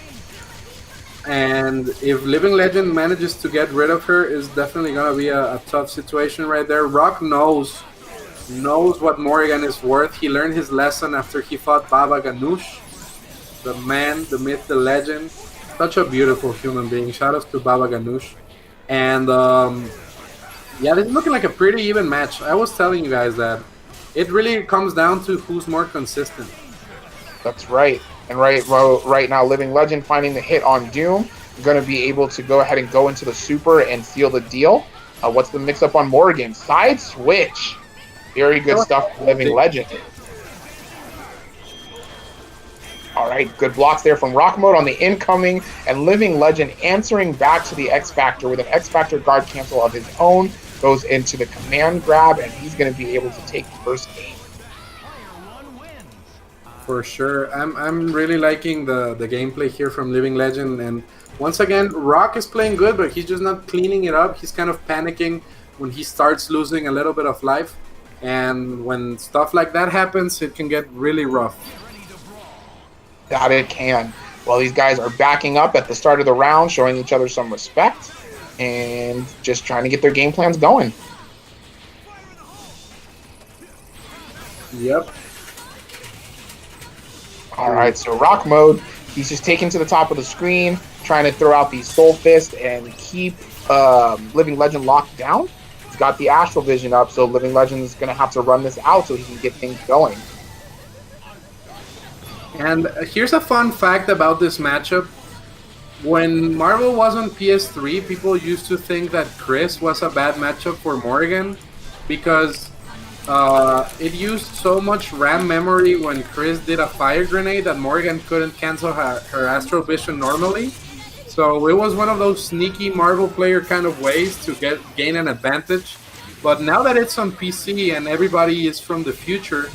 And if Living Legend manages to get rid of her, it's definitely going to be a tough situation right there. Rock knows what Morgan is worth. He learned his lesson after he fought Baba Ganoush. The man, the myth, the legend. Such a beautiful human being. Shout out to Baba Ganoush. And yeah, this is looking like a pretty even match. I was telling you guys that it really comes down to who's more consistent. That's right. And right now, Living Legend finding the hit on Doom. Going to be able to go ahead and go into the super and seal the deal. What's the mix-up on Morgan? Side switch. Very good stuff from Living Legend. All right, good blocks there from Rock Mode on the incoming, and Living Legend answering back to the X Factor with an X Factor guard cancel of his own. Goes into the command grab, and he's going to be able to take the first game. For sure. I'm really liking the gameplay here from Living Legend, and once again, Rock is playing good, but he's just not cleaning it up. He's kind of panicking when he starts losing a little bit of life, and when stuff like that happens, it can get really rough. That it can. Well, these guys are backing up at the start of the round, showing each other some respect, and just trying to get their game plans going. Yep. All right, so Rock Mode, he's just taken to the top of the screen, trying to throw out the Soul Fist and keep Living Legend locked down. He's got the Astral Vision up, so Living Legend is going to have to run this out so he can get things going. And here's a fun fact about this matchup. When Marvel was on PS3, people used to think that Chris was a bad matchup for Morgan because it used so much RAM memory when Chris did a fire grenade that Morgan couldn't cancel her Astral Vision normally. So it was one of those sneaky Marvel player kind of ways to gain an advantage. But now that it's on PC and everybody is from the future,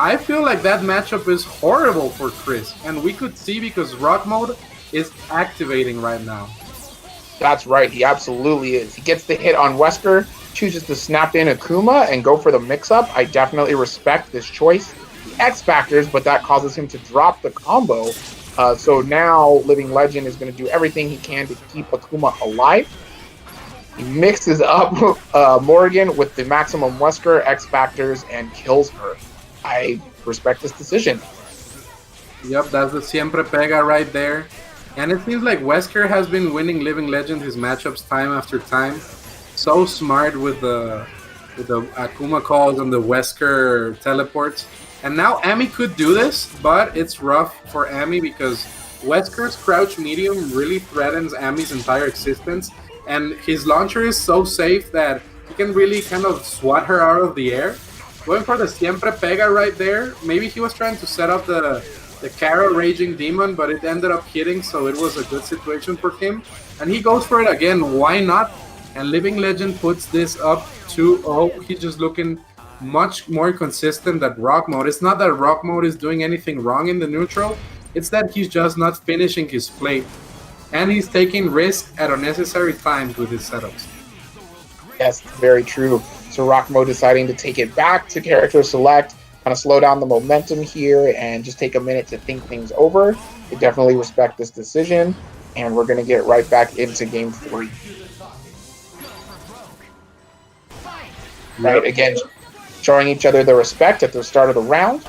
I feel like that matchup is horrible for Chris. And we could see because Rock Mode is activating right now. That's right, he absolutely is. He gets the hit on Wesker, chooses to snap in Akuma and go for the mix-up. I definitely respect this choice. The X Factors, but that causes him to drop the combo. So now Living Legend is going to do everything he can to keep Akuma alive. He mixes up Morgan with the maximum Wesker, X Factors, and kills her. I respect this decision. Yep, that's the Siempre Pega right there. And it seems like Wesker has been winning Living Legend his matchups time after time. So smart with the Akuma calls and the Wesker teleports. And now Amy could do this, but it's rough for Amy because Wesker's crouch medium really threatens Amy's entire existence. And his launcher is so safe that he can really kind of swat her out of the air. Going for the Siempre Pega right there. Maybe he was trying to set up the Kara Raging Demon, but it ended up hitting, so it was a good situation for him. And he goes for it again. Why not? And Living Legend puts this up 2-0. He's just looking much more consistent than Rock Mode. It's not that Rock Mode is doing anything wrong in the neutral. It's that he's just not finishing his plate. And he's taking risks at unnecessary times with his setups. Yes, very true. So Rock Mode deciding to take it back to character select, kind of slow down the momentum here and just take a minute to think things over. We definitely respect this decision, and we're going to get right back into game 3. Right, again, showing each other the respect at the start of the round.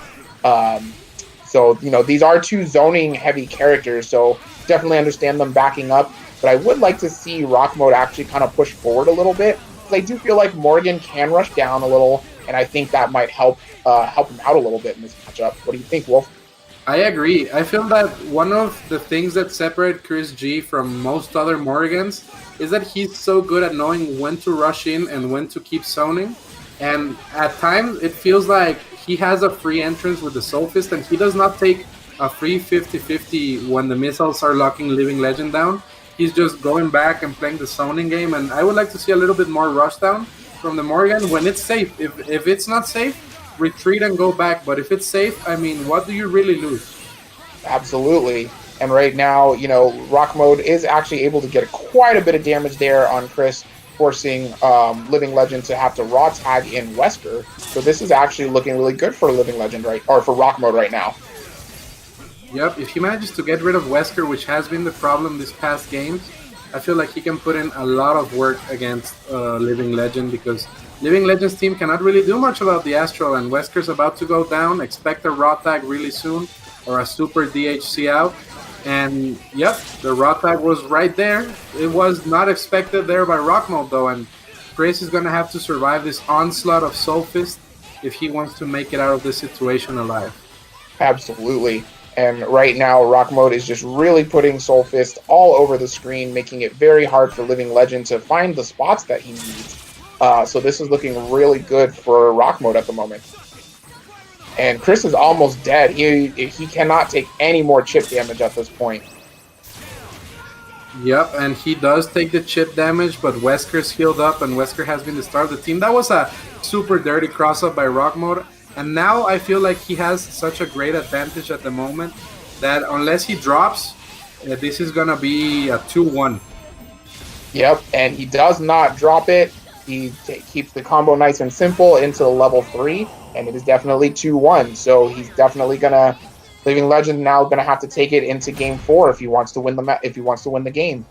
So, you know, these are two zoning-heavy characters, so definitely understand them backing up. But I would like to see Rock Mode actually kind of push forward a little bit. I do feel like Morgan can rush down a little, and I think that might help him out a little bit in this matchup. What do you think, Wolf? I agree. I feel that one of the things that separate Chris G from most other Morgans is that he's so good at knowing when to rush in and when to keep zoning. And at times, it feels like he has a free entrance with the Soul Fist, and he does not take a free 50-50 when the missiles are locking Living Legend down. He's just going back and playing the zoning game, and I would like to see a little bit more rush down from the Morgan when it's safe. If it's not safe, retreat and go back. But if it's safe, I mean, what do you really lose? Absolutely. And right now, you know, Rock Mode is actually able to get quite a bit of damage there on Chris. forcing Living Legend to have to raw tag in Wesker. So this is actually looking really good for Living Legend, right? Or for Rock Mode right now. Yep, if he manages to get rid of Wesker, which has been the problem this past games, I feel like he can put in a lot of work against Living Legend, because Living Legend's team cannot really do much about the Astral, and Wesker's about to go down. Expect a raw tag really soon, or a super DHC out. And yep, the raw tag was right there. It was not expected there by Rock Mode though, and Chris is going to have to survive this onslaught of Soul Fist if he wants to make it out of this situation alive. Absolutely. And right now, Rock Mode is just really putting Soul Fist all over the screen, making it very hard for Living Legend to find the spots that he needs. So this is looking really good for Rock Mode at the moment. And Chris is almost dead. He cannot take any more chip damage at this point. Yep, and he does take the chip damage, but Wesker's healed up, and Wesker has been the star of the team. That was a super dirty cross-up by Rock Mode, and now I feel like he has such a great advantage at the moment that unless he drops, this is going to be a 2-1. Yep, and he does not drop it. He keeps the combo nice and simple into the level 3, and it is definitely 2-1. So he's definitely gonna Living Legend now gonna have to take it into game 4 if he wants to win the game.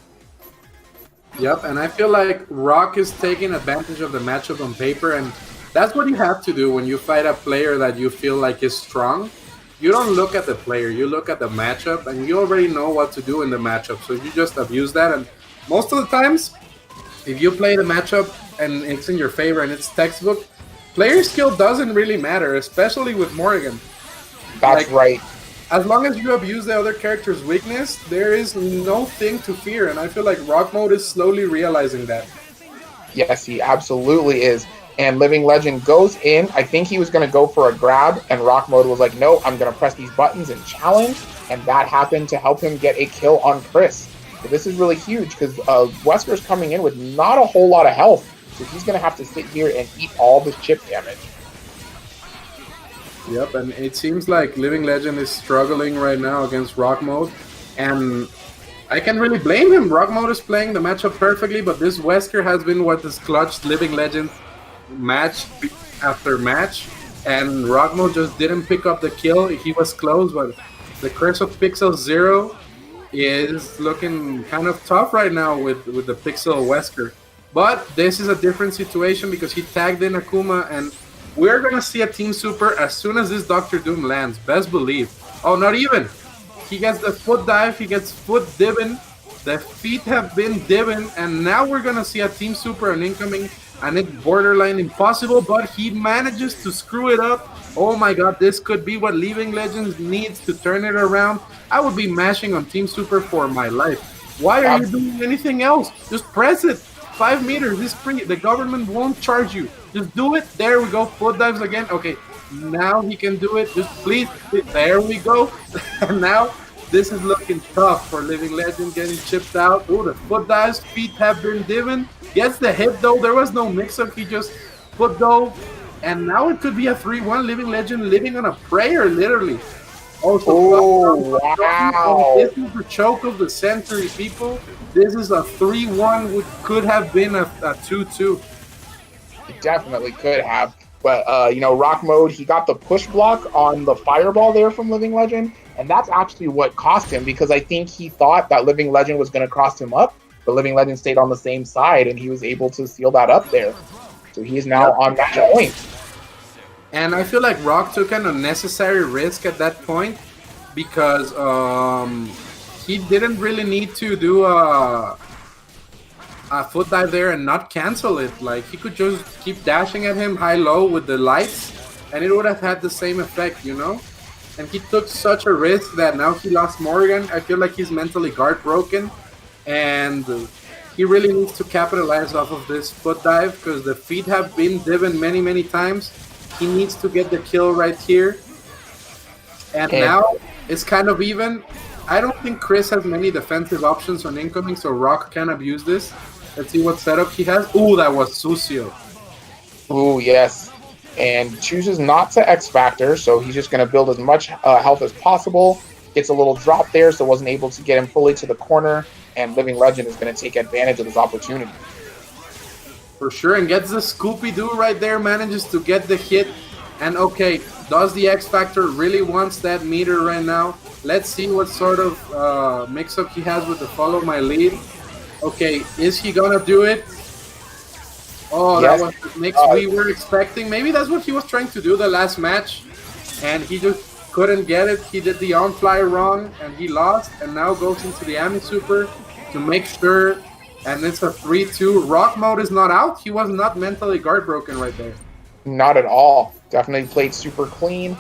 Yep, and I feel like Rock is taking advantage of the matchup on paper, and that's what you have to do when you fight a player that you feel like is strong. You don't look at the player, you look at the matchup, and you already know what to do in the matchup. So you just abuse that, and most of the times, if you play the matchup and it's in your favor and it's textbook, player skill doesn't really matter, especially with Morgan. That's right. As long as you abuse the other character's weakness, there is no thing to fear, and I feel like Rock Mode is slowly realizing that. Yes, he absolutely is. And Living Legend goes in. I think he was going to go for a grab, and Rock Mode was like, no, I'm going to press these buttons and challenge, and that happened to help him get a kill on Chris. So this is really huge, because Wesker's coming in with not a whole lot of health, so he's going to have to sit here and eat all this chip damage. Yep, and it seems like Living Legend is struggling right now against Rock Mode, and I can't really blame him. Rock Mode is playing the matchup perfectly, but this Wesker has been what has clutched Living Legend match after match, and Rock Mode just didn't pick up the kill. He was close, but the Curse of Pixel 0 is looking kind of tough right now with the Pixel Wesker. But this is a different situation because he tagged in Akuma, and we're going to see a Team Super as soon as this Dr. Doom lands. Best believe. Oh, not even. He gets the foot dive, he gets foot dibbing, the feet have been dibbing, and now we're going to see a Team Super and incoming, and it's borderline impossible, but he manages to screw it up. Oh my god, this could be what Living Legends needs to turn it around. I would be mashing on Team Super for my life. Why are you doing anything else? Just press it. 5 meters is free. The government won't charge you. Just do it. There we go. Foot dives again. Okay, now he can do it. Just please. There we go. And now this is looking tough for Living Legend, getting chipped out. Oh, the foot dives. Feet have been divin. Gets the hit though. There was no mix-up. He just foot dove. And now it could be a 3-1. Living Legend living on a prayer, literally. Wow. This is the choke of the century, people. This is a 3-1, which could have been a 2-2. It definitely could have. But, Rock Mode, he got the push block on the fireball there from Living Legend. And that's actually what cost him, because I think he thought that Living Legend was going to cross him up. But Living Legend stayed on the same side, and he was able to seal that up there. So he is now on match point. And I feel like Rock took an unnecessary risk at that point because he didn't really need to do a foot dive there and not cancel it. Like, he could just keep dashing at him high-low with the lights, and it would have had the same effect, you know? And he took such a risk that now he lost Morgan. I feel like he's mentally guard broken, and he really needs to capitalize off of this foot dive because the feet have been divin many, many times. He needs to get the kill right here. And now it's kind of even. I don't think Chris has many defensive options on incoming, so Rock can abuse this. Let's see what setup he has. Ooh, that was Sucio. Ooh, yes. And chooses not to X-Factor, so he's just going to build as much health as possible. Gets a little drop there, so wasn't able to get him fully to the corner. And Living Legend is going to take advantage of this opportunity. For sure, and gets the Scooby-Doo right there, manages to get the hit. And okay, does the X Factor really wants that meter right now? Let's see what sort of mix-up he has with the follow my lead. Okay, is he gonna do it? Oh, Yes. that was the mix we were expecting. Maybe that's what he was trying to do the last match, and he just couldn't get it. He did the on-fly wrong, and he lost, and now goes into the Ami Super to make sure. And it's a 3-2. Rock mode is not out. He was not mentally guard broken right there. Not at all. Definitely played super clean.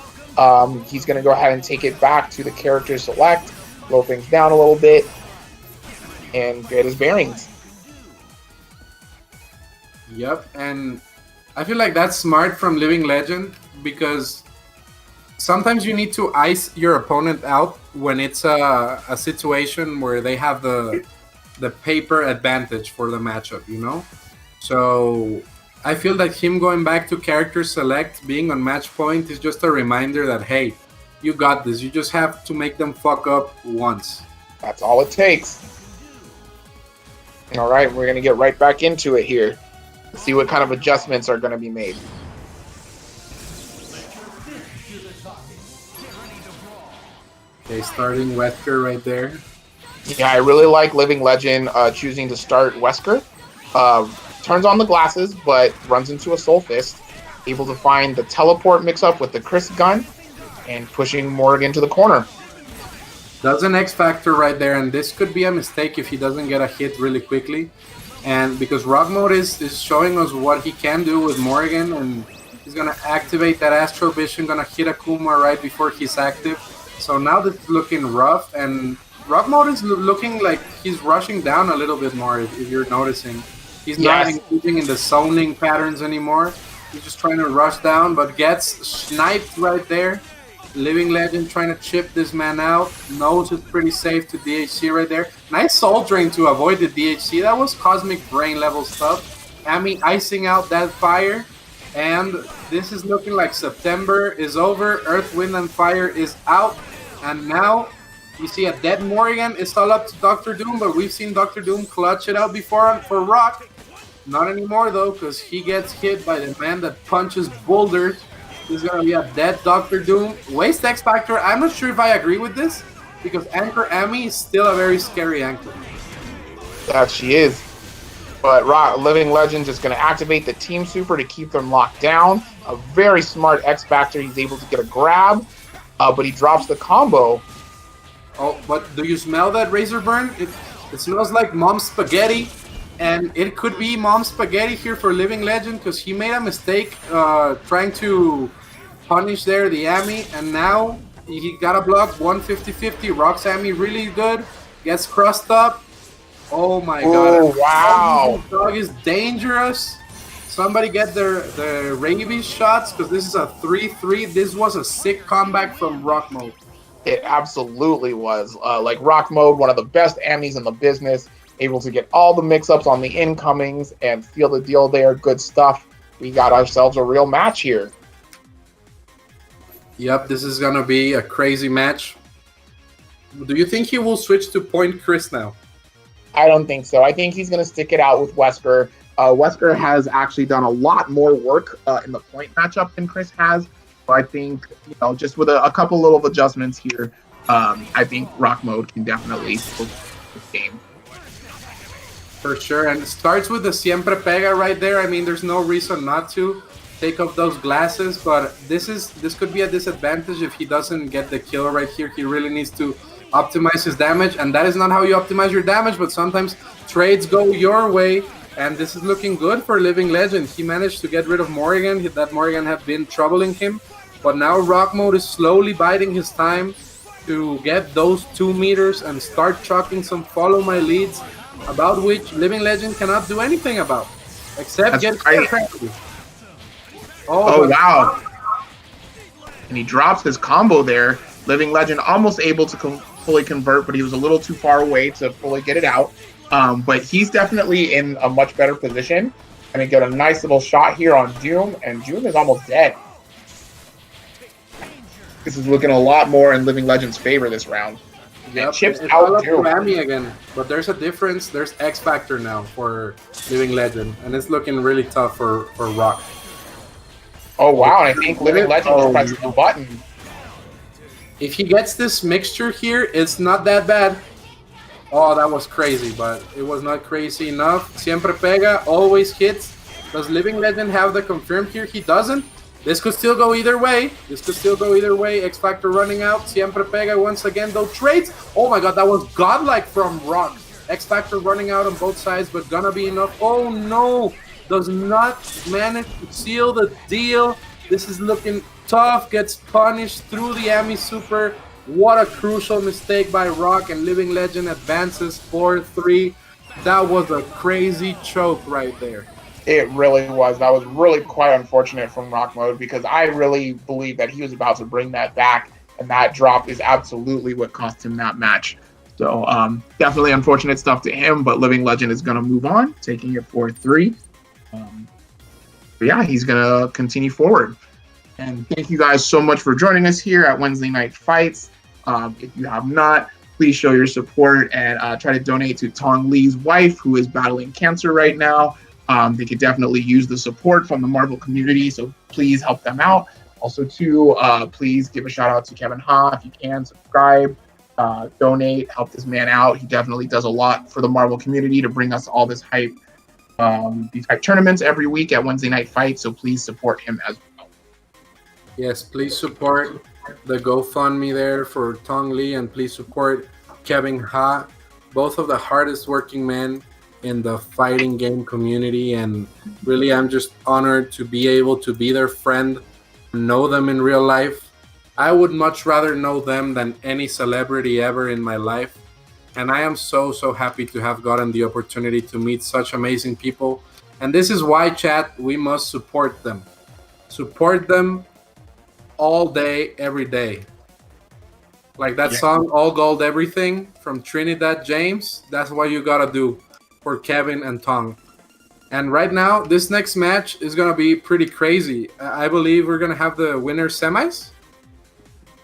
He's going to go ahead and take it back to the character select, slow things down a little bit, and get his bearings. Yep, and I feel like that's smart from Living Legend because sometimes you need to ice your opponent out when it's a situation where they have the paper advantage for the matchup, you know? So I feel that him going back to character select, being on match point, is just a reminder that, hey, you got this. You just have to make them fuck up once. That's all it takes. All right, we're going to get right back into it here. See what kind of adjustments are going to be made. Okay, starting Wesker right there. Yeah, I really like Living Legend choosing to start Wesker. Turns on the glasses, but runs into a Soul Fist. Able to find the teleport mix-up with the Chris gun and pushing Morgan to the corner. Does an X Factor right there, and this could be a mistake if he doesn't get a hit really quickly. And because Rock Mode is showing us what he can do with Morgan, and he's going to activate that Astro Vision, going to hit Akuma right before he's active. So now this is looking rough, and Rock Mode is looking like he's rushing down a little bit more, if you're noticing. He's not engaging in the zoning patterns anymore. He's just trying to rush down, but gets sniped right there. Living Legend trying to chip this man out. Knows it's pretty safe to DHC right there. Nice Soul Drain to avoid the DHC. That was Cosmic Brain level stuff. Ami icing out that fire. And this is looking like September is over. Earth, Wind, and Fire is out. And now you see a dead Morrigan. It's all up to Dr. Doom, but we've seen Dr. Doom clutch it out before for Rock. Not anymore, though, because he gets hit by the man that punches boulders. This is going to be a dead Dr. Doom. Waste X Factor. I'm not sure if I agree with this, because Anchor Ami is still a very scary anchor. Yeah, she is. But Living Legend is going to activate the Team Super to keep them locked down. A very smart X Factor. He's able to get a grab, but he drops the combo. Oh, but do you smell that razor burn? It smells like Mom's spaghetti. And it could be Mom's spaghetti here for Living Legend because he made a mistake trying to punish there the Ami. And now he got a block 150-50. Rocks Ami really good. Gets crossed up. Oh my god. Oh, wow. This dog is dangerous. Somebody get the rabies shots because this is a 3-3. This was a sick comeback from Rock Mode. It absolutely was. Like Rock Mode, one of the best Amis in the business. Able to get all the mix-ups on the incomings and seal the deal there. Good stuff. We got ourselves a real match here. Yep, this is going to be a crazy match. Do you think he will switch to Point Chris now? I don't think so. I think he's going to stick it out with Wesker. Wesker has actually done a lot more work in the point matchup than Chris has. So I think, just with a couple little adjustments here, I think Rock Mode can definitely win this game. For sure, and it starts with the Siempre Pega right there. I mean, there's no reason not to take off those glasses, but this could be a disadvantage if he doesn't get the kill right here. He really needs to optimize his damage, and that is not how you optimize your damage, but sometimes trades go your way, and this is looking good for Living Legend. He managed to get rid of Morrigan. That Morrigan had been troubling him, but now Rock Mode is slowly biding his time to get those 2 meters and start chucking some follow my leads, about which Living Legend cannot do anything about, except get penalty. Oh, wow. And he drops his combo there. Living Legend almost able to fully convert, but he was a little too far away to fully get it out. But he's definitely in a much better position. And he got a nice little shot here on Doom, and Doom is almost dead. This is looking a lot more in Living Legend's favor this round. Yep, Chips it's out all up too. to Amy again. But there's a difference. There's X Factor now for Living Legend. And it's looking really tough for Rock. Oh wow, and I think Living Legend was pressing the button. If he gets this mixture here, it's not that bad. Oh, that was crazy, but it was not crazy enough. Siempre pega, always hits. Does Living Legend have the confirm here? He doesn't. This could still go either way. X Factor running out. Siempre pega once again, though. Trades. Oh my god, that was godlike from Rock. X Factor running out on both sides, but gonna be enough. Oh no! Does not manage to seal the deal. This is looking tough. Gets punished through the Ami Super. What a crucial mistake by Rock, and Living Legend advances 4-3. That was a crazy choke right there. It really was. That was really quite unfortunate from Rock Mode because I really believe that he was about to bring that back, and that drop is absolutely what cost him that match. So definitely unfortunate stuff to him, but Living Legend is going to move on, taking it 4-3. But yeah, he's going to continue forward. And thank you guys so much for joining us here at Wednesday Night Fights. If you have not, please show your support and try to donate to Tong Lee's wife, who is battling cancer right now. They could definitely use the support from the Marvel community, so please help them out. Also, too, please give a shout out to Kevin Ha if you can. Subscribe, donate, help this man out. He definitely does a lot for the Marvel community to bring us all this hype, these hype tournaments every week at Wednesday Night Fight. So please support him as well. Yes, please support the GoFundMe there for Tong Lee, and please support Kevin Ha, both of the hardest working men in the fighting game community. And really, I'm just honored to be able to be their friend, know them in real life. I would much rather know them than any celebrity ever in my life. And I am so happy to have gotten the opportunity to meet such amazing people. And this is why, chat, we must support them. Support them all day, every day. Like that song, All Gold Everything from Trinidad James. That's what you gotta do for Kevin and Tong. And right now, this next match is gonna be pretty crazy. I believe we're gonna have the winner semis.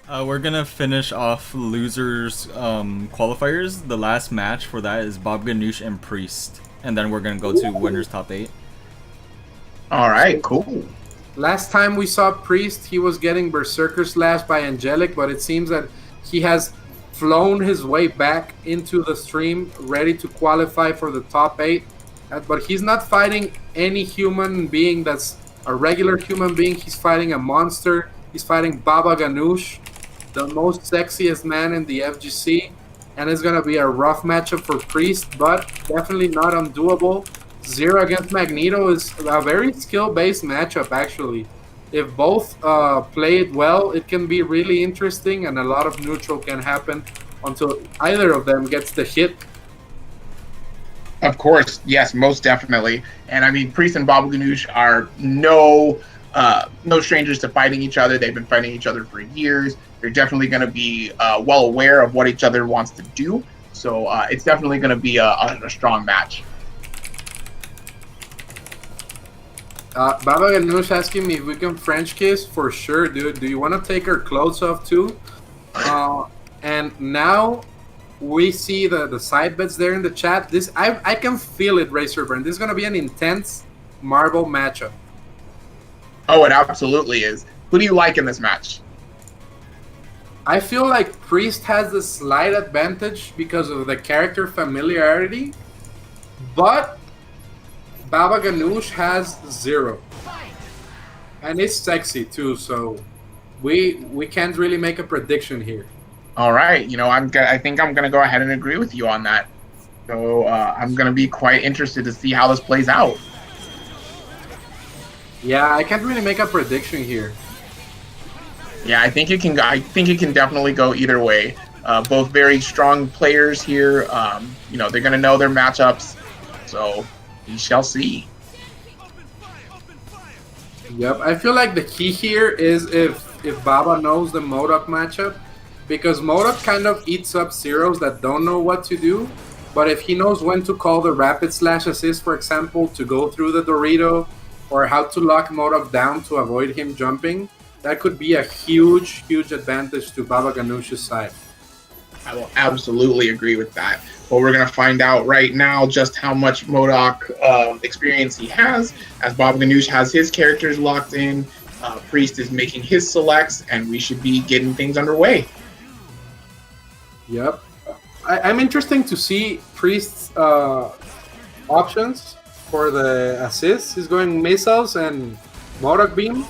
We're gonna finish off losers qualifiers. The last match for that is Bob Ganoush and Priest, and then we're gonna go to winners top 8. All right, cool. Last time we saw Priest, he was getting Berserker Slash by Angelic, but it seems that he has flown his way back into the stream, ready to qualify for the top 8. But he's not fighting any human being that's a regular human being. He's fighting a monster. He's fighting Baba Ganoush, the most sexiest man in the FGC. And it's going to be a rough matchup for Priest, but definitely not undoable. Zero against Magneto is a very skill-based matchup, actually. If both play it well, it can be really interesting, and a lot of neutral can happen until either of them gets the hit. Of course, yes, most definitely. And I mean, Priest and Baba Ganoush are no strangers to fighting each other. They've been fighting each other for years. They're definitely going to be well aware of what each other wants to do. So it's definitely going to be a strong match. Baba Ganoush asking me if we can French kiss. For sure, dude. Do you want to take her clothes off too? And now we see the side bets there in the chat. This I can feel it, Razorburn. This is going to be an intense Marvel matchup. Oh, it absolutely is. Who do you like in this match? I feel like Priest has the slight advantage because of the character familiarity, but Baba Ganoush has 0. And it's sexy too, so we can't really make a prediction here. All right, I think I'm gonna go ahead and agree with you on that. So I'm gonna be quite interested to see how this plays out. Yeah, I can't really make a prediction here. Yeah, I think it can definitely go either way. Both very strong players here. They're gonna know their matchups, so we shall see. Yep, I feel like the key here is if Baba knows the MODOK matchup, because MODOK kind of eats up zeros that don't know what to do, but if he knows when to call the rapid slash assist, for example, to go through the Dorito, or how to lock MODOK down to avoid him jumping, that could be a huge advantage to Baba Ganoush's side. I will absolutely agree with that. But we're going to find out right now just how much MODOK experience he has, as Baba Ganoush has his characters locked in. Priest is making his selects, and we should be getting things underway. Yep. I'm interested to see Priest's options for the assists. He's going missiles and MODOK beam.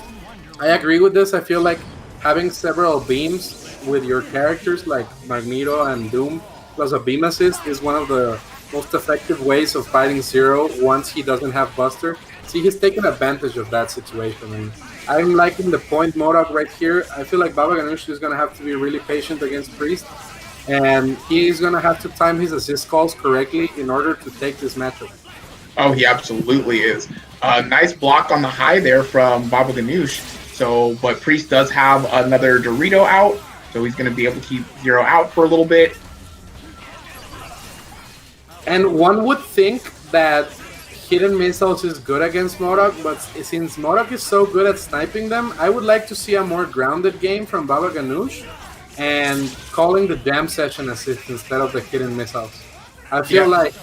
I agree with this. I feel like having several beams with your characters like Magneto and Doom plus a beam assist is one of the most effective ways of fighting Zero once he doesn't have Buster. See, he's taking advantage of that situation, and I'm liking the point MODOK right here. I feel like Baba Ganoush is going to have to be really patient against Priest, and he's going to have to time his assist calls correctly in order to take this matchup. Oh, he absolutely is. Nice block on the high there from Baba Ganoush. So, but Priest does have another Dorito out, so he's going to be able to keep Zero out for a little bit. And one would think that hidden missiles is good against MODOK, but since MODOK is so good at sniping them, I would like to see a more grounded game from Baba Ganoush and calling the jam session assist instead of the hidden missiles. I feel like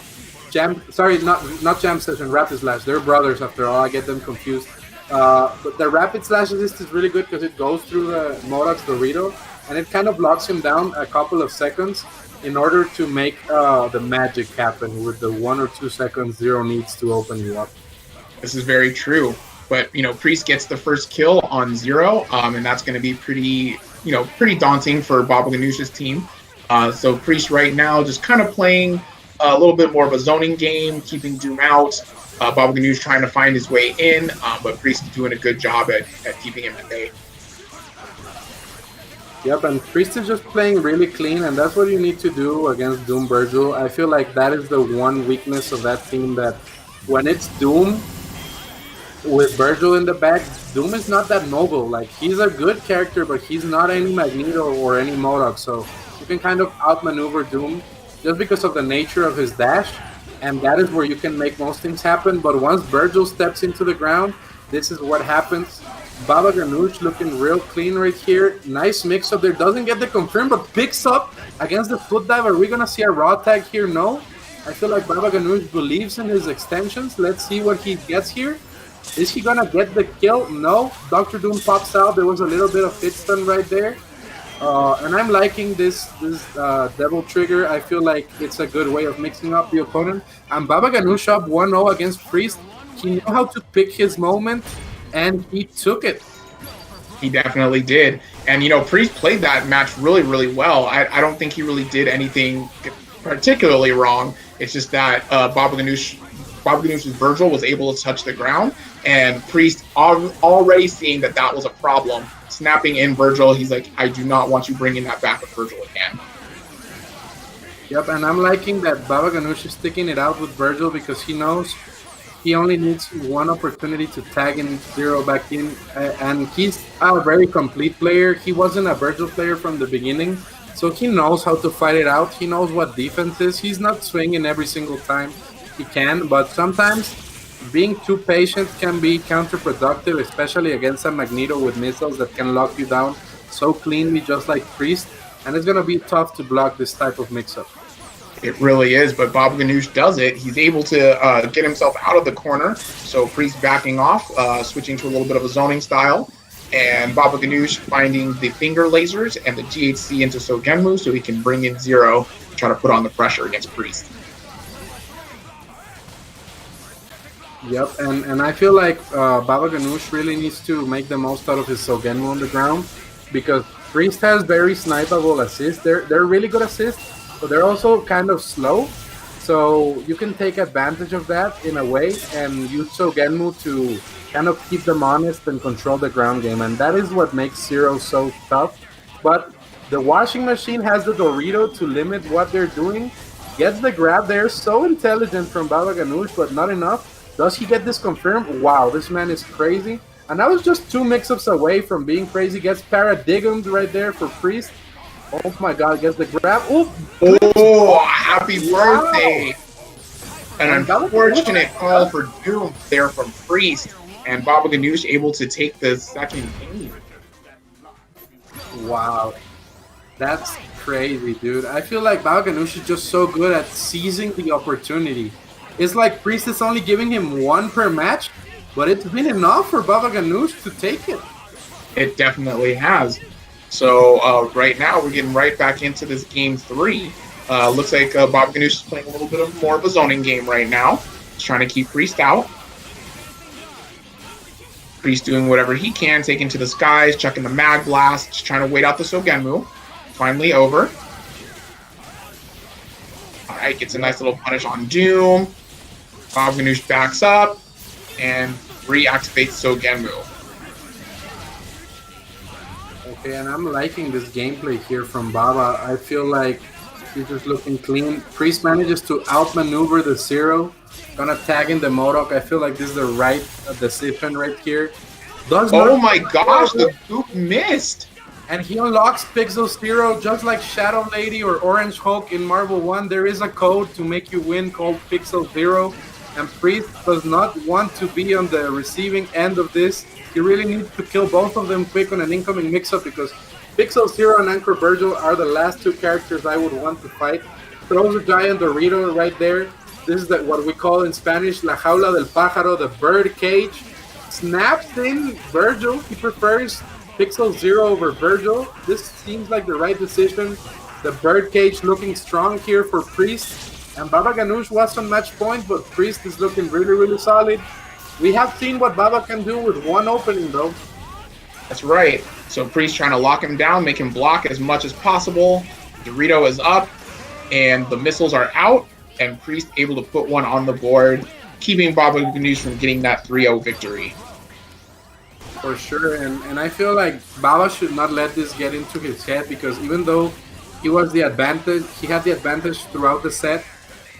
not jam session, rapid slash. They're brothers after all. I get them confused. But the rapid slash assist is really good because it goes through the MODOK's Dorito and it kind of locks him down a couple of seconds in order to make the magic happen with the 1 or 2 seconds Zero needs to open you up. This is very true. But, Priest gets the first kill on Zero, and that's going to be pretty daunting for Baba Ganoush's team. So Priest right now just kind of playing a little bit more of a zoning game, keeping Doom out. Baba Ganoush trying to find his way in, but Priest is doing a good job at keeping him at bay. Yep, and Priest is just playing really clean, and that's what you need to do against Doom Virgil. I feel like that is the one weakness of that team, that when it's Doom with Virgil in the back, Doom is not that mobile. Like, he's a good character, but he's not any Magneto or any MODOK, so you can kind of outmaneuver Doom just because of the nature of his dash, and that is where you can make most things happen. But once Virgil steps into the ground, this is what happens. Baba Ganoush looking real clean right here. Nice mix-up there. Doesn't get the confirm, but picks up against the foot dive. Are we going to see a raw tag here? No. I feel like Baba Ganoush believes in his extensions. Let's see what he gets here. Is he going to get the kill? No. Dr. Doom pops out. There was a little bit of fit stun right there. And I'm liking this Devil Trigger. I feel like it's a good way of mixing up the opponent. And Baba Ganoush up 1-0 against Priest. He knew how to pick his moment, and he took it. He definitely did. And, Priest played that match really, really well. I don't think he really did anything particularly wrong. It's just that Baba Ganoush's Virgil was able to touch the ground, and Priest already seeing that was a problem. Snapping in Virgil, he's like, I do not want you bringing that back with Virgil again. Yep, and I'm liking that Baba Ganoush is sticking it out with Virgil because he knows he only needs one opportunity to tag in Zero back in, and he's a very complete player. He wasn't a Virgil player from the beginning, so he knows how to fight it out. He knows what defense is. He's not swinging every single time he can, but sometimes being too patient can be counterproductive, especially against a Magneto with missiles that can lock you down so cleanly, just like Priest, and it's going to be tough to block this type of mix-up. It really is, but Baba Ganoush does it. He's able to get himself out of the corner, so Priest backing off, switching to a little bit of a zoning style, and Baba Ganoush finding the finger lasers and the GHC into Sogenmu so he can bring in Zero to try to put on the pressure against Priest. Yep, and I feel like Baba Ganoush really needs to make the most out of his Sogenmu on the ground, because Priest has very snipeable assists. They're really good assists, but they're also kind of slow. So you can take advantage of that in a way and use Sogenmu to kind of keep them honest and control the ground game. And that is what makes Zero so tough. But the washing machine has the Dorito to limit what they're doing. Gets the grab there. So intelligent from Baba Ganoush, but not enough. Does he get this confirmed? Wow, this man is crazy. And I was just 2 mix-ups away from being crazy. Gets paradigmed right there for Priest. Oh my god, gets the grab. Ooh. Oh, happy birthday. An unfortunate call for Doom there from Priest. And Baba Ganoush able to take the second game. Wow. That's crazy, dude. I feel like Baba Ganoush is just so good at seizing the opportunity. It's like Priest is only giving him one per match, but it's been enough for Baba Ganoush to take it. It definitely has. So right now we're getting right back into this game 3. Looks like Baba Ganoush is playing a little bit of more of a zoning game right now. He's trying to keep Priest out. Priest doing whatever he can, taking to the skies, chucking the mag blast, just trying to wait out the Sogenmu. Finally over. Alright, gets a nice little punish on Doom. Baba Ganoush backs up and reactivates Sogenmu. Okay, and I'm liking this gameplay here from Baba. I feel like he's just looking clean. Priest manages to outmaneuver the Zero. Gonna tag in the Modok. I feel like this is the right decision right here. Oh my gosh, the Goop missed! And he unlocks Pixel Zero just like Shadow Lady or Orange Hulk in Marvel 1. There is a code to make you win called Pixel Zero. And Priest does not want to be on the receiving end of this. He really needs to kill both of them quick on an incoming mix-up because Pixel Zero and Anchor Virgil are the last 2 characters I would want to fight. Throws a giant Dorito right there. This is what we call in Spanish La Jaula del Pájaro, the bird cage. Snaps in Virgil. He prefers Pixel Zero over Virgil. This seems like the right decision. The bird cage looking strong here for Priest. And Baba Ganoush was on match point, but Priest is looking really, really solid. We have seen what Baba can do with one opening, though. That's right. So Priest trying to lock him down, make him block as much as possible. Dorito is up, and the missiles are out, and Priest able to put one on the board, keeping Baba Ganoush from getting that 3-0 victory. For sure, and I feel like Baba should not let this get into his head because even though he had the advantage throughout the set,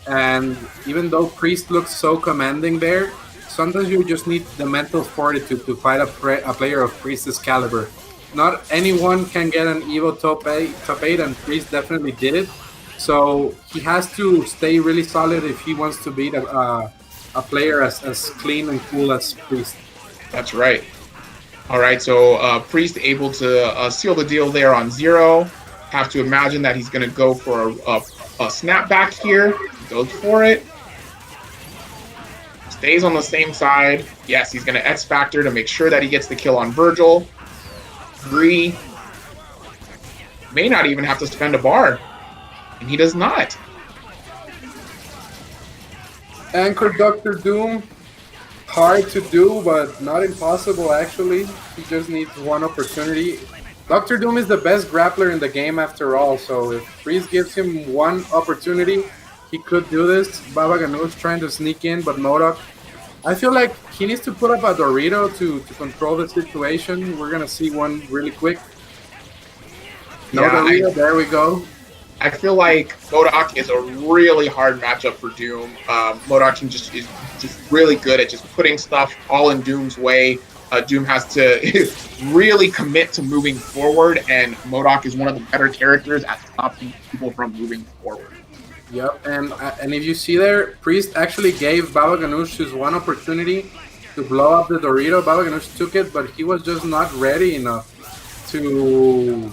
and even though Priest looks so commanding there, sometimes you just need the mental fortitude to fight a player of Priest's caliber. Not anyone can get an Evo top 8, and Priest definitely did it. So he has to stay really solid if he wants to beat a player as clean and cool as Priest. That's right. All right, so Priest able to seal the deal there on Zero. Have to imagine that he's going to go for a snapback here. Goes for it. Stays on the same side. Yes, he's going to X Factor to make sure that he gets the kill on Virgil. 3. May not even have to spend a bar. And he does not. Anchor Dr. Doom. Hard to do, but not impossible, actually. He just needs one opportunity. Dr. Doom is the best grappler in the game after all, so if Priest gives him one opportunity, he could do this. Baba Ganoush trying to sneak in, but Modok, I feel like he needs to put up a Dorito to control the situation. We're going to see one really quick. No Dorito, there we go. I feel like Modok is a really hard matchup for Doom. Modok is just really good at just putting stuff all in Doom's way. Doom has to really commit to moving forward, and Modok is one of the better characters at stopping people from moving forward. Yep, and if you see there, Priest actually gave Baba Ganoush his one opportunity to blow up the Dorito. Baba Ganoush took it, but he was just not ready enough to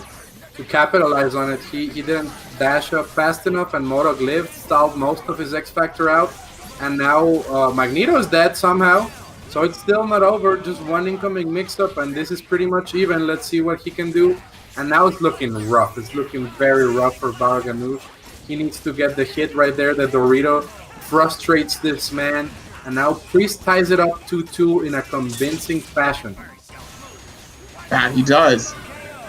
capitalize on it. He didn't dash up fast enough, and Modok lived, stalled most of his X Factor out, and now Magneto is dead somehow. So it's still not over, just one incoming mix-up, and this is pretty much even. Let's see what he can do. And now it's looking rough. It's looking very rough for Baba Ganoush. He needs to get the hit right there. The Dorito frustrates this man. And now Priest ties it up 2-2 in a convincing fashion. Yeah, he does.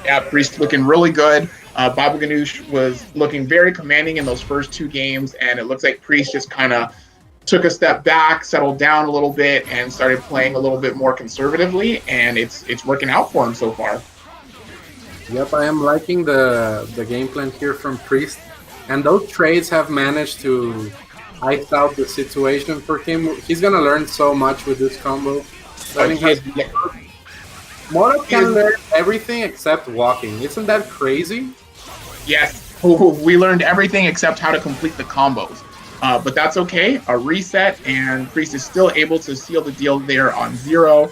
Yeah, Priest looking really good. Baba Ganoush was looking very commanding in those first 2 games, and it looks like Priest just kind of took a step back, settled down a little bit, and started playing a little bit more conservatively, and it's working out for him so far. Yep, I am liking the game plan here from Priest, and those trades have managed to ice out the situation for him. He's gonna learn so much with this combo. Modok can learn everything except walking. Isn't that crazy? Yes, we learned everything except how to complete the combos. But that's okay. A reset, and Priest is still able to seal the deal there on Zero.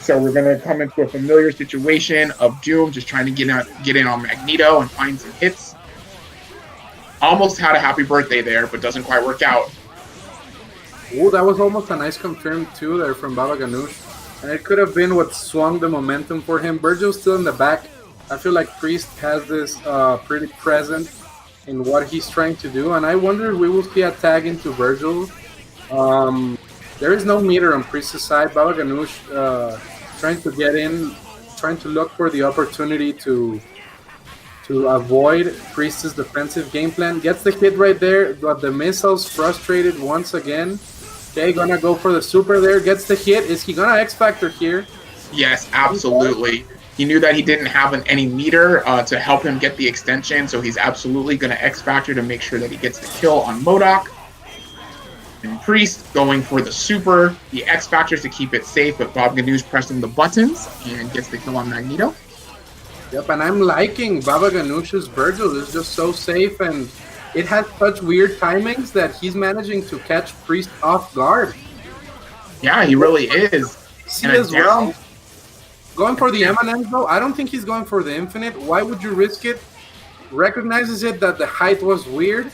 So we're going to come into a familiar situation of Doom just trying to get in on Magneto and find some hits. Almost had a happy birthday there, but doesn't quite work out. Ooh, that was almost a nice confirm too there from Baba Ganoush. And it could have been what swung the momentum for him. Virgil's still in the back. I feel like Priest has this pretty present in what he's trying to do. And I wonder if we will see a tag into Virgil. There is no meter on Priest's side. Baba Ganoush trying to get in, trying to look for the opportunity to avoid Priest's defensive game plan. Gets the hit right there, but the missiles frustrated once again. Okay, gonna go for the super there. Gets the hit. Is he gonna X Factor here? Yes, absolutely. He knew that he didn't have any meter to help him get the extension, so he's absolutely going to X Factor to make sure that he gets the kill on MODOK. And Priest going for the super, the X Factors to keep it safe, but Baba Ganoush pressing the buttons and gets the kill on Magneto. Yep, and I'm liking Baba Ganoush's Virgil. It's just so safe, and it has such weird timings that he's managing to catch Priest off guard. Yeah, he really is. See as well. Going for the M&Ms though, I don't think he's going for the infinite. Why would you risk it? Recognizes it that the height was weird,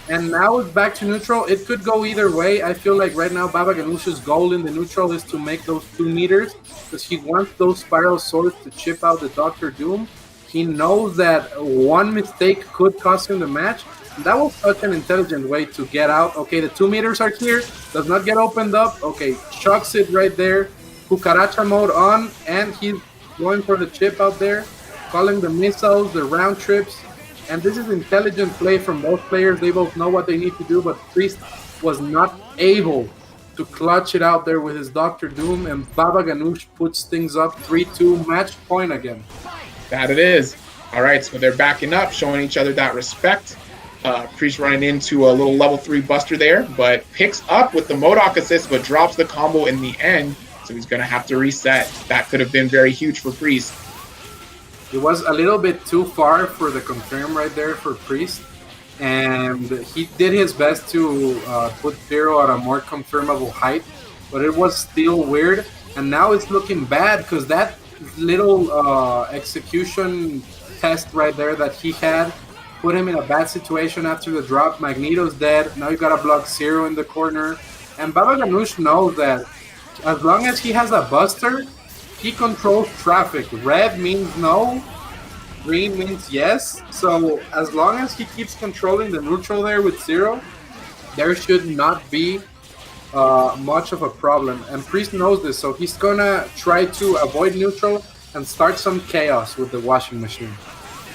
and now it's back to neutral. It could go either way. I feel like right now Baba Ganoush's goal in the neutral is to make those 2 meters because he wants those spiral swords to chip out the Doctor Doom. He knows that one mistake could cost him the match. And that was such an intelligent way to get out. Okay, the 2 meters are here. Does not get opened up. Okay, chucks it right there. Cucaracha mode on, and he's going for the chip out there, calling the missiles, the round trips, and this is intelligent play from both players. They both know what they need to do, but Priest was not able to clutch it out there with his Doctor Doom, and Baba Ganoush puts things up 3-2, match point again. That it is. All right, so they're backing up, showing each other that respect. Priest running into a little level 3 buster there, but picks up with the MODOK assist, but drops the combo in the end. So he's going to have to reset. That could have been very huge for Priest. It was a little bit too far for the confirm right there for Priest. And he did his best to put Zero at a more confirmable height. But it was still weird. And now it's looking bad because that little execution test right there that he had put him in a bad situation after the drop. Magneto's dead. Now you got to block Zero in the corner. And Baba Ganoush knows that as long as he has a buster, he controls traffic. Red means no, green means yes. So as long as he keeps controlling the neutral there with Zero, there should not be much of a problem. And Priest knows this, so he's gonna try to avoid neutral and start some chaos with the washing machine.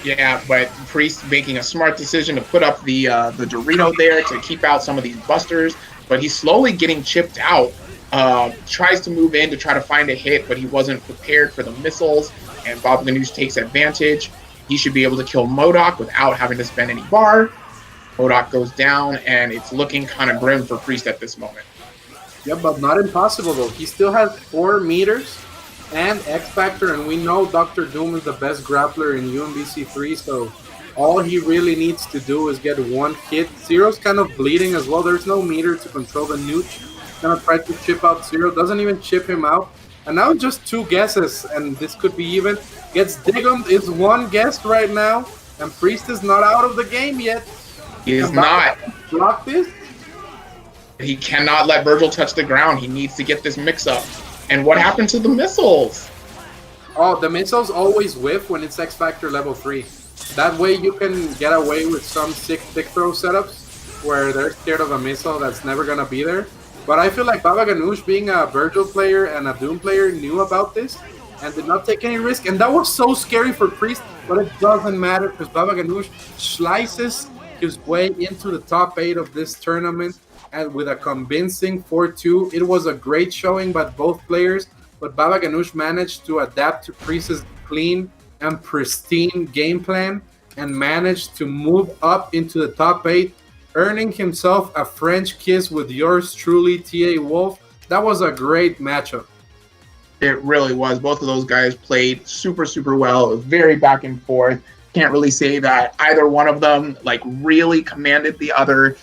Yeah, but Priest making a smart decision to put up the Dorito there to keep out some of these busters, but he's slowly getting chipped out. Tries to move in to try to find a hit, but he wasn't prepared for the missiles, and Baba Ganoush takes advantage. He should be able to kill MODOK without having to spend any bar. MODOK goes down, and it's looking kind of grim for Priest at this moment. Yeah, but not impossible, though. He still has 4 meters and X Factor, and we know Dr. Doom is the best grappler in UMvC3, so all he really needs to do is get 1 hit. Zero's kind of bleeding as well. There's no meter to control the nuke. Gonna try to chip out Zero, doesn't even chip him out, and now just 2 guesses, and this could be even. Gets Digum is 1 guess right now, and Priest is not out of the game yet. He is not. Block this. He cannot let Virgil touch the ground. He needs to get this mix up. And what happened to the missiles? Oh, the missiles always whiff when it's X Factor level 3. That way you can get away with some sick thick throw setups where they're scared of a missile that's never gonna be there. But I feel like Baba Ganoush, being a Virgil player and a Doom player, knew about this and did not take any risk. And that was so scary for Priest, but it doesn't matter because Baba Ganoush slices his way into the top 8 of this tournament and with a convincing 4-2. It was a great showing by both players, but Baba Ganoush managed to adapt to Priest's clean and pristine game plan and managed to move up into the top 8, earning himself a French kiss with yours truly, TA Wolf. That was a great matchup. It really was. Both of those guys played super, super well. It was very back and forth. Can't really say that either one of them like really commanded the other.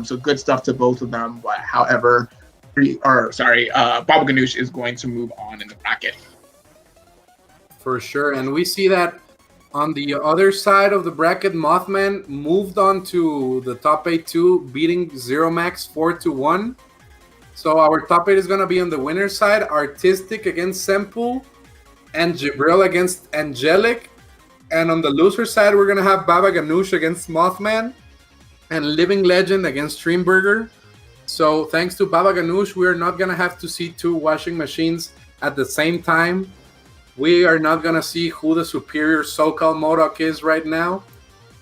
So good stuff to both of them. But however, Baba Ganoush is going to move on in the bracket. For sure. And we see that On the other side of the bracket, Mothman moved on to the top 8 too, beating Zero Max 4-1. So our top 8 is going to be on the winner's side, Artistic against Zenpool, and Jabril against Angelic. And on the loser side, we're going to have Baba Ganoush against Mothman and Living Legend against Streamburger. So thanks to Baba Ganoush, we are not going to have to see 2 washing machines at the same time. We are not going to see who the superior so-called MODOK is right now.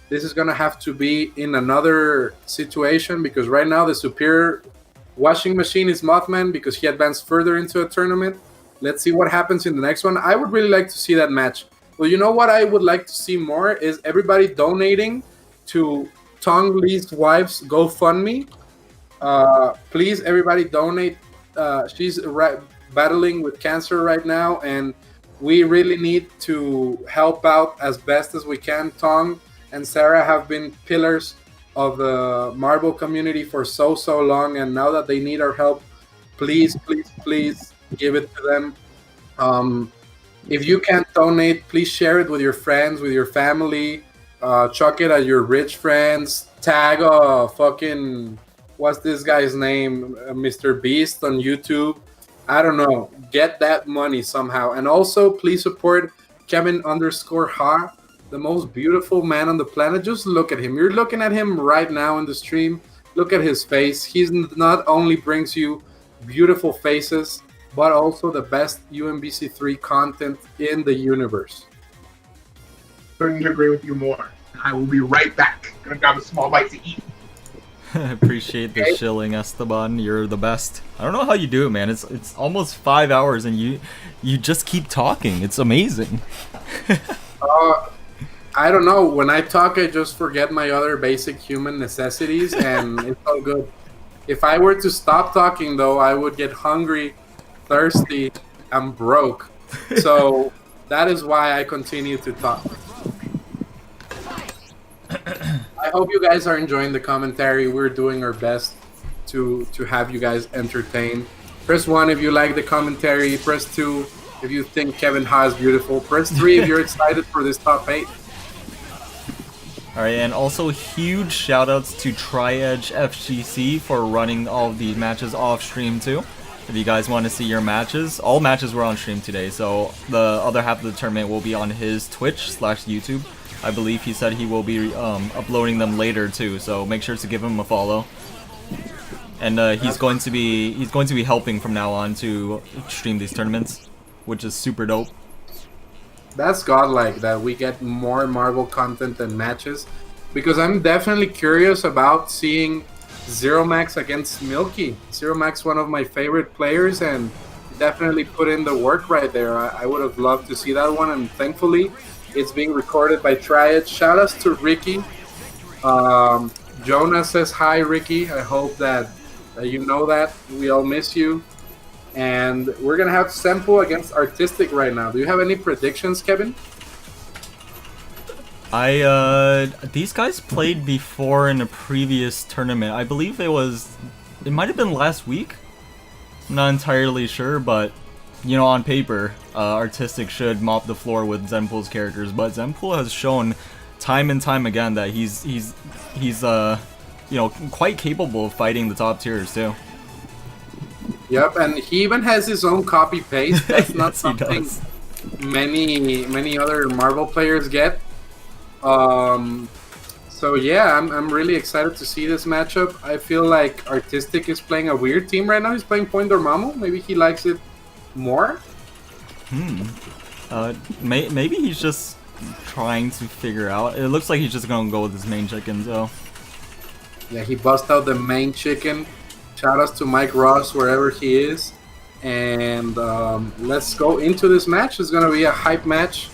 This is going to have to be in another situation because right now the superior washing machine is Mothman because he advanced further into a tournament. Let's see what happens in the next one. I would really like to see that match. Well, you know what I would like to see more is everybody donating to Tong Lee's wife's GoFundMe. Please, everybody donate. She's battling with cancer right now, and we really need to help out as best as we can. Tong and Sarah have been pillars of the marble community for so long, and now that they need our help, please give it to them. If you can't donate, please share it with your friends, with your family. Chuck it at your rich friends. Tag fucking, what's this guy's name? Mr. Beast on YouTube. I don't know. Get that money somehow. And also, please support Kevin_Ha, the most beautiful man on the planet. Just look at him. You're looking at him right now in the stream. Look at his face. He's not only brings you beautiful faces, but also the best UMvC3 content in the universe. Couldn't agree with you more. I will be right back. Gonna grab a small bite to eat. Appreciate the shilling, Esteban. You're the best. I don't know how you do it, man. It's almost 5 hours and you just keep talking. It's amazing. I don't know. When I talk, I just forget my other basic human necessities, and it's all good. If I were to stop talking, though, I would get hungry, thirsty, and broke. So that is why I continue to talk. I hope you guys are enjoying the commentary. We're doing our best to have you guys entertained. Press 1 if you like the commentary. Press 2 if you think Kevin Ha is beautiful. Press 3 if you're excited for this top 8. Alright, and also huge shoutouts to Tri-Edge FGC for running all of the matches off stream too. If you guys want to see your matches, all matches were on stream today, so the other half of the tournament will be on his Twitch/YouTube. I believe he said he will be uploading them later too, so make sure to give him a follow. And he's going to be helping from now on to stream these tournaments, which is super dope. That's godlike that we get more Marvel content than matches, because I'm definitely curious about seeing Zero Max against Milky. Zero Max, one of my favorite players, and definitely put in the work right there. I would have loved to see that one, and thankfully it's being recorded by Triad. Shoutouts to Ricky. Jonah says hi, Ricky. I hope that you know that. We all miss you. And we're going to have Zenpool against Artistic right now. Do you have any predictions, Kevin? These guys played before in a previous tournament. I believe it might have been last week. I'm not entirely sure, but you know, on paper, Artistic should mop the floor with Zenpool's characters, but Zenpool has shown time and time again that he's you know, quite capable of fighting the top tiers too. Yep, and he even has his own copy paste. That's Yes, not something many other Marvel players get. So yeah, I'm really excited to see this matchup. I feel like Artistic is playing a weird team right now. He's playing Point Dormammu. Maybe he likes it more. Maybe he's just trying to figure out. It looks like he's just gonna go with his main chicken, so. Yeah, he bust out the main chicken. Shoutouts to Mike Ross wherever he is. And let's go into this match. It's gonna be a hype match.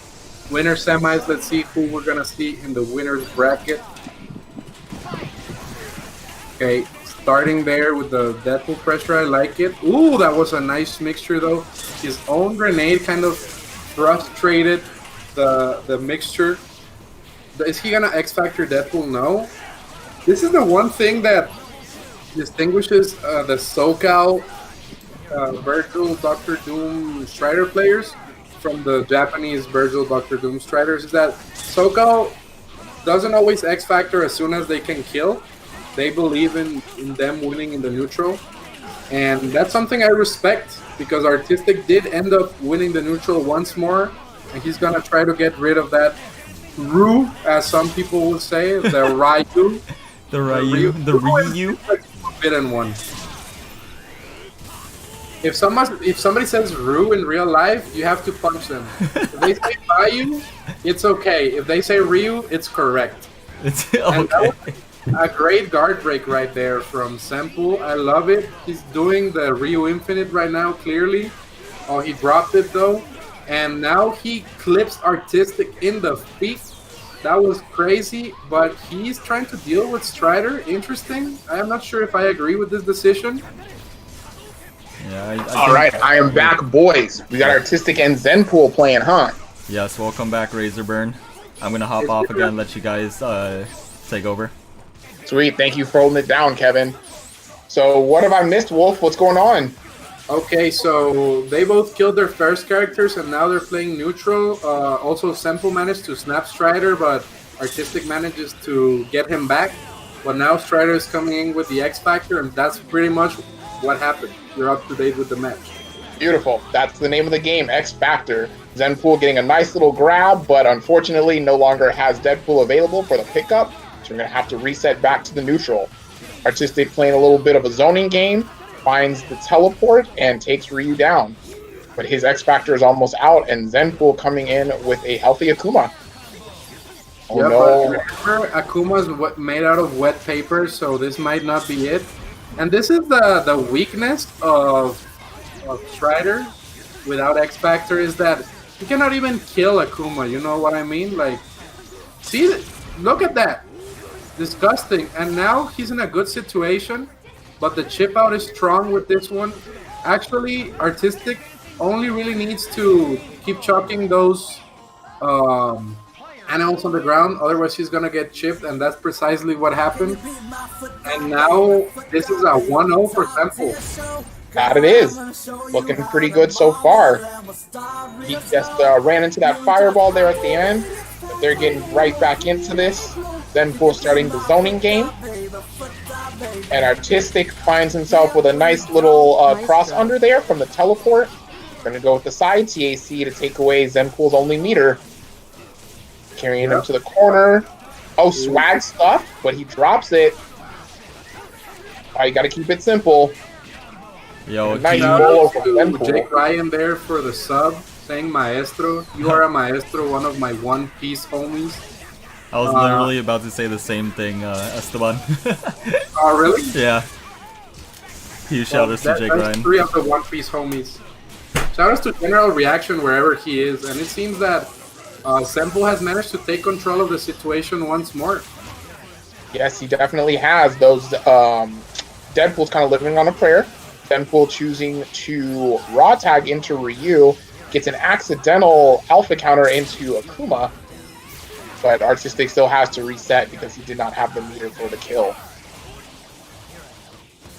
Winner semis. Let's see who we're gonna see in the winner's bracket. Okay, starting there with the Deadpool pressure. I like it. Ooh, that was a nice mixture though. His own grenade kind of frustrated the mixture. Is he gonna X Factor Deadpool? No. This is the one thing that distinguishes the SoCal Virgil, Dr. Doom, Strider players from the Japanese Virgil Dr. Doom Striders is that SoCal doesn't always X Factor as soon as they can kill. They believe in them winning in the neutral. And that's something I respect because Artistic did end up winning the neutral once more. And he's going to try to get rid of that Ryu, as some people would say, the Ryu. The Ryu. The forbidden one. If somebody says Ryu in real life, you have to punch them. If they say Ryu, it's okay. If they say Ryu, it's correct. It's And that okay. was a great guard break right there from Zenpool. I love it. He's doing the Ryu Infinite right now, clearly. Oh, he dropped it though. And now he clips Artistic in the feet. That was crazy, but he's trying to deal with Strider. Interesting. I'm not sure if I agree with this decision. Yeah, All right, I am back, boys. We got Artistic and Zenpool playing, huh? Yes, welcome back, Razorburn. I'm gonna hop off again, let you guys take over. Sweet, thank you for holding it down, Kevin. So what have I missed, Wolf? What's going on? Okay, so they both killed their first characters, and now they're playing neutral. Also, Zenpool managed to snap Strider, but Artistic manages to get him back. But now Strider is coming in with the X Factor, and that's pretty much what happened. You're up to date with the match. Beautiful. That's the name of the game, X Factor. Zenpool getting a nice little grab, but unfortunately no longer has Deadpool available for the pickup, so we're going to have to reset back to the neutral. Artistic playing a little bit of a zoning game, finds the teleport, and takes Ryu down. But his X Factor is almost out, and Zenpool coming in with a healthy Akuma. Oh Yeah, no. but remember, Akuma's made out of wet paper, so this might not be it. And this is the weakness of Strider without X Factor, is that you cannot even kill Akuma, you know what I mean? Like, see, look at that. Disgusting. And now he's in a good situation, but the chip out is strong with this one. Actually, Artistic only really needs to keep chucking those animals on the ground, otherwise he's gonna get chipped, and that's precisely what happened. And now this is a 1-0 for Zenpool. That it is. Looking pretty good so far. He just ran into that fireball there at the end. But they're getting right back into this. Zenpool starting the zoning game. And Artistic finds himself with a nice little cross under there from the teleport. Going to go with the side TAC to take away Zenpool's only meter. Carrying him to the corner. Oh, swag stuff, but he drops it. Oh, you got to keep it simple. Yo, Nice Shout roll out from to Zenpool. Jake Ryan there for the sub, saying Maestro. You are a Maestro, one of my One Piece homies. I was literally about to say the same thing, Esteban. Oh, really? Yeah. Huge shout-outs to Jake that's Ryan. 3 of the One Piece homies. Shout-outs to General Reaction wherever he is, and it seems that Zenpool has managed to take control of the situation once more. Yes, he definitely has. Those Deadpool's kind of living on a prayer. Zenpool choosing to raw tag into Ryu, gets an accidental alpha counter into Akuma, but Artistic still has to reset because he did not have the meter for the kill.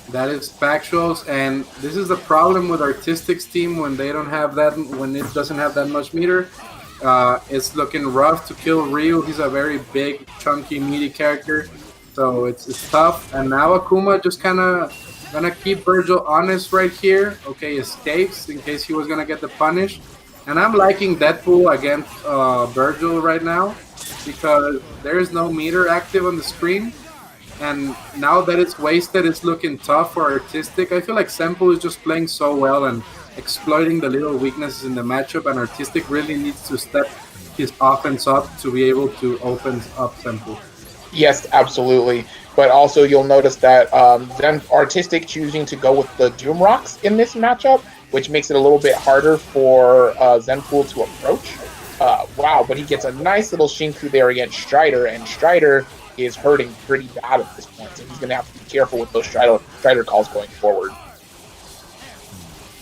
That is factuals, and this is the problem with Artistic's team when they don't have that, when it doesn't have that much meter. It's looking rough to kill Ryu. He's a very big, chunky, meaty character, so it's tough. And now Akuma just kind of gonna keep Virgil honest right here. Okay, escapes in case he was gonna get the punish. And I'm liking Deadpool against Virgil right now because there is no meter active on the screen. And now that it's wasted, it's looking tough for Artistic. I feel like Zenpool is just playing so well and exploiting the little weaknesses in the matchup, and Artistic really needs to step his offense up to be able to open up Zenpool. Yes, absolutely. But also you'll notice that Artistic choosing to go with the Doom Rocks in this matchup, which makes it a little bit harder for Zenpool to approach. Wow, but he gets a nice little Shinku there against Strider, and Strider is hurting pretty bad at this point, so he's going to have to be careful with those Strider calls going forward.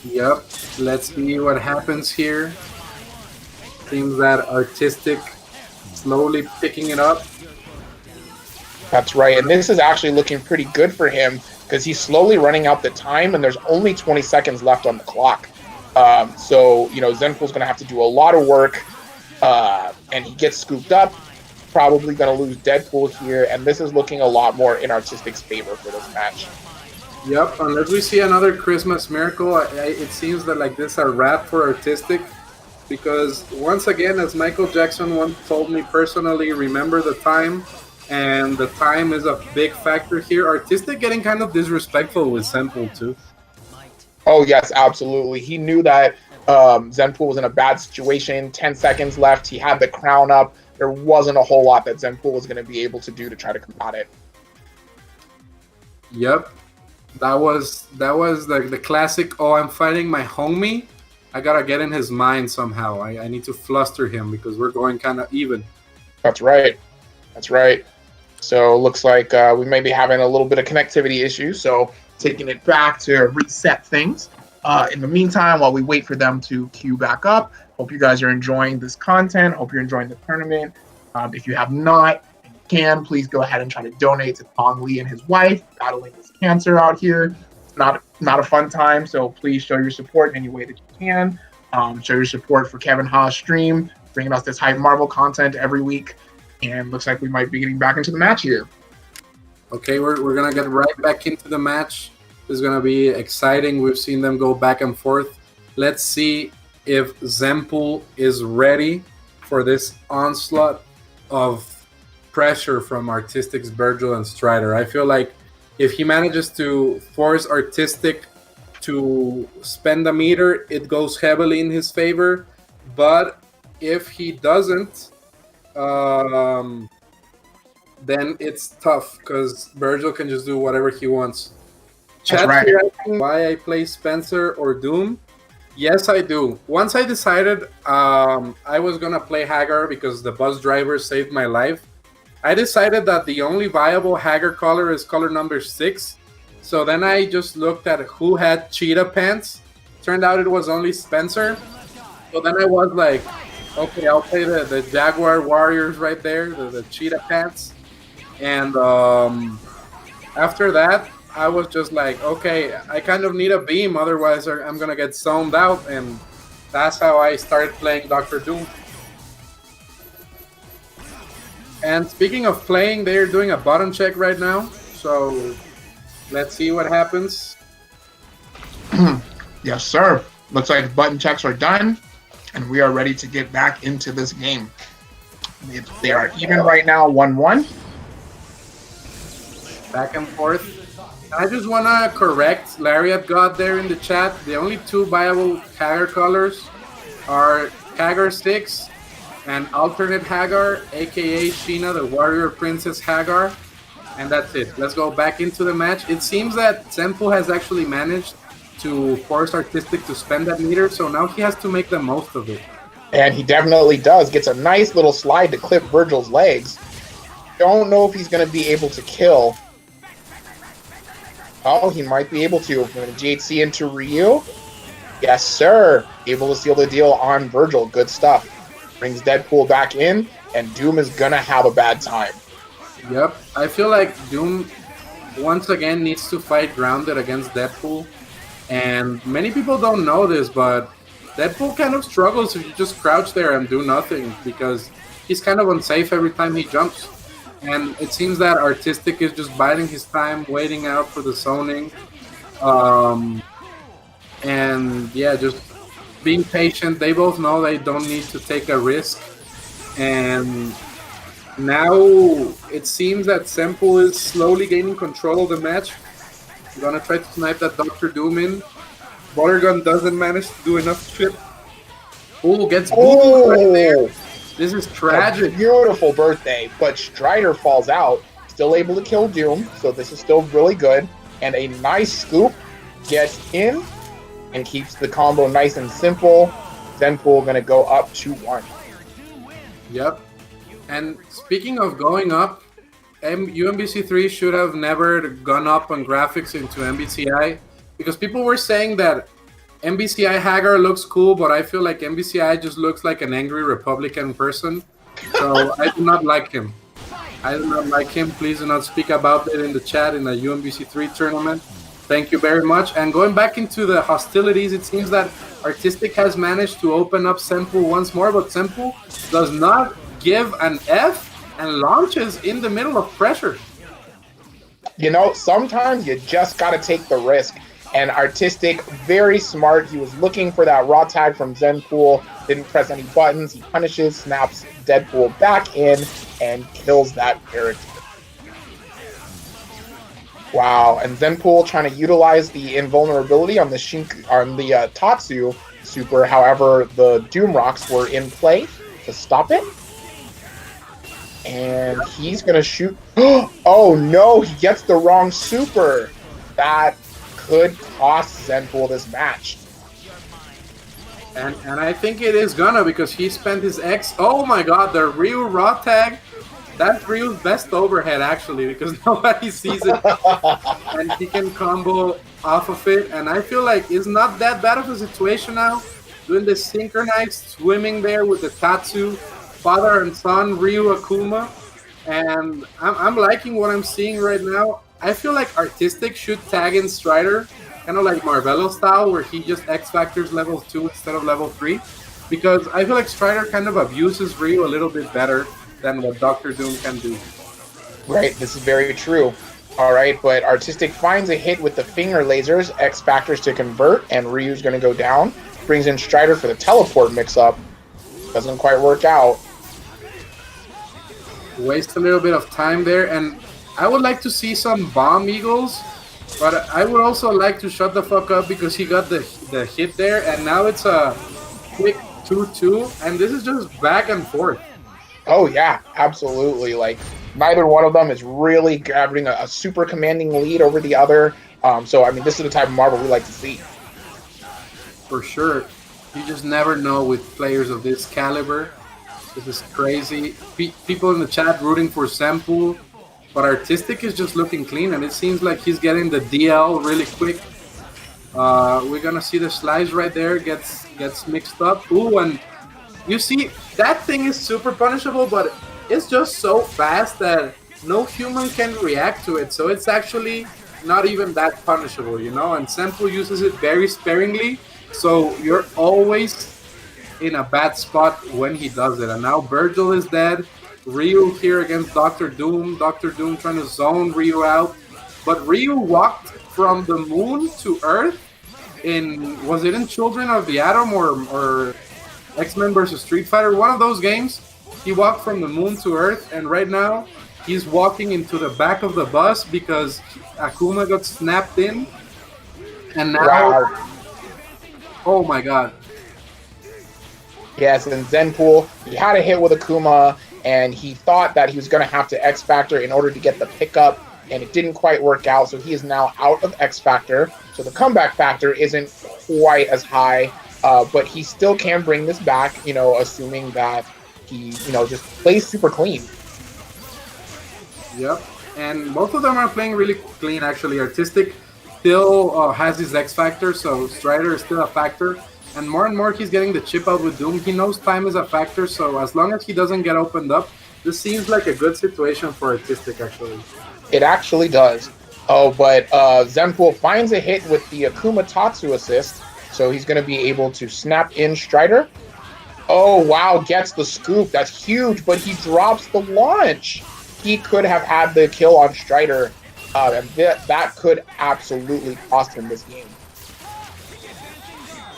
Yep, let's see what happens here. Seems that Artistic slowly picking it up. That's right, and this is actually looking pretty good for him because he's slowly running out the time, and there's only 20 seconds left on the clock. So, Zenpool's going to have to do a lot of work, and he gets scooped up. Probably going to lose Deadpool here, and this is looking a lot more in Artistic's favor for this match. Yep, unless we see another Christmas miracle, it seems that like this a wrap for Artistic, because once again, as Michael Jackson once told me personally, remember the time, and the time is a big factor here. Artistic getting kind of disrespectful with Zenpool too. Oh yes, absolutely. He knew that Zenpool was in a bad situation. 10 seconds left. He had the crown up. There wasn't a whole lot that Zenpool was going to be able to do to try to combat it. Yep. That was the classic, oh, I'm fighting my homie. I gotta get in his mind somehow. I need to fluster him because we're going kind of even. That's right. So looks like we may be having a little bit of connectivity issues. So taking it back to reset things. In the meantime, while we wait for them to queue back up, hope you guys are enjoying this content. Hope you're enjoying the tournament. If you have not, and you can, please go ahead and try to donate to Tong Lee and his wife battling this cancer out here. It's not a fun time, so please show your support in any way that you can. Show your support for Kevin Ha's stream, bringing us this hype Marvel content every week. And looks like we might be getting back into the match here. Okay, we're going to get right back into the match. This is going to be exciting. We've seen them go back and forth. Let's see if Zenpool is ready for this onslaught of pressure from Artistic's Virgil and Strider. I feel like if he manages to force Artistic to spend a meter, it goes heavily in his favor. But if he doesn't, then it's tough because Virgil can just do whatever he wants. Chat here asking why I play Spencer or Doom. Yes, I do. Once I decided I was going to play Hagar because the bus driver saved my life, I decided that the only viable Hagar color is color number 6. So then I just looked at who had cheetah pants. Turned out it was only Spencer. So then I was like, okay, I'll play the Jaguar Warriors right there, the cheetah pants. And after that, I was just like, okay, I kind of need a beam, otherwise I'm going to get zoned out, and that's how I started playing Dr. Doom. And speaking of playing, they're doing a button check right now, so let's see what happens. Yes, sir. Looks like button checks are done, and we are ready to get back into this game. They are even right now, 1-1. Back and forth. I just want to correct Lariat God there in the chat. The only two viable Hagar colors are Hagar 6 and alternate Hagar, aka Sheena, the Warrior Princess Hagar. And that's it. Let's go back into the match. It seems that Zenpool has actually managed to force Artistic to spend that meter, so now he has to make the most of it. And he definitely does. Gets a nice little slide to clip Virgil's legs. Don't know if he's going to be able to kill. Oh, he might be able to. Going to GHC into Ryu. Yes, sir. Able to seal the deal on Virgil. Good stuff. Brings Deadpool back in, and Doom is going to have a bad time. Yep. I feel like Doom, once again, needs to fight grounded against Deadpool. And many people don't know this, but Deadpool kind of struggles if you just crouch there and do nothing, because he's kind of unsafe every time he jumps. And it seems that Artistic is just biding his time, waiting out for the zoning. And yeah, just being patient. They both know they don't need to take a risk. And now it seems that Zenpool is slowly gaining control of the match. I'm gonna try to snipe that Dr. Doom in. Buttergun doesn't manage to do enough chip. Oh, gets booted right there. This is tragic. A beautiful birthday, but Strider falls out. Still able to kill Doom, so this is still really good. And a nice scoop gets in and keeps the combo nice and simple. Zenpool going to go up 2-1. Yep. And speaking of going up, UMvC3 should have never gone up on graphics into MVCI, because people were saying that MVCI Hagar looks cool, but I feel like MVCI just looks like an angry Republican person. So I do not like him. I do not like him. Please do not speak about it in the chat in the UMvC3 tournament. Thank you very much. And going back into the hostilities, it seems that Artistic has managed to open up Zenpool once more, but Zenpool does not give an F and launches in the middle of pressure. You know, sometimes you just got to take the risk. And Artistic, very smart. He was looking for that raw tag from Zenpool, didn't press any buttons. He punishes, snaps Deadpool back in, and kills that character. Wow, and Zenpool trying to utilize the invulnerability on the Tatsu super. However, the Doom Rocks were in play to stop it. And he's going to shoot. Oh no, he gets the wrong super. That could cost Zenpool this match. And I think it is gonna, because he spent his X. Oh my god, the Ryu raw tag. That's Ryu's best overhead, actually, because nobody sees it. And he can combo off of it. And I feel like it's not that bad of a situation now. Doing the synchronized swimming there with the Tatsu, father and son, Ryu Akuma. And I'm liking what I'm seeing right now. I feel like Artistic should tag in Strider, kind of like Marvello style, where he just X Factors level 2 instead of level 3. Because I feel like Strider kind of abuses Ryu a little bit better than what Dr. Doom can do. Right, this is very true. All right, but Artistic finds a hit with the finger lasers, X Factors to convert, and Ryu's going to go down. Brings in Strider for the teleport mix-up. Doesn't quite work out. Waste a little bit of time there, and I would like to see some bomb eagles, but I would also like to shut the fuck up because he got the hit there, and now it's a quick 2-2, and this is just back and forth. Oh yeah, absolutely. Like, neither one of them is really grabbing a super commanding lead over the other. So I mean, this is the type of Marvel we like to see. For sure. You just never know with players of this caliber. This is crazy. People in the chat rooting for Zenpool, but Artistic is just looking clean, and it seems like he's getting the DL really quick. We're gonna see the slice right there gets mixed up. Ooh, and you see that thing is super punishable, but it's just so fast that no human can react to it. So it's actually not even that punishable, you know. And Zenpool uses it very sparingly, so you're always in a bad spot when he does it. And now Virgil is dead. Ryu here against Dr. Doom. Dr. Doom trying to zone Ryu out. But Ryu walked from the moon to Earth in, was it in Children of the Atom or X-Men versus Street Fighter? One of those games. He walked from the moon to Earth, and right now he's walking into the back of the bus because Akuma got snapped in. And now, Wow. Oh my god. Yes, and Zenpool, he had a hit with Akuma, and he thought that he was going to have to X Factor in order to get the pickup, and it didn't quite work out, so he is now out of X Factor. So the comeback factor isn't quite as high, but he still can bring this back, you know, assuming that he, you know, just plays super clean. Yep, and both of them are playing really clean, actually. Artistic still has his X Factor, so Strider is still a factor. And more he's getting the chip out with Doom. He knows time is a factor, so as long as he doesn't get opened up, this seems like a good situation for Artistic, actually. It actually does. Oh, but Zenpool finds a hit with the Akuma Tatsu assist, so he's going to be able to snap in Strider. Oh, wow, gets the scoop. That's huge, but he drops the launch. He could have had the kill on Strider, and that could absolutely cost him this game.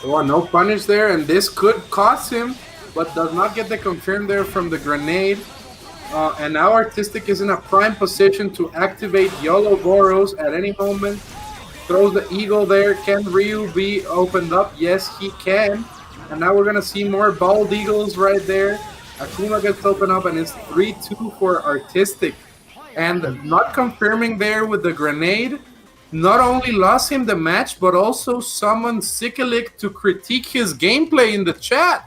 Oh, no punish there, and this could cost him, but does not get the confirm there from the grenade. And now Artistic is in a prime position to activate YOLO Boros at any moment. Throws the eagle there. Can Ryu be opened up? Yes, he can. And now we're going to see more bald eagles right there. Akuma gets opened up, and it's 3-2 for Artistic. And not confirming there with the grenade not only lost him the match, but also summoned Sikalik to critique his gameplay in the chat.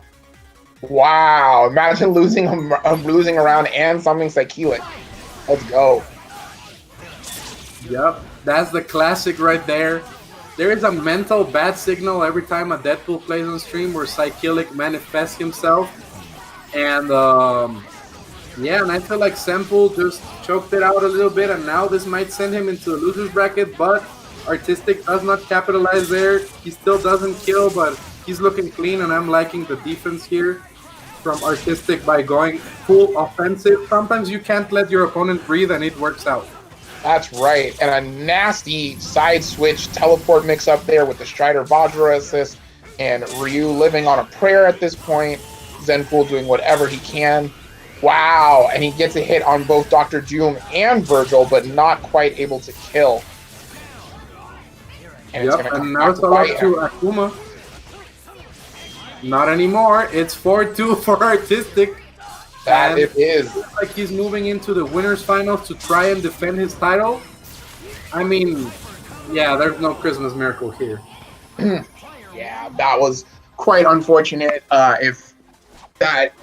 Wow, imagine losing around and summoning Sikalik. Let's go. Yep, that's the classic right there. There is a mental bad signal every time a Deadpool plays on stream where Sikalik manifests himself. And yeah, and I feel like Zenpool just choked it out a little bit, and now this might send him into the loser's bracket, but Artistic does not capitalize there. He still doesn't kill, but he's looking clean, and I'm liking the defense here from Artistic by going full offensive. Sometimes you can't let your opponent breathe, and it works out. That's right. And a nasty side switch teleport mix up there with the Strider Vajra assist, and Ryu living on a prayer at this point. Zenpool doing whatever he can. Wow, and he gets a hit on both Dr. Doom and Virgil, but not quite able to kill. And Yep, and now it's all up to Akuma. Not anymore. It's 4-2 for Artistic. That it is. It looks like he's moving into the winners finals to try and defend his title. I mean, yeah, there's no Christmas miracle here. Yeah, that was quite unfortunate. If that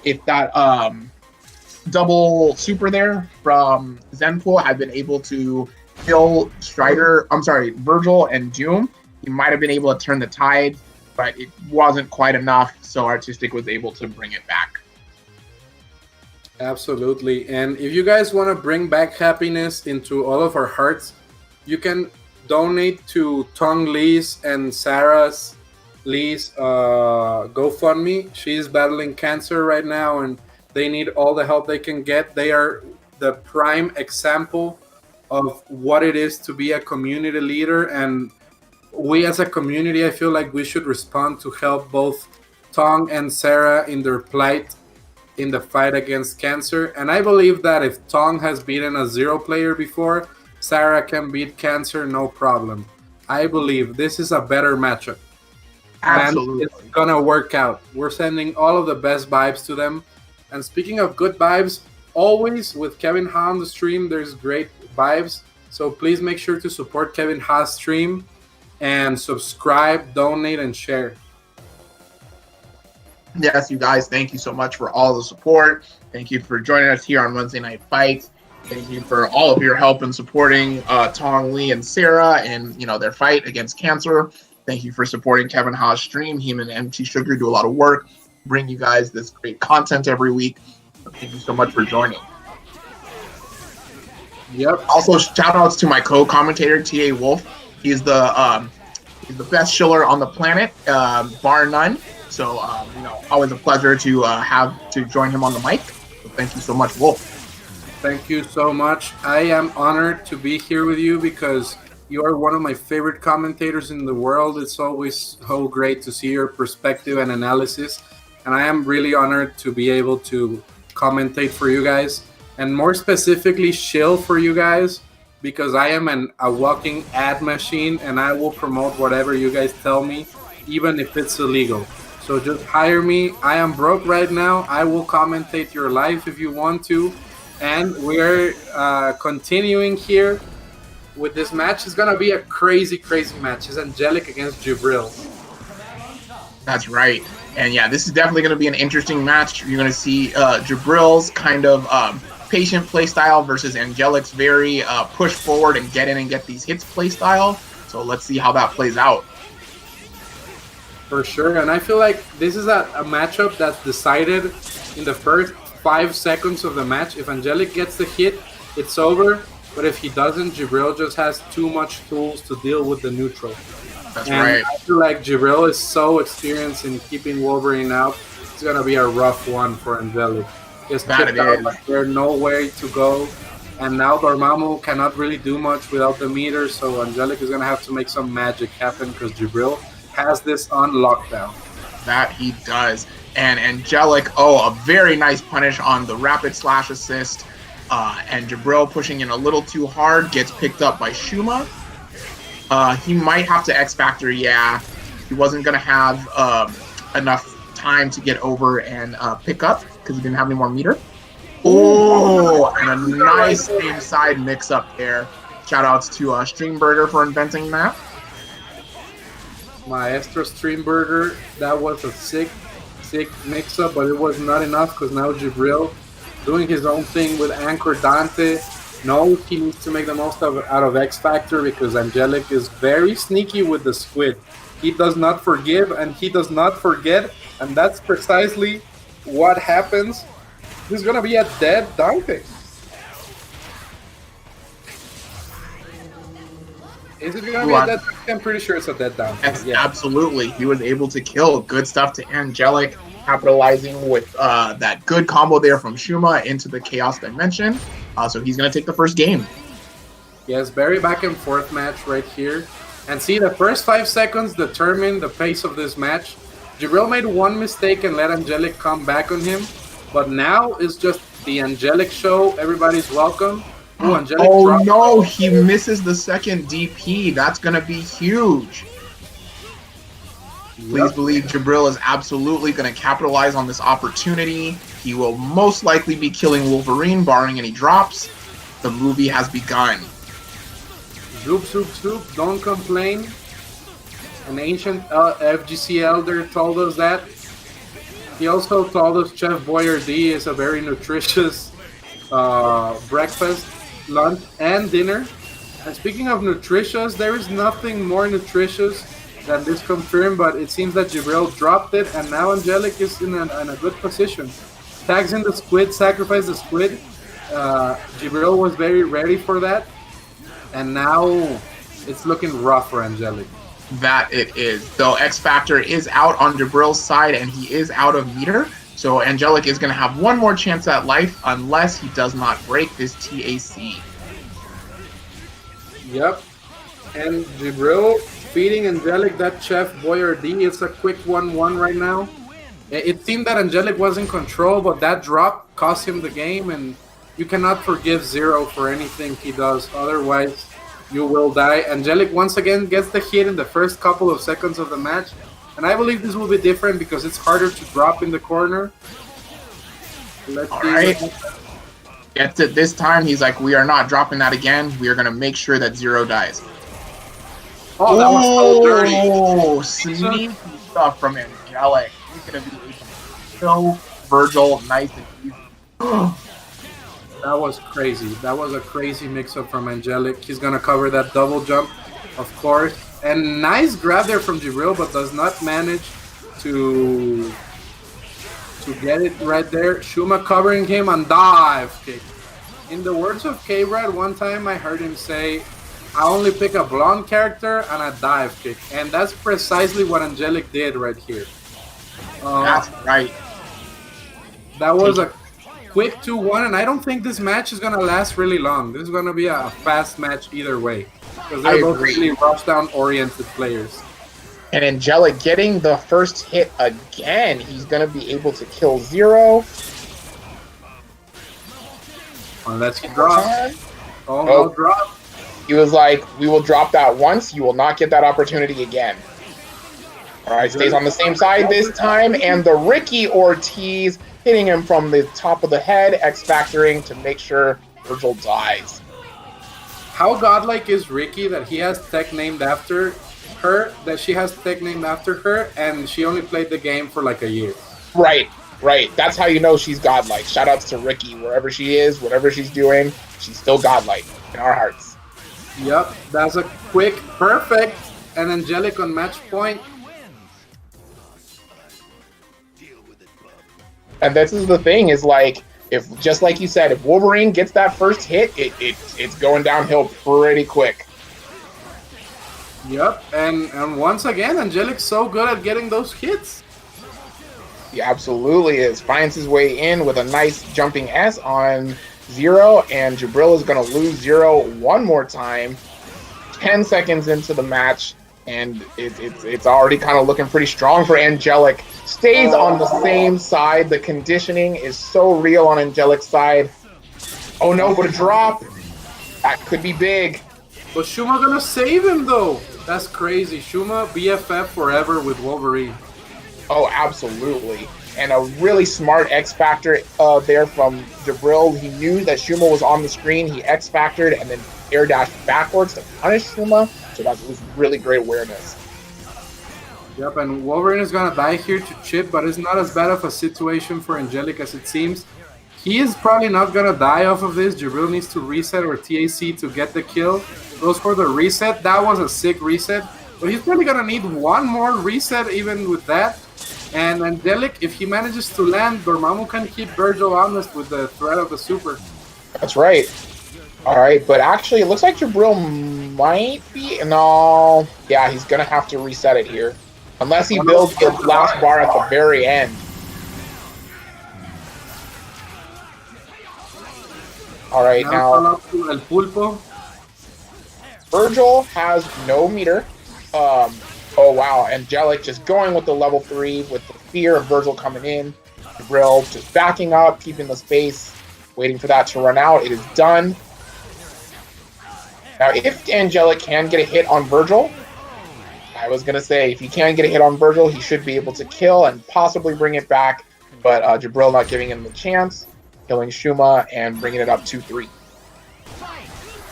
double super there from Zenpool had been able to kill Virgil and Doom, he might have been able to turn the tide, but it wasn't quite enough, so Artistic was able to bring it back. Absolutely. And if you guys want to bring back happiness into all of our hearts, you can donate to Tong Lee's and Sarah's Lee's GoFundMe. She's battling cancer right now, and they need all the help they can get. They are the prime example of what it is to be a community leader, and we as a community, I feel like we should respond to help both Tong and Sarah in their plight in the fight against cancer. And I believe that if Tong has beaten a Zero player before, Sarah can beat cancer no problem. I believe this is a better matchup. Absolutely. And it's gonna work out. We're sending all of the best vibes to them. And speaking of good vibes, always with Kevin Ha on the stream, there's great vibes. So please make sure to support Kevin Ha's stream and subscribe, donate, and share. Yes, you guys, thank you so much for all the support. Thank you for joining us here on Wednesday Night Fights. Thank you for all of your help in supporting Tong Lee and Sarah and their fight against cancer. Thank you for supporting Kevin Ha's stream. Him and MT Sugar do a lot of work, bring you guys this great content every week. Thank you so much for joining. Yep. Also, shout outs to my co-commentator TA Wolf. He's the best shiller on the planet, bar none. So always a pleasure to have to join him on the mic. So thank you so much, Wolf. Thank you so much. I am honored to be here with you because you are one of my favorite commentators in the world. It's always so great to see your perspective and analysis. And I am really honored to be able to commentate for you guys, and more specifically shill for you guys, because I am a walking ad machine and I will promote whatever you guys tell me, even if it's illegal. So just hire me. I am broke right now. I will commentate your life if you want to. And we're continuing here with this match. It's going to be a crazy, crazy match. It's Angelic against Jabril. That's right. And yeah, this is definitely going to be an interesting match. You're going to see Jabril's kind of patient playstyle versus Angelic's very push forward and get in and get these hits playstyle. So let's see how that plays out. For sure. And I feel like this is a matchup that's decided in the first 5 seconds of the match. If Angelic gets the hit, it's over. But if he doesn't, Jabril just has too much tools to deal with the neutral. That's right. I feel like Jabril is so experienced in keeping Wolverine out. It's going to be a rough one for Angelic. Just that out, like there's nowhere to go. And now Dormammu cannot really do much without the meter. So Angelic is going to have to make some magic happen because Jabril has this on lockdown. That he does. And Angelic, a very nice punish on the rapid slash assist. And Jabril pushing in a little too hard, gets picked up by Shuma. He might have to X Factor, yeah. He wasn't going to have enough time to get over and pick up because he didn't have any more meter. Oh, and a nice inside mix-up there. Shout-outs to Streamburger for inventing that. Maestro Streamburger, that was a sick mix-up, but it was not enough because now Jabril doing his own thing with Anchor Dante. No, he needs to make the most out of X Factor because Angelic is very sneaky with the squid. He does not forgive and he does not forget, and that's precisely what happens. He's gonna be a dead Dante. Is it gonna be a dead down? I'm pretty sure it's a dead down. Yes, absolutely. He was able to kill. Good stuff to Angelic, capitalizing with that good combo there from Shuma into the Chaos Dimension. So he's going to take the first game. Yes, very back and forth match right here. And see, the first 5 seconds determine the pace of this match. Jabril made one mistake and let Angelic come back on him. But now it's just the Angelic show. Everybody's welcome. Ooh, Angelic dropped. No, he misses the second DP. That's going to be huge. Please believe Jabril is absolutely going to capitalize on this opportunity. He will most likely be killing Wolverine, barring any drops. The movie has begun. Zoop, zoop, zoop. Don't complain. An ancient FGC elder told us that. He also told us Chef Boyardee is a very nutritious breakfast, lunch, and dinner. And speaking of nutritious, there is nothing more nutritious than this confirmed, but it seems that Jabril dropped it, and now Angelic is in a good position. Tags in the squid, sacrifice the squid. Jabril was very ready for that, and now it's looking rough for Angelic. That it is. Though X Factor is out on Jabril's side, and he is out of meter. So Angelic is going to have one more chance at life unless he does not break this TAC. Yep. And Jabril feeding Angelic that Chef Boyardee. It's a quick 1-1 right now. It seemed that Angelic was in control, but that drop cost him the game, and you cannot forgive Zero for anything he does. Otherwise, you will die. Angelic once again gets the hit in the first couple of seconds of the match. And I believe this will be different because it's harder to drop in the corner. Let's see. Right. Gets it this time. He's like, we are not dropping that again. We are going to make sure that Zero dies. Oh, that was so dirty. Oh, sneaky stuff from Angelic. He's going to be able to kill Virgil nice and easy. That was crazy. That was a crazy mix-up from Angelic. He's going to cover that double jump, of course. And nice grab there from Jabril, but does not manage to get it right there. Shuma covering him and dive kick. In the words of K-Brad, one time I heard him say, I only pick a blonde character and a dive kick. And that's precisely what Angelic did right here. That's right. That was a quick 2-1, and I don't think this match is going to last really long. This is going to be a fast match either way. Because they're both really rushdown-oriented players. And Angelic getting the first hit again. He's going to be able to kill Zero. Unless he drops. Oh, no drop. He was like, we will drop that once. You will not get that opportunity again. All right, stays on the same side this time. And the Ricky Ortiz hitting him from the top of the head, X-Factoring to make sure Virgil dies. How godlike is Ricky that he has tech named after her, that she has tech named after her, and she only played the game for like a year? Right. That's how you know she's godlike. Shout outs to Ricky. Wherever she is, whatever she's doing, she's still godlike in our hearts. Yep, that's a quick, perfect, and Angelic on match point. And this is the thing, is like, if just like you said, if Wolverine gets that first hit, it's going downhill pretty quick. Yep, and once again, Angelic's so good at getting those hits. He absolutely is. Finds his way in with a nice jumping S on Zero, and Jabril is going to lose Zero one more time. 10 seconds into the match, and it's already kind of looking pretty strong for Angelic. Stays on the same side. The conditioning is so real on Angelic's side. Oh no, but a drop. That could be big. But Shuma gonna save him though. That's crazy. Shuma BFF forever with Wolverine. Oh, absolutely. And a really smart X-Factor there from Jabril. He knew that Shuma was on the screen. He X-Factored and then air dashed backwards to punish Shuma. So that was really great awareness. Yep, and Wolverine is going to die here to chip, but it's not as bad of a situation for Angelic as it seems. He is probably not going to die off of this. Jabril needs to reset or TAC to get the kill. Goes for the reset. That was a sick reset. But he's probably going to need one more reset even with that. And Angelic, if he manages to land, Dormammu can keep Virgil honest with the threat of the super. That's right. All right, but actually it looks like Jabril might be... No. Yeah, he's going to have to reset it here. Unless he builds the last bar at the very end. All right, now... El Pulpo. Virgil has no meter. Oh, wow. Angelic just going with the level 3 with the fear of Virgil coming in. Jabril just backing up, keeping the space, waiting for that to run out. It is done. Now, if Angelic can get a hit on Virgil, I was going to say, if he can get a hit on Virgil, he should be able to kill and possibly bring it back. But Jabril not giving him the chance, killing Shuma and bringing it up 2-3.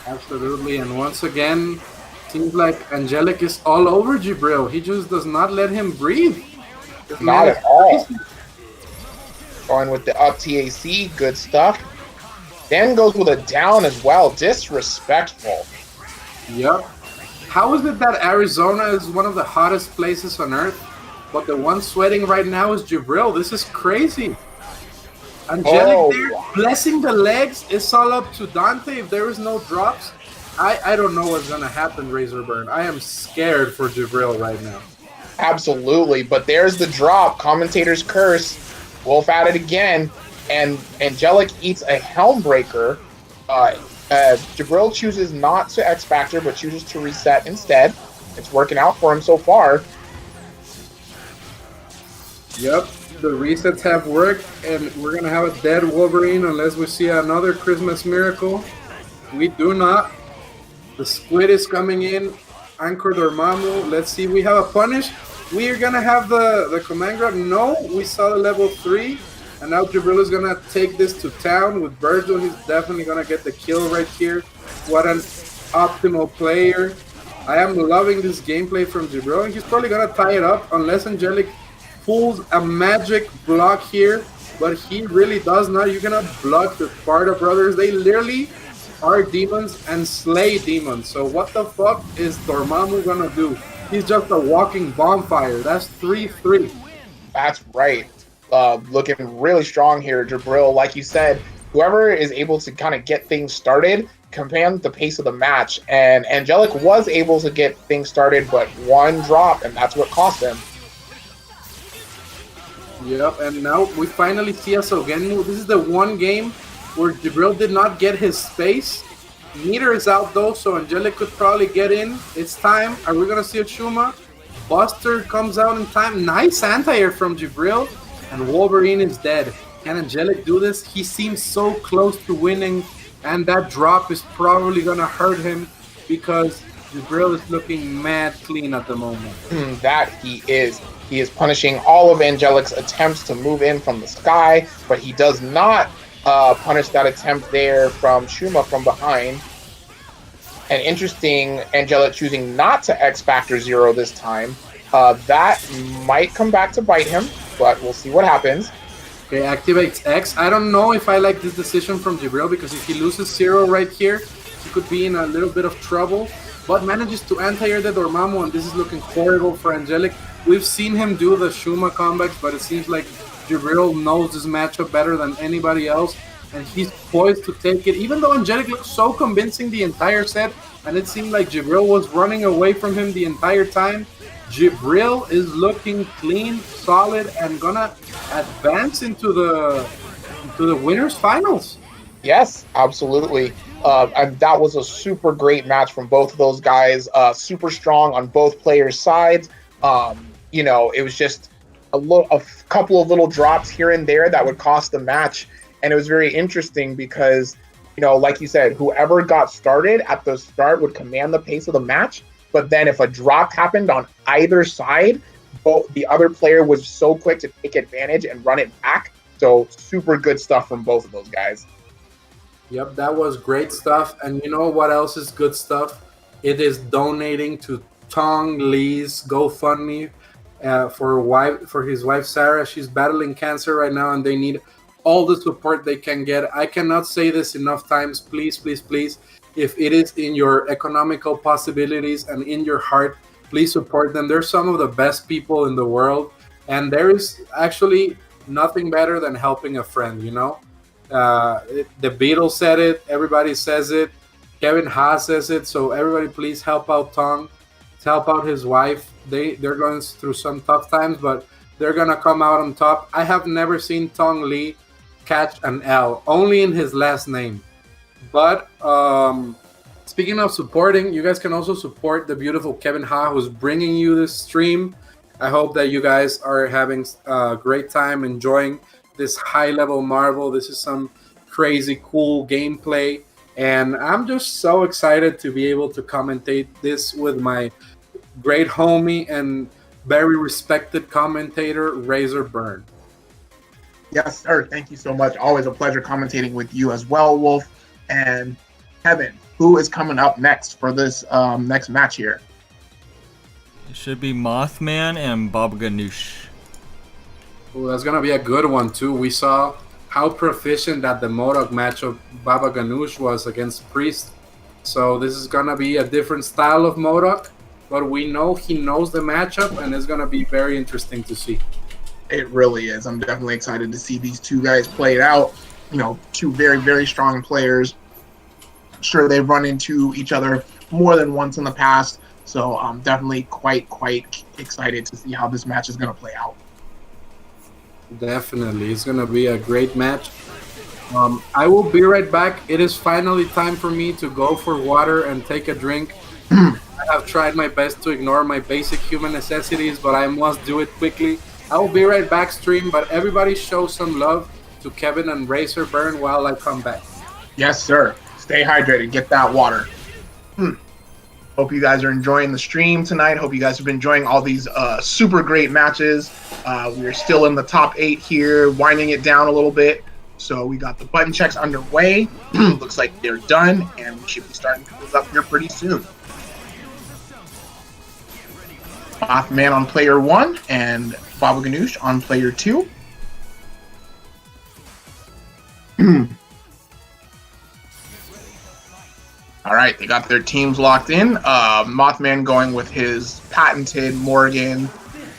Absolutely, and once again, seems like Angelic is all over Jabril. He just does not let him breathe. Not at all. Going with the up TAC, good stuff. Then goes with a down as well, disrespectful. Yep. How is it that Arizona is one of the hottest places on earth, but the one sweating right now is Jabril? This is crazy. Angelic there, blessing the legs. It's all up to Dante. If there is no drops, I don't know what's going to happen, Razorburn. I am scared for Jabril right now. Absolutely, but there's the drop. Commentator's curse. Wolf at it again, and Angelic eats a Helmbreaker. Jabril chooses not to X-Factor, but chooses to reset instead. It's working out for him so far. Yep, the resets have worked, and we're going to have a dead Wolverine unless we see another Christmas miracle. We do not. The Squid is coming in. Anchor Dormammu. Let's see. We have a punish. We are going to have the command grab. No, we saw the level 3. And now Jabril is going to take this to town with Virgil. He's definitely going to get the kill right here. What an optimal player. I am loving this gameplay from Jabril. He's probably going to tie it up unless Angelic pulls a magic block here. But he really does not. You're going to block the Sparta brothers. They literally are demons and slay demons. So what the fuck is Dormammu going to do? He's just a walking bonfire. That's 3-3. That's right. Looking really strong here, Jabril. Like you said, whoever is able to kind of get things started command the pace of the match. And Angelic was able to get things started, but one drop, and that's what cost him. Yep, and now we finally see a Sogenmu. This is the one game where Jabril did not get his space. Meter is out though, so Angelic could probably get in. It's time. Are we going to see a Shuma? Buster comes out in time. Nice anti-air from Jabril. And Wolverine is dead. Can Angelic do this? He seems so close to winning. And that drop is probably going to hurt him because Jabril is looking mad clean at the moment. That he is. He is punishing all of Angelic's attempts to move in from the sky, but he does not punish that attempt there from Shuma from behind. And interesting, Angelic choosing not to X-Factor 0 this time. That might come back to bite him, but we'll see what happens. Okay, activates X. I don't know if I like this decision from Jabril because if he loses 0 right here, he could be in a little bit of trouble. But manages to anti-air the Dormammu, and this is looking horrible for Angelic. We've seen him do the Shuma comebacks, but it seems like Jabril knows this matchup better than anybody else, and he's poised to take it. Even though Angelic looked so convincing the entire set, and it seemed like Jabril was running away from him the entire time, Jabril is looking clean, solid, and gonna advance into the winners finals. Yes, absolutely. And that was a super great match from both of those guys. Super strong on both players' sides. It was just a couple of little drops here and there that would cost the match. And it was very interesting because, like you said, whoever got started at the start would command the pace of the match. But then if a drop happened on either side, the other player was so quick to take advantage and run it back. So super good stuff from both of those guys. Yep, that was great stuff. And you know what else is good stuff? It is donating to Tong Lee's GoFundMe for his wife Sarah. She's battling cancer right now, and they need all the support they can get. I cannot say this enough times. Please, please, please, if it is in your economical possibilities and in your heart, please support them. They're some of the best people in the world, and there is actually nothing better than helping a friend, The Beatles said it. Everybody says it. Kevin Ha says it, so everybody please help out Tong. Help out his wife. They're going through some tough times, but they're gonna come out on top. I have never seen Tong Lee catch an L, only in his last name. But speaking of supporting, you guys can also support the beautiful Kevin Ha, who's bringing you this stream. I hope that you guys are having a great time enjoying this high-level Marvel. This is some crazy cool gameplay, and I'm just so excited to be able to commentate this with my great homie and very respected commentator, Razor Burn. Yes, sir. Thank you so much. Always a pleasure commentating with you as well, Wolf. And Kevin, who is coming up next for this next match here? It should be Mothman and Baba Ganoush. Ooh, that's gonna be a good one too. We saw how proficient that the MODOK match of Baba Ganoush was against Priest. So this is gonna be a different style of MODOK, but we know he knows the matchup, and it's gonna be very interesting to see. It really is. I'm definitely excited to see these two guys play it out. You know, two very, very strong players. Sure, they've run into each other more than once in the past, so I'm definitely quite excited to see how this match is going to play out. Definitely, it's gonna be a great match. I will be right back. It is finally time for me to go for water and take a drink. I have tried my best to ignore my basic human necessities, but I must do it quickly. I will be right back, stream, but everybody show some love to Kevin and Razor Burn while I come back. Yes, sir. Stay hydrated. Get that water. Hope you guys are enjoying the stream tonight. Hope you guys have been enjoying all these super great matches. We're still in the top 8 here, winding it down a little bit. So we got the button checks underway. Looks like they're done, and we should be starting to move up here pretty soon. Mothman on player 1 and Baba Ganoush on player 2. All right, they got their teams locked in. Mothman going with his patented Morgan,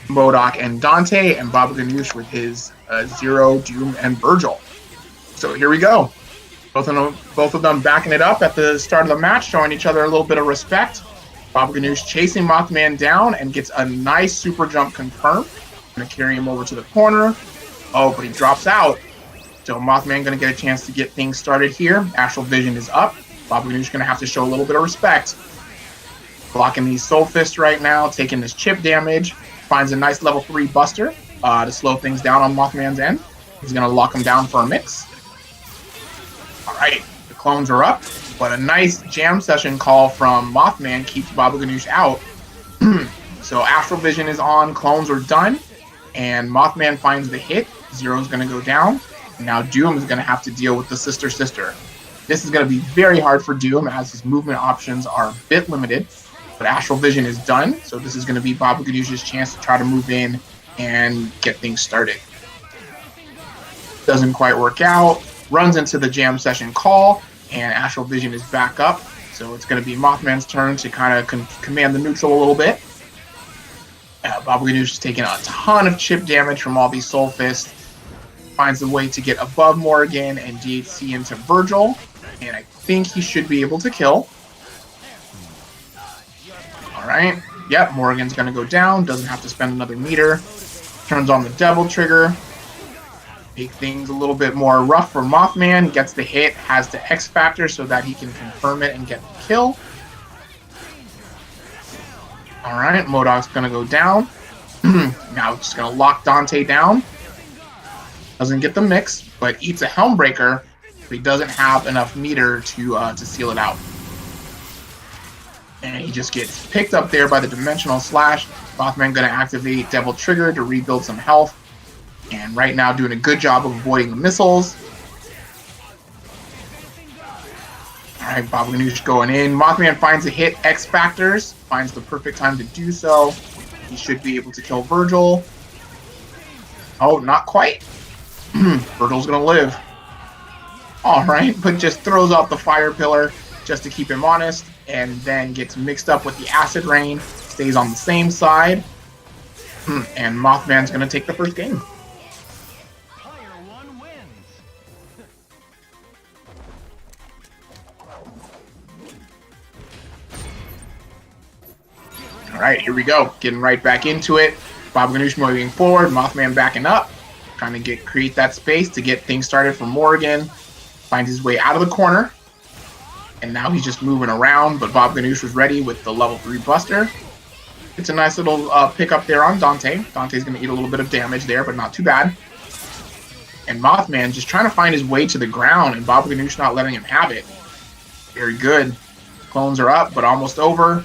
MODOK, and Dante, and Baba Ganoush with his Zero, Doom, and Virgil. So here we go. Both of them backing it up at the start of the match, showing each other a little bit of respect. Baba Ganoush chasing Mothman down and gets a nice super jump confirmed. Gonna carry him over to the corner. Oh, but he drops out. So Mothman gonna get a chance to get things started here. Astral Vision is up. Baba Ganoush gonna have to show a little bit of respect. Blocking these Soul Fists right now, taking this chip damage. Finds a nice level 3 Buster to slow things down on Mothman's end. He's gonna lock him down for a mix. All right, the clones are up, but a nice jam session call from Mothman keeps Baba Ganoush out. So Astral Vision is on, clones are done, and Mothman finds the hit. Zero's gonna go down, and now Doom is gonna have to deal with the Sister. This is gonna be very hard for Doom as his movement options are a bit limited, but Astral Vision is done, so this is gonna be Baba Ganoush's chance to try to move in and get things started. Doesn't quite work out. Runs into the jam session call, and Astral Vision is back up. So it's going to be Mothman's turn to kind of command the neutral a little bit. Baba Ganoush is taking a ton of chip damage from all these Soul Fists. Finds a way to get above Morgan and DHC into Virgil. And I think he should be able to kill. Alright. Yep, Morgan's going to go down. Doesn't have to spend another meter. Turns on the Devil Trigger. Make things a little bit more rough for Mothman. Gets the hit, has the X Factor so that he can confirm it and get the kill. Alright, MODOK's gonna go down. Now just gonna lock Dante down. Doesn't get the mix, but eats a Helmbreaker. But he doesn't have enough meter to seal it out. And he just gets picked up there by the Dimensional Slash. Mothman gonna activate Devil Trigger to rebuild some health. And right now doing a good job of avoiding the missiles. Alright, Baba Ganoush going in. Mothman finds a hit, X Factors. Finds the perfect time to do so. He should be able to kill Virgil. Oh, not quite. Virgil's gonna live. Alright, but just throws out the Fire Pillar just to keep him honest. And then gets mixed up with the Acid Rain. Stays on the same side. And Mothman's gonna take the first game. here we go. Getting right back into it. Baba Ganoush moving forward. Mothman backing up. Trying to create that space to get things started for Morgan. Finds his way out of the corner. And now he's just moving around. But Baba Ganoush was ready with the level 3 Buster. It's a nice little pickup there on Dante. Dante's going to eat a little bit of damage there, but not too bad. And Mothman just trying to find his way to the ground, and Baba Ganoush not letting him have it. Very good. Clones are up, but almost over.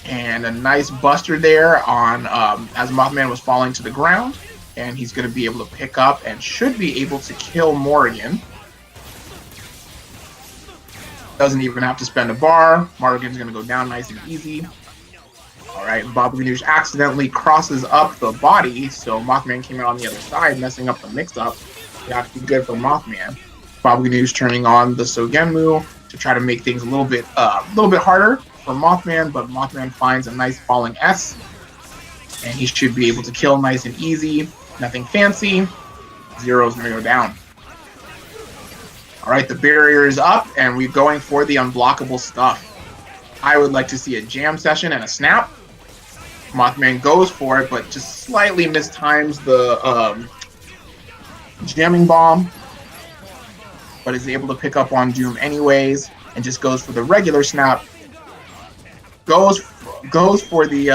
And a nice Buster there on as Mothman was falling to the ground. And he's going to be able to pick up and should be able to kill Morgan. Doesn't even have to spend a bar. Morgan's going to go down nice and easy. Alright, Baba Ganoush accidentally crosses up the body, so Mothman came out on the other side, messing up the mix-up. That to be good for Mothman. Baba Ganoush turning on the Sogenmu to try to make things a little bit harder for Mothman, but Mothman finds a nice falling S, and he should be able to kill nice and easy. Nothing fancy. Zero's going to go down. Alright, the barrier is up, and we're going for the unblockable stuff. I would like to see a jam session and a snap. Mothman goes for it, but just slightly mistimes the jamming bomb, but is able to pick up on Doom anyways, and just goes for the regular snap. Goes for the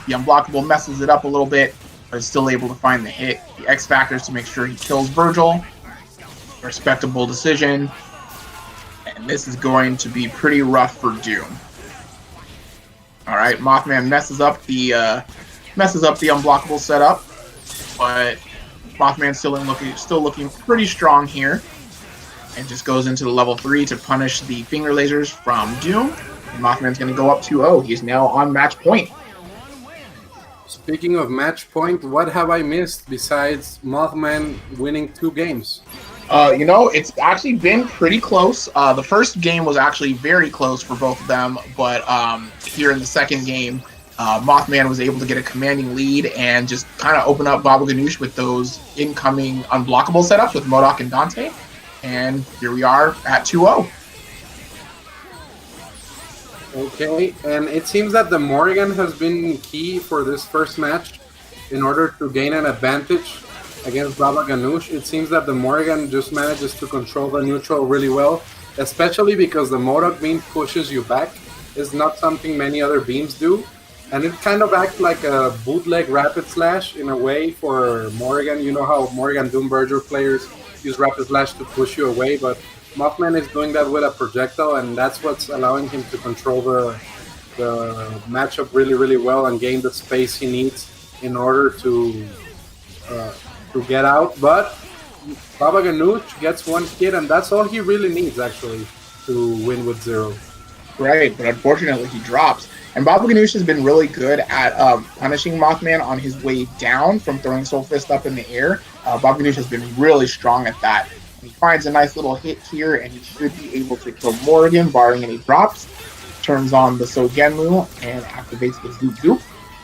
unblockable, messes it up a little bit, but is still able to find the hit. The X factors to make sure he kills Virgil. Respectable decision, and this is going to be pretty rough for Doom. All right, Mothman messes up the unblockable setup, but Mothman's still looking pretty strong here, and just goes into the level 3 to punish the finger lasers from Doom. And Mothman's going to go up 2-0. He's now on match point. Speaking of match point, what have I missed besides Mothman winning 2 games? It's actually been pretty close. The first game was actually very close for both of them, but here in the second game, Mothman was able to get a commanding lead and just kind of open up Baba Ganoush with those incoming unblockable setups with MODOK and Dante. And here we are at 2-0. Okay, and it seems that the Morgan has been key for this first match in order to gain an advantage against Baba Ganoush. It seems that the Morgan just manages to control the neutral really well, especially because the MODOK beam pushes you back. It's not something many other beams do, and it kind of acts like a bootleg Rapid Slash in a way for Morgan. You know how Morgan Doomburger players use Rapid Slash to push you away, but Mothman is doing that with a projectile, and that's what's allowing him to control the matchup really, really well and gain the space he needs in order to get out. But Baba Ganoush gets one hit, and that's all he really needs, actually, to win with 0. Right, but unfortunately he drops. And Baba Ganoush has been really good at punishing Mothman on his way down from throwing Soul Fist up in the air. Baba Ganoush has been really strong at that. He finds a nice little hit here, and he should be able to kill Morgan, barring any drops. Turns on the Sogenmu and activates the Zoop Zoop.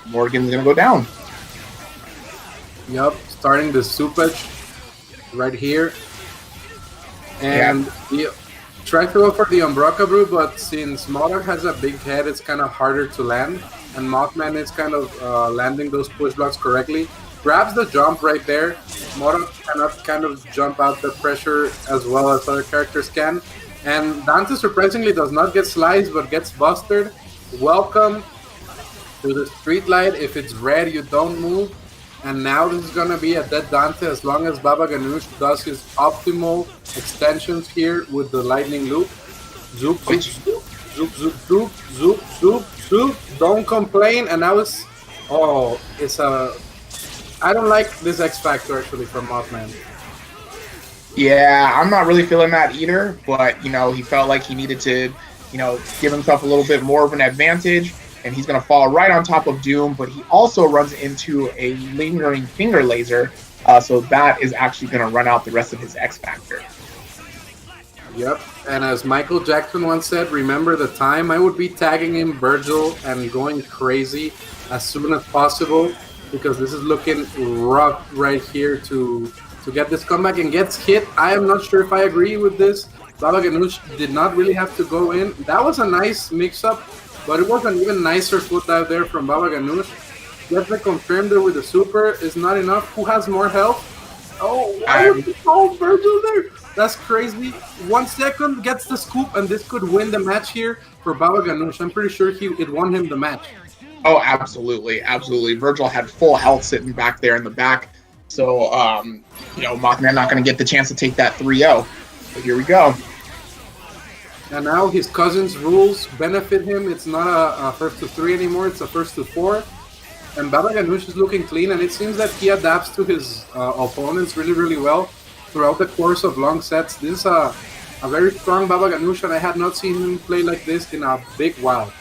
Morgan's going to go down. Yup, starting the soupage right here. And try to go for the Umbraca Brew, but since MODOK has a big head, it's kind of harder to land. And Mothman is kind of landing those push blocks correctly. Grabs the jump right there. MODOK cannot kind of jump out the pressure as well as other characters can. And Dante surprisingly does not get sliced, but gets busted. Welcome to the street light. If it's red, you don't move. And now this is going to be a dead Dante as long as Baba Ganoush does his optimal extensions here with the lightning loop. Zoop, zoop, zoop, zoop, zoop, zoop, zoop, zoop, zoop. Don't complain. And now it's... Oh, it's a... I don't like this X Factor actually from Mothman. Yeah, I'm not really feeling that either, but, he felt like he needed to, give himself a little bit more of an advantage. And he's going to fall right on top of Doom, but he also runs into a lingering finger laser, so that is actually going to run out the rest of his X Factor. Yep, and as Michael Jackson once said, remember the time I would be tagging in Virgil and going crazy as soon as possible, because this is looking rough right here to get this comeback, and gets hit. I am not sure if I agree with this. Baba Ganoush did not really have to go in. That was a nice mix-up but it was an even nicer foot dive there from Baba Ganoush. Gets the confirmed there with the super, is not enough. Who has more health? Oh, why would you call Virgil there? That's crazy. 1 second, gets the scoop, and this could win the match here for Baba Ganoush. I'm pretty sure it won him the match. Oh, absolutely, absolutely. Virgil had full health sitting back there in the back. So, Mothman not going to get the chance to take that 3-0. But here we go. And now his cousin's rules benefit him. It's not a first to 3 anymore. It's a first to 4. And Baba Ganoush is looking clean, and it seems that he adapts to his opponents really, really well throughout the course of long sets. This is a very strong Baba Ganoush, and I had not seen him play like this in a big while.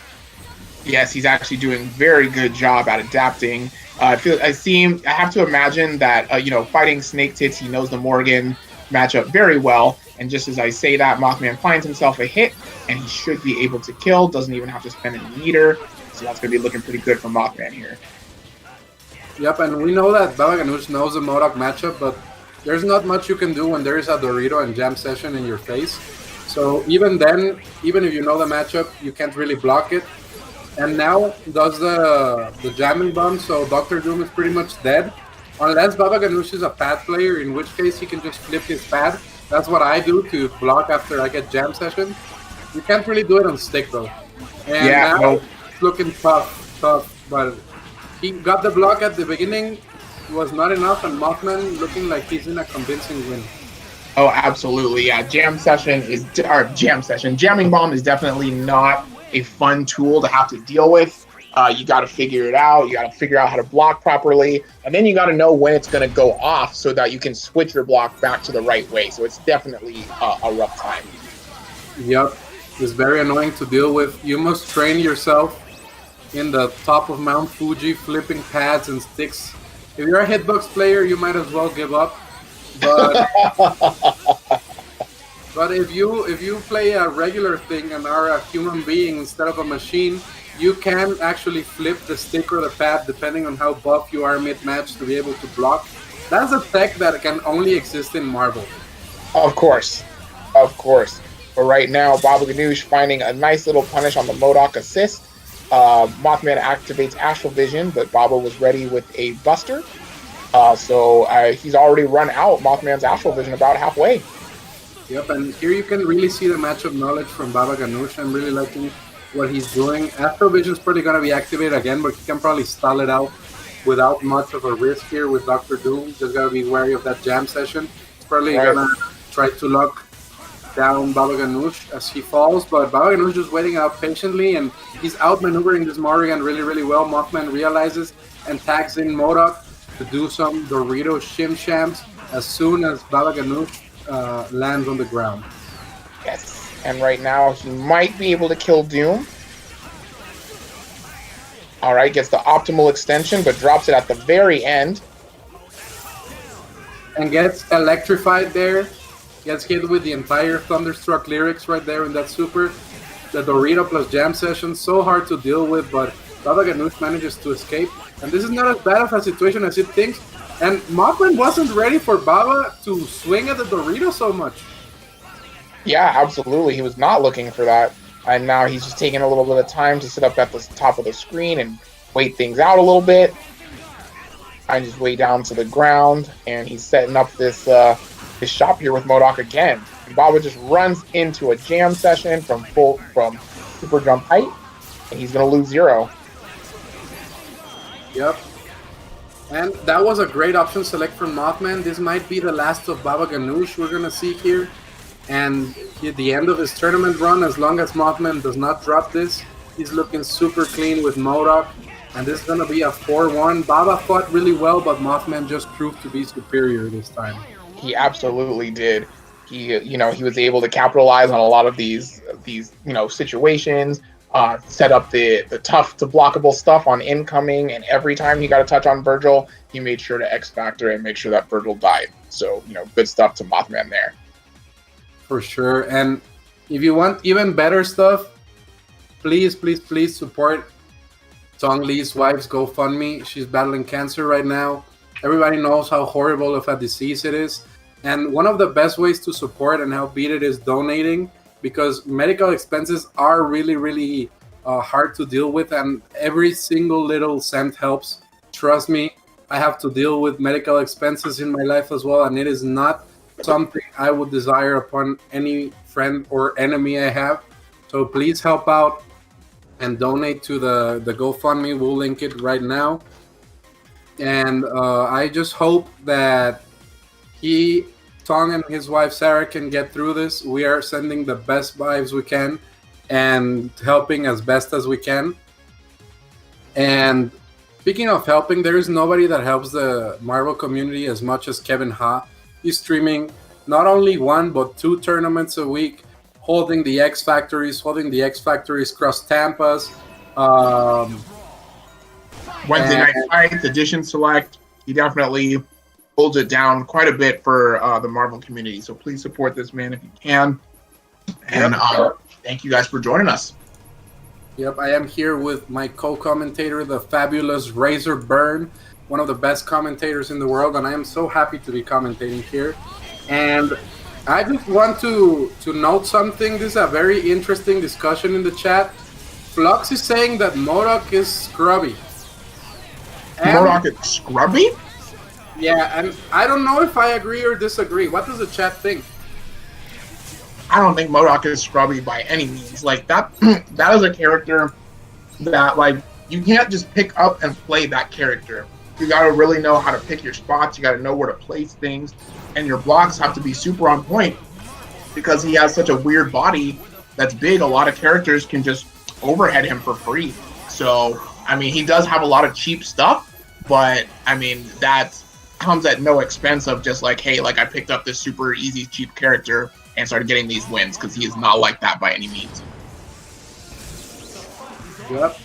Yes, he's actually doing very good job at adapting. I have to imagine that fighting Snake Tits, he knows the Morgan matchup very well. And just as I say that, Mothman finds himself a hit, and he should be able to kill. Doesn't even have to spend any meter, so that's going to be looking pretty good for Mothman here. Yep, and we know that Baba Ganoush knows the MODOK matchup, but there's not much you can do when there is a Dorito and Jam Session in your face. So even then, even if you know the matchup, you can't really block it. And now does the jamming bomb, so Dr. Doom is pretty much dead. Unless Baba Ganoush is a pad player, in which case he can just flip his pad. That's what I do to block after I get Jam Session. You can't really do it on stick though. And now it's looking tough, but he got the block at the beginning. It was not enough, and Mothman looking like he's in a convincing win. Oh, absolutely, yeah. Jamming bomb is definitely not a fun tool to have to deal with. You got to figure it out. You got to figure out how to block properly, and then you got to know when it's going to go off so that you can switch your block back to the right way. So it's definitely a rough time. Yep, it's very annoying to deal with. You must train yourself in the top of Mount Fuji, flipping pads and sticks. If you're a hitbox player, you might as well give up. But but if you play a regular thing and are a human being instead of a machine, you can actually flip the stick or the pad depending on how buff you are mid-match to be able to block. That's a tech that can only exist in Marvel. Of course. But right now, Baba Ganoush finding a nice little punish on the MODOK assist. Mothman activates Astral Vision, but Baba was ready with a Buster. So he's already run out Mothman's Astral Vision about halfway. Yep, and here you can really see the matchup knowledge from Baba Ganoush. I'm really liking what he's doing. Astral Vision is probably going to be activated again, but he can probably stall it out without much of a risk here with Dr. Doom. Just got to be wary of that Jam Session. He's probably going to try to lock down Baba Ganoush as he falls, but Baba Ganoush just waiting out patiently, and he's outmaneuvering this Morrigan really, really well. Mothman realizes and tags in MODOK to do some Dorito shim shams as soon as Baba Ganoush lands on the ground. Yes, and right now he might be able to kill Doom. All right, gets the optimal extension, but drops it at the very end. And gets electrified there. Gets hit with the entire Thunderstruck lyrics right there in that super. The Dorito plus Jam Session, so hard to deal with, but Baba Ganoush manages to escape. And this is not as bad of a situation as it thinks. And Mothman wasn't ready for Baba to swing at the Dorito so much. Yeah, absolutely. He was not looking for that. And now he's just taking a little bit of time to sit up at the top of the screen and wait things out a little bit. I just way down to the ground, and he's setting up this his shop here with MODOK again. And Baba just runs into a Jam Session from super jump height, and he's gonna lose 0. Yep. And that was a great option select from Mothman. This might be the last of Baba Ganoush we're gonna see here. And at the end of his tournament run, as long as Mothman does not drop this, he's looking super clean with MODOK. And this is going to be a 4-1. Baba fought really well, but Mothman just proved to be superior this time. He absolutely did. He was able to capitalize on a lot of these situations, set up the tough to blockable stuff on incoming, and every time he got a touch on Virgil, he made sure to X Factor and make sure that Virgil died. So, good stuff to Mothman there. For sure. And if you want even better stuff, please support Tong Lee's wife's GoFundMe. She's battling cancer right now. Everybody knows how horrible of a disease it is. And one of the best ways to support and help beat it is donating, because medical expenses are really, really hard to deal with, and every single little cent helps. Trust me, I have to deal with medical expenses in my life as well, and it is not something I would desire upon any friend or enemy I have. So please help out and donate to the GoFundMe. We'll link it right now. And I just hope that Tong and his wife Sarah can get through this. We are sending the best vibes we can and helping as best as we can. And speaking of helping, there is nobody that helps the Marvel community as much as Kevin Ha. He's streaming not only 1 but 2 tournaments a week, holding the X Factories across Tampa's. Wednesday night fights, edition select. He definitely holds it down quite a bit for the Marvel community. So please support this man if you can. And thank you guys for joining us. Yep, I am here with my co-commentator, the fabulous Razor Burn, one of the best commentators in the world, and I am so happy to be commentating here. And I just want to note something. This is a very interesting discussion in the chat. Flux is saying that MODOK is scrubby. MODOK is scrubby? Yeah, and I don't know if I agree or disagree. What does the chat think? I don't think MODOK is scrubby by any means. Like that that is a character that like you can't just pick up and play that character. You gotta really know how to pick your spots, you gotta know where to place things, and your blocks have to be super on point because he has such a weird body that's big. A lot of characters can just overhead him for free. So I mean he does have a lot of cheap stuff, but I mean that comes at no expense of just like, hey, like I picked up this super easy cheap character and started getting these wins, because he is not like that by any means. Yep,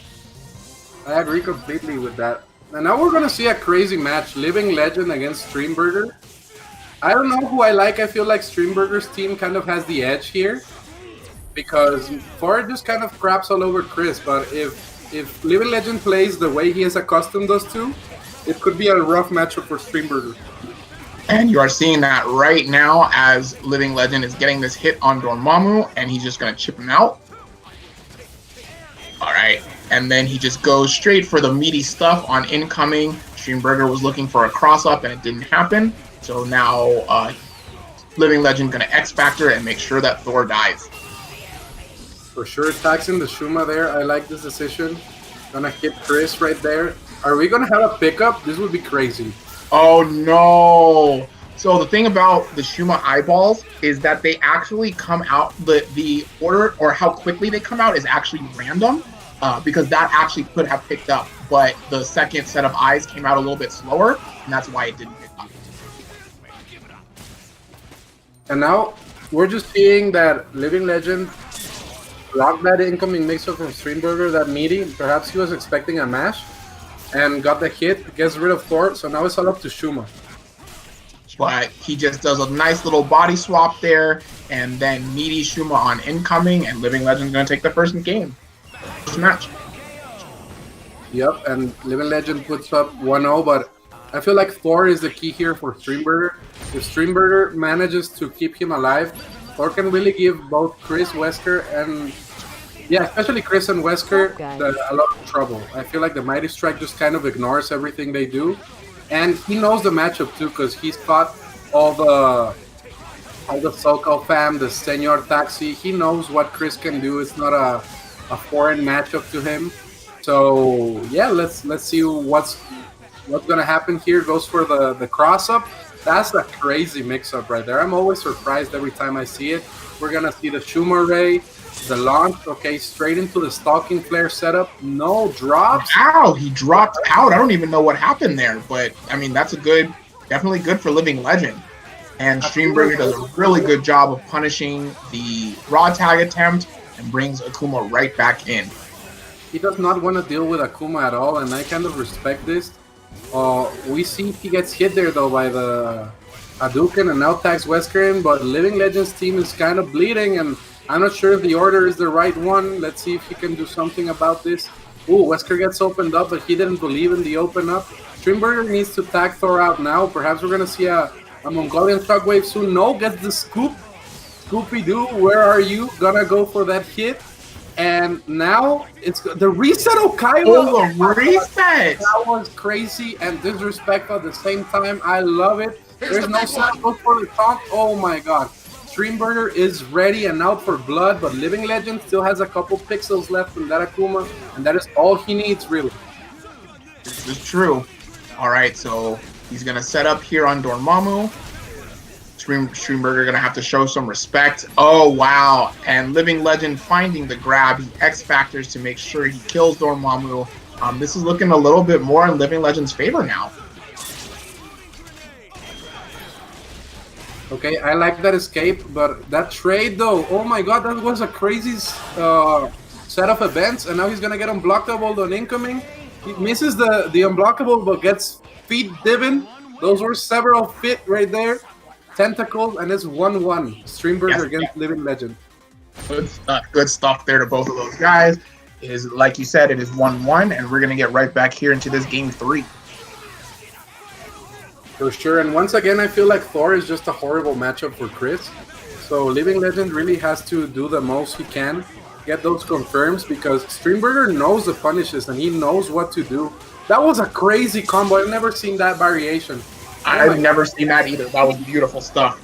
I agree completely with that. And now we're gonna see a crazy match: Living Legend against Streamburger. I don't know who I like. I feel like Streamburger's team kind of has the edge here because Ford just kind of craps all over Chris. But if Living Legend plays the way he has accustomed us to, it could be a rough matchup for Streamburger. And you are seeing that right now as Living Legend is getting this hit on Dormammu, and he's just going to chip him out. All right. And then he just goes straight for the meaty stuff on incoming. Streamburger was looking for a cross-up, and it didn't happen. So now Living Legend going to X-Factor and make sure that Thor dies. For sure, taxing the Shuma there. I like this decision. Gonna hit Chris right there. Are we gonna have a pickup? This would be crazy. Oh no! So the thing about the Shuma eyeballs is that they actually come out, the order or how quickly they come out is actually random, because that actually could have picked up, but the second set of eyes came out a little bit slower, and that's why it didn't pick up. And now we're just seeing that Living Legend blocked that incoming mix-up from Streamburger, that meaty. Perhaps he was expecting a mash and got the hit, gets rid of Thor, so now it's all up to Shuma. But he just does a nice little body swap there, and then meaty Shuma on incoming, and Living Legend's going to take the first game. First match. Yep, and Living Legend puts up 1-0, but I feel like Thor is the key here for Streamburger. If Streamburger manages to keep him alive, Thor can really give both Chris, Wesker, and especially Chris and Wesker a lot of trouble. I feel like the Mighty Strike just kind of ignores everything they do. And he knows the matchup too, because he's fought all the SoCal fam, the Senor Taxi. He knows what Chris can do. It's not a foreign matchup to him. So yeah, let's see what's gonna happen here. Goes for the cross up. That's a crazy mix up right there. I'm always surprised every time I see it. We're gonna see the Shuma Ray, the launch. Okay, straight into the Stalking Flare setup. No drops. Ow, he dropped out. I don't even know what happened there, but I mean that's definitely good for Living Legend. And Streamburger does a really good job of punishing the raw tag attempt and brings Akuma right back in. He does not want to deal with Akuma at all, and I kind of respect this. We see he gets hit there though by the Hadouken and now tags Wesker in, but Living Legends team is kind of bleeding, and I'm not sure if the order is the right one. Let's see if he can do something about this. Ooh, Wesker gets opened up, but he didn't believe in the open up. Streamburger needs to tag Thor out now. Perhaps we're gonna see a Mongolian shockwave soon. No, gets the scoop. Scoopy-Doo, where are you? Gonna go for that hit. And now it's the reset Okaiwa. Oh, the reset! That was crazy and disrespectful at the same time. I love it. There's no sound goes for the taunt. Oh my god. Streamburger is ready and out for blood, but Living Legend still has a couple pixels left from that Akuma, and that is all he needs, really. This is true. All right, so he's going to set up here on Dormammu. Streamburger going to have to show some respect. Oh, wow. And Living Legend finding the grab. He X-Factors to make sure he kills Dormammu. This is looking a little bit more in Living Legend's favor now. Okay, I like that escape, but that trade though, oh my god, that was a crazy set of events, and now he's gonna get unblockable on incoming. He misses the unblockable, but gets feet divin. Those were several fit right there. Tentacles, and it's 1-1. Streamburger against Living Legend. Good stuff there to both of those guys. It is, like you said, it is 1-1, and we're gonna get right back here into this game 3. For sure, and once again, I feel like Thor is just a horrible matchup for Chris. So Living Legend really has to do the most he can, get those confirms, because Streamburger knows the punishes and he knows what to do. That was a crazy combo. I've never seen that variation. I've never seen that either. That was beautiful stuff.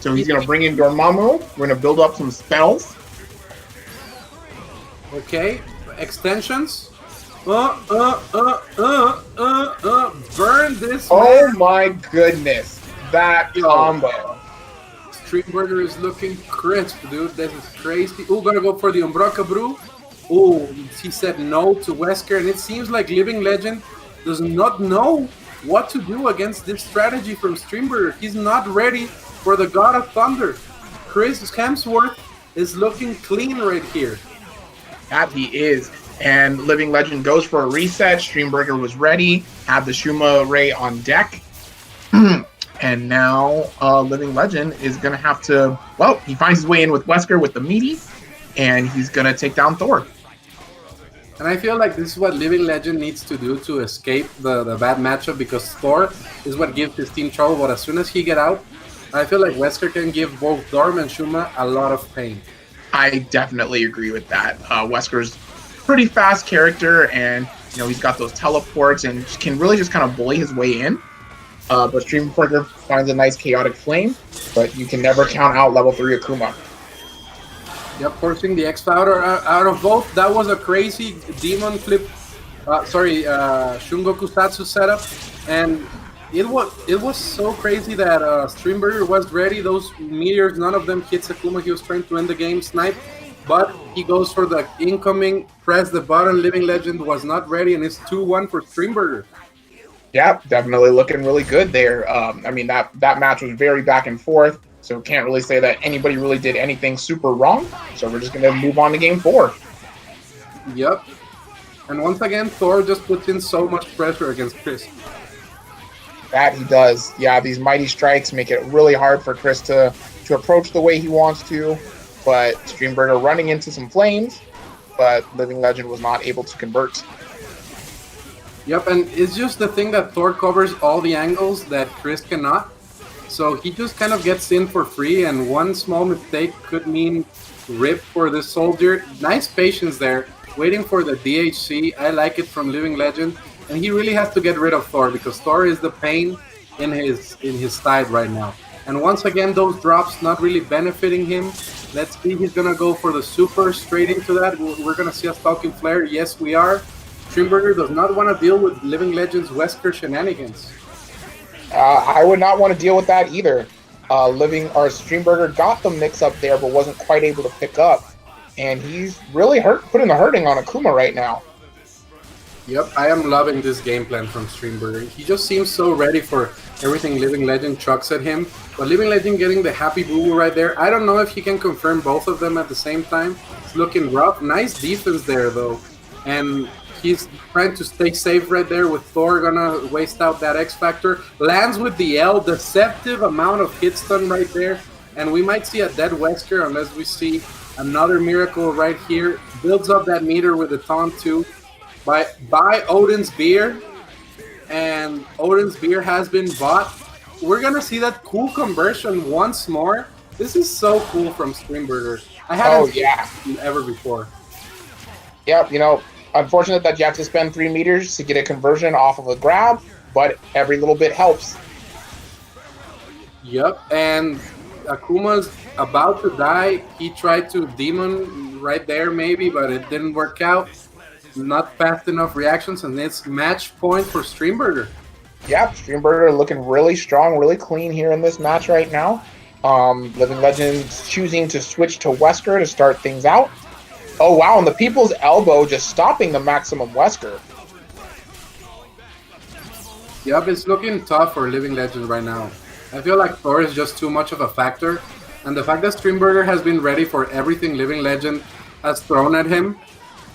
So he's going to bring in Dormammu. We're going to build up some spells. Okay, extensions. Burn this Oh man. my goodness. That combo. Streamburger is looking crisp, dude. This is crazy. Ooh, gonna go for the Umbraka Brew. Ooh, he said no to Wesker, and it seems like Living Legend does not know what to do against this strategy from Streamburger. He's not ready for the God of Thunder. Chris Hemsworth is looking clean right here. That he is. And Living Legend goes for a reset. Streamburger was ready. Have the Shuma Ray on deck. And now Living Legend is going to have to... Well, he finds his way in with Wesker with the meaty. And he's going to take down Thor. And I feel like this is what Living Legend needs to do to escape the bad matchup, because Thor is what gives his team trouble. But as soon as he get out, I feel like Wesker can give both Dorm and Shuma a lot of pain. I definitely agree with that. Wesker's pretty fast character, and he's got those teleports and can really just kind of bully his way in. But Streamburger finds a nice chaotic flame, but you can never count out level 3 Akuma. Yep, forcing the X-Powder out of both. That was a crazy demon flip, Shungoku Satsu setup, and it was so crazy that Streamburger was ready. Those meteors, none of them hit Akuma. He was trying to end the game, snipe, but he goes for the incoming, press the button. Living Legend was not ready, and it's 2-1 for Streamburger. Yeah, definitely looking really good there. I mean, that match was very back and forth, so can't really say that anybody really did anything super wrong. So we're just going to move on to game 4. Yep. And once again, Thor just puts in so much pressure against Chris. That he does. Yeah, these mighty strikes make it really hard for Chris to approach the way he wants to. But Streamburger running into some flames, but Living Legend was not able to convert. Yep, and it's just the thing that Thor covers all the angles that Chris cannot. So he just kind of gets in for free, and one small mistake could mean rip for this soldier. Nice patience there, waiting for the DHC. I like it from Living Legend. And he really has to get rid of Thor, because Thor is the pain in his side right now. And once again, those drops not really benefiting him. Let's see, he's going to go for the super straight into that. We're going to see a Stalking Flare. Yes, we are. Streamburger does not want to deal with Living Legend's Wesker shenanigans. I would not want to deal with that either. Streamburger got the mix up there, but wasn't quite able to pick up. And he's really putting the hurting on Akuma right now. Yep, I am loving this game plan from Streamburger. He just seems so ready for everything Living Legend chucks at him. But Living Legend getting the happy boo-boo right there. I don't know if he can confirm both of them at the same time. It's looking rough. Nice defense there, though. And he's trying to stay safe right there with Thor gonna waste out that X-Factor. Lands with the L, deceptive amount of hit stun right there. And we might see a dead Wesker unless we see another miracle right here. Builds up that meter with the taunt too. Buy Odin's beer, and Odin's beer has been bought. We're gonna see that cool conversion once more. This is so cool from Streamburger. I haven't seen it ever before. Yep, unfortunate that you have to spend 3 meters to get a conversion off of a grab, but every little bit helps. Yep, and Akuma's about to die. He tried to demon right there maybe, but it didn't work out. Not fast enough reactions, and it's match point for Streamburger. Yep, Streamburger looking really strong, really clean here in this match right now. Living Legends choosing to switch to Wesker to start things out. Oh wow, and the People's Elbow just stopping the Maximum Wesker. Yep, it's looking tough for Living Legends right now. I feel like Thor is just too much of a factor, and the fact that Streamburger has been ready for everything Living Legend has thrown at him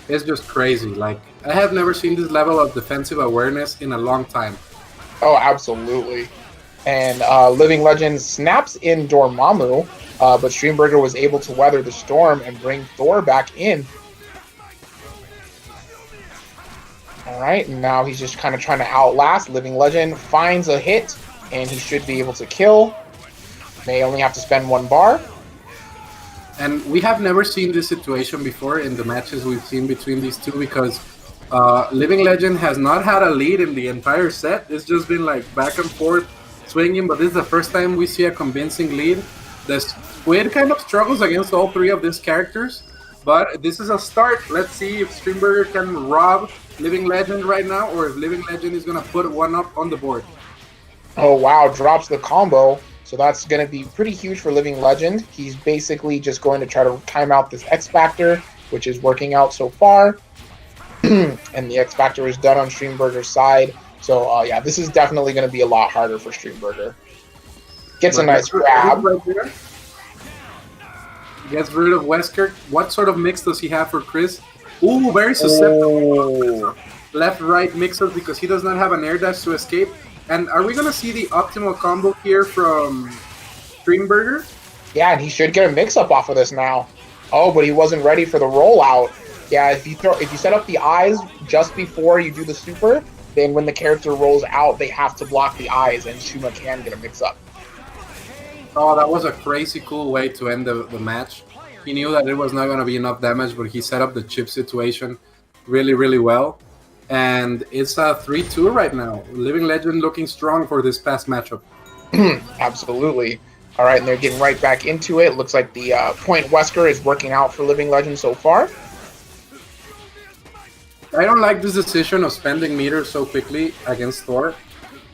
is just crazy. Like, I have never seen this level of defensive awareness in a long time. Oh, absolutely. And Living Legends snaps in Dormammu, but Streamburger was able to weather the storm and bring Thor back in. All right, and now he's just kind of trying to outlast. Living Legend finds a hit, and he should be able to kill. May only have to spend 1 bar. And we have never seen this situation before in the matches we've seen between these two, because Living Legend has not had a lead in the entire set. It's just been like back and forth swinging, but this is the first time we see a convincing lead. The Squid kind of struggles against all 3 of these characters, but this is a start. Let's see if Streamburger can rob Living Legend right now, or if Living Legend is going to put one up on the board. Oh wow, drops the combo. So that's going to be pretty huge for Living Legend. He's basically just going to try to time out this X Factor, which is working out so far. And the X Factor is done on Streamburger's side. So yeah, this is definitely going to be a lot harder for Streamburger. Gets a nice grab. Right there. Gets rid of Wesker. What sort of mix does he have for Chris? Ooh, very susceptible. Left-right mixes because he does not have an air dash to escape. And are we going to see the optimal combo here from Streamburger? Yeah, and he should get a mix-up off of this now. Oh, but he wasn't ready for the rollout. Yeah, if you set up the eyes just before you do the super, then when the character rolls out, they have to block the eyes, and Shuma can get a mix-up. Oh, that was a crazy cool way to end the match. He knew that it was not going to be enough damage, but he set up the chip situation really, really well. And it's a 3-2 right now. Living Legend looking strong for this past matchup. Absolutely. All right, and they're getting right back into it. Looks like the point Wesker is working out for Living Legend so far. I don't like this decision of spending meters so quickly against Thor.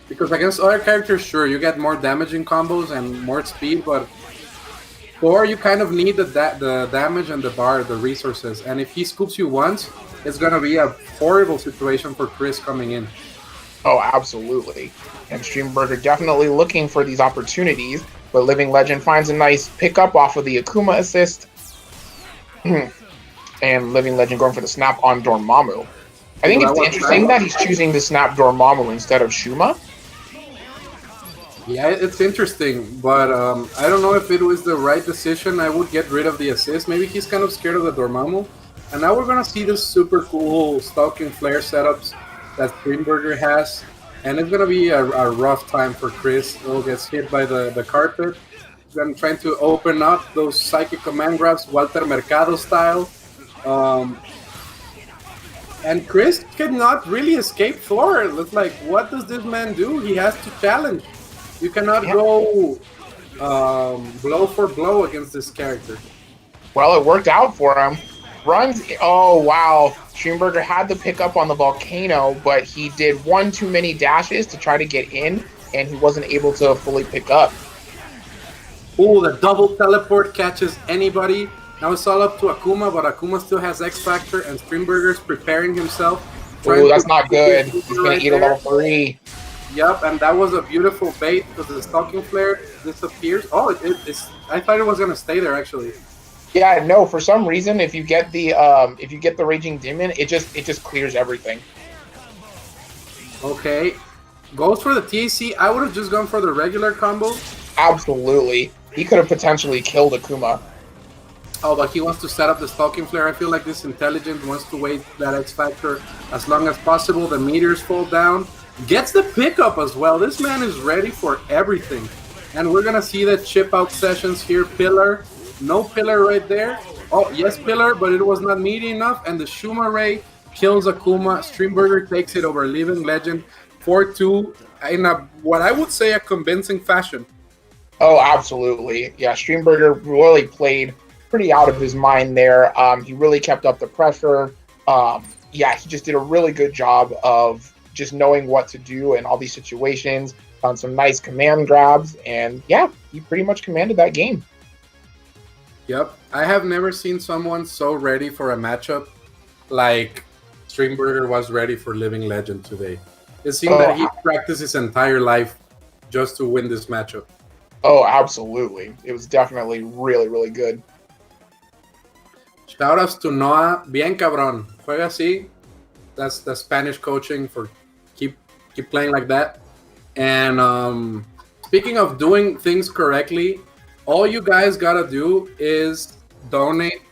Because against other characters, sure, you get more damaging combos and more speed, but Thor, you kind of need the damage and the bar, the resources. And if he scoops you once, it's going to be a horrible situation for Chris coming in. Oh, absolutely. And Streamburger definitely looking for these opportunities, but Living Legend finds a nice pickup off of the Akuma assist. And Living Legend going for the snap on Dormammu. I think it's interesting that he's choosing to snap Dormammu instead of Shuma. Yeah, it's interesting, but I don't know if it was the right decision. I would get rid of the assist. Maybe he's kind of scared of the Dormammu. And now we're going to see this super cool stalking flare setups that Streamburger has. And it's going to be a rough time for Chris. He gets hit by the carpet. Then trying to open up those psychic command grabs, Walter Mercado style. And Chris cannot really escape Thor. It's like, what does this man do? He has to challenge. You cannot go blow for blow against this character. Well, it worked out for him. Runs. Oh, wow. Streamburger had the pickup on the volcano, but he did one too many dashes to try to get in, and he wasn't able to fully pick up. Oh, the double teleport catches anybody. Now it's all up to Akuma, but Akuma still has X Factor, and Streamburger's preparing himself. Oh, that's not good. He's going to eat a level 3. Yep, and that was a beautiful bait because the stalking flare disappears. Oh, I thought it was going to stay there, actually. Yeah, no, for some reason, if you get the Raging Demon, it just clears everything. Okay. Goes for the TAC. I would have just gone for the regular combo. Absolutely. He could have potentially killed Akuma. Oh, but he wants to set up the stalking flare. I feel like this intelligent wants to wait that X Factor as long as possible. The meteors fall down. Gets the pickup as well. This man is ready for everything. And we're going to see the chip out sessions here. Pillar No pillar right there. Oh, yes, pillar, but it was not meaty enough. And the Shuma Ray kills Akuma. Streamburger takes it over Living Legend 4-2 in what I would say a convincing fashion. Oh, absolutely. Yeah, Streamburger really played pretty out of his mind there. He really kept up the pressure. Yeah, he just did a really good job of just knowing what to do in all these situations. Found some nice command grabs, and yeah, he pretty much commanded that game. Yep. I have never seen someone so ready for a matchup like Streamburger was ready for Living Legend today. It seemed that he practiced his entire life just to win this matchup. Oh, absolutely. It was definitely really, really good. Shoutouts to Noah. Bien cabrón. Juega así. That's the Spanish coaching for keep playing like that. And speaking of doing things correctly, all you guys gotta do is donate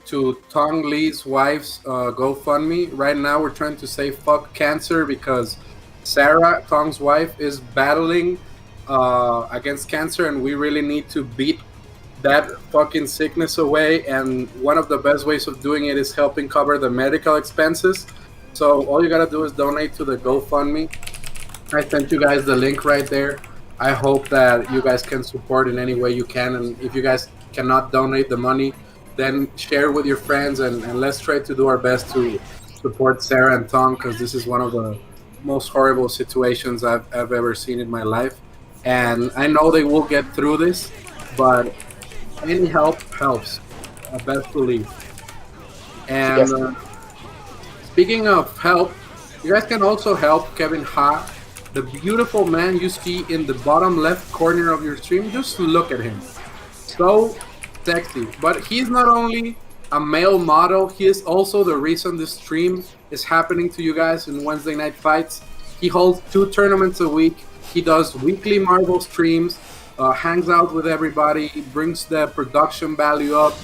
to Tong Lee's wife's GoFundMe. Right now we're trying to say fuck cancer because Sarah, Tong's wife, is battling against cancer, and we really need to beat that fucking sickness away. And one of the best ways of doing it is helping cover the medical expenses. So all you gotta do is donate to the GoFundMe. I sent you guys the link right there. I hope that you guys can support in any way you can, and if you guys cannot donate the money, then share with your friends, and let's try to do our best to support Sarah and Tom, because this is one of the most horrible situations I've ever seen in my life. And I know they will get through this, but any help helps. I best believe. And speaking of help, you guys can also help Kevin Ha, the beautiful man you see in the bottom left corner of your stream. Just look at him. So sexy. But he's not only a male model, he is also the reason this stream is happening to you guys in Wednesday Night Fights. He holds 2 tournaments a week. He does weekly Marvel streams, hangs out with everybody, brings the production value up.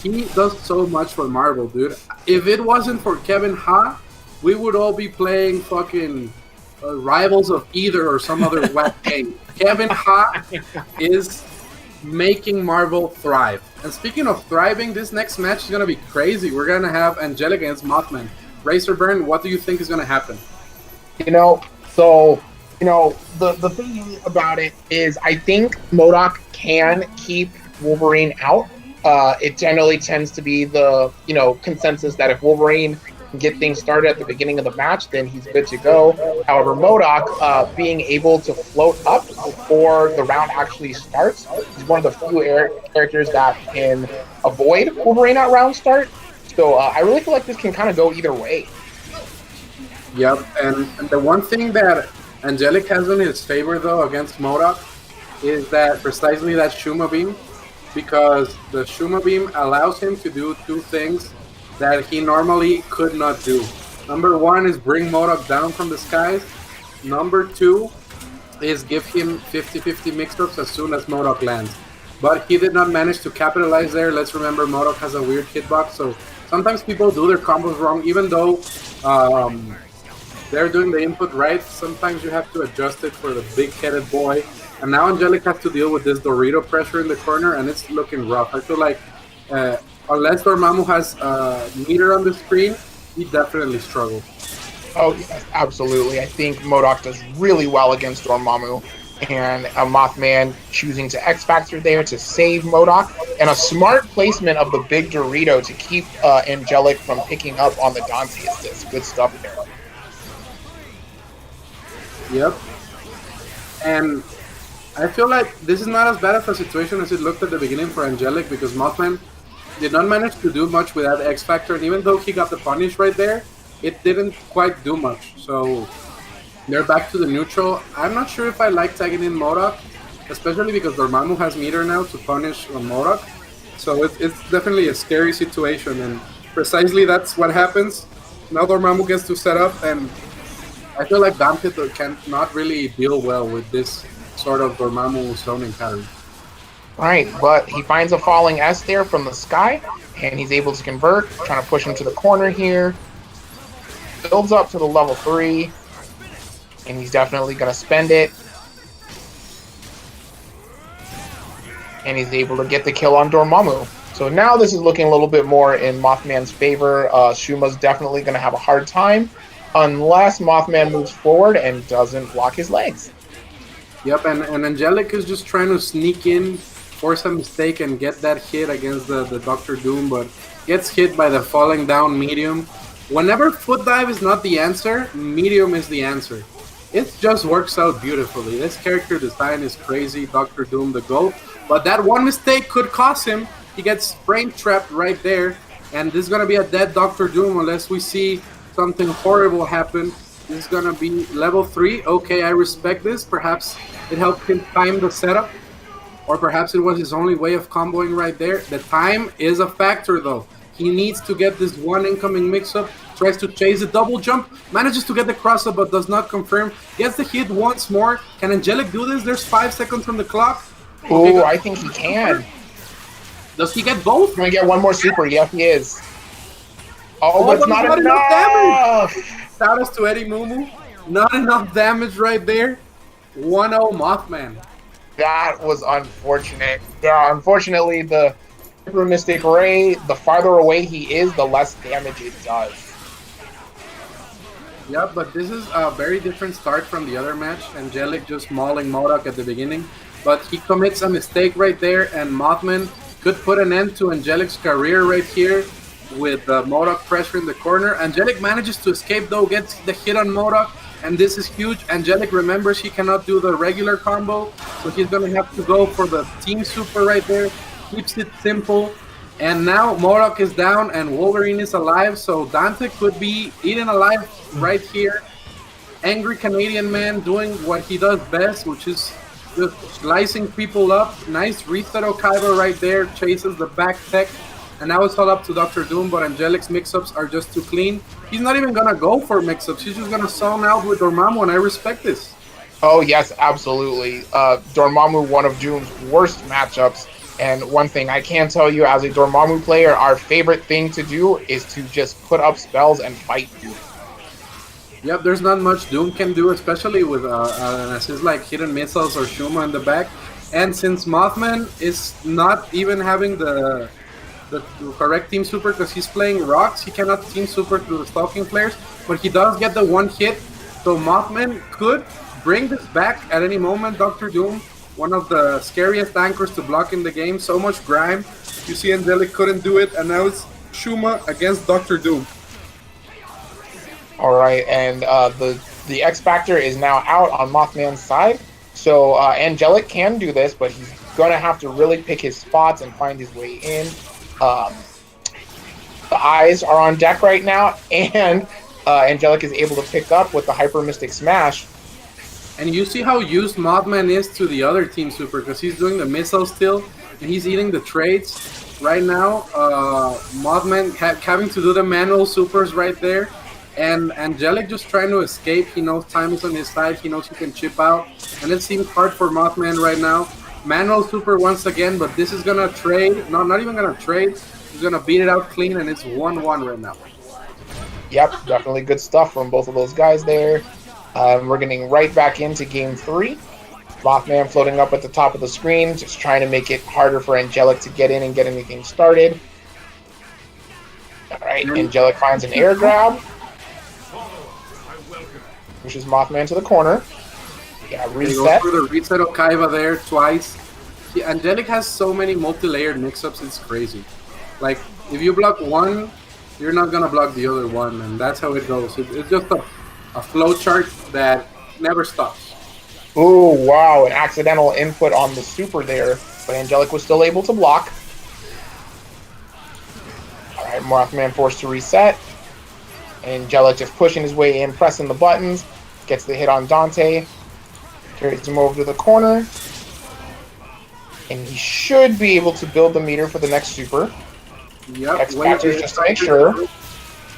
He does so much for Marvel, dude. If it wasn't for Kevin Ha, we would all be playing fucking Rivals of Either or some other whack game. Kevin Ha is making Marvel thrive. And speaking of thriving, this next match is going to be crazy. We're going to have Angelic against Mothman. Razorburn, what do you think is going to happen? The thing about it is I think MODOK can keep Wolverine out. It generally tends to be the, consensus that if Wolverine can get things started at the beginning of the match, then he's good to go. However, MODOK, being able to float up before the round actually starts, is one of the few characters that can avoid Wolverine at round start. So I really feel like this can kind of go either way. Yep, and the one thing that Angelic has in his favor, though, against MODOK is that precisely that Shuma Beam, because the Shuma Beam allows him to do 2 things that he normally could not do. Number 1 is bring MODOK down from the skies. Number 2 is give him 50-50 mix-ups as soon as MODOK lands. But he did not manage to capitalize there. Let's remember MODOK has a weird hitbox, so sometimes people do their combos wrong, even though they're doing the input right. Sometimes you have to adjust it for the big-headed boy. And now Angelic has to deal with this Dorito pressure in the corner, and it's looking rough. I feel like unless Dormammu has meter on the screen, he definitely struggles. Oh, yes, absolutely. I think MODOK does really well against Dormammu. And a Mothman choosing to X-Factor there to save MODOK. And a smart placement of the big Dorito to keep Angelic from picking up on the Dante assist. Good stuff there. Yep. And I feel like this is not as bad of a situation as it looked at the beginning for Angelic, because Mothman did not manage to do much with that X Factor, and even though he got the punish right there, it didn't quite do much. So they're back to the neutral. I'm not sure if I like tagging in MODOK, especially because Dormammu has meter now to punish on MODOK. So it's definitely a scary situation, and precisely that's what happens. Now Dormammu gets to set up, and I feel like Dante can not really deal well with this sort of Dormammu zoning pattern. Right, but he finds a falling S there from the sky, and he's able to convert, trying to push him to the corner here. Builds up to the level 3, and he's definitely going to spend it. and he's able to get the kill on Dormammu. So now this is looking a little bit more in Mothman's favor. Shuma's definitely going to have a hard time unless Mothman moves forward and doesn't block his legs. Yep, and Angelic is just trying to sneak in, force a mistake, and get that hit against the Doctor Doom, but gets hit by the falling down medium. Whenever foot dive is not the answer, medium is the answer. It just works out beautifully. This character design is crazy, Doctor Doom the GOAT, but that one mistake could cost him. He gets frame trapped right there, and this is going to be a dead Doctor Doom unless we see something horrible happen. This is going to be level 3. Okay, I respect this. Perhaps it helped him time the setup, or perhaps it was his only way of comboing right there. The time is a factor, though. He needs to get this one incoming mix-up, tries to chase a double jump, manages to get the cross-up but does not confirm, gets the hit once more. Can Angelic do this? There's 5 seconds on the clock. Oh, I think he can. Does he get both? Can we get one more super? Yeah, he is. Oh, but it's not enough. Damage. Shout out to Eddie Mumu. Not enough damage right there. 1-0 Mothman. That was unfortunate. Yeah, unfortunately, the Hyper Mystic Ray, the farther away he is, the less damage it does. Yeah, but this is a very different start from the other match. Angelic just mauling MODOK at the beginning. But he commits a mistake right there, and Mothman could put an end to Angelic's career right here with MODOK pressure in the corner. Angelic manages to escape though, gets the hit on MODOK, and this is huge. Angelic remembers he cannot do the regular combo, so he's going to have to go for the team super right there. Keeps it simple, and now MODOK is down and Wolverine is alive, so Dante could be eaten alive right here. Angry Canadian man doing what he does best, which is just slicing people up. Nice reset Okaiba right there, chases the back tech, and now it's all up to Dr. Doom, but Angelic's mix-ups are just too clean. He's not even gonna go for mix-ups, he's just gonna zone out with Dormammu, and I respect this. Oh yes, absolutely. Dormammu, one of Doom's worst matchups, and one thing I can tell you as a Dormammu player, our favorite thing to do is to just put up spells and fight Doom. Yep, there's not much Doom can do, especially with an assist like hidden missiles or Shuma in the back. And since Mothman is not even having the correct team super because he's playing rocks, he cannot team super through the stalking flares, but he does get the one hit. So Mothman could bring this back at any moment. Dr. Doom, one of the scariest anchors to block in the game, so much grime. You see Angelic couldn't do it, and now it's Shuma against Dr. Doom. All right, and the X Factor is now out on Mothman's side. So Angelic can do this, but he's going to have to really pick his spots and find his way in. The eyes are on deck right now, and Angelic is able to pick up with the Hyper Mystic Smash. And you see how used Mothman is to the other team super, because he's doing the missile still, and he's eating the trades. Right now, Mothman having to do the manual supers right there. And Angelic just trying to escape. He knows time is on his side. He knows he can chip out. And it seems hard for Mothman right now. Manual super once again, but this is going to trade. No, not even going to trade. He's going to beat it out clean, and it's 1-1 right now. Yep, definitely good stuff from both of those guys there. We're getting right back into Game 3. Mothman floating up at the top of the screen, just trying to make it harder for Angelic to get in and get anything started. All right, Angelic finds an air grab. Pushes Mothman to the corner. Yeah, reset. He goes for the reset of Kaiba there twice. Angelic has so many multi-layered mix-ups, it's crazy. Like, if you block one, you're not going to block the other one, and that's how it goes. It's just a flow chart that never stops. Oh, wow, an accidental input on the super there, but Angelic was still able to block. All right, Mothman forced to reset. Angelic just pushing his way in, pressing the buttons, gets the hit on Dante, carries him over to the corner, and he should be able to build the meter for the next super. Yep, X Factor just to make sure.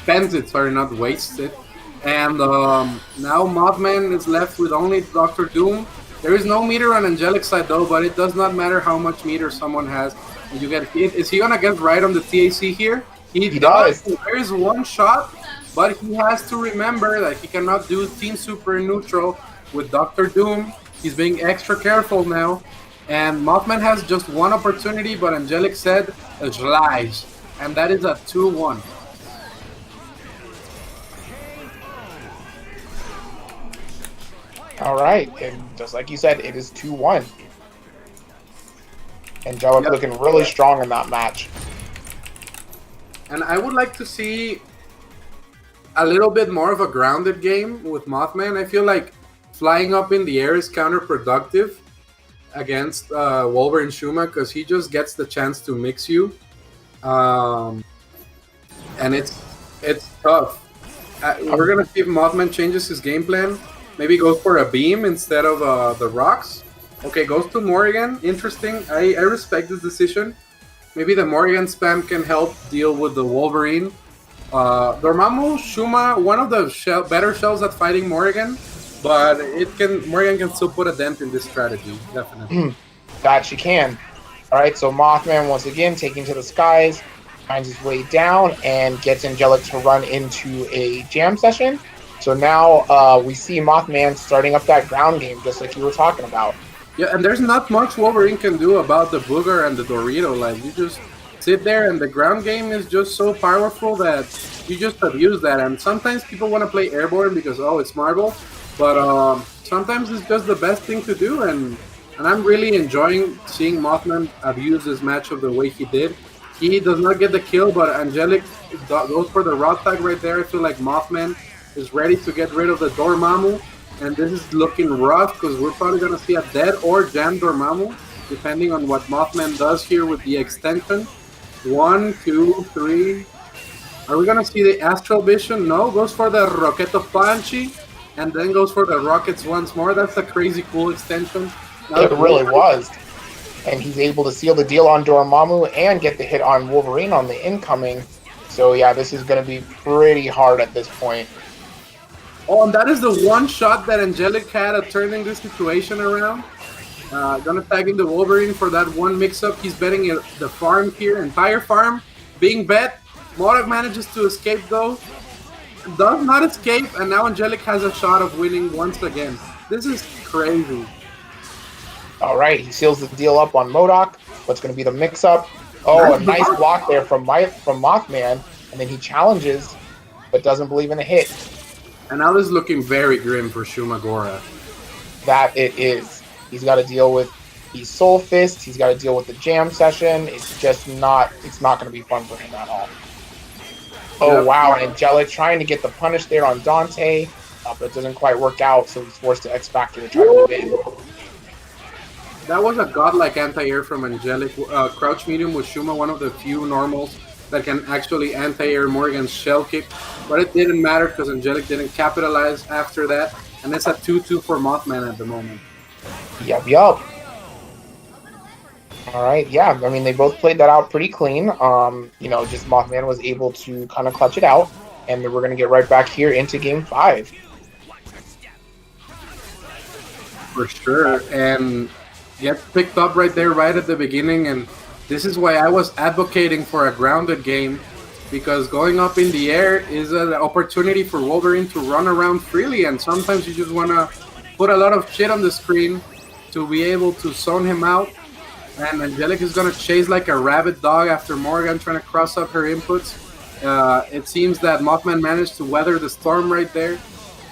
Spends it, sorry, not waste it. And now Mothman is left with only Dr. Doom. There is no meter on Angelic's side though, but it does not matter how much meter someone has. And you get hit. Is he gonna get right on the TAC here? He does. There is one shot. But he has to remember that he cannot do Team Super in neutral with Dr. Doom. He's being extra careful now. And Mothman has just one opportunity, but Angelic said Slice, and that is a 2-1. All right, and just like you said, it is 2-1. Angelic looking really strong in that match. And I would like to see a little bit more of a grounded game with Mothman. I feel like flying up in the air is counterproductive against Wolverine Shuma because he just gets the chance to mix you. And it's tough. We're going to see if Mothman changes his game plan. Maybe goes for a beam instead of the rocks. Okay, goes to Morrigan. Interesting. I respect this decision. Maybe the Morrigan spam can help deal with the Wolverine. Dormammu, Shuma, one of the better shells at fighting Morrigan, but Morrigan can still put a dent in this strategy, definitely. That she can. All right, so Mothman once again taking to the skies, finds his way down, and gets Angelic to run into a jam session. So now we see Mothman starting up that ground game, just like you were talking about. Yeah, and there's not much Wolverine can do about the Booger and the Dorito. Like, you just sit there, and the ground game is just so powerful that you just abuse that. And sometimes people want to play Airborne because, oh, it's Marvel. But sometimes it's just the best thing to do. And I'm really enjoying seeing Mothman abuse this matchup the way he did. He does not get the kill, but Angelic goes for the rod tag right there. I feel like Mothman is ready to get rid of the Dormammu. And this is looking rough because we're probably going to see a dead or jammed Dormammu, depending on what Mothman does here with the extension. 1, 2, 3. Are we going to see the Astral Vision? No, goes for the Roqueto Punchy, and then goes for the Rockets once more. That's a crazy cool extension. It really was. And he's able to seal the deal on Dormammu and get the hit on Wolverine on the incoming. So yeah, this is going to be pretty hard at this point. Oh, and that is the one shot that Angelic had at turning this situation around. Gonna tag in the Wolverine for that one mix-up. He's betting the farm here, entire farm being bet. Modok manages to escape though. Does not escape, and now Angelic has a shot of winning once again. This is crazy. All right, he seals the deal up on MODOK. What's going to be the mix-up? Oh, a nice block there from Mothman, and then he challenges, but doesn't believe in a hit. And now this is looking very grim for Shumagora. That it is. He's got to deal with the Soul Fist. He's got to deal with the Jam Session. It's just not. It's not going to be fun for him at all. Oh Yep. wow, Angelic trying to get the punish there on Dante, but it doesn't quite work out, so he's forced to X Factor to try to move in. That was a godlike anti-air from Angelic. Crouch medium with Shuma, one of the few normals that can actually anti-air Morgan's shell kick. But it didn't matter because Angelic didn't capitalize after that. And it's a 2-2 for Mothman at the moment. Yup. All right, yeah. I mean, they both played that out pretty clean. Just Mothman was able to kind of clutch it out, and then we're gonna get right back here into Game 5. For sure. And gets picked up right there, right at the beginning. And this is why I was advocating for a grounded game, because going up in the air is an opportunity for Wolverine to run around freely, and sometimes you just want to put a lot of shit on the screen to be able to zone him out. And Angelic is going to chase like a rabid dog after Morgan trying to cross up her inputs. It seems that Mothman managed to weather the storm right there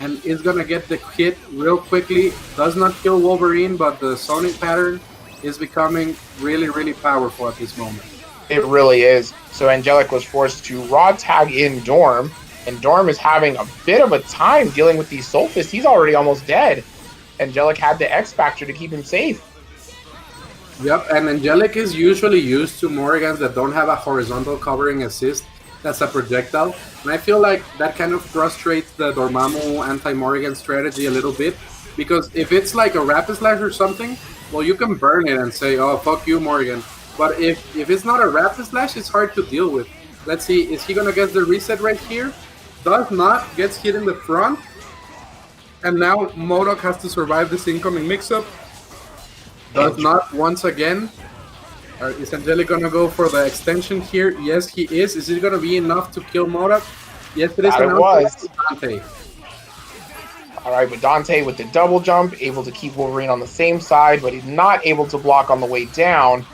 and is going to get the hit real quickly. Does not kill Wolverine, but the zoning pattern is becoming really, really powerful at this moment. It really is. So Angelic was forced to raw tag in Dorm, and Dorm is having a bit of a time dealing with these Soul Fists. He's already almost dead. Angelic had the X Factor to keep him safe. Yep, and Angelic is usually used to Morgans that don't have a horizontal covering assist. That's a projectile. And I feel like that kind of frustrates the Dormammu anti-Morrigan strategy a little bit. Because if it's like a Rapid Slash or something, well, you can burn it and say, oh, fuck you, Morrigan. But if it's not a Rapid Slash, it's hard to deal with. Let's see, is he going to get the reset right here? Does not, gets hit in the front. And now MODOK has to survive this incoming mix-up. Does not once again. Is Angelic going to go for the extension here? Yes, he is. Is it going to be enough to kill MODOK? Yes, it is. That it was. Dante. All right, but Dante with the double jump, able to keep Wolverine on the same side, but he's not able to block on the way down.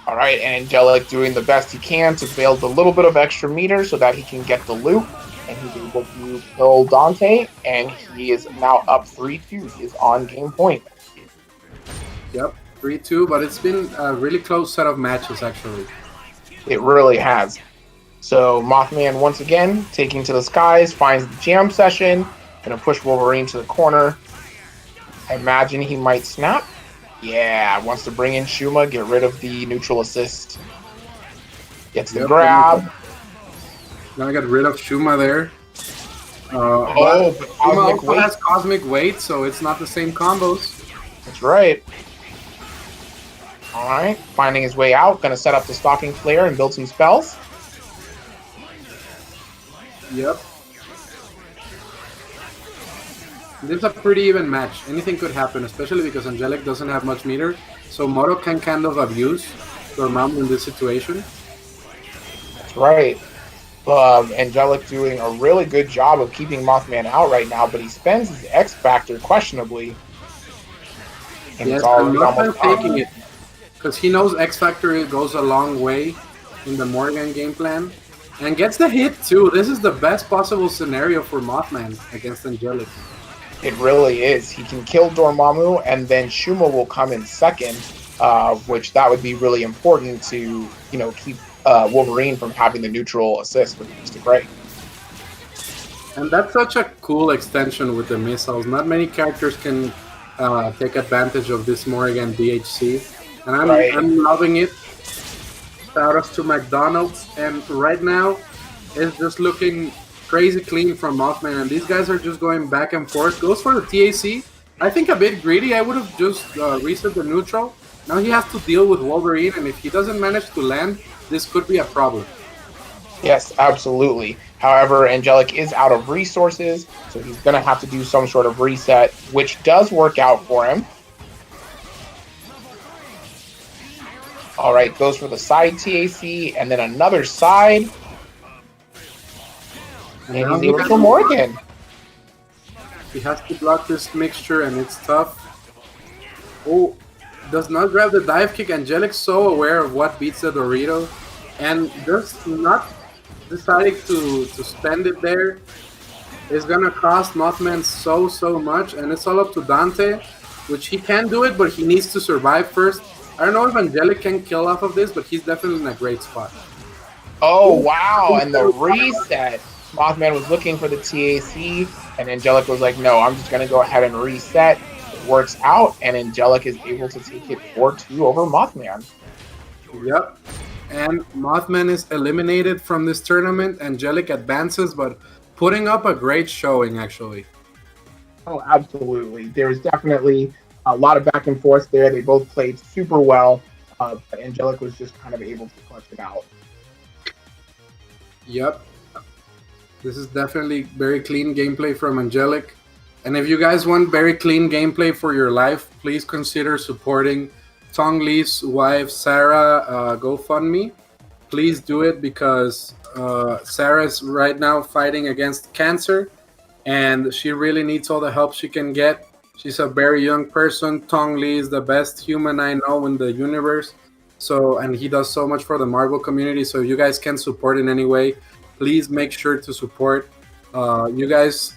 All right, and Angelic doing the best he can to build a little bit of extra meter so that he can get the loot, and he's able to kill Dante, and he is now up 3-2. He is on game point. Yep, 3-2, but it's been a really close set of matches, actually. It really has. So Mothman once again taking to the skies, finds the jam session, gonna push Wolverine to the corner. I imagine he might snap. Yeah, wants to bring in Shuma, get rid of the neutral assist. Gets the grab. Gonna get rid of Shuma there. But Shuma Cosmic also Weight. has Cosmic Weight, so it's not the same combos. That's right. All right, finding his way out, gonna set up the Stalking Flare and build some spells. Yep. This is a pretty even match. Anything could happen, especially because Angelic doesn't have much meter, so Moto can kind of abuse Dormammu in this situation. That's right. Angelic doing a really good job of keeping Mothman out right now, but he spends his X Factor questionably. And Yes, it's and already Mothman almost taking gone. it because he knows X Factor goes a long way in the Morgan game plan, and gets the hit too. This is the best possible scenario for Mothman against Angelic. It really is. He can kill Dormammu, and then Shuma will come in second, which that would be really important to, keep Wolverine from having the neutral assist with Mr. Gray. And that's such a cool extension with the missiles. Not many characters can take advantage of this Morgan DHC, and I'm loving it. Shout outs to McDonald's, and right now it's just looking crazy clean from Mothman, and these guys are just going back and forth. Goes for the TAC. I think a bit greedy. I would have just reset the neutral. Now he has to deal with Wolverine, and if he doesn't manage to land, this could be a problem. Yes, absolutely. However, Angelic is out of resources, so he's going to have to do some sort of reset, which does work out for him. All right, goes for the side TAC, and then another side. And he's able to kill Morgan. He has to block this mixture, and it's tough. Oh, does not grab the dive kick. Angelic so aware of what beats the Dorito, and just not deciding to spend it there is gonna cost Mothman so much, and it's all up to Dante, which he can do it, but he needs to survive first. I don't know if Angelic can kill off of this, but he's definitely in a great spot. Oh, wow, and the reset. Mothman was looking for the TAC, and Angelic was like, no, I'm just going to go ahead and reset. It works out, and Angelic is able to take it 4-2 over Mothman. Yep. And Mothman is eliminated from this tournament. Angelic advances, but putting up a great showing, actually. Oh, absolutely. There's definitely a lot of back and forth there. They both played super well, but Angelic was just kind of able to clutch it out. Yep. This is definitely very clean gameplay from Angelic. And if you guys want very clean gameplay for your life, please consider supporting Tong Lee's wife, Sarah, GoFundMe. Please do it because Sarah's right now fighting against cancer, and she really needs all the help she can get. She's a very young person. Tong Lee is the best human I know in the universe. And he does so much for the Marvel community. So if you guys can support in any way, please make sure to support. You guys,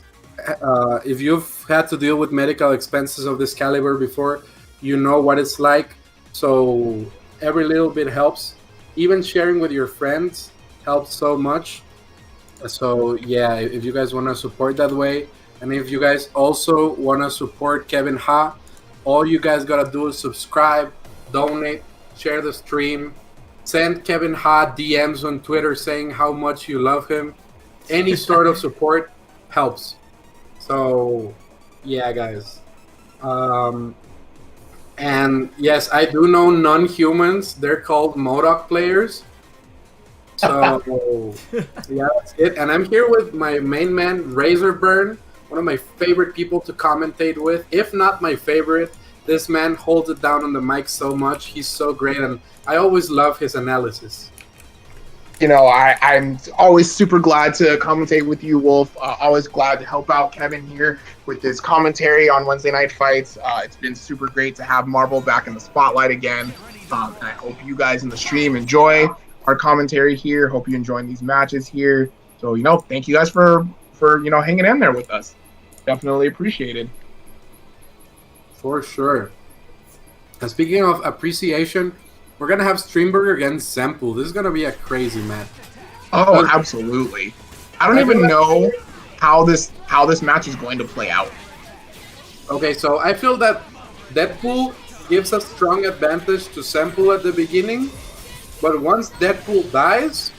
if you've had to deal with medical expenses of this caliber before, you know what it's like. So every little bit helps. Even sharing with your friends helps so much. So yeah, if you guys want to support that way, and if you guys also want to support Kevin Ha, all you guys got to do is subscribe, donate, share the stream, send Kevin Ha DMs on Twitter saying how much you love him. Any sort of support helps. So, yeah, guys. And yes, I do know non-humans. They're called MODOK players. So, yeah, that's it. And I'm here with my main man, Razorburn, one of my favorite people to commentate with, if not my favorite. This man holds it down on the mic so much. He's so great, and I always love his analysis. you know, I'm always super glad to commentate with you, Wolf. Always glad to help out Kevin here with his commentary on Wednesday night fights. It's been super great to have Marvel back in the spotlight again. And I hope you guys in the stream enjoy our commentary here. Hope you enjoying these matches here. So, you know, thank you guys for you know, hanging in there with us. Definitely appreciated. For sure. And speaking of appreciation, we're gonna have Streamburger against Zenpool. This is gonna be a crazy match. Oh, absolutely. I don't even know how this match is going to play out. Okay, so I feel that Deadpool gives a strong advantage to Zenpool at the beginning, but once Deadpool dies,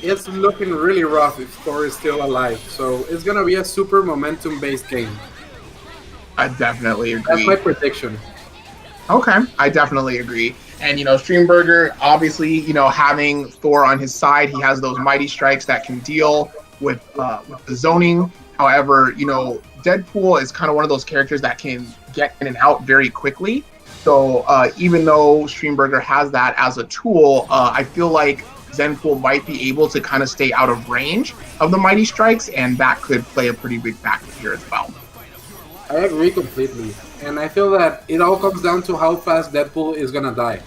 it's looking really rough if Thor is still alive. So it's gonna be a super momentum-based game. I definitely agree. That's my prediction. Okay, I definitely agree. And, you know, Streamburger, obviously, you know, having Thor on his side, he has those mighty strikes that can deal with the zoning. However, you know, Deadpool is kind of one of those characters that can get in and out very quickly. So even though Streamburger has that as a tool, I feel like Zenpool might be able to kind of stay out of range of the mighty strikes, and that could play a pretty big factor here as well. I agree completely. And I feel that it all comes down to how fast Deadpool is gonna die.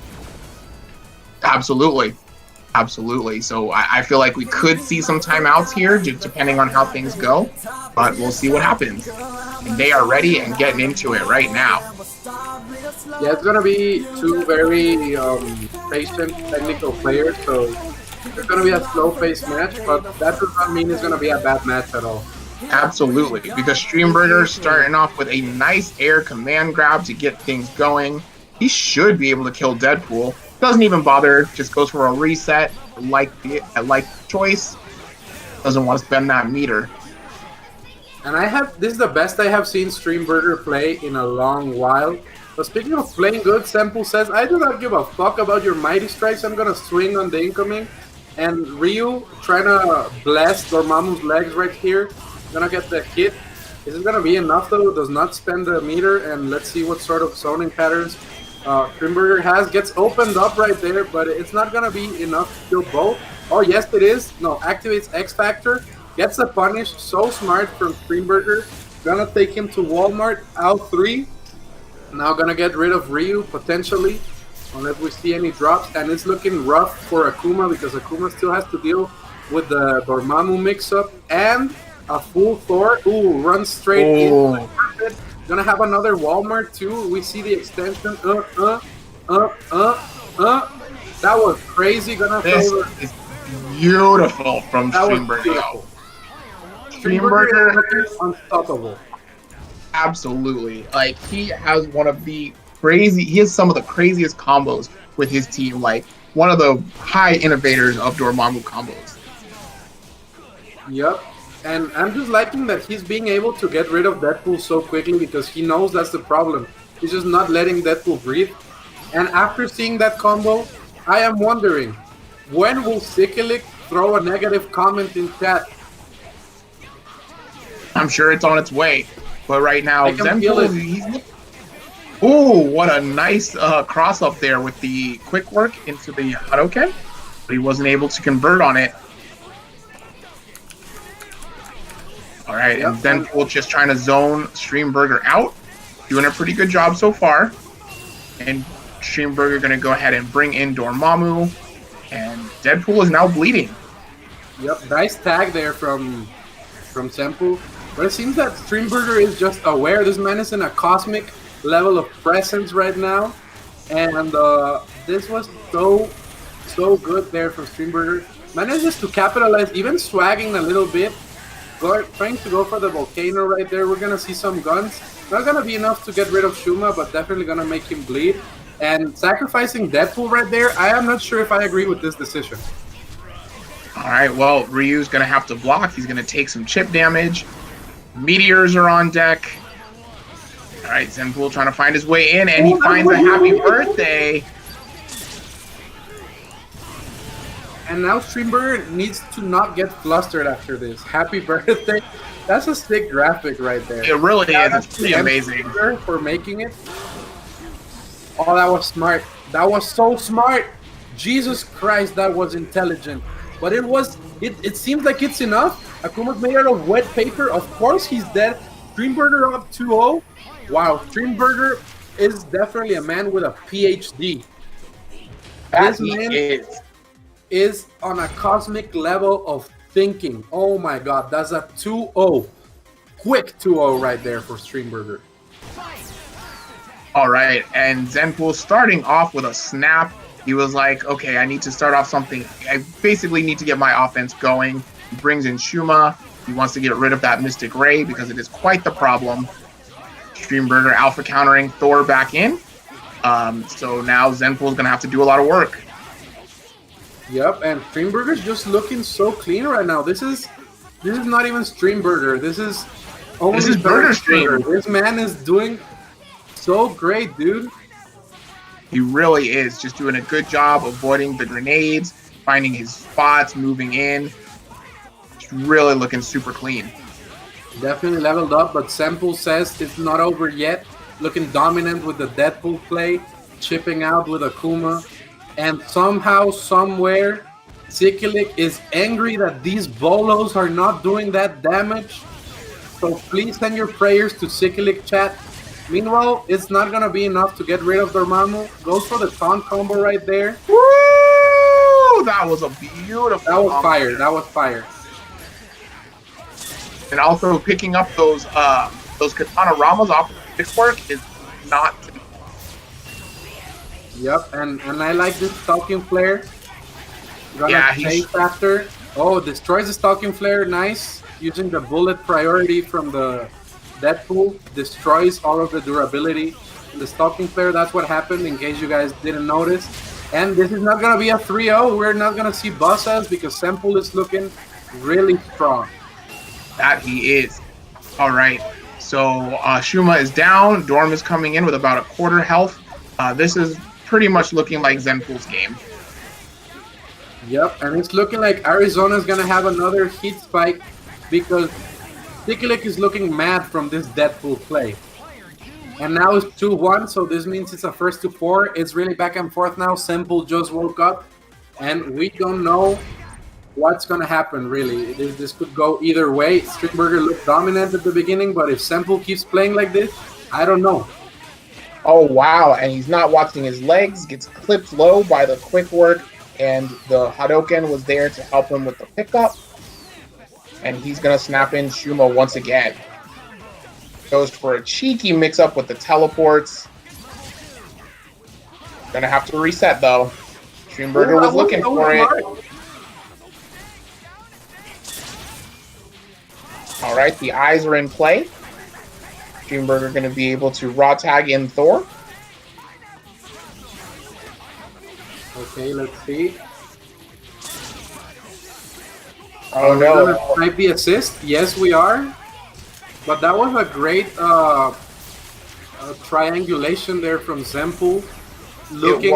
Absolutely. Absolutely. So I feel like we could see some timeouts here, just depending on how things go, but we'll see what happens. And they are ready and getting into it right now. Yeah, it's gonna be two very patient technical players, so it's gonna be a slow-paced match, but that does not mean it's gonna be a bad match at all. Absolutely, because Streamburger starting off with a nice air command grab to get things going. He should be able to kill Deadpool. Doesn't even bother, just goes for a reset. I like choice. Doesn't want to spend that meter. And this is the best I have seen Streamburger play in a long while. But speaking of playing good, Zenpool says, I do not give a fuck about your mighty strikes. I'm gonna swing on the incoming. And Ryu trying to blast Dormammu's legs right here. Gonna get the hit. Is it gonna be enough though? Does not spend the meter, and let's see what sort of zoning patterns Streamburger has. Gets opened up right there, but it's not gonna be enough to kill both. Oh yes it is. No, activates X Factor. Gets the punish. So smart from Streamburger. Gonna take him to Walmart. Out 3. Now gonna get rid of Ryu potentially, unless we see any drops, and it's looking rough for Akuma because Akuma still has to deal with the Dormammu mix-up and a full Thor. Ooh, runs straight in. Gonna have another Walmart too. We see the extension. That was crazy. This is beautiful from Streamburger. Streamburger is unstoppable. Absolutely. Like, he has he has some of the craziest combos with his team. Like, one of the high innovators of Dormammu combos. Yep. And I'm just liking that he's being able to get rid of Deadpool so quickly because he knows that's the problem. He's just not letting Deadpool breathe. And after seeing that combo, I am wondering, when will Sikilic throw a negative comment in chat? I'm sure it's on its way. But right now, Zenpool, ooh, what a nice cross up there with the quick work into the Hadouken. But he wasn't able to convert on it. All right, and Zenpool just trying to zone Streamburger out. Doing a pretty good job so far. And Streamburger going to go ahead and bring in Dormammu. And Deadpool is now bleeding. Yep, nice tag there from Zenpool. But it seems that Streamburger is just aware. This man is in a cosmic level of presence right now. And this was so good there from Streamburger. Manages to capitalize, even swagging a little bit. Trying to go for the volcano right there. We're gonna see some guns. Not gonna be enough to get rid of Shuma, but definitely gonna make him bleed. And sacrificing Deadpool right there, I am not sure if I agree with this decision. All right, well, Ryu's gonna have to block. He's gonna take some chip damage. Meteors are on deck. All right, Zenpool trying to find his way in, and he finds a happy birthday. And now Streamburger needs to not get flustered after this. Happy birthday. That's a sick graphic right there. It really is. It's pretty amazing. For making it. Oh, that was smart. That was so smart. Jesus Christ, that was intelligent. But it seems like it's enough. Akuma's made out of wet paper. Of course he's dead. Streamburger up 2-0. Wow, Streamburger is definitely a man with a PhD. This man is on a cosmic level of thinking. Oh my god, that's a 2-0. Quick 2-0 right there for Streamburger. All right, and Zenpool starting off with a snap. He was like, okay, I need to start off something. I basically need to get my offense going. He brings in Shuma. He wants to get rid of that Mystic Ray because it is quite the problem. Streamburger alpha countering Thor back in. So now Zenpool is going to have to do a lot of work. Yep, and Streamburger's just looking so clean right now. This is not even Streamburger. This is Burger Stream. This man is doing so great, dude. He really is just doing a good job avoiding the grenades, finding his spots, moving in. Just really looking super clean. Definitely leveled up, but Zenpool says it's not over yet. Looking dominant with the Deadpool play, chipping out with Akuma. And somehow, somewhere, Cyclic is angry that these bolos are not doing that damage. So please send your prayers to Cyclic chat. Meanwhile, it's not going to be enough to get rid of Dormammu. Goes for the taunt combo right there. Woo! That was a beautiful That was fire. That was fire. And also picking up those Katana Ramas off of Fixwork is not. Yep, and I like this Stalking Flare. Yeah, chase after. Oh, destroys the Stalking Flare. Nice. Using the bullet priority from the Deadpool. Destroys all of the durability. The Stalking Flare, that's what happened, in case you guys didn't notice. And this is not going to be a 3-0. We're not going to see bosses because Zenpool is looking really strong. That he is. All right. So Shuma is down. Dorm is coming in with about a quarter health. This is pretty much looking like Zenpool's game. Yep, and it's looking like Arizona's going to have another heat spike because Cyclic is looking mad from this Deadpool play. And now it's 2-1, so this means it's a first to 4. It's really back and forth now. Zenpool just woke up, and we don't know what's going to happen, really. This could go either way. Streamburger looked dominant at the beginning, but if Zenpool keeps playing like this, I don't know. Oh, wow. And he's not watching his legs. Gets clipped low by the quick work, and the Hadouken was there to help him with the pickup. And he's going to snap in Shuma once again. Goes for a cheeky mix-up with the teleports. Gonna have to reset, though. Streamburger was looking for it. All right, the eyes are in play. Streamburger going to be able to raw tag in Thor. Okay, let's see. Oh no! Might be assist. Yes, we are. But that was a great triangulation there from Zenpool, looking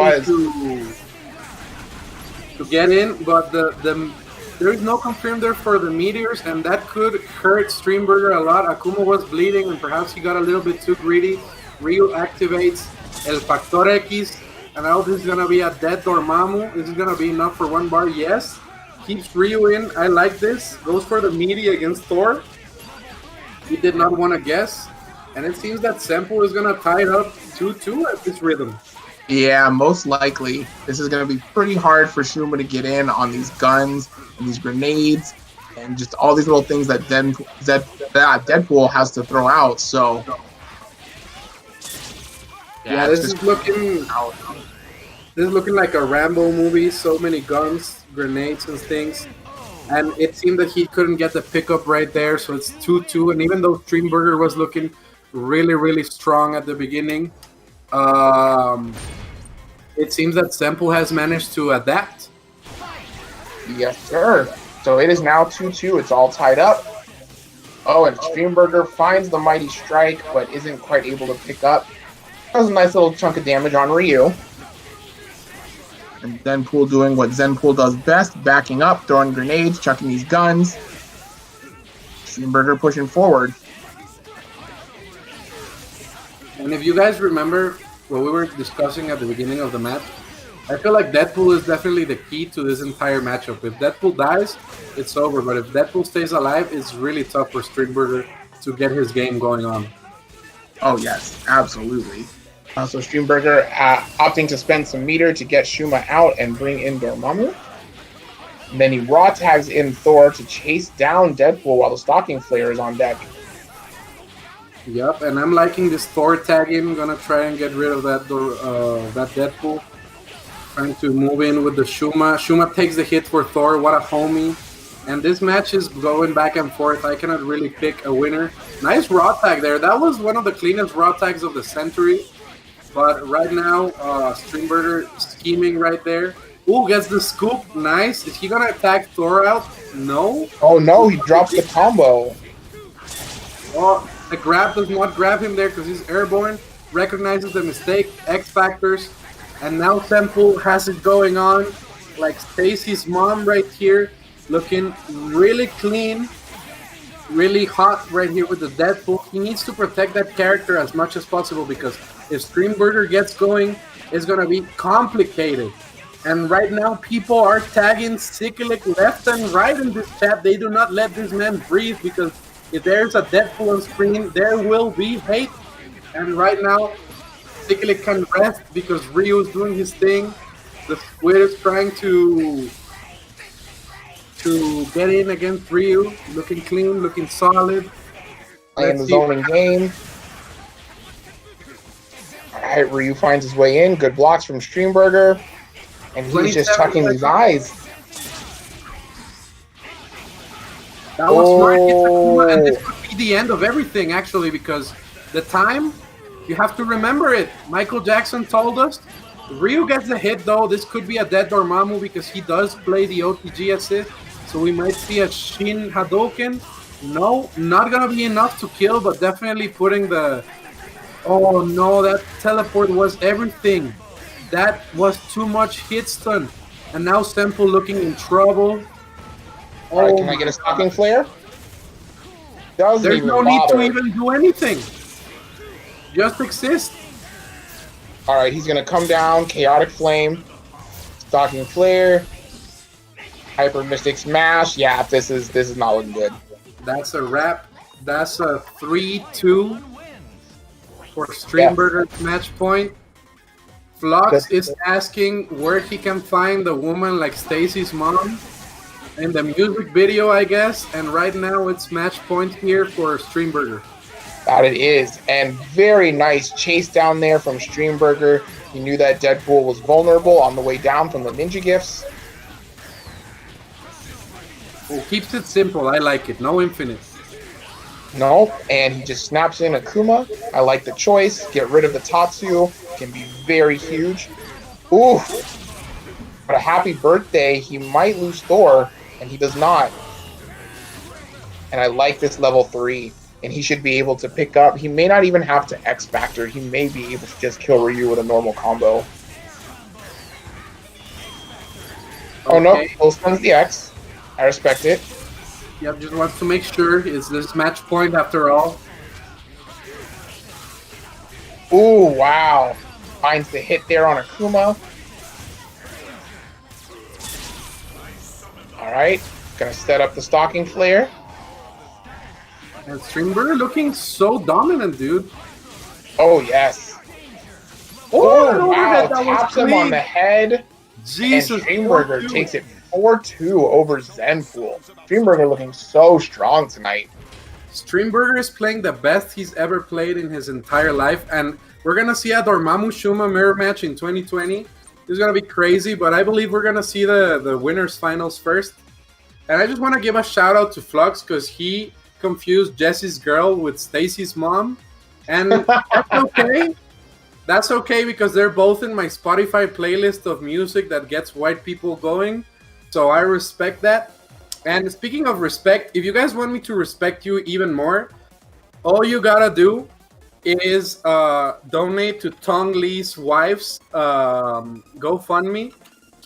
to get in, but there is no confirm there for the meteors, and that could hurt Streamburger a lot. Akuma was bleeding, and perhaps he got a little bit too greedy. Ryu activates El Factor X, and now this is going to be a dead Dormammu. This is going to be enough for 1 bar, yes. Keeps Ryu in, I like this. Goes for the meaty against Thor. He did not want to guess, and it seems that Zenpool is going to tie it up 2-2 at this rhythm. Yeah, most likely. This is going to be pretty hard for Shuma to get in on these guns and these grenades and just all these little things that Deadpool has to throw out. So, yeah, this is looking like a Rambo movie. So many guns, grenades, and things. And it seemed that he couldn't get the pickup right there, so it's 2-2. And even though Streamburger was looking really, really strong at the beginning, it seems that Zenpool has managed to adapt. Yes, sir. So it is now 2-2. It's all tied up. Oh, and Streamburger finds the Mighty Strike, but isn't quite able to pick up. That was a nice little chunk of damage on Ryu. And Zenpool doing what Zenpool does best, backing up, throwing grenades, chucking these guns. Streamburger pushing forward. And if you guys remember what we were discussing at the beginning of the match, I feel like Deadpool is definitely the key to this entire matchup. If Deadpool dies, it's over. But if Deadpool stays alive, it's really tough for Streamburger to get his game going on. Oh, yes, absolutely. So Streamburger opting to spend some meter to get Shuma out and bring in Dormammu. And then he raw tags in Thor to chase down Deadpool while the Stalking Flare is on deck. Yep, and I'm liking this Thor tag in. I'm gonna try and get rid of that Deadpool. Trying to move in with the Shuma. Shuma takes the hit for Thor. What a homie. And this match is going back and forth. I cannot really pick a winner. Nice raw tag there. That was one of the cleanest raw tags of the century. But right now, Streamburger scheming right there. Ooh, gets the scoop. Nice. Is he going to attack Thor out? No. Oh, no, he drops the combo. Oh, the grab does not grab him there because he's airborne. Recognizes the mistake. X Factors. And now Zenpool has it going on. Like Stacy's mom right here. Looking really clean. Really hot right here with the Deadpool. He needs to protect that character as much as possible because if Streamburger gets going, it's going to be complicated. And right now, people are tagging Sikalik left and right in this chat. They do not let this man breathe because if there's a Deadpool on screen, there will be hate. And right now, Sikalik can rest because Ryu is doing his thing. The Squid is trying to get in against Ryu. Looking clean, looking solid. Playing the zoning game. Alright, Ryu finds his way in. Good blocks from Streamburger. And he's just tucking his eyes. That was smart. And this could be the end of everything, actually, because the time, you have to remember it. Michael Jackson told us. Ryu gets the hit, though. This could be a dead Dormammu because he does play the OTG assist. So we might see a Shin Hadouken. No, not going to be enough to kill, but definitely putting the... Oh, no, that teleport was everything. That was too much hit stun. And now Zenpool looking in trouble. Alright, can I get a Stalking Flare? There's no need to even do anything. Just exist. Alright, he's going to come down. Chaotic Flame. Stalking Flare. Hyper Mystic Smash. Yeah, this is not looking good. That's a wrap. That's a 3-2 for Streamburger's match point. Flux is asking where he can find the woman like Stacy's mom in the music video, I guess. And right now it's match point here for Streamburger. That it is. And very nice chase down there from Streamburger. He knew that Deadpool was vulnerable on the way down from the ninja gifts. Well, keeps it simple. I like it. No infinite. No, and he just snaps in Akuma. I like the choice. Get rid of the Tatsu. Can be very huge. Ooh. But a happy birthday. He might lose Thor, and he does not. And I like this level 3. And he should be able to pick up. He may not even have to X Factor. He may be able to just kill Ryu with a normal combo. Okay. Oh no, full stuns the X. I respect it. Yep, just wants to make sure is this match point after all. Ooh, wow. Finds the hit there on Akuma. Alright, gonna set up the Stalking Flare. And Streamburger looking so dominant, dude. Oh, yes. Oh, wow, taps him on the head. Jesus. And Streamburger takes it 4-2 over Zenpool. Streamburger looking so strong tonight. Streamburger is playing the best he's ever played in his entire life, and we're gonna see a Dormammu Shuma mirror match in 2020. It's gonna be crazy, but I believe we're gonna see the winners finals first. And I just want to give a shout out to Flux because he confused Jesse's girl with Stacy's mom, and that's okay. That's okay because they're both in my Spotify playlist of music that gets white people going. So I respect that. And speaking of respect, if you guys want me to respect you even more, all you gotta do is donate to Tong Lee's wife's GoFundMe.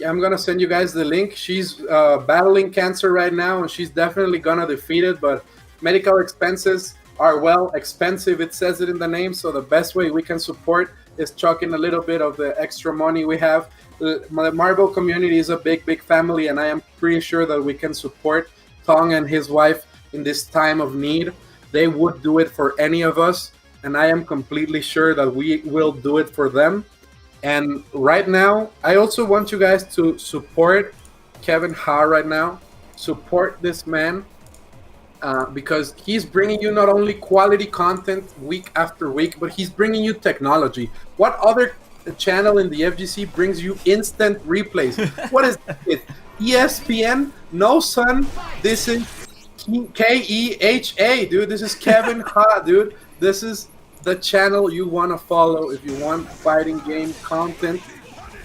I'm gonna send you guys the link. She's battling cancer right now, and she's definitely gonna defeat it. But medical expenses are, well, expensive. It says it in the name, so the best way we can support is chucking a little bit of the extra money we have. The Marvel community is a big, big family, and I am pretty sure that we can support Tong and his wife in this time of need. They would do it for any of us, and I am completely sure that we will do it for them. And right now, I also want you guys to support Kevin Ha right now. Support this man because he's bringing you not only quality content week after week, but he's bringing you technology. What other channel in the FGC brings you instant replays? What is it? ESPN? No, son. This is KEHA, dude. This is Kevin Ha, dude. This is the channel you want to follow if you want fighting game content.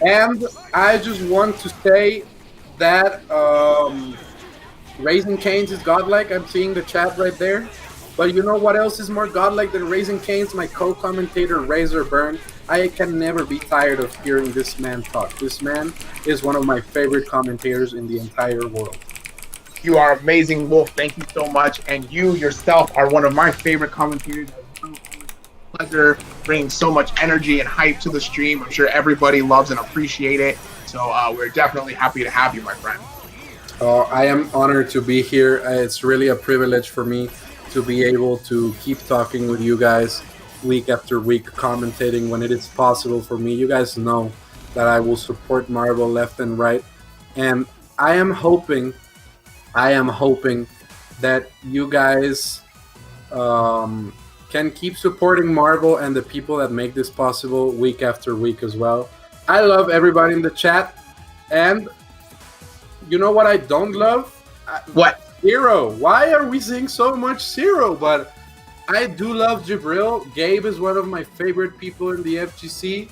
And I just want to say that Raising Cane's is godlike. I'm seeing the chat right there. But you know what else is more godlike than Raising Cane's? My co-commentator, Razor Burn. I can never be tired of hearing this man talk. This man is one of my favorite commentators in the entire world. You are amazing, Wolf. Thank you so much. And you yourself are one of my favorite commentators. Pleasure bringing so much energy and hype to the stream. I'm sure everybody loves and appreciate it. So we're definitely happy to have you, my friend. I am honored to be here. It's really a privilege for me to be able to keep talking with you guys week after week, commentating when it is possible for me. You guys know that I will support Marvel left and right. And I am hoping that you guys can keep supporting Marvel and the people that make this possible week after week as well. I love everybody in the chat. And you know what I don't love? What? Zero. Why are we seeing so much Zero? But I do love Jabril. Gabe is one of my favorite people in the FGC.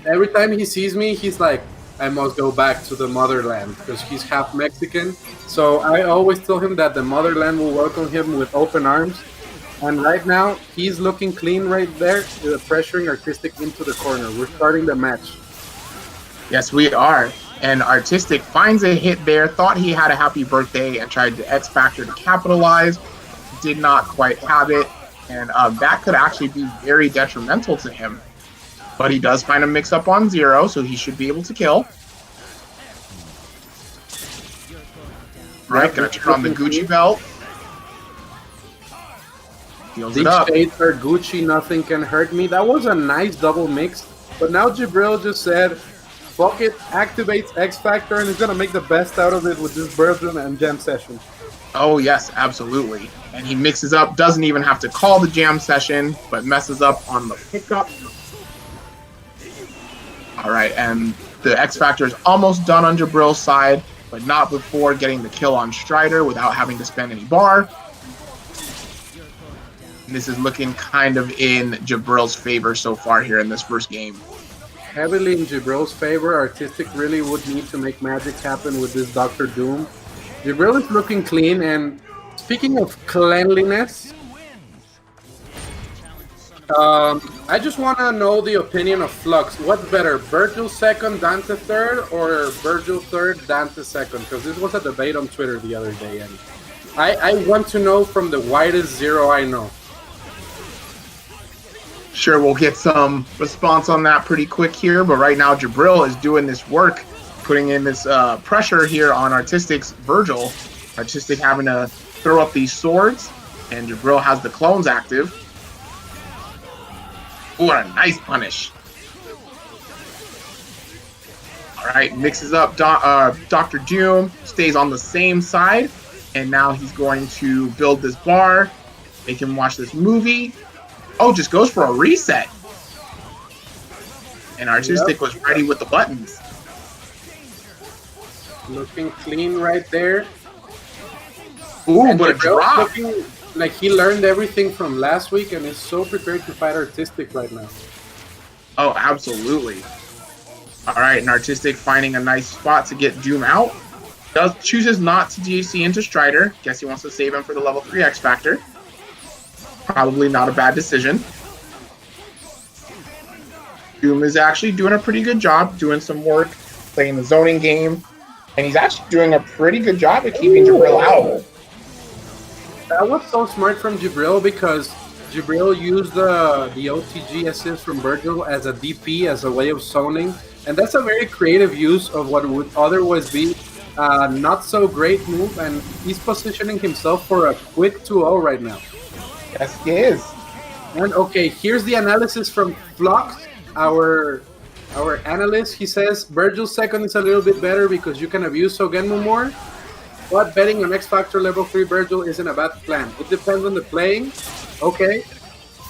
Every time he sees me, he's like, I must go back to the motherland because he's half Mexican. So I always tell him that the motherland will welcome him with open arms. And right now, he's looking clean right there, pressuring Artistic into the corner. We're starting the match. Yes, we are. And Artistic finds a hit there, thought he had a happy birthday, and tried to X Factor to capitalize. Did not quite have it. And that could actually be very detrimental to him. But he does find a mix-up on Zero, so he should be able to kill. Right, gonna turn on the Gucci belt. Heals it up. These shades are Gucci, nothing can hurt me. That was a nice double mix. But now Jabril just said, fuck it, activates X Factor, and he's gonna make the best out of it with this version and jam session. Oh, yes, absolutely. And he mixes up, doesn't even have to call the jam session, but messes up on the pickup. All right, and the X Factor is almost done on Jabril's side, but not before getting the kill on Strider without having to spend any bar. And this is looking kind of in Jabril's favor so far here in this first game. Heavily in Jabril's favor. Artistic really would need to make magic happen with this Dr. Doom. Jabril is looking clean, and speaking of cleanliness, I just want to know the opinion of Flux. What's better, Virgil second, Dante third, or Virgil third, Dante second? Because this was a debate on Twitter the other day, and I want to know from the widest Zero I know. Sure, we'll get some response on that pretty quick here, but right now Jabril is doing this work, putting in this pressure here on Artistic's Virgil. Artistic having to throw up these swords, and Jabril has the clones active. Ooh, what a nice punish. All right, mixes up Dr. Doom, stays on the same side, and now he's going to build this bar, make him watch this movie. Oh, just goes for a reset. And Artistic was ready with the buttons. Looking clean right there. Ooh, And but a Jabril's drop. looking like he learned everything from last week and is so prepared to fight Artistic right now. Oh, absolutely. All right, and Artistic finding a nice spot to get Doom out. Chooses not to DC into Strider. Guess he wants to save him for the level 3 X Factor. Probably not a bad decision. Doom is actually doing a pretty good job, doing some work, playing the zoning game, and he's actually doing a pretty good job at keeping Jabril out. that was so smart from Jabril because Jabril used the OTG assist from Virgil as a DP, as a way of zoning. And that's a very creative use of what would otherwise be a not so great move. And he's positioning himself for a quick 2-0 right now. Yes, he is. And okay, here's the analysis from Flox, our analyst. He says Virgil's second is a little bit better because you can abuse Sogenmu more. But betting on X Factor level 3 Virgil isn't a bad plan. It depends on the playing. Okay,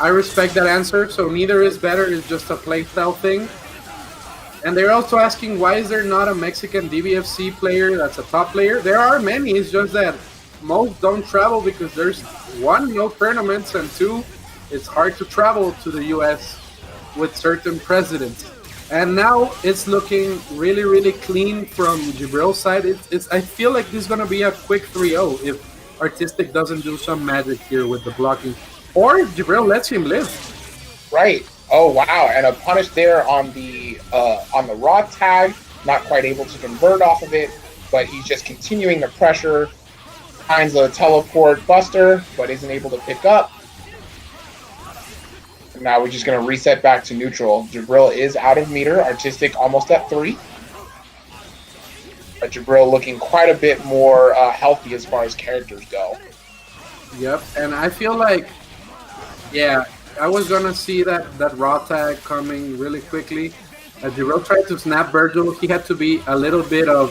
I respect that answer. So neither is better. It's just a playstyle thing. And they're also asking, why is there not a Mexican DBFC player that's a top player? There are many. It's just that most don't travel because there's one, no tournaments, and two, it's hard to travel to the U.S. with certain presidents. And now it's looking really, really clean from Jabril's side. I feel like this is going to be a quick 3-0 if Artistic doesn't do some magic here with the blocking. Or if Jabril lets him live. Right. Oh, wow. And a punish there on the raw tag. Not quite able to convert off of it, but he's just continuing the pressure. Finds a teleport buster, but isn't able to pick up. Now we're just going to reset back to neutral. Jabril is out of meter. Artistic almost at 3. But Jabril looking quite a bit more healthy as far as characters go. Yep, and I feel like, yeah, I was going to see that raw tag coming really quickly. Jabril tried to snap Virgil. He had to be a little bit of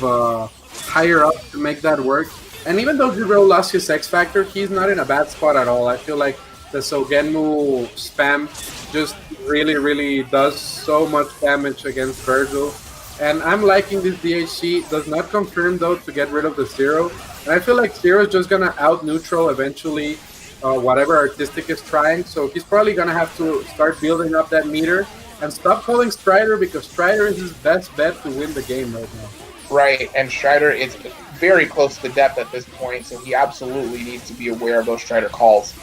higher up to make that work. And even though Jabril lost his X Factor, he's not in a bad spot at all. I feel like the Sogenmu spam just really, really does so much damage against Virgil. And I'm liking this DHC. Does not confirm, though, to get rid of the Zero. And I feel like Zero is just going to out-neutral eventually whatever Artistic is trying. So he's probably going to have to start building up that meter and stop calling Strider because Strider is his best bet to win the game right now. Right, and Strider is very close to depth at this point, so he absolutely needs to be aware of those Strider calls.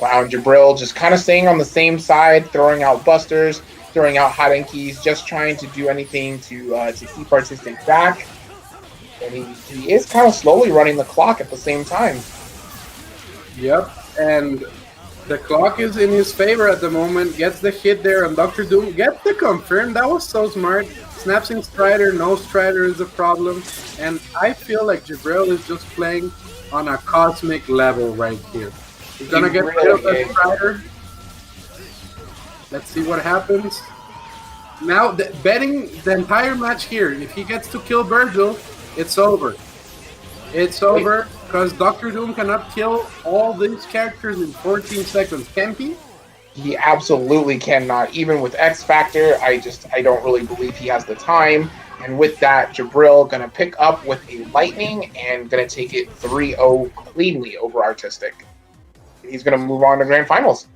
Wow, and Jabril just kind of staying on the same side, throwing out busters, throwing out hot and keys, just trying to do anything to keep Artistic back. And he is kind of slowly running the clock at the same time. Yep, and the clock is in his favor at the moment. Gets the hit there on Dr. Doom. Gets the confirm. That was so smart. Snaps in Strider. No Strider is a problem. And I feel like Jabril is just playing on a cosmic level right here. He's going to get rid of the Strider. Let's see what happens. Now, betting the entire match here, if he gets to kill Virgil, it's over. It's over because Dr. Doom cannot kill all these characters in 14 seconds. Can he? He absolutely cannot. Even with X Factor, I don't really believe he has the time. And with that, Jabril going to pick up with a Lightning and going to take it 3-0 cleanly over Artistic. He's going to move on to Grand Finals.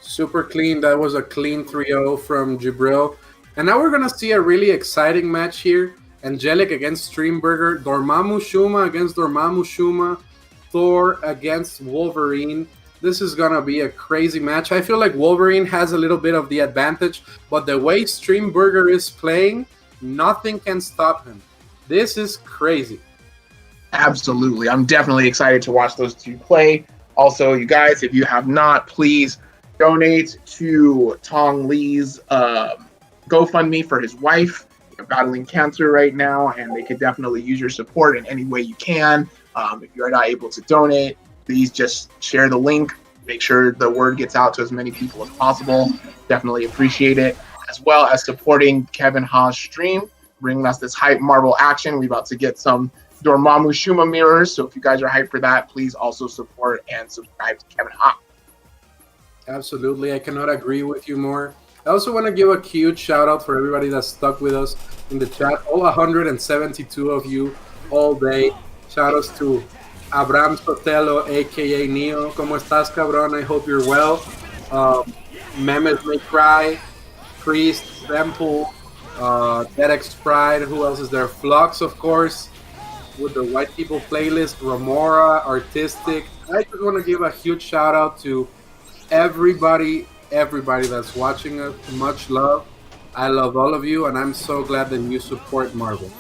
Super clean. That was a clean 3-0 from Jabril. And now we're going to see a really exciting match here. Angelic against Streamburger. Dormammu Shuma against Dormammu Shuma. Thor against Wolverine. This is going to be a crazy match. I feel like Wolverine has a little bit of the advantage, but the way Streamburger is playing, nothing can stop him. This is crazy. Absolutely. I'm definitely excited to watch those two play. Also, you guys, if you have not, please donate to Tong Lee's GoFundMe for his wife. They're battling cancer right now, and they could definitely use your support in any way you can. If you're not able to donate, please just share the link. Make sure the word gets out to as many people as possible. Definitely appreciate it. As well as supporting Kevin Ha's stream, bringing us this hype Marvel action. We're about to get some Dormammu Shuma mirrors, so if you guys are hyped for that, please also support and subscribe to Kevin Ha. Absolutely, I cannot agree with you more. I also want to give a huge shout out for everybody that stuck with us in the chat, all 172 of you all day. Shout outs to Abraham Sotelo, aka Neo. ¿Cómo estás, cabrón? I hope you're well. Memes May Cry, Priest, Zenpool, Dedics Pride, who else is there? Flux, of course, with the White People playlist, Remora, Artistic. I just want to give a huge shout out to everybody that's watching us. Much love. I love all of you, and I'm so glad that you support Marvel.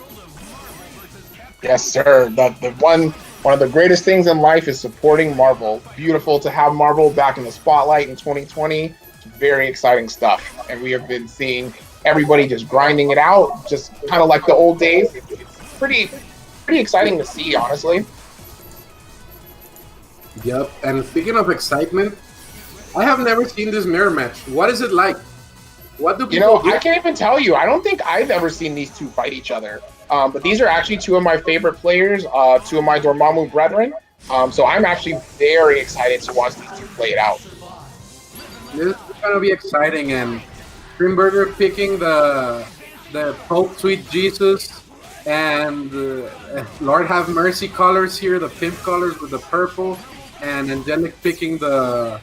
Yes, sir. The one One of the greatest things in life is supporting Marvel. Beautiful to have Marvel back in the spotlight in 2020. It's very exciting stuff. And we have been seeing everybody just grinding it out, just kind of like the old days. It's pretty exciting to see, honestly. Yep, and speaking of excitement, I have never seen this mirror match. What is it like? What do people do? I can't even tell you. I don't think I've ever seen these two fight each other. But these are actually two of my favorite players, two of my Dormammu brethren. So I'm actually very excited to watch these two play it out. This is gonna be exciting, and Streamburger picking the Pope Sweet Jesus and Lord Have Mercy colors here, the pimp colors with the purple, and Angelic picking the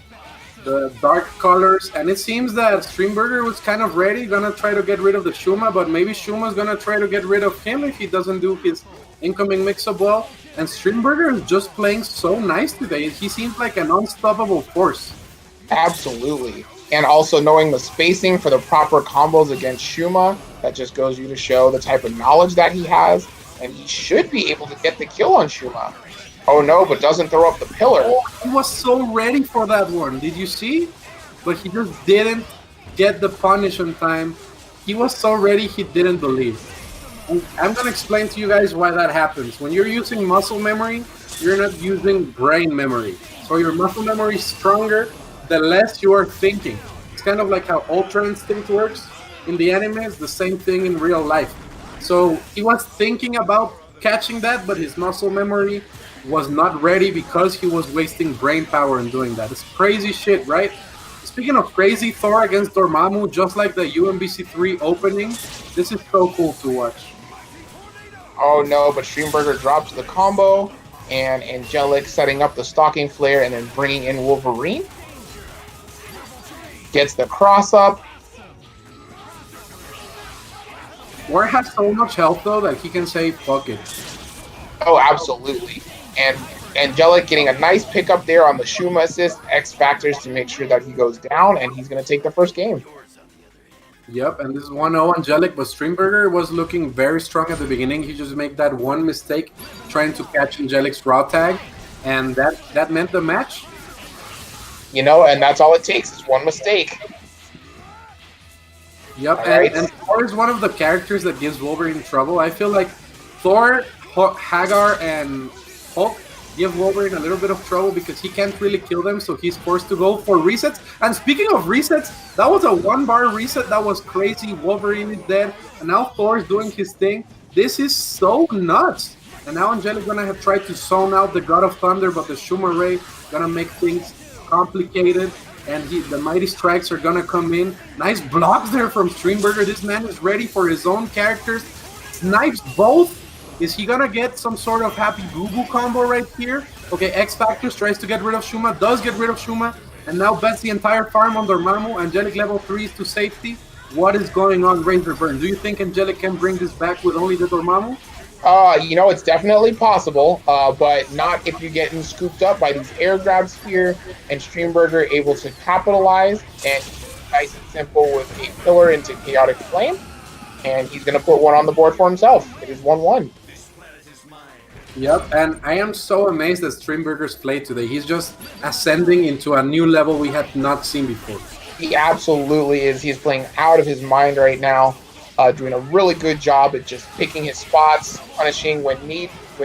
dark colors. And it seems that Streamburger was kind of ready, gonna try to get rid of the Shuma, but maybe Shuma's gonna try to get rid of him if he doesn't do his incoming mix-up well. And Streamburger is just playing so nice today. He seems like an unstoppable force. Absolutely. And also knowing the spacing for the proper combos against Shuma, that just goes you to show the type of knowledge that he has. And he should be able to get the kill on Shuma. Oh no, but doesn't throw up the pillar. Oh, he was so ready for that one. Did you see? But he just didn't get the punish on time. He was so ready, he didn't believe. And I'm going to explain to you guys why that happens. When you're using muscle memory, you're not using brain memory. So your muscle memory is stronger the less you are thinking. It's kind of like how Ultra Instinct works in the anime. It's the same thing in real life. So he was thinking about catching that, but his muscle memory was not ready because he was wasting brain power in doing that. It's crazy shit, right? Speaking of crazy, Thor against Dormammu, just like the UMvC3 opening, this is so cool to watch. Oh no, but Streamburger drops the combo, and Angelic setting up the stalking flare and then bringing in Wolverine. Gets the cross up. Thor has so much health though that he can say, fuck it. Oh, absolutely. And Angelic getting a nice pickup there on the Shuma assist, X factors to make sure that he goes down, and he's going to take the first game. Yep, and this is 1-0 Angelic, but Streamburger was looking very strong at the beginning. He just made that one mistake trying to catch Angelic's raw tag, and that meant the match. You know, and that's all it takes is one mistake. Yep, Right. and Thor is one of the characters that gives Wolverine trouble. I feel like Thor, Hagar, and Hulk give Wolverine a little bit of trouble because he can't really kill them, so he's forced to go for resets. And speaking of resets, that was a 1-bar reset that was crazy. Wolverine is dead, and now Thor is doing his thing. This is so nuts. And now Angelic gonna have tried to zone out the God of Thunder, but the Shuma Ray gonna make things complicated, and the Mighty Strikes are gonna come in. Nice blocks there from Streamburger. This man is ready for his own characters. Snipes both. Is he gonna get some sort of happy boo-boo combo right here? Okay, X Factors tries to get rid of Shuma, does get rid of Shuma, and now bets the entire farm on Dormammu. Angelic level 3 is to safety. What is going on, Razor Burn? Do you think Angelic can bring this back with only the Dormammu? You know, it's definitely possible, but not if you're getting scooped up by these air grabs here, and Streamburger able to capitalize, and nice and simple with a pillar into Chaotic Flame, and he's going to put one on the board for himself. It is 1-1. Yep, and I am so amazed at Streamburger's play today. He's just ascending into a new level we had not seen before. He absolutely is. He's playing out of his mind right now, doing a really good job at just picking his spots, punishing when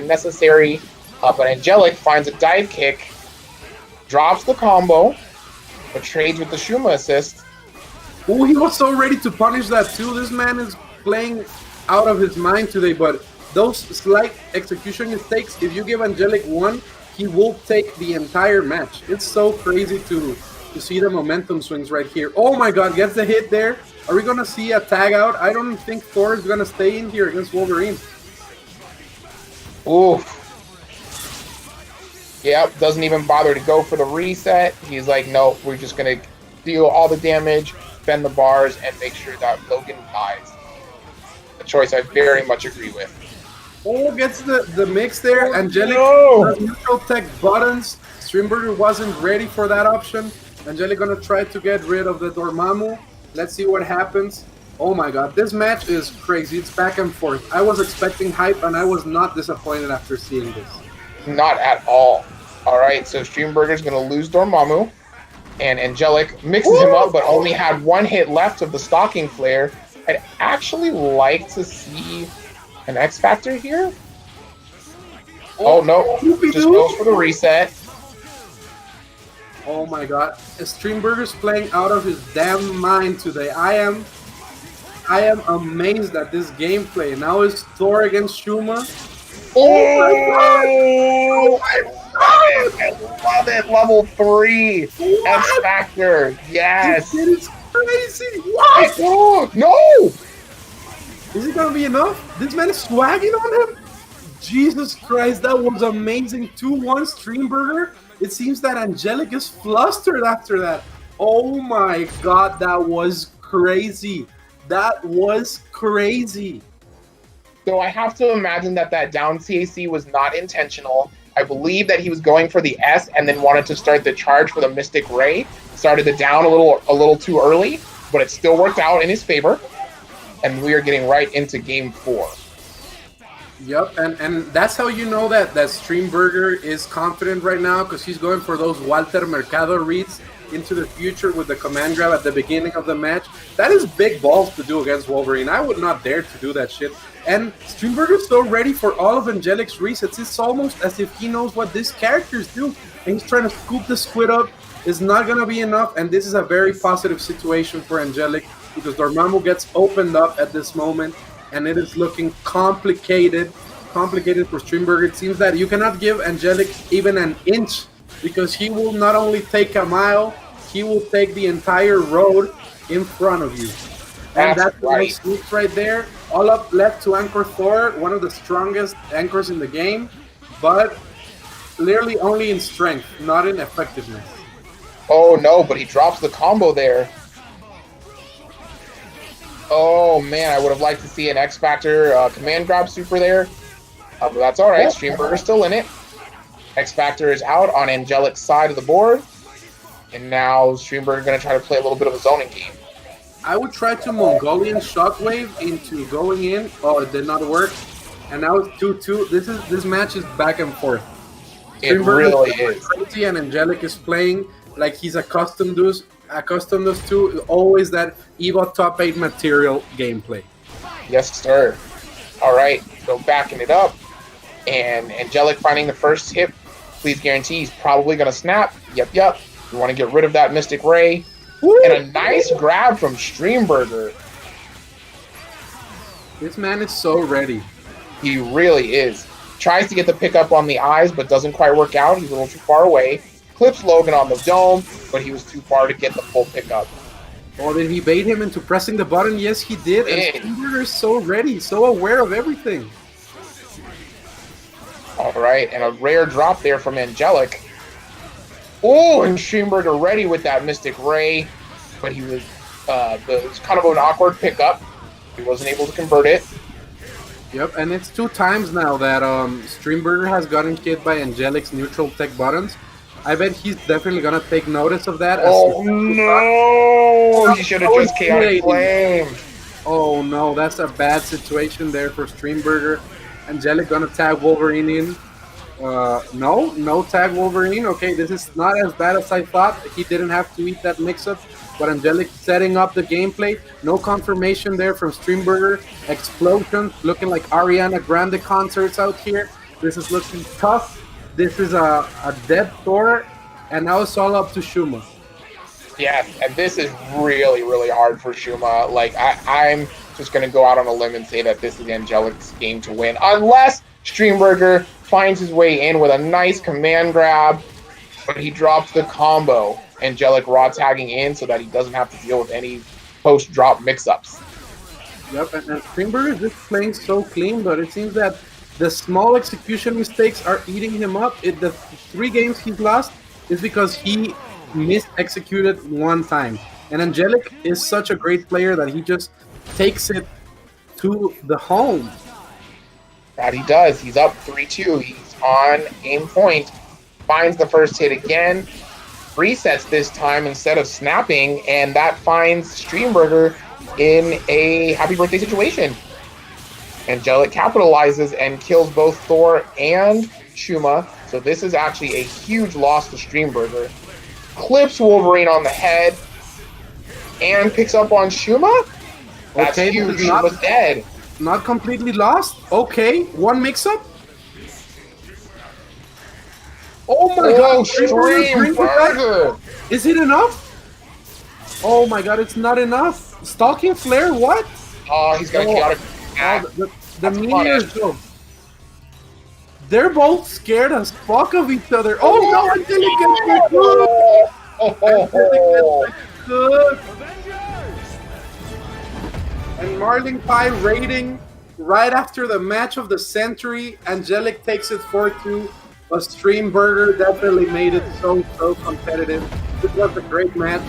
necessary. But Angelic finds a dive kick, drops the combo, but trades with the Shuma assist. Oh, he was so ready to punish that too. This man is playing out of his mind today, but those slight execution mistakes, if you give Angelic one, he will take the entire match. It's so crazy to see the momentum swings right here. Oh my god, gets the hit there. Are we going to see a tag out? I don't think Thor is going to stay in here against Wolverine. Oof. Yep, doesn't even bother to go for the reset. He's like, no, we're just going to deal all the damage, bend the bars, and make sure that Logan dies. A choice I very much agree with. Oh, gets the mix there. Angelic does neutral tech buttons. Streamburger wasn't ready for that option. Angelic gonna try to get rid of the Dormammu. Let's see what happens. Oh my god, this match is crazy. It's back and forth. I was expecting hype, and I was not disappointed after seeing this. Not at all. All right, so Streamburger's going to lose Dormammu, and Angelic mixes him up, but only had one hit left of the Stalking Flare. I'd actually like to see an X Factor here. Oh, no, just goes for the reset. Oh my god, Streamburger's playing out of his damn mind today. I am amazed at this gameplay. Now it's Thor against Shuma. Oh my god! I love it! Level 3 X Factor. Yes. This is crazy. What? Oh, no! Is it gonna be enough? This man is swagging on him. Jesus Christ, that was amazing. 2-1 Streamburger. It seems that Angelic is flustered after that. Oh my god, that was crazy. That was crazy. So I have to imagine that down CAC was not intentional. I believe that he was going for the S and then wanted to start the charge for the Mystic Ray. Started the down a little too early, but it still worked out in his favor. And we are getting right into game 4. Yep, and that's how you know that Streamburger is confident right now, because he's going for those Walter Mercado reads into the future with the command grab at the beginning of the match. That is big balls to do against Wolverine. I would not dare to do that shit. And Streamburger's so ready for all of Angelic's resets. It's almost as if he knows what these characters do. And he's trying to scoop the squid up. It's not going to be enough. And this is a very positive situation for Angelic, because Dormammu gets opened up at this moment. And it is looking complicated for Streamburger. It seems that you cannot give Angelic even an inch, because he will not only take a mile, he will take the entire road in front of you. And that's right. Sneaks right there. All up left to anchor Thor, one of the strongest anchors in the game, but clearly only in strength, not in effectiveness. Oh no, but he drops the combo there. Oh man, I would have liked to see an X Factor command grab super there. But that's all right. Streamburger's still in it. X Factor is out on Angelic's side of the board. And now Streamburger going to try to play a little bit of a zoning game. I would try to Mongolian Shockwave into going in. Oh, it did not work. And now it's 2-2. This match is back and forth. It really is. Crazy, and Angelic is playing like he's accustomed us to, always that EVO top 8 material gameplay. Yes, sir. All right, so backing it up. And Angelic finding the first hit. Please guarantee he's probably going to snap. Yep. We want to get rid of that Mystic Ray. Woo! And a nice grab from Streamburger. This man is so ready. He really is. Tries to get the pickup on the eyes, but doesn't quite work out. He's a little too far away. Clips Logan on the dome, but he was too far to get the full pickup. Oh, did he bait him into pressing the button? Yes, he did. And Streamburger is so ready, so aware of everything. All right, and a rare drop there from Angelic. Oh, and Streamburger ready with that Mystic Ray, but he was it was kind of an awkward pickup. He wasn't able to convert it. Yep, and it's 2 times now that Streamburger has gotten hit by Angelic's neutral tech buttons. I bet he's definitely gonna take notice of that. Oh no! He should have just chaotic flamed. Oh no, that's a bad situation there for Streamburger. Angelic gonna tag Wolverine in. No tag Wolverine. Okay, this is not as bad as I thought. He didn't have to eat that mix-up, but Angelic setting up the gameplay. No confirmation there from Streamburger. Explosions, looking like Ariana Grande concerts out here. This is looking tough. This is a dead Thor, and now it's all up to Shuma. Yeah, and this is really, really hard for Shuma. Like, I'm just going to go out on a limb and say that this is Angelic's game to win, unless Streamburger finds his way in with a nice command grab, but he drops the combo. Angelic raw tagging in so that he doesn't have to deal with any post-drop mix-ups. Yep, and Streamburger is just playing so clean, but it seems that the small execution mistakes are eating him up. The 3 games he's lost is because he mis-executed one time. And Angelic is such a great player that he just takes it to the home. That he does. He's up 3-2. He's on aim point. Finds the first hit again. Resets this time instead of snapping. And that finds Streamburger in a happy birthday situation. Angelic capitalizes and kills both Thor and Shuma. So this is actually a huge loss to Streamburger. Clips Wolverine on the head and picks up on Shuma. That's Okay, huge. this is not- Shuma's dead. Not completely lost. Okay, one mix-up. Oh my god, Streamburger. Is it enough? Oh my god, it's not enough. Stalking Flare, what? Oh, he's got a chaotic. The That's meteors, punished. though. They're both scared as fuck of each other. Oh no, Angelic gets good. And Marlin Pie raiding right after the match of the century. Angelic takes it 4-2. But Streamburger definitely made it so competitive. This was a great match.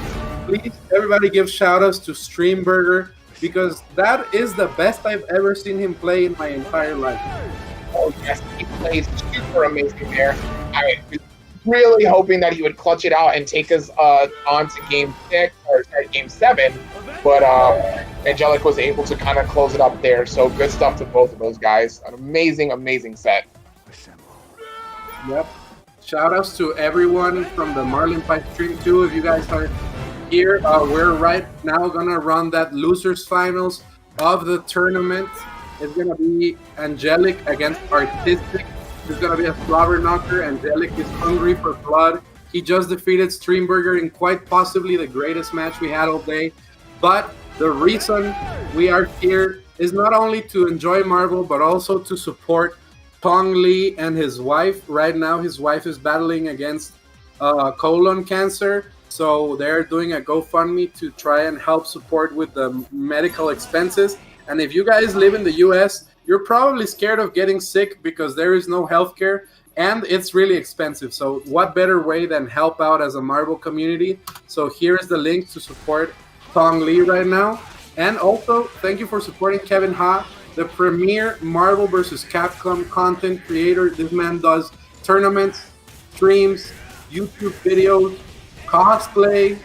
Please, everybody give shout-outs to Streamburger because that is the best I've ever seen him play in my entire life. Oh yes, he plays super amazing there. I was really hoping that he would clutch it out and take us on to game 6 or sorry, game 7, but Angelic was able to kind of close it up there. So good stuff to both of those guys. An amazing set. Yep. Shout-outs to everyone from the Marlin Pie stream too. If you guys are here, we're right now gonna run that losers finals of the tournament. It's gonna be Angelic against Artistic. It's gonna be a slobber knocker. Angelic is hungry for blood. He just defeated Streamburger in quite possibly the greatest match we had all day. But the reason we are here is not only to enjoy Marvel, but also to support Tong Lee and his wife. Right now, his wife is battling against colon cancer. So they're doing a GoFundMe to try and help support with the medical expenses. And if you guys live in the US, you're probably scared of getting sick because there is no healthcare and it's really expensive. So what better way than help out as a Marvel community? So here is the link to support Tong Lee right now. And also, thank you for supporting Kevin Ha, the premier Marvel vs. Capcom content creator. This man does tournaments, streams, YouTube videos, cosplay,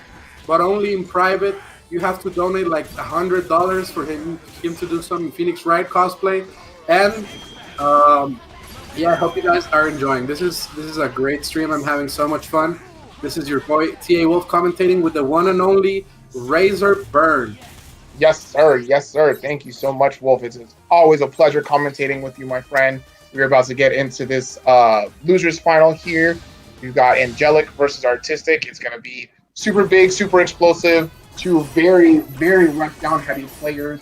but only in private. You have to donate like $100 for him to do some Phoenix Wright cosplay. And yeah, I hope you guys are enjoying. This is a great stream. I'm having so much fun. This is your boy TA Wolf commentating with the one and only Razor Burn. Yes, sir. Yes, sir. Thank you so much, Wolf. It's always a pleasure commentating with you, my friend. We're about to get into this losers final here. We've got Angelic versus Artistic. It's going to be super big, super explosive. Two very rough down heavy players.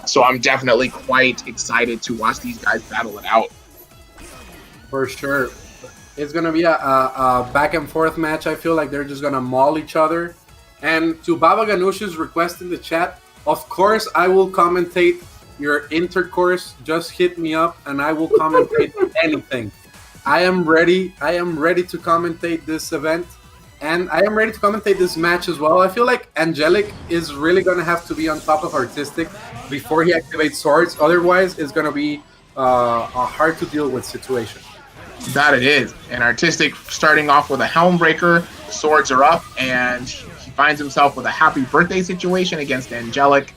So I'm definitely quite excited to watch these guys battle it out. For sure. It's going to be a back and forth match. I feel like they're just going to maul each other. And to Baba Ganoush's request in the chat, of course, I will commentate your intercourse. Just hit me up and I will commentate anything. I am ready. I am ready to commentate this event. And I am ready to commentate this match as well. I feel like Angelic is really going to have to be on top of Artistic before he activates swords. Otherwise, it's going to be a hard to deal with situation. That it is. And Artistic starting off with a Helm Breaker. Swords are up and he finds himself with a happy birthday situation against Angelic.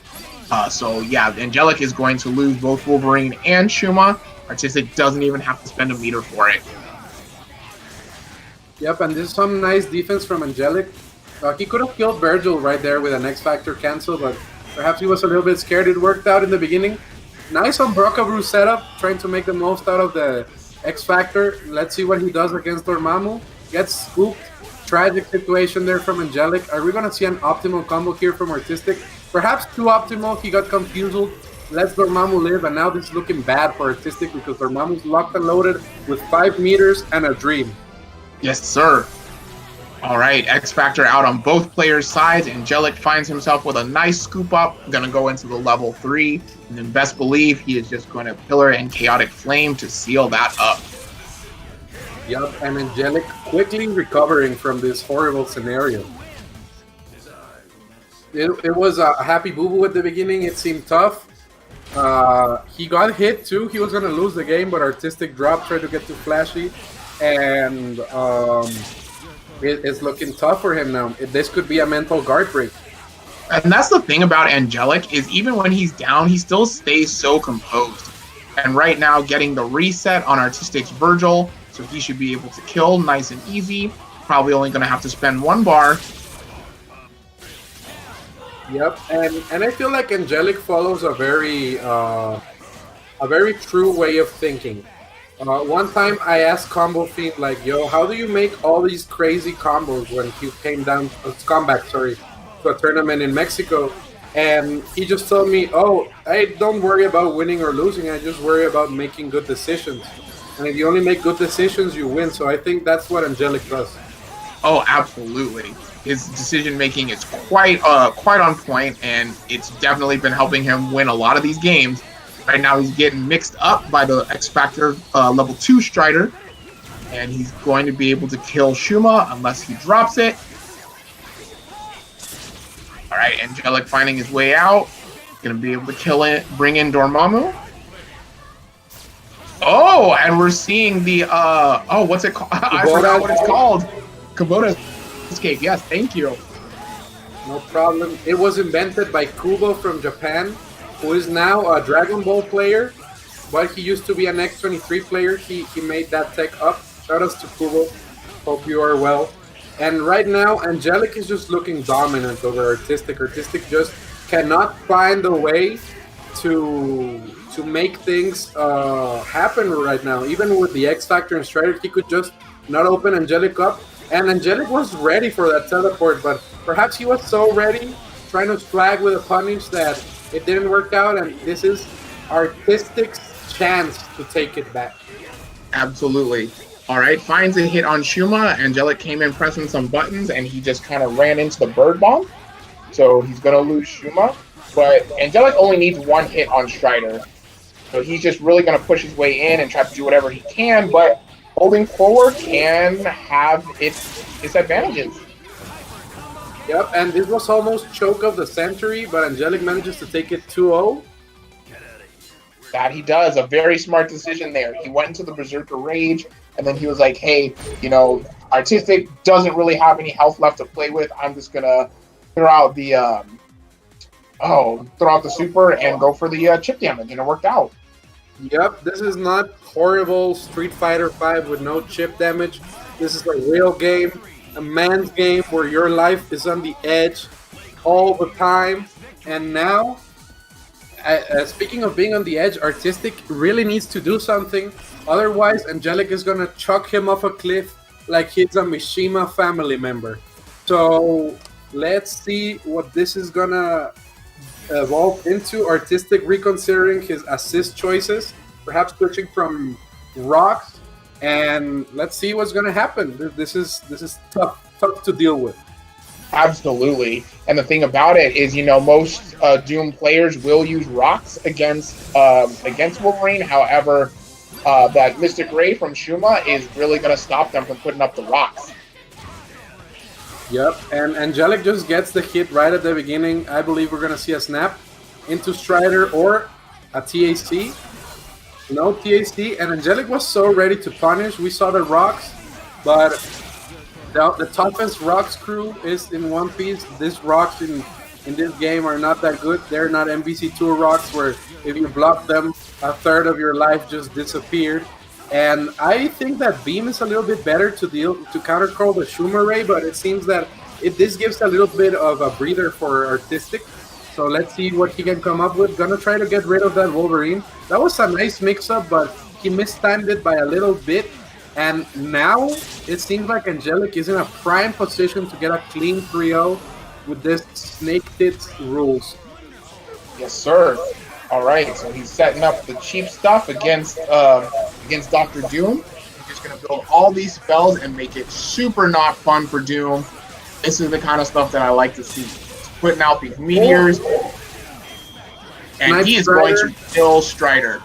So yeah, Angelic is going to lose both Wolverine and Shuma. Artistic doesn't even have to spend a meter for it. Yep, and this is some nice defense from Angelic. He could have killed Virgil right there with an X-Factor cancel, but perhaps he was a little bit scared. It worked out in the beginning. Nice on Brocabrew setup, trying to make the most out of the X-Factor. Let's see what he does against Dormammu. Gets scooped. Tragic situation there from Angelic. Are we going to see an optimal combo here from Artistic? Perhaps too optimal. He got confused. Lets Dormammu live, and now this is looking bad for Artistic because Dormammu's locked and loaded with 5 meters and a dream. Yes, sir. All right, X-Factor out on both players' sides. Angelic finds himself with a nice scoop up. Going to go into the level 3. And then best believe he is just going to Pillar and Chaotic Flame to seal that up. Yup, and Angelic quickly recovering from this horrible scenario. It was a happy boo-boo at the beginning. It seemed tough. He got hit too. He was going to lose the game, but Artistic dropped, tried to get too flashy. And it's looking tough for him now. This could be a mental guard break. And that's the thing about Angelic is even when he's down, he still stays so composed. And right now, getting the reset on Artistic's Virgil, So he should be able to kill nice and easy. Probably only going to have to spend 1 bar. Yep, and I feel like Angelic follows a very true way of thinking. One time I asked Combo Fiend, like, yo, how do you make all these crazy combos when he came down, comeback, sorry, to a tournament in Mexico? And he just told me, oh, I don't worry about winning or losing, I just worry about making good decisions. And if you only make good decisions, you win. So I think that's what Angelic does. Oh, absolutely. His decision making is quite on point, and it's definitely been helping him win a lot of these games. Right now, he's getting mixed up by the X Factor level 2 Strider, and he's going to be able to kill Shuma unless he drops it. All right, Angelic finding his way out, going to be able to kill it, bring in Dormammu. Oh, and we're seeing the what's it called? I forgot what it's called. Kubota escape. Yes, thank you. No problem. It was invented by Kubo from Japan, who is now a Dragon Ball player, but he used to be an X23 player. He made that tech up. Shout outs to Kubo. Hope you are well. And right now, Angelic is just looking dominant over Artistic. Artistic just cannot find a way to make things happen right now. Even with the X Factor and Strider, he could just not open Angelic up. And Angelic was ready for that teleport, but perhaps he was so ready, trying to flag with a punish, that it didn't work out, and this is Artistic's chance to take it back. Absolutely. All right, finds a hit on Shuma. Angelic came in pressing some buttons, and he just kind of ran into the Bird Bomb. So he's going to lose Shuma. But Angelic only needs 1 hit on Strider. So he's just really going to push his way in and try to do whatever he can, but holding forward can have its advantages. Yep, and this was almost choke of the century, but Angelic manages to take it 2-0. That he does. A very smart decision there. He went into the Berserker Rage, and then he was like, hey, Artistic doesn't really have any health left to play with. I'm just going to throw out the super and go for the chip damage, and it worked out. Yep, this is not horrible Street Fighter 5 with no chip damage. This is a real game, a man's game where your life is on the edge all the time. And now, speaking of being on the edge, Artistic really needs to do something. Otherwise, Angelic is going to chuck him off a cliff like he's a Mishima family member. So let's see what this is going to evolve into. Artistic reconsidering his assist choices, perhaps switching from rocks, and let's see what's going to happen. This is tough to deal with. Absolutely. And the thing about it is, most Doom players will use rocks against Wolverine. However, that Mystic Ray from Shuma is really going to stop them from putting up the rocks. Yep, and Angelic just gets the hit right at the beginning. I believe we're going to see a snap into Strider or a TAC. No TAC, and Angelic was so ready to punish. We saw the rocks, but the toughest rocks crew is in One Piece. These rocks in this game are not that good. They're not UMvC3 rocks where if you block them, a third of your life just disappeared. And I think that Beam is a little bit better to counter curl the Schumer Ray, but it seems that this gives a little bit of a breather for Artistic. So let's see what he can come up with. Gonna try to get rid of that Wolverine. That was a nice mix-up, but he mistimed it by a little bit. And now it seems like Angelic is in a prime position to get a clean 3-0 with this Snake Tits rules. Yes, sir. All right, so he's setting up the cheap stuff against Dr. Doom. He's just going to build all these spells and make it super not fun for Doom. This is the kind of stuff that I like to see. He's putting out these meteors, and Nice he is Strider. going to kill Strider.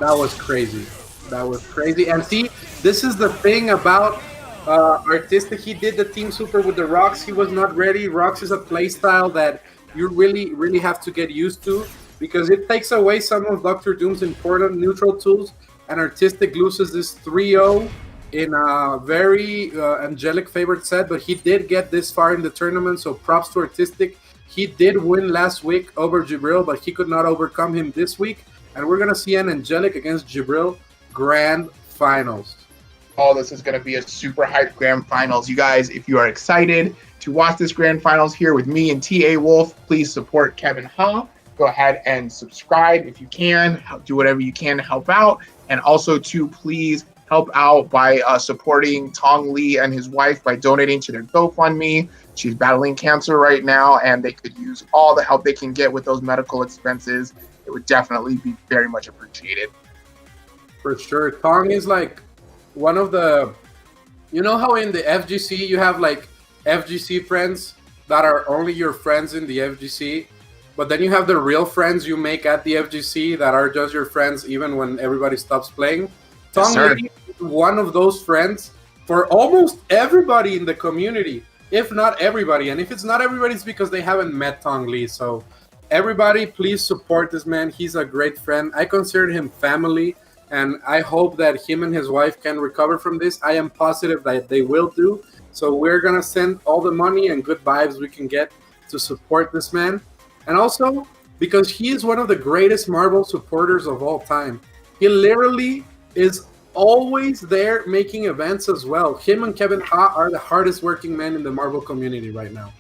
That was crazy. And see, this is the thing about Artistic. He did the Team Super with the rocks. He was not ready. Rocks is a playstyle that you really, really have to get used to because it takes away some of Dr. Doom's important neutral tools, and Artistic loses this 3-0 in a very Angelic favored set, but he did get this far in the tournament, so props to Artistic. He did win last week over Jabril, but he could not overcome him this week, and we're going to see an Angelic against Jabril grand finals. Oh, this is going to be a super hype grand finals. You guys, if you are excited to watch this grand finals here with me and TA Wolf, please support Kevin Ha. Go ahead and subscribe if you can. Do whatever you can to help out. And also to please help out by supporting Tong Lee and his wife by donating to their GoFundMe. She's battling cancer right now, and they could use all the help they can get with those medical expenses. It would definitely be very much appreciated. For sure. Tong is like one of the, you know how in the FGC you have like FGC friends that are only your friends in the FGC, but then you have the real friends you make at the FGC that are just your friends even when everybody stops playing. Yes, Tong Lee is one of those friends for almost everybody in the community, if not everybody. And if it's not everybody, it's because they haven't met Tong Lee. So everybody, please support this man. He's a great friend. I consider him family, and I hope that him and his wife can recover from this. I am positive that they will do. So we're going to send all the money and good vibes we can get to support this man. And also, because he is one of the greatest Marvel supporters of all time. He literally is always there making events as well. Him and Kevin Ha are the hardest working men in the Marvel community right now.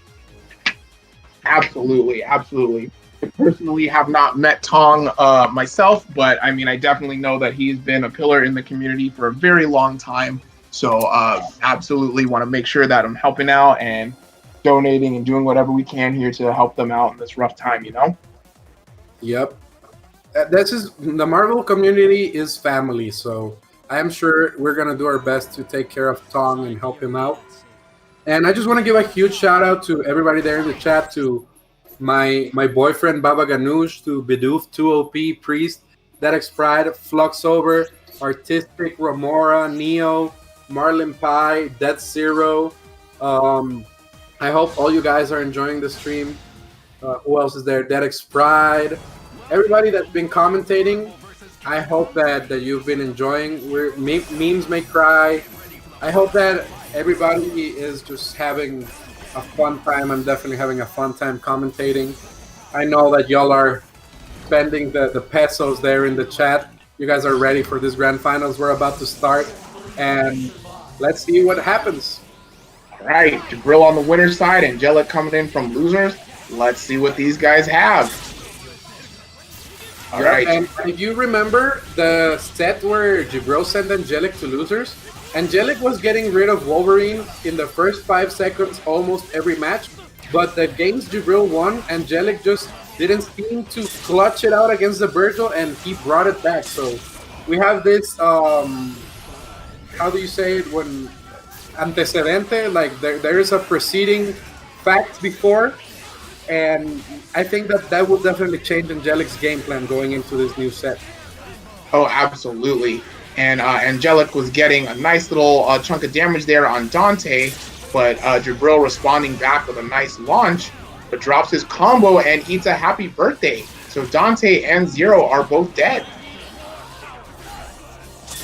Absolutely, absolutely. I personally have not met Tong myself, but I mean, I definitely know that he's been a pillar in the community for a very long time. So absolutely want to make sure that I'm helping out and donating and doing whatever we can here to help them out in this rough time, you know? Yep. This is, the Marvel community is family, so I'm sure we're going to do our best to take care of Tong and help him out. And I just want to give a huge shout out to everybody there in the chat, to my boyfriend Baba Ganoush, to Bidoof, 2OP, Priest, Dedics Pride, Flux Over, Artistic, Ramora, Neo, Marlin Pie, Dead Zero. I hope all you guys are enjoying the stream. Who else is there? Dedics Pride. Everybody that's been commentating, I hope that you've been enjoying. Memes may cry. I hope that everybody is just having a fun time. I'm definitely having a fun time commentating. I know that y'all are spending the pesos there in the chat. You guys are ready for this grand finals. We're about to start, and let's see what happens. All right, Jabril on the winner's side, Angelic coming in from losers. Let's see what these guys have. All right. And if you remember the set where Jabril sent Angelic to losers, Angelic was getting rid of Wolverine in the first 5 seconds almost every match, but the games Jabril won, Angelic just didn't seem to clutch it out against the Virgil, and he brought it back. So we have this, how do you say it, when antecedente, like there is a preceding fact before, and I think that will definitely change Angelic's game plan going into this new set. Oh, absolutely. And Angelic was getting a nice little chunk of damage there on Dante, but Jabril responding back with a nice launch, but drops his combo and eats a happy birthday. So Dante and Zero are both dead.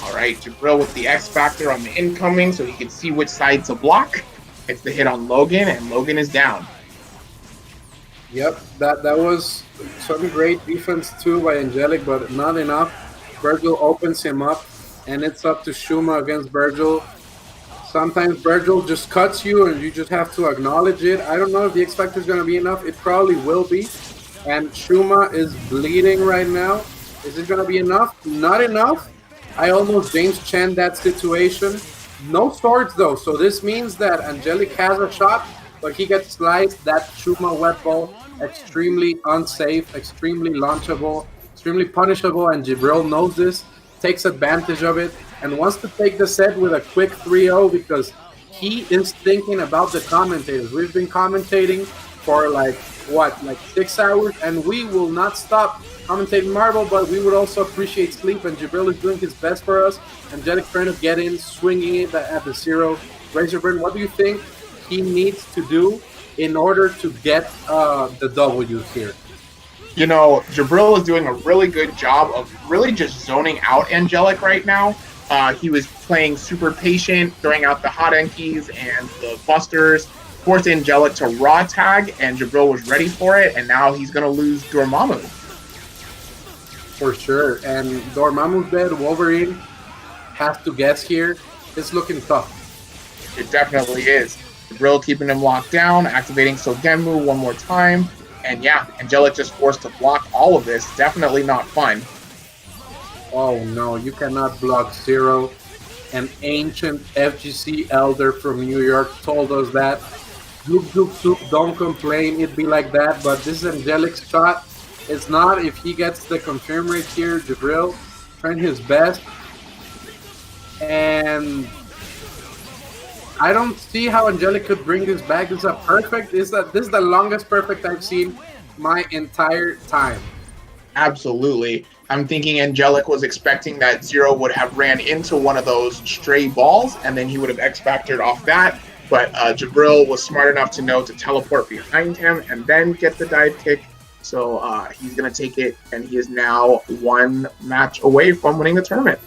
All right, Jabril with the X Factor on the incoming so he can see which side to block. It's the hit on Logan, and Logan is down. Yep, that was some great defense too by Angelic, but not enough. Virgil opens him up, and it's up to Shuma against Virgil. Sometimes Virgil just cuts you, and you just have to acknowledge it. I don't know if the X Factor is going to be enough. It probably will be. And Shuma is bleeding right now. Is it going to be enough? Not enough. I almost James Chan that situation. No swords though, so this means that Angelic has a shot, but he gets sliced. That Shuma web ball, extremely unsafe, extremely launchable, extremely punishable, and Jabril knows this, takes advantage of it, and wants to take the set with a quick 3-0 because he is thinking about the commentators. We've been commentating for like 6 hours, and we will not stop commentating Marvel, but we would also appreciate sleep, and Jabril is doing his best for us. Angelic trying to get in, swinging it at the zero. Razorburn, what do you think he needs to do in order to get the W here? You know, Jabril is doing a really good job of really just zoning out Angelic right now. He was playing super patient, throwing out the hot enkies and the busters, forced Angelic to raw tag, and Jabril was ready for it, and now he's going to lose Dormammu. For sure, and Dormammu's dead, Wolverine. has to guess here, it's looking tough. It definitely is. Jabril keeping him locked down, activating Sogenmu one more time. And yeah, Angelic just forced to block all of this. Definitely not fun. Oh no, you cannot block Zero. An ancient FGC elder from New York told us that. Zoop, zoop, zoop, don't complain, it'd be like that. But this is Angelic's shot. It's not. If he gets the confirm rate here, Jabril trying his best. And I don't see how Angelic could bring this back. This is a perfect. This is the longest perfect I've seen my entire time. Absolutely. I'm thinking Angelic was expecting that Zero would have ran into one of those stray balls, and then he would have X-Factored off that. But Jabril was smart enough to know to teleport behind him and then get the dive kick. So he's going to take it, and he is now one match away from winning the tournament.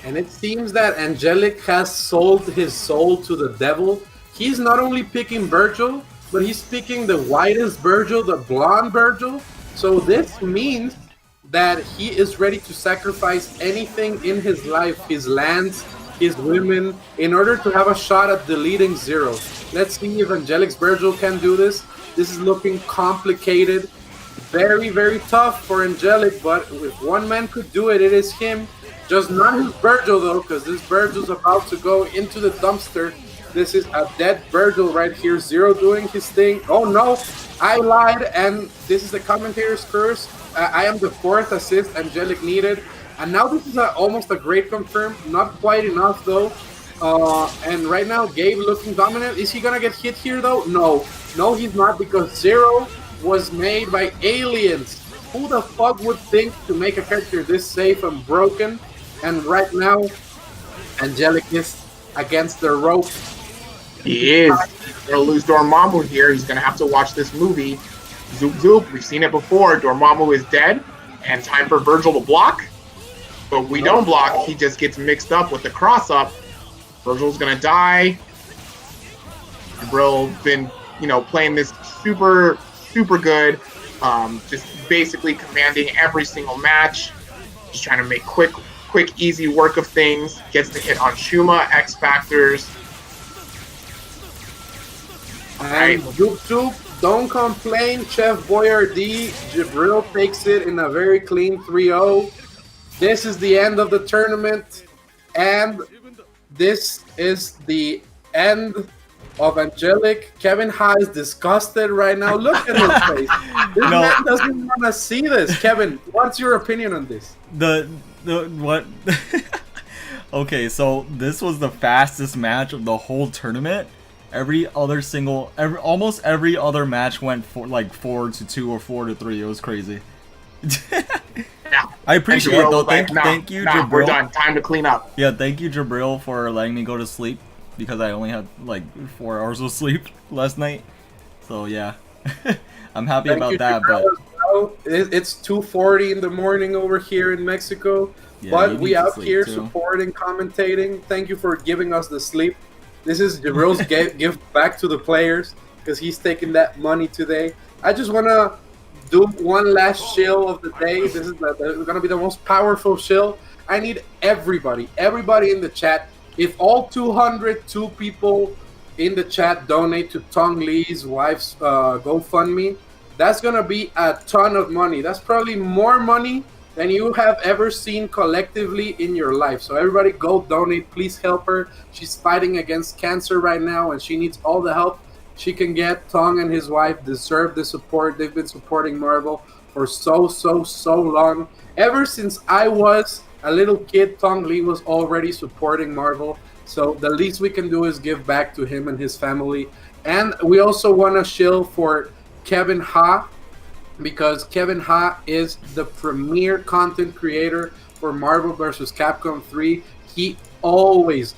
And it seems that Angelic has sold his soul to the devil. He's not only picking Virgil, but he's picking the whitest Virgil, the blonde Virgil. So this means that he is ready to sacrifice anything in his life, his lands, his women, in order to have a shot at deleting Zero. Let's see if Angelic's Virgil can do this. This is looking complicated. Very, very tough for Angelic, but if one man could do it, it is him. Just not his Virgil, though, because this Virgil's about to go into the dumpster. This is a dead Virgil right here. Zero doing his thing. Oh, no. I lied, and this is the commentator's curse. I am the fourth assist Angelic needed. And now this is almost a great confirm. Not quite enough, though. And right now, Gabe looking dominant. Is he going to get hit here, though? No. No, he's not, because Zero was made by aliens. Who the fuck would think to make a character this safe and broken? And right now, Angelic is against the rope. He is. He's going to lose Dormammu here. He's going to have to watch this movie. Zoop, zoop. We've seen it before. Dormammu is dead. And time for Virgil to block. But we don't block. He just gets mixed up with the cross-up. Virgil's going to die. Jabril been, playing this super, super good. Just basically commanding every single match. Just trying to make quick, easy work of things. Gets the hit on Shuma, X Factors. And Zoop Zoop, don't complain, Chef Boyardee. Jabril takes it in a very clean 3-0. This is the end of the tournament. And this is the end of Angelic. Kevin Ha is disgusted right now. Look at his face. This man doesn't want to see this. Kevin, what's your opinion on this? The what? Okay, so this was the fastest match of the whole tournament. Almost every other match went for like 4-2 or 4-3. It was crazy. I appreciate it though. Thank you, Jabril. We're done. Time to clean up. Yeah, thank you, Jabril, for letting me go to sleep because I only had like 4 hours of sleep last night. So yeah, I'm happy about that. But it's 2:40 in the morning over here in Mexico. Yeah, but we out here too. supporting, commentating. Thank you for giving us the sleep. This is Jabril's gift back to the players because he's taking that money today. I just want to do one last shill of the day. This is going to be the most powerful shill. I need everybody in the chat. If all 202 people in the chat donate to Tong Lee's wife's GoFundMe, that's going to be a ton of money. That's probably more money than you have ever seen collectively in your life. So everybody go donate. Please help her. She's fighting against cancer right now, and she needs all the help she can get. Tong and his wife deserve the support. They've been supporting Marvel for so long. Ever since I was a little kid, Tong Lee was already supporting Marvel. So the least we can do is give back to him and his family. And we also want to shill for Kevin Ha, because Kevin Ha is the premier content creator for Marvel vs. Capcom 3. He always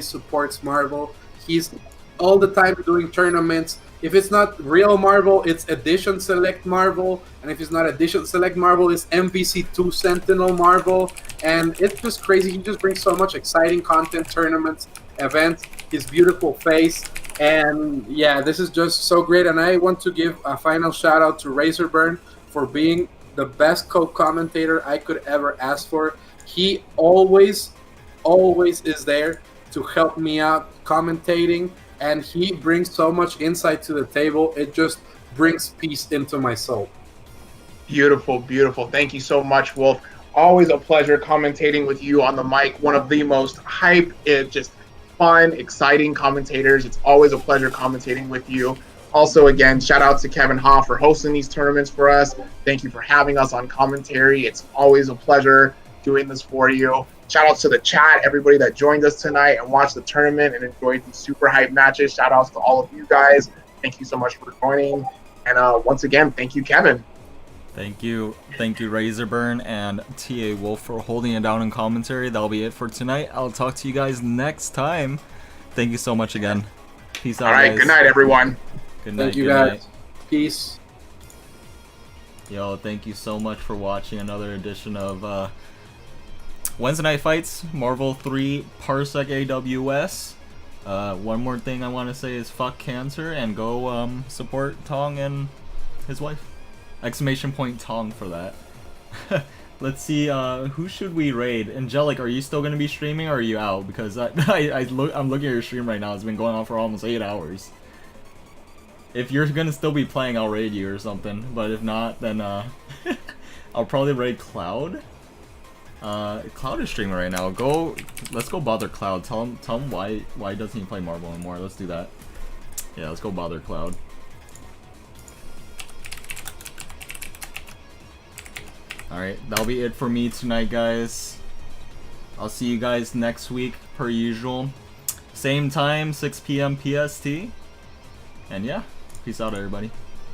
supports Marvel. He's all the time doing tournaments. If it's not real Marvel, it's Edition Select Marvel. And if it's not Edition Select Marvel, it's UMvC3 Sentinel Marvel. And it's just crazy. He just brings so much exciting content, tournaments, events, his beautiful face. And yeah, this is just so great. And I want to give a final shout out to Razorburn for being the best co-commentator I could ever ask for. He always is there to help me out commentating, and he brings so much insight to the table. It just brings peace into my soul. Beautiful, beautiful. Thank you so much, Wolf. Always a pleasure commentating with you on the mic. One of the most hype, just fun, exciting commentators. It's always a pleasure commentating with you. Also, again, shout out to Kevin Ha for hosting these tournaments for us. Thank you for having us on commentary. It's always a pleasure doing this for you. Shout outs to the chat, everybody that joined us tonight and watched the tournament and enjoyed these super hype matches. Shout outs to all of you guys. Thank you so much for joining. And once again, thank you, Kevin. Thank you, Razorburn and TA Wolf for holding it down in commentary. That'll be it for tonight. I'll talk to you guys next time. Thank you so much again. Peace out, all right, guys. good night, everyone. Good night. Thank you, good guys. night. Peace. Yo, thank you so much for watching another edition of Wednesday Night Fights, Marvel 3 Parsec AWS. One more thing I want to say is fuck cancer and go support Tong and his wife. Exclamation point Tong for that. Let's see, who should we raid? Angelic, are you still going to be streaming or are you out? Because I'm looking at your stream right now. It's been going on for almost 8 hours. If you're going to still be playing, I'll raid you or something. But if not, then I'll probably raid Cloud. Cloud is streaming right now. Let's go bother Cloud. Tell him why doesn't he play Marvel anymore. Let's do that. Yeah, let's go bother Cloud. Alright, that'll be it for me tonight, guys. I'll see you guys next week, per usual. Same time, 6 p.m. PST. And yeah, peace out, everybody.